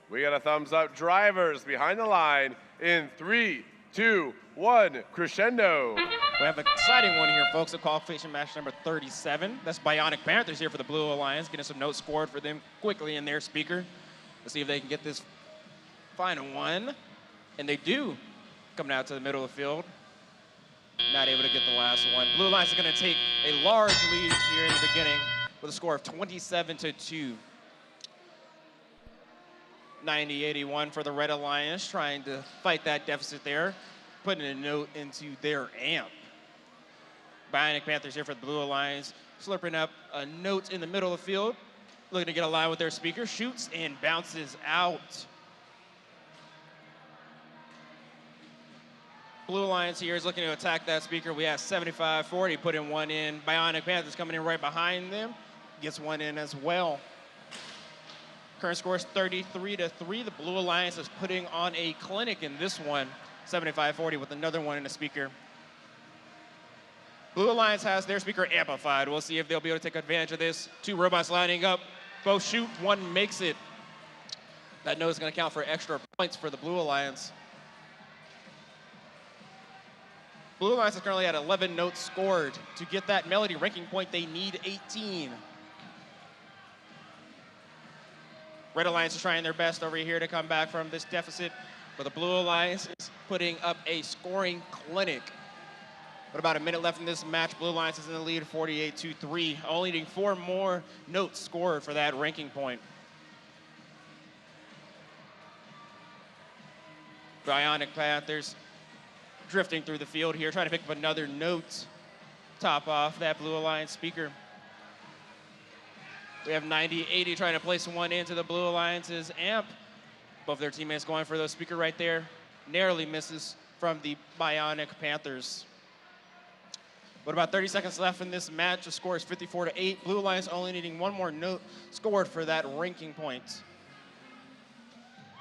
We got a thumbs up. Drivers behind the line in 3, 2, 1, Crescendo. We have an exciting one here, folks, at qualification match number 37. That's Bionic Panthers here for the Blue Alliance, getting some notes scored for them quickly in their speaker. Let's see if they can get this final one. And they do, coming out to the middle of the field. Not able to get the last one. Blue Alliance are going to take a large lead here in the beginning with a score of 27-2. 90-81 for the Red Alliance, trying to fight that deficit there, putting a note into their amp. Bionic Panthers here for the Blue Alliance, slurping up a note in the middle of the field, looking to get a line with their speaker, shoots and bounces out. Blue Alliance here is looking to attack that speaker. We have 75-40, putting one in. Bionic Panthers coming in right behind them, gets one in as well. Current score is 33-3. The Blue Alliance is putting on a clinic in this one, 75-40 with another one in the speaker. Blue Alliance has their speaker amplified. We'll see if they'll be able to take advantage of this. Two robots lining up, both shoot, one makes it. That note is going to count for extra points for the Blue Alliance. Blue Alliance is currently at 11 notes scored. To get that melody ranking point, they need 18. Red Alliance is trying their best over here to come back from this deficit, but the Blue Alliance is putting up a scoring clinic. With about a minute left in this match, Blue Alliance is in the lead 48-3, only needing 4 more notes scored for that ranking point. Bionic Panthers drifting through the field here, trying to pick up another note, top off that Blue Alliance speaker. We have 90-80 trying to place one into the Blue Alliance's amp. Both their teammates going for the speaker right there. Narrowly misses from the Bionic Panthers. With about 30 seconds left in this match, the score is 54-8. Blue Alliance only needing 1 more note scored for that ranking point.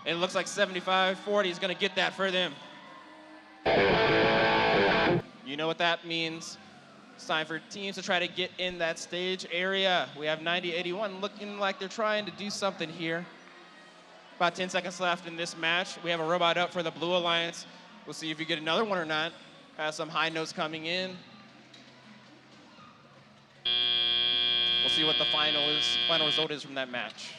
And it looks like 75-40 is gonna get that for them. You know what that means. It's time for teams to try to get in that stage area. We have 90-81 looking like they're trying to do something here. About 10 seconds left in this match. We have a robot up for the Blue Alliance. We'll see if you get another one or not. Has some high notes coming in. We'll see what the final result is from that match.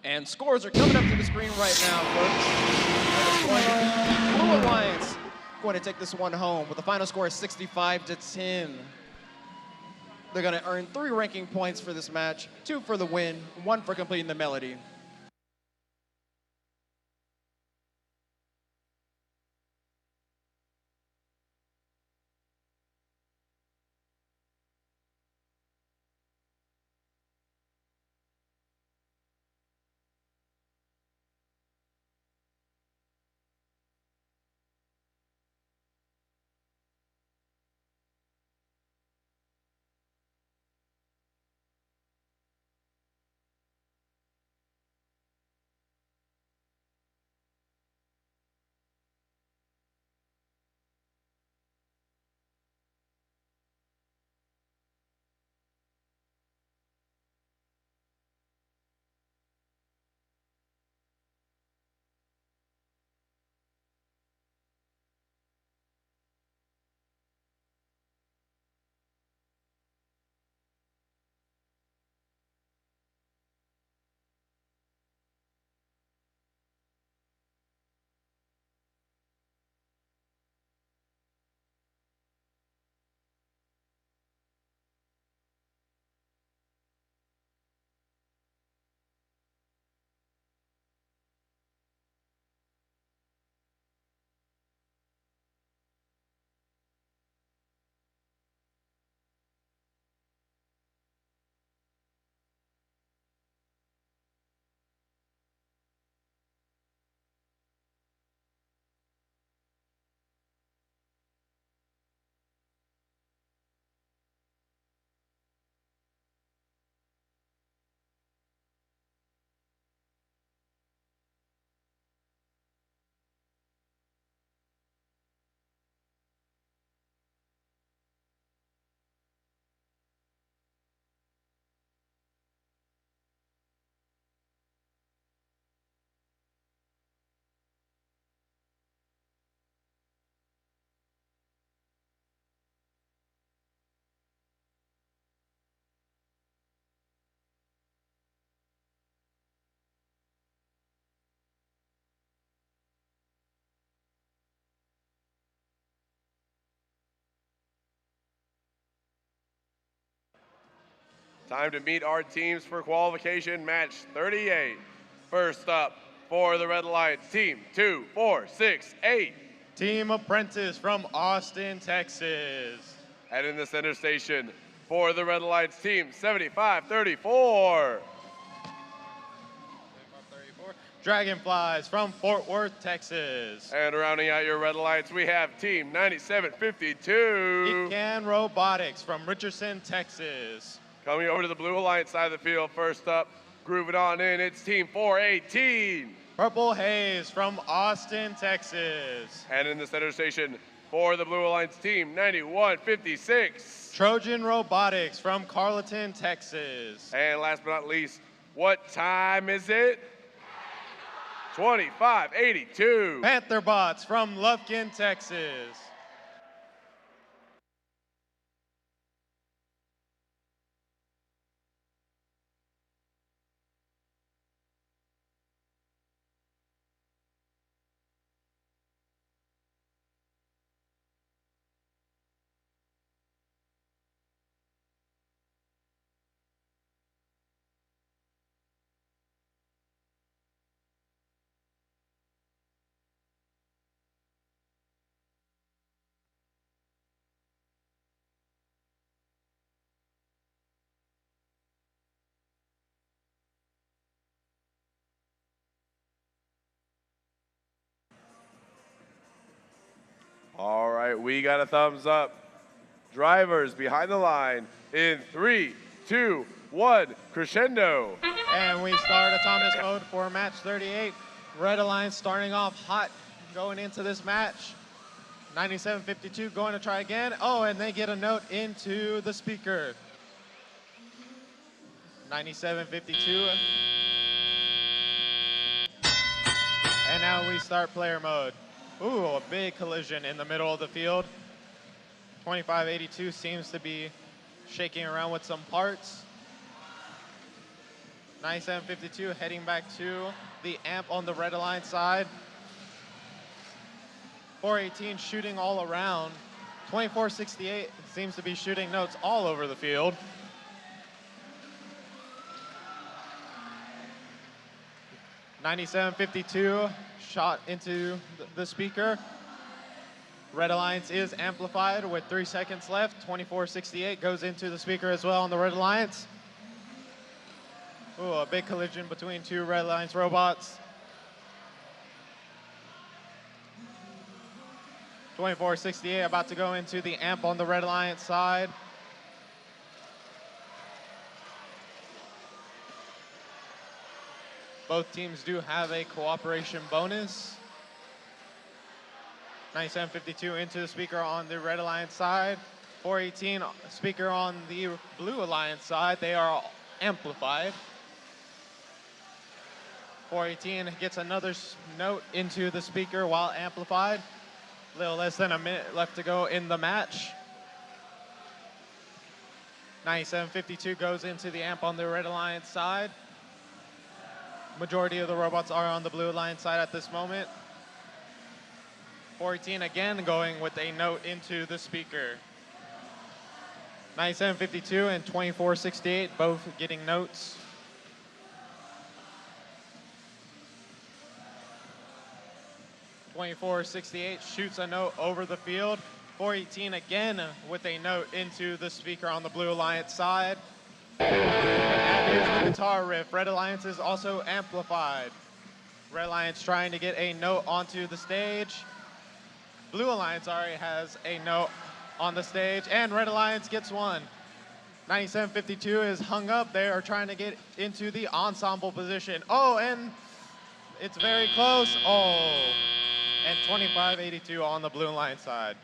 And scores are coming up to the screen right now, folks. Blue Alliance going to take this one home with the final score is 65-10. They're going to earn 3 ranking points for this match, 2 for the win, 1 for completing the melody. Time to meet our teams for qualification match 38. First up for the Red Alliance, team 2468. Team Apprentice from Austin, Texas. And in the center station for the Red Alliance, team 7534. Dragonflies from Fort Worth, Texas. And rounding out your Red Alliance, we have team 9752. Ecan Robotics from Richardson, Texas. Coming over to the Blue Alliance side of the field, first up, grooving on in, it's team 418. Purple Haze from Austin, Texas. And in the center station for the Blue Alliance, team 9156. Trojan Robotics from Carleton, Texas. And last but not least, what time is it? 2582. Panther Bots from Lufkin, Texas. All right, we got a thumbs up. Drivers behind the line in 3, 2, 1, Crescendo. And we start autonomous mode for match 38. Red Alliance starting off hot going into this match. 9752 going to try again. Oh, and they get a note into the speaker. 9752. And now we start player mode. Ooh, a big collision in the middle of the field. 2582 seems to be shaking around with some parts. 9752 heading back to the amp on the Red Alliance side. 418 shooting all around. 2468 seems to be shooting notes all over the field. $97.52 shot into the speaker. Red Alliance is amplified with 3 seconds left. $24.68 goes into the speaker as well on the Red Alliance. Ooh, a big collision between two Red Alliance robots. $24.68 about to go into the amp on the Red Alliance side. Both teams do have a cooperation bonus. 97.52 into the speaker on the Red Alliance side. 418 speaker on the Blue Alliance side. They are amplified. 418 gets another note into the speaker while amplified. A little less than a minute left to go in the match. 97.52 goes into the amp on the Red Alliance side. Majority of the robots are on the Blue Alliance side at this moment. 418 again going with a note into the speaker. 97.52 and 24.68 both getting notes. $24.68 shoots a note over the field. 418 again with a note into the speaker on the Blue Alliance side. And that is the guitar riff. Red Alliance is also amplified. Red Alliance trying to get a note onto the stage. Blue Alliance already has a note on the stage, and Red Alliance gets one. 97.52 is hung up. They are trying to get into the ensemble position. Oh, and it's very close. Oh, and 25.82 on the Blue Alliance side.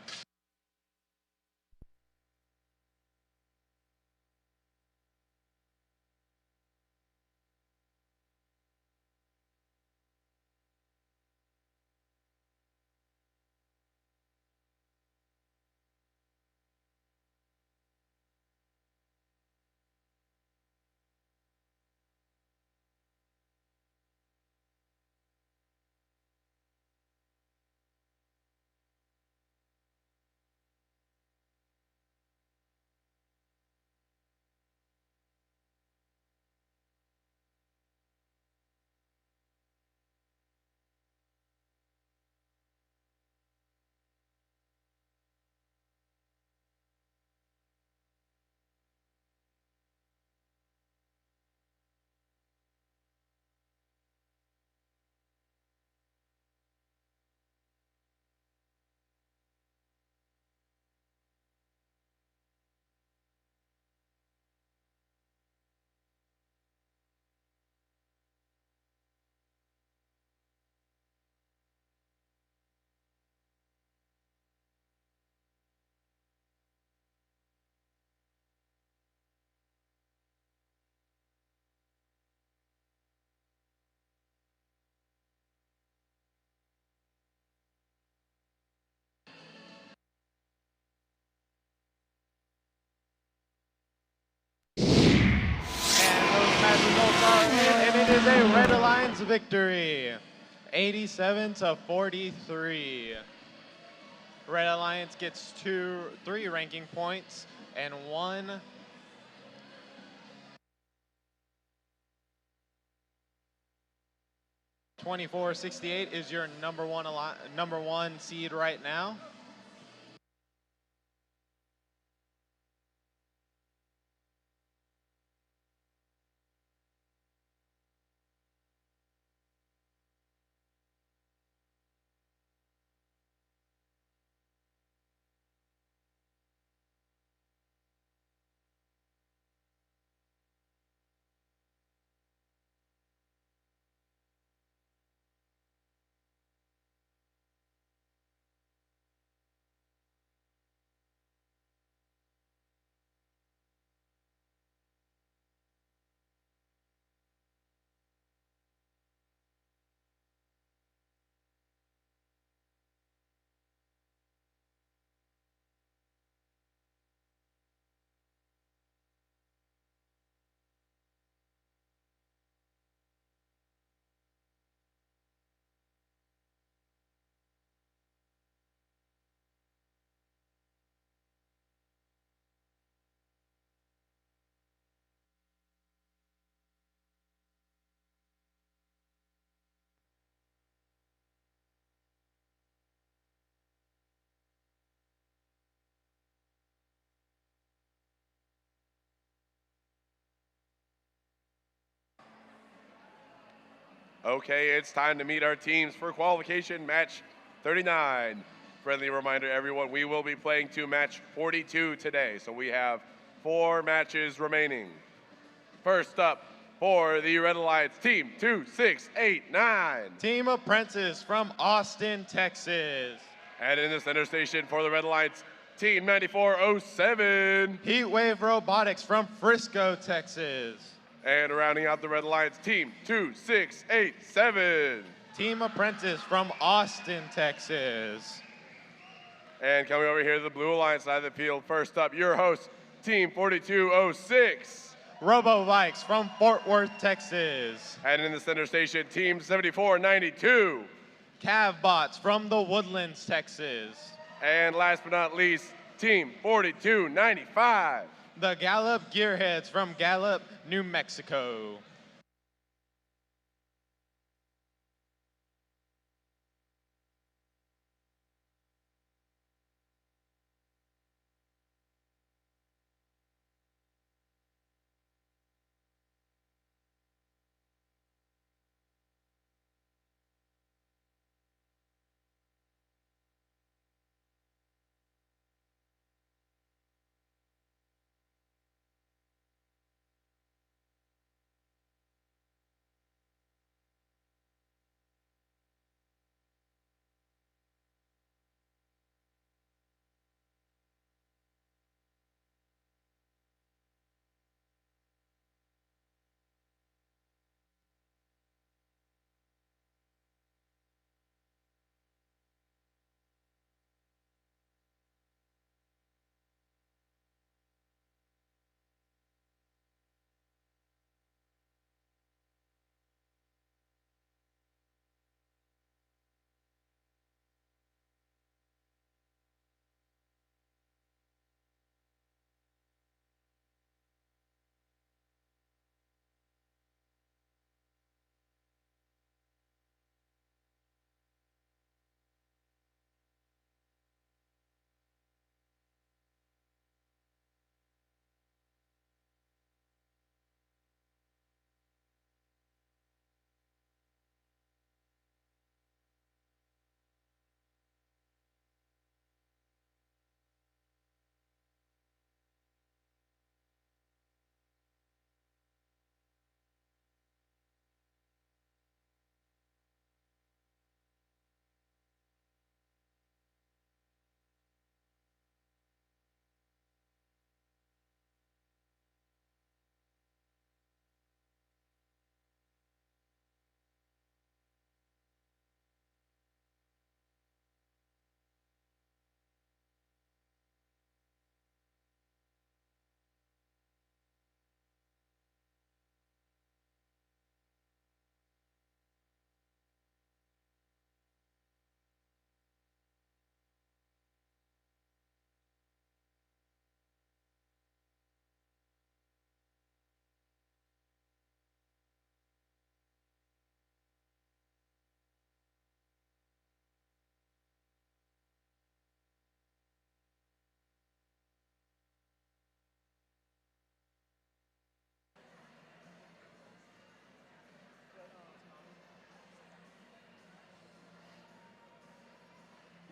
is a Red Alliance victory, 87-43. Red Alliance gets 3 ranking points and 1 24-68 is your number one seed right now. Okay, it's time to meet our teams for qualification match 39. Friendly reminder, everyone, we will be playing to match 42 today, so we have 4 matches remaining. First up, for the Red Alliance, team 2689. Team Apprentice from Austin, Texas. And in the center station for the Red Alliance, team 9407. Heatwave Robotics from Frisco, Texas. And rounding out the Red Alliance, team 2687. Team Apprentice from Austin, Texas. And coming over here to the Blue Alliance side of the field, first up, your host, team 4206. Robo Bikes from Fort Worth, Texas. And in the center station, team 7492. Cavbots from the Woodlands, Texas. And last but not least, team 4295. The Gallup Gearheads from Gallup, New Mexico.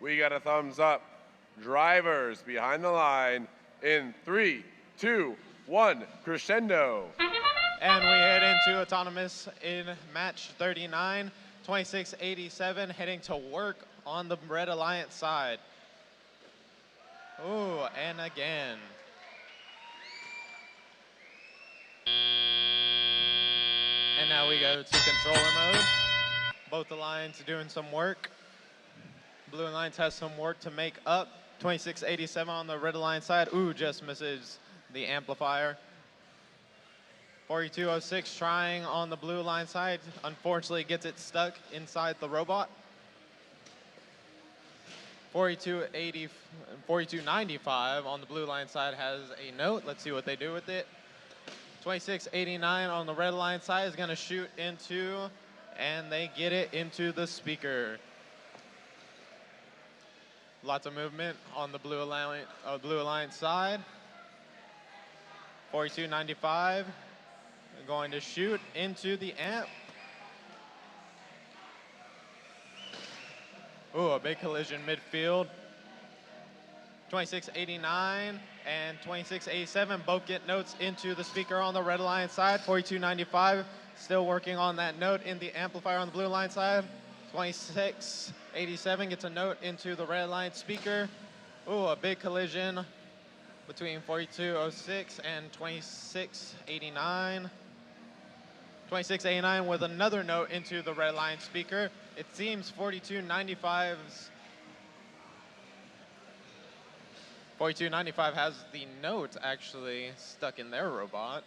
We got a thumbs up. Drivers behind the line in 3, 2, 1, Crescendo. And we head into autonomous in match 39, 2687, heading to work on the Red Alliance side. Ooh, and again. And now we go to controller mode. Both Alliance doing some work. Blue Alliance has some work to make up. 2687 on the Red Alliance side. Ooh, just misses the amplifier. 4206 trying on the Blue Alliance side. Unfortunately gets it stuck inside the robot. 4295 on the Blue Alliance side has a note. Let's see what they do with it. 2689 on the Red Alliance side is gonna shoot into, and they get it into the speaker. Lots of movement on the Blue Alliance side. 4295 going to shoot into the amp. Ooh, a big collision midfield. 2689 and 2687 both get notes into the speaker on the Red Alliance side. 4295 still working on that note in the amplifier on the Blue Alliance side. 2687 gets a note into the Red Alliance speaker. Ooh, a big collision between 4206 and 2689. 2689 with another note into the Red Alliance speaker. It seems 4295 has the note actually stuck in their robot.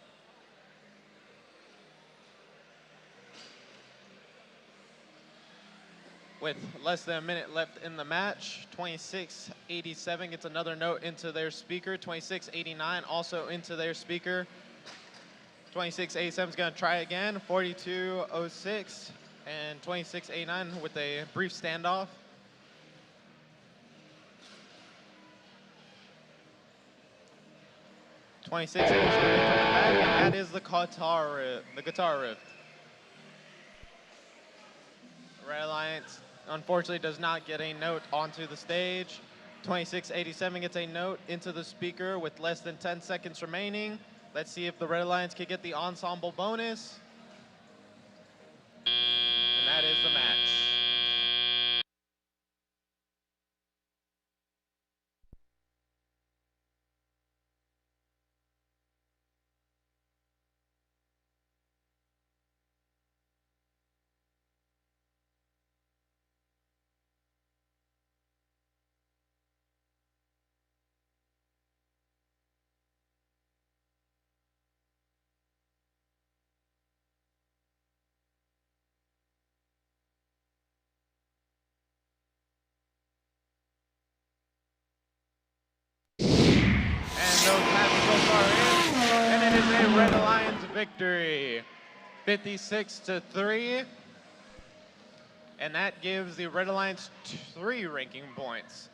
With less than a minute left in the match, 2687 gets another note into their speaker. 2689 also into their speaker. 2687 is going to try again. 4206 and 2689 with a brief standoff. '26 coming back, and that is the guitar riff. Red Alliance unfortunately does not get a note onto the stage. 2687 gets a note into the speaker with less than 10 seconds remaining. Let's see if the Red Alliance can get the ensemble bonus. And that is the match. And it is a Red Alliance victory, 56-3. And that gives the Red Alliance 3 ranking points.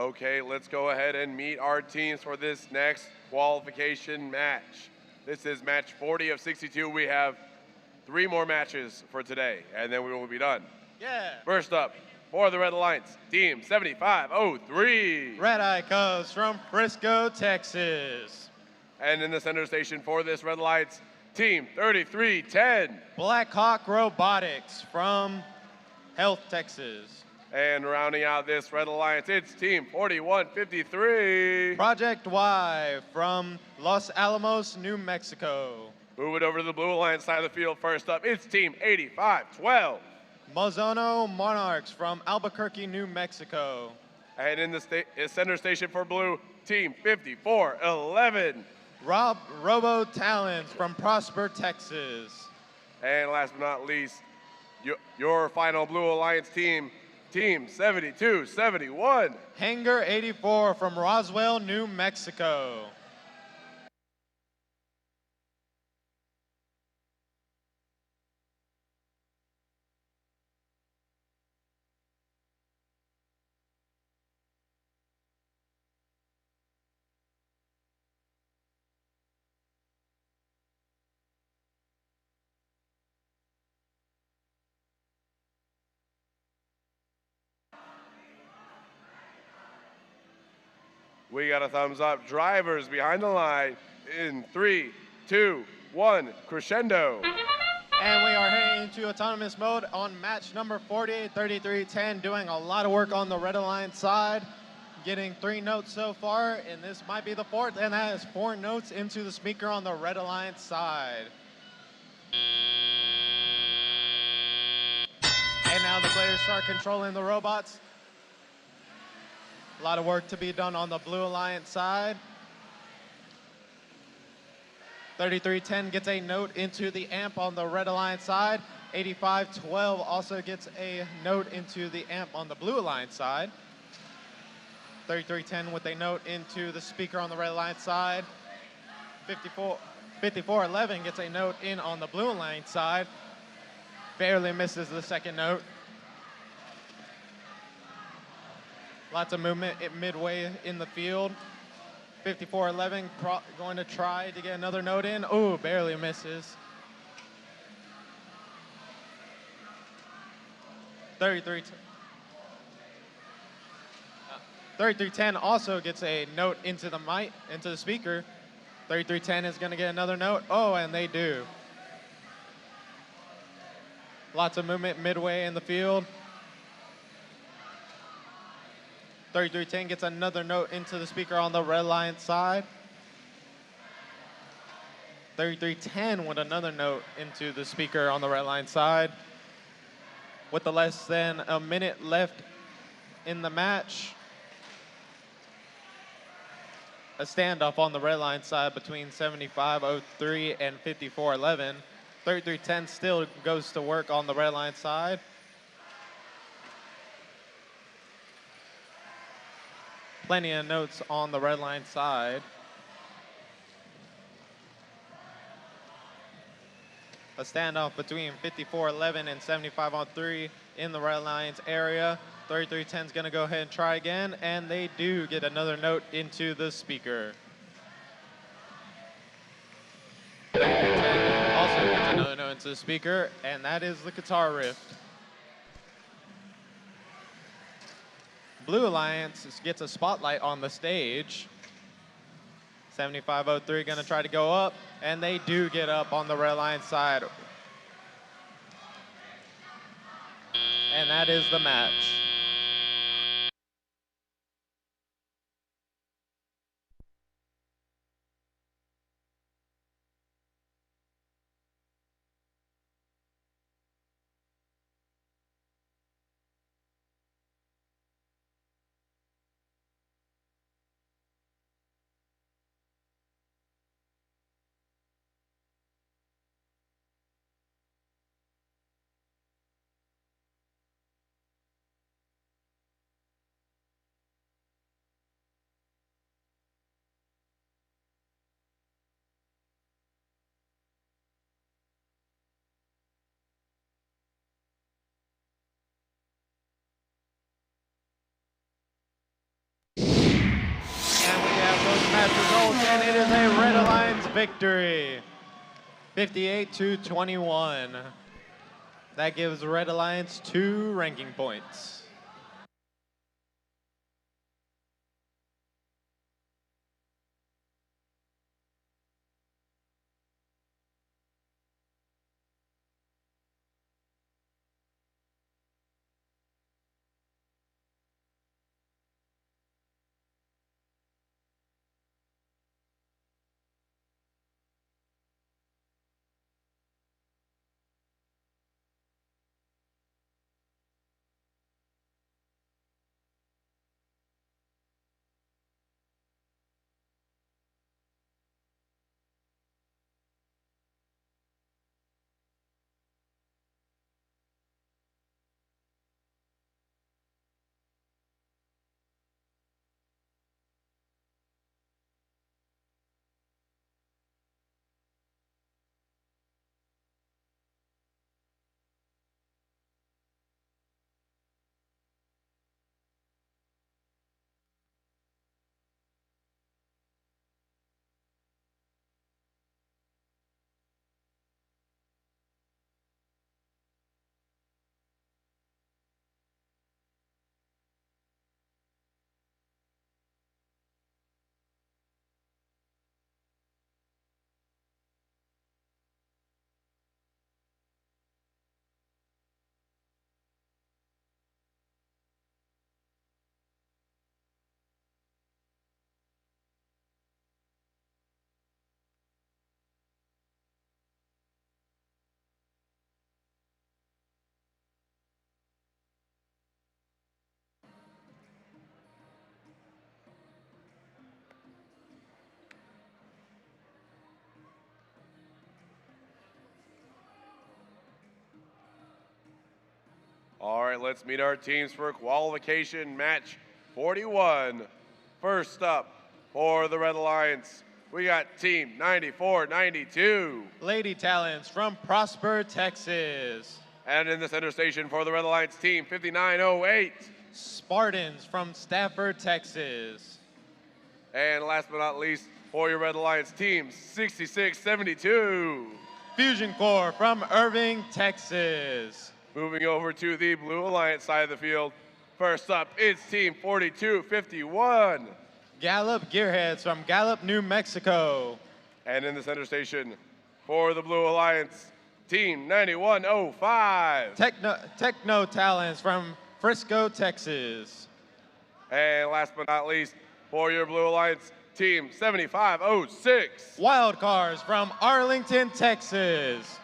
Okay, let's go ahead and meet our teams for this next qualification match. This is match 40 of 62. We have 3 more matches for today, and then we will be done. Yeah. First up, for the Red Alliance, Team 7503. Red Eye Cubs from Frisco, Texas. And in the center station for this Red Alliance, Team 3310. Black Hawk Robotics from Health, Texas. And rounding out this Red Alliance, it's Team 4153. Project Y from Los Alamos, New Mexico. Moving over to the Blue Alliance side of the field, first up, it's Team 8512. Mozono Monarchs from Albuquerque, New Mexico. And in the center station for Blue, Team 5411. Robo Talents from Prosper, Texas. And last but not least, your final Blue Alliance team, Team 7271. Hangar 84 from Roswell, New Mexico. We got a thumbs up. Drivers behind the line in 3, 2, 1, Crescendo. And we are heading into autonomous mode on match number 48-33-10, doing a lot of work on the Red Alliance side, getting 3 notes so far, and this might be the 4th, and that is 4 notes into the speaker on the Red Alliance side. And now the players start controlling the robots. A lot of work to be done on the Blue Alliance side. 3310 gets a note into the amp on the Red Alliance side. 8512 also gets a note into the amp on the Blue Alliance side. 3310 with a note into the speaker on the Red Alliance side. 5411 gets a note in on the Blue Alliance side. Barely misses the second note. Lots of movement midway in the field. 5411 going to try to get another note in. Oh, barely misses. 3310 also gets a note into the mic, into the speaker. 3310 is going to get another note. Oh, and they do. Lots of movement midway in the field. 3310 gets another note into the speaker on the Red Alliance side. 3310 with another note into the speaker on the Red Alliance side. With the less than a minute left in the match, a standoff on the Red Alliance side between 7503 and 5411. 3310 still goes to work on the Red Alliance side. Plenty of notes on the Red Line side. A standoff between 5411 and 7503 in the Red Lions area. 3310 is going to go ahead and try again, and they do get another note into the speaker. 3310 also gets another note into the speaker, and that is the guitar riff. Blue Alliance gets a spotlight on the stage. 7503 going to try to go up, and they do get up on the Red Alliance side. And that is the match. victory, 58-21. That gives the Red Alliance 2 ranking points. All right, let's meet our teams for qualification match 41. First up for the Red Alliance, we got team 9492. Lady Talents from Prosper, Texas. And in the center station for the Red Alliance, team 5908. Spartans from Stafford, Texas. And last but not least, for your Red Alliance, team 6672. Fusion Corps from Irving, Texas. Moving over to the Blue Alliance side of the field. First up, it's team 4251. Gallup Gearheads from Gallup, New Mexico. And in the center station for the Blue Alliance, team 9105. Techno Talents from Frisco, Texas. And last but not least, for your Blue Alliance, team 7506. Wild Cars from Arlington, Texas.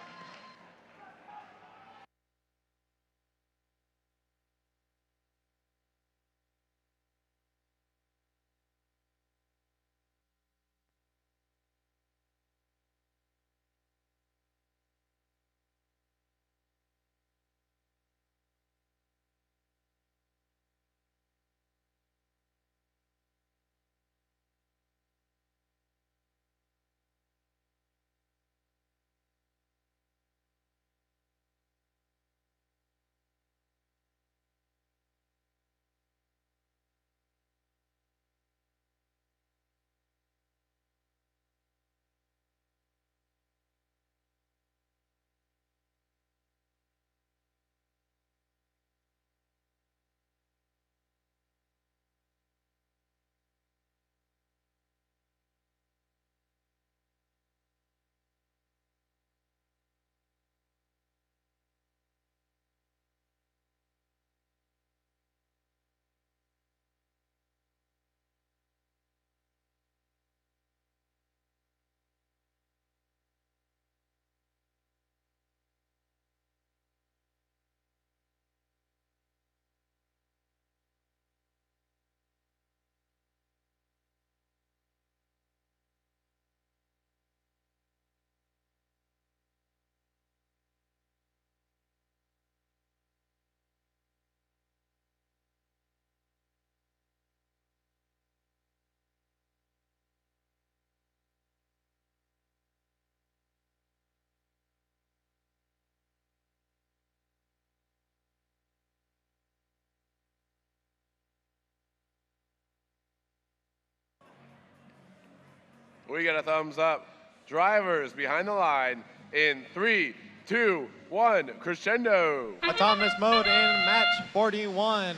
We got a thumbs up Drivers behind the line in 3, 2, 1, Crescendo. Autonomous mode in match 41.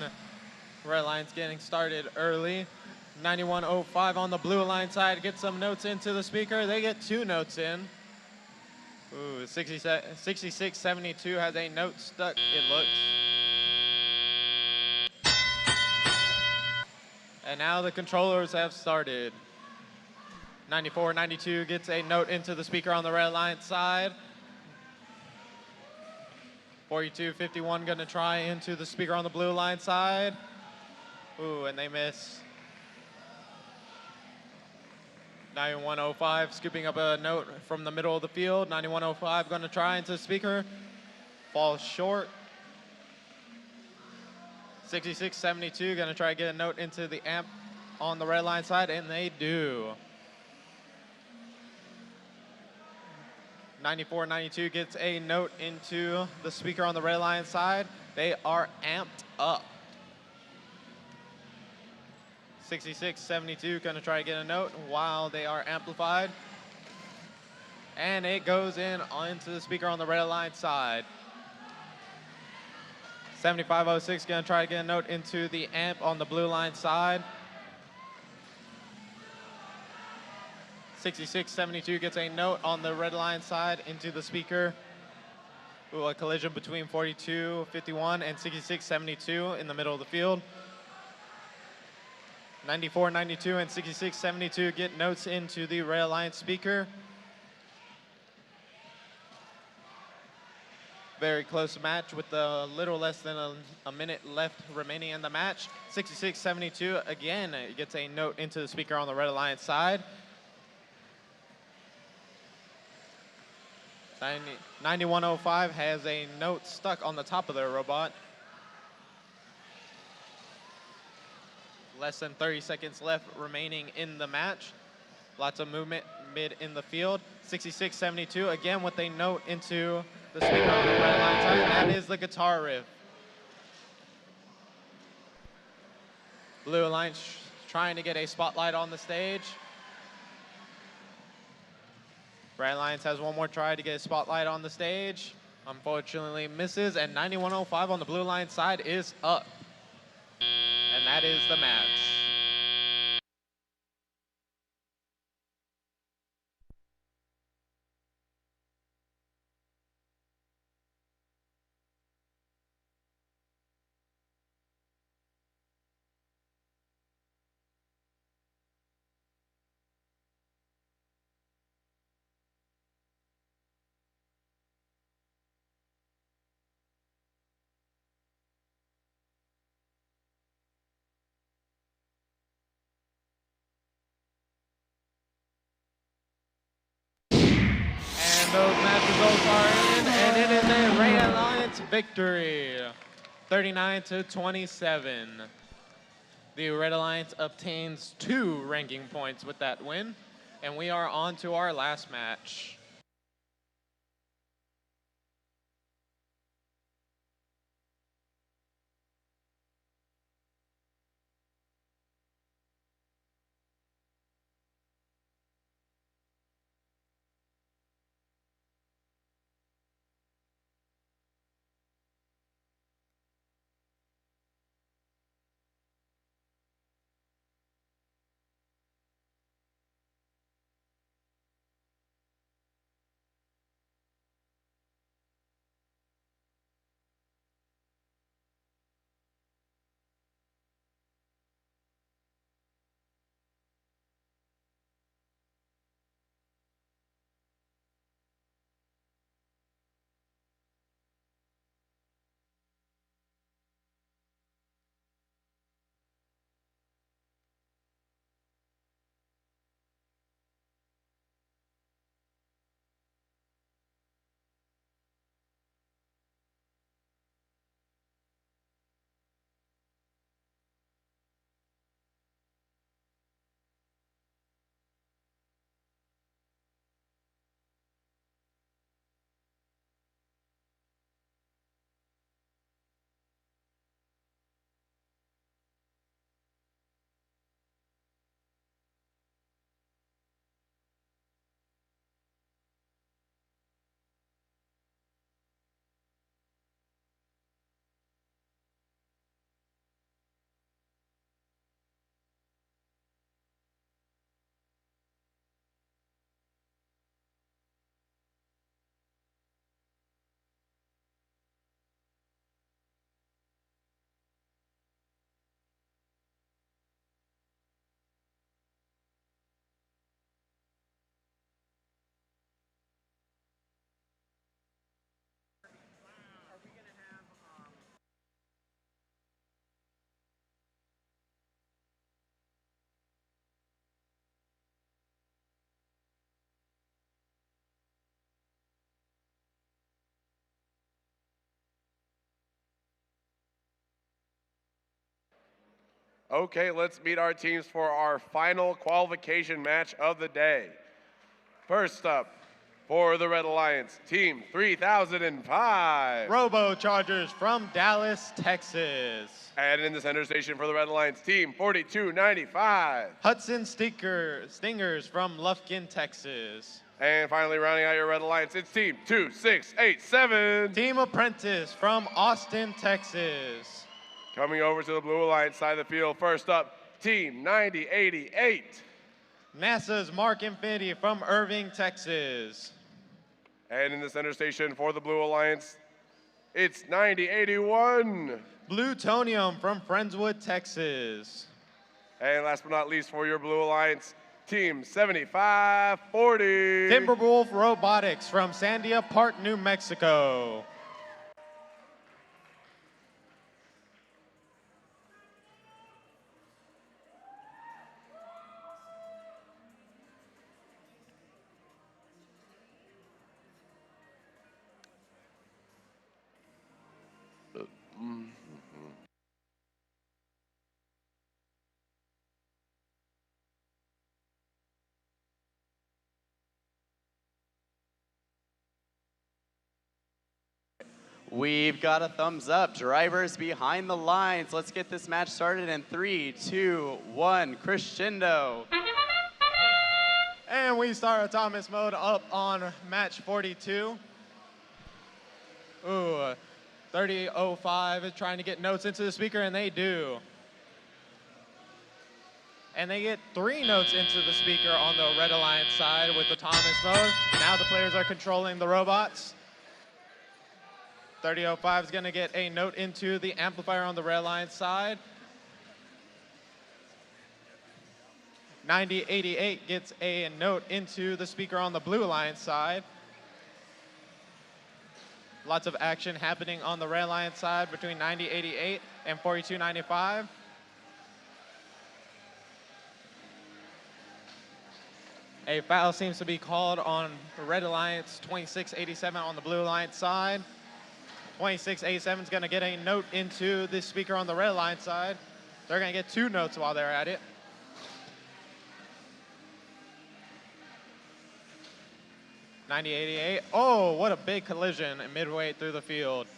Red Alliance getting started early. 9105 on the Blue Alliance side. Get some notes into the speaker. They get 2 notes in. Ooh, 6672 has a note stuck, it looks. And now the controllers have started. 9492 gets a note into the speaker on the Red Alliance side. 4251 gonna try into the speaker on the Blue Alliance side. Ooh, and they miss. 9105 scooping up a note from the middle of the field. 9105 gonna try into the speaker. Falls short. 6672 gonna try to get a note into the amp on the Red Line side, and they do. 9492 gets a note into the speaker on the Red Line side. They are amped up. 6672 gonna try to get a note while they are amplified. And it goes in onto the speaker on the Red Alliance side. 7506 gonna try to get a note into the amp on the Blue Line side. 6672 gets a note on the Red Line side into the speaker. Ooh, a collision between 4251 and 6672 in the middle of the field. 9492 and 6672 get notes into the Red Alliance speaker. Very close match with a little less than a minute left remaining in the match. 6672 again gets a note into the speaker on the Red Alliance side. 9105 has a note stuck on the top of their robot. Less than 30 seconds left remaining in the match. Lots of movement mid in the field. 6672 again with a note into the speaker on the Red Line side, and that is the guitar riff. Blue Alliance trying to get a spotlight on the stage. Red Alliance has one more try to get a spotlight on the stage. Unfortunately misses, and 9105 on the Blue Alliance side is up. And that is the match. Those match results are in, and it is a Red Alliance victory, 39-27. The Red Alliance obtains 2 ranking points with that win, and we are on to our last match. Okay, let's meet our teams for our final qualification match of the day. First up, for the Red Alliance, Team 3005. Robo Chargers from Dallas, Texas. And in the center station for the Red Alliance, Team 4295. Hudson Stingers from Lufkin, Texas. And finally, rounding out your Red Alliance, it's Team 2687. Team Apprentice from Austin, Texas. Coming over to the Blue Alliance side of the field, first up, Team 9088. NASA's Mark Infinity from Irving, Texas. And in the center station for the Blue Alliance, it's 9081. Blutonium from Friendswood, Texas. And last but not least for your Blue Alliance, Team 7540. Timberwolf Robotics from Sandia Park, New Mexico. We've got a thumbs up. Drivers behind the lines. Let's get this match started in 3, 2, 1, crescendo. And we start autonomous mode up on match 42. Ooh, 3005 is trying to get notes into the speaker, and they do. And they get 3 notes into the speaker on the Red Alliance side with autonomous mode. Now the players are controlling the robots. 3005 is going to get a note into the amplifier on the Red Alliance side. 9088 gets a note into the speaker on the Blue Alliance side. Lots of action happening on the Red Alliance side between 9088 and 4295. A foul seems to be called on the Red Alliance 2687 on the Blue Alliance side. 2687 is going to get a note into the speaker on the Red Alliance side. They're going to get 2 notes while they're at it. 9088. Oh, what a big collision midway through the field.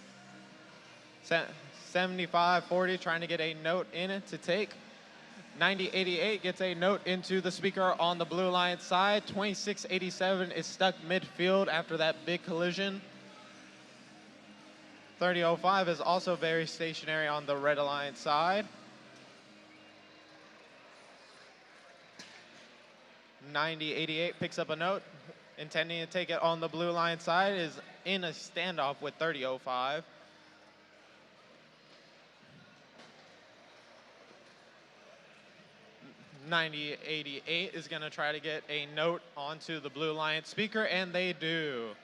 7540 trying to get a note in it to take. 9088 gets a note into the speaker on the Blue Alliance side. 2687 is stuck midfield after that big collision. 3005 is also very stationary on the Red Alliance side. 9088 picks up a note, intending to take it on the Blue Alliance side, is in a standoff with 3005. .9088 is going to try to get a note onto the Blue Alliance speaker, and they do.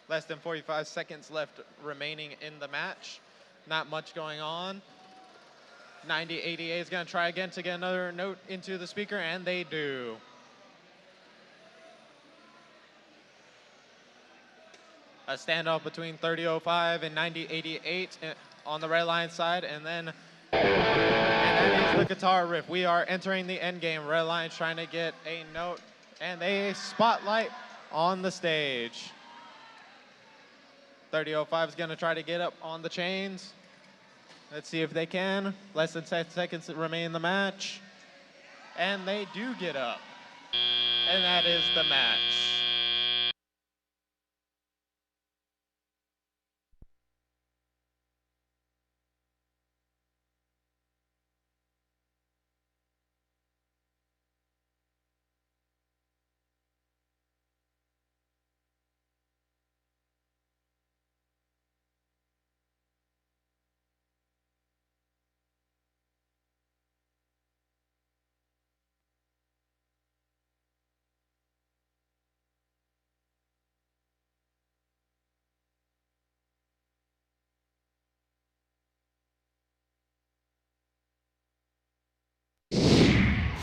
Less than 45 seconds left remaining in the match. Not much going on. 9088 is going to try again to get another note into the speaker, and they do. A standoff between 3005 and 9088 on the Red Alliance side, and that is the guitar riff. We are entering the end game. Red Alliance trying to get a note and a spotlight on the stage. 3005 is going to try to get up on the chains. Let's see if they can. Less than 10 seconds remain in the match. And they do get up. And that is the match.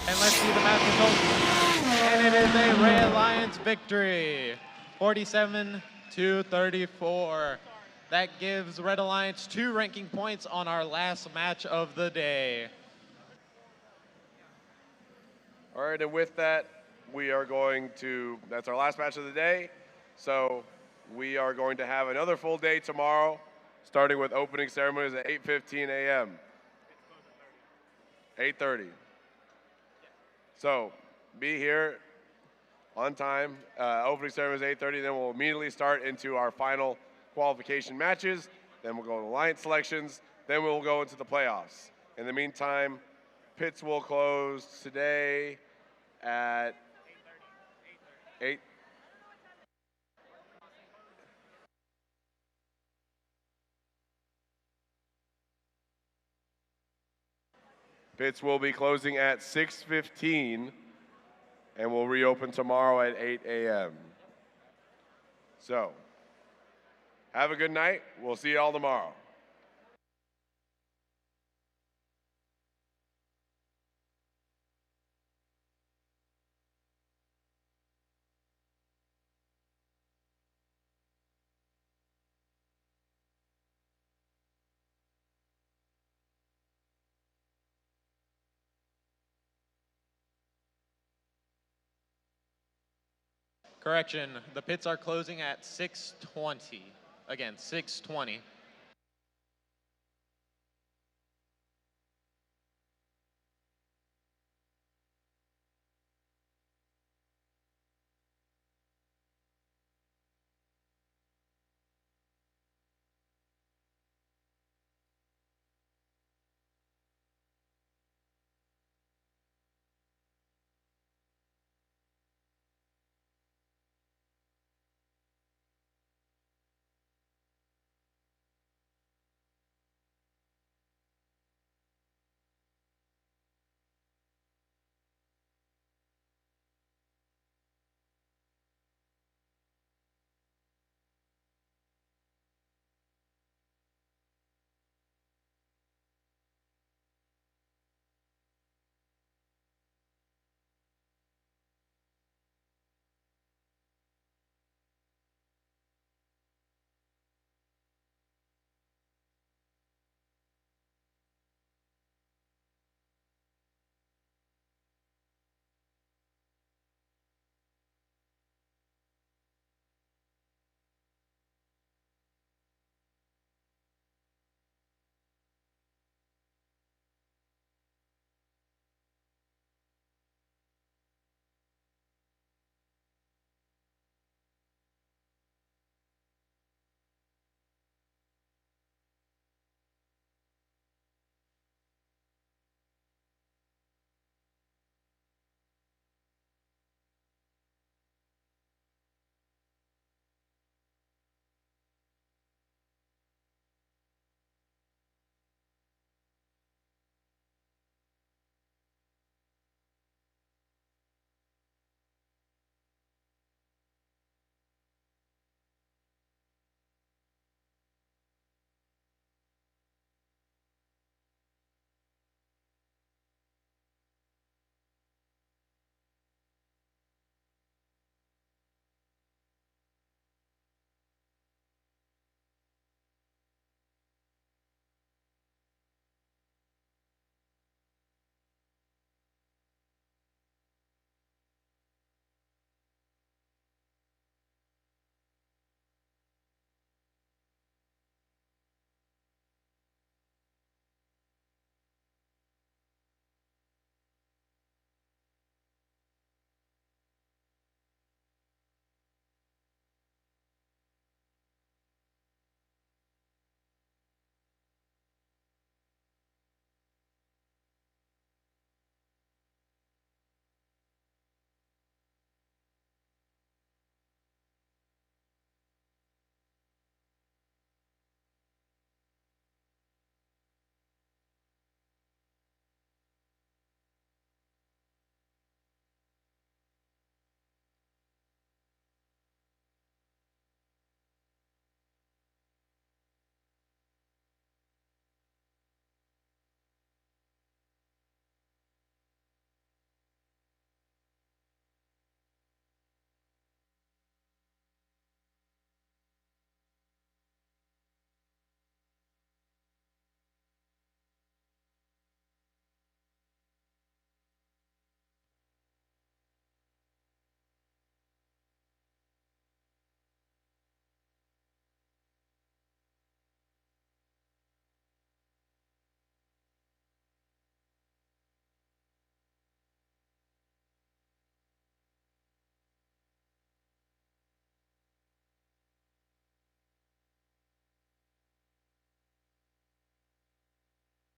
And let's see the match results. And it is a Red Alliance victory, 47-34. That gives Red Alliance 2 ranking points on our last match of the day. All right, and with that, we are going to, that's our last match of the day. So we are going to have another full day tomorrow, starting with opening ceremonies at 8:15 a.m. 8:30. So be here on time. Opening ceremony is 8:30, then we'll immediately start into our final qualification matches. Then we'll go to alliance selections. Then we'll go into the playoffs. In the meantime, pits will close today at 8. Pits will be closing at 6:15 and will reopen tomorrow at 8 a.m. So, have a good night. We'll see you all tomorrow. Correction, the pits are closing at 6:20. Again, 6:20.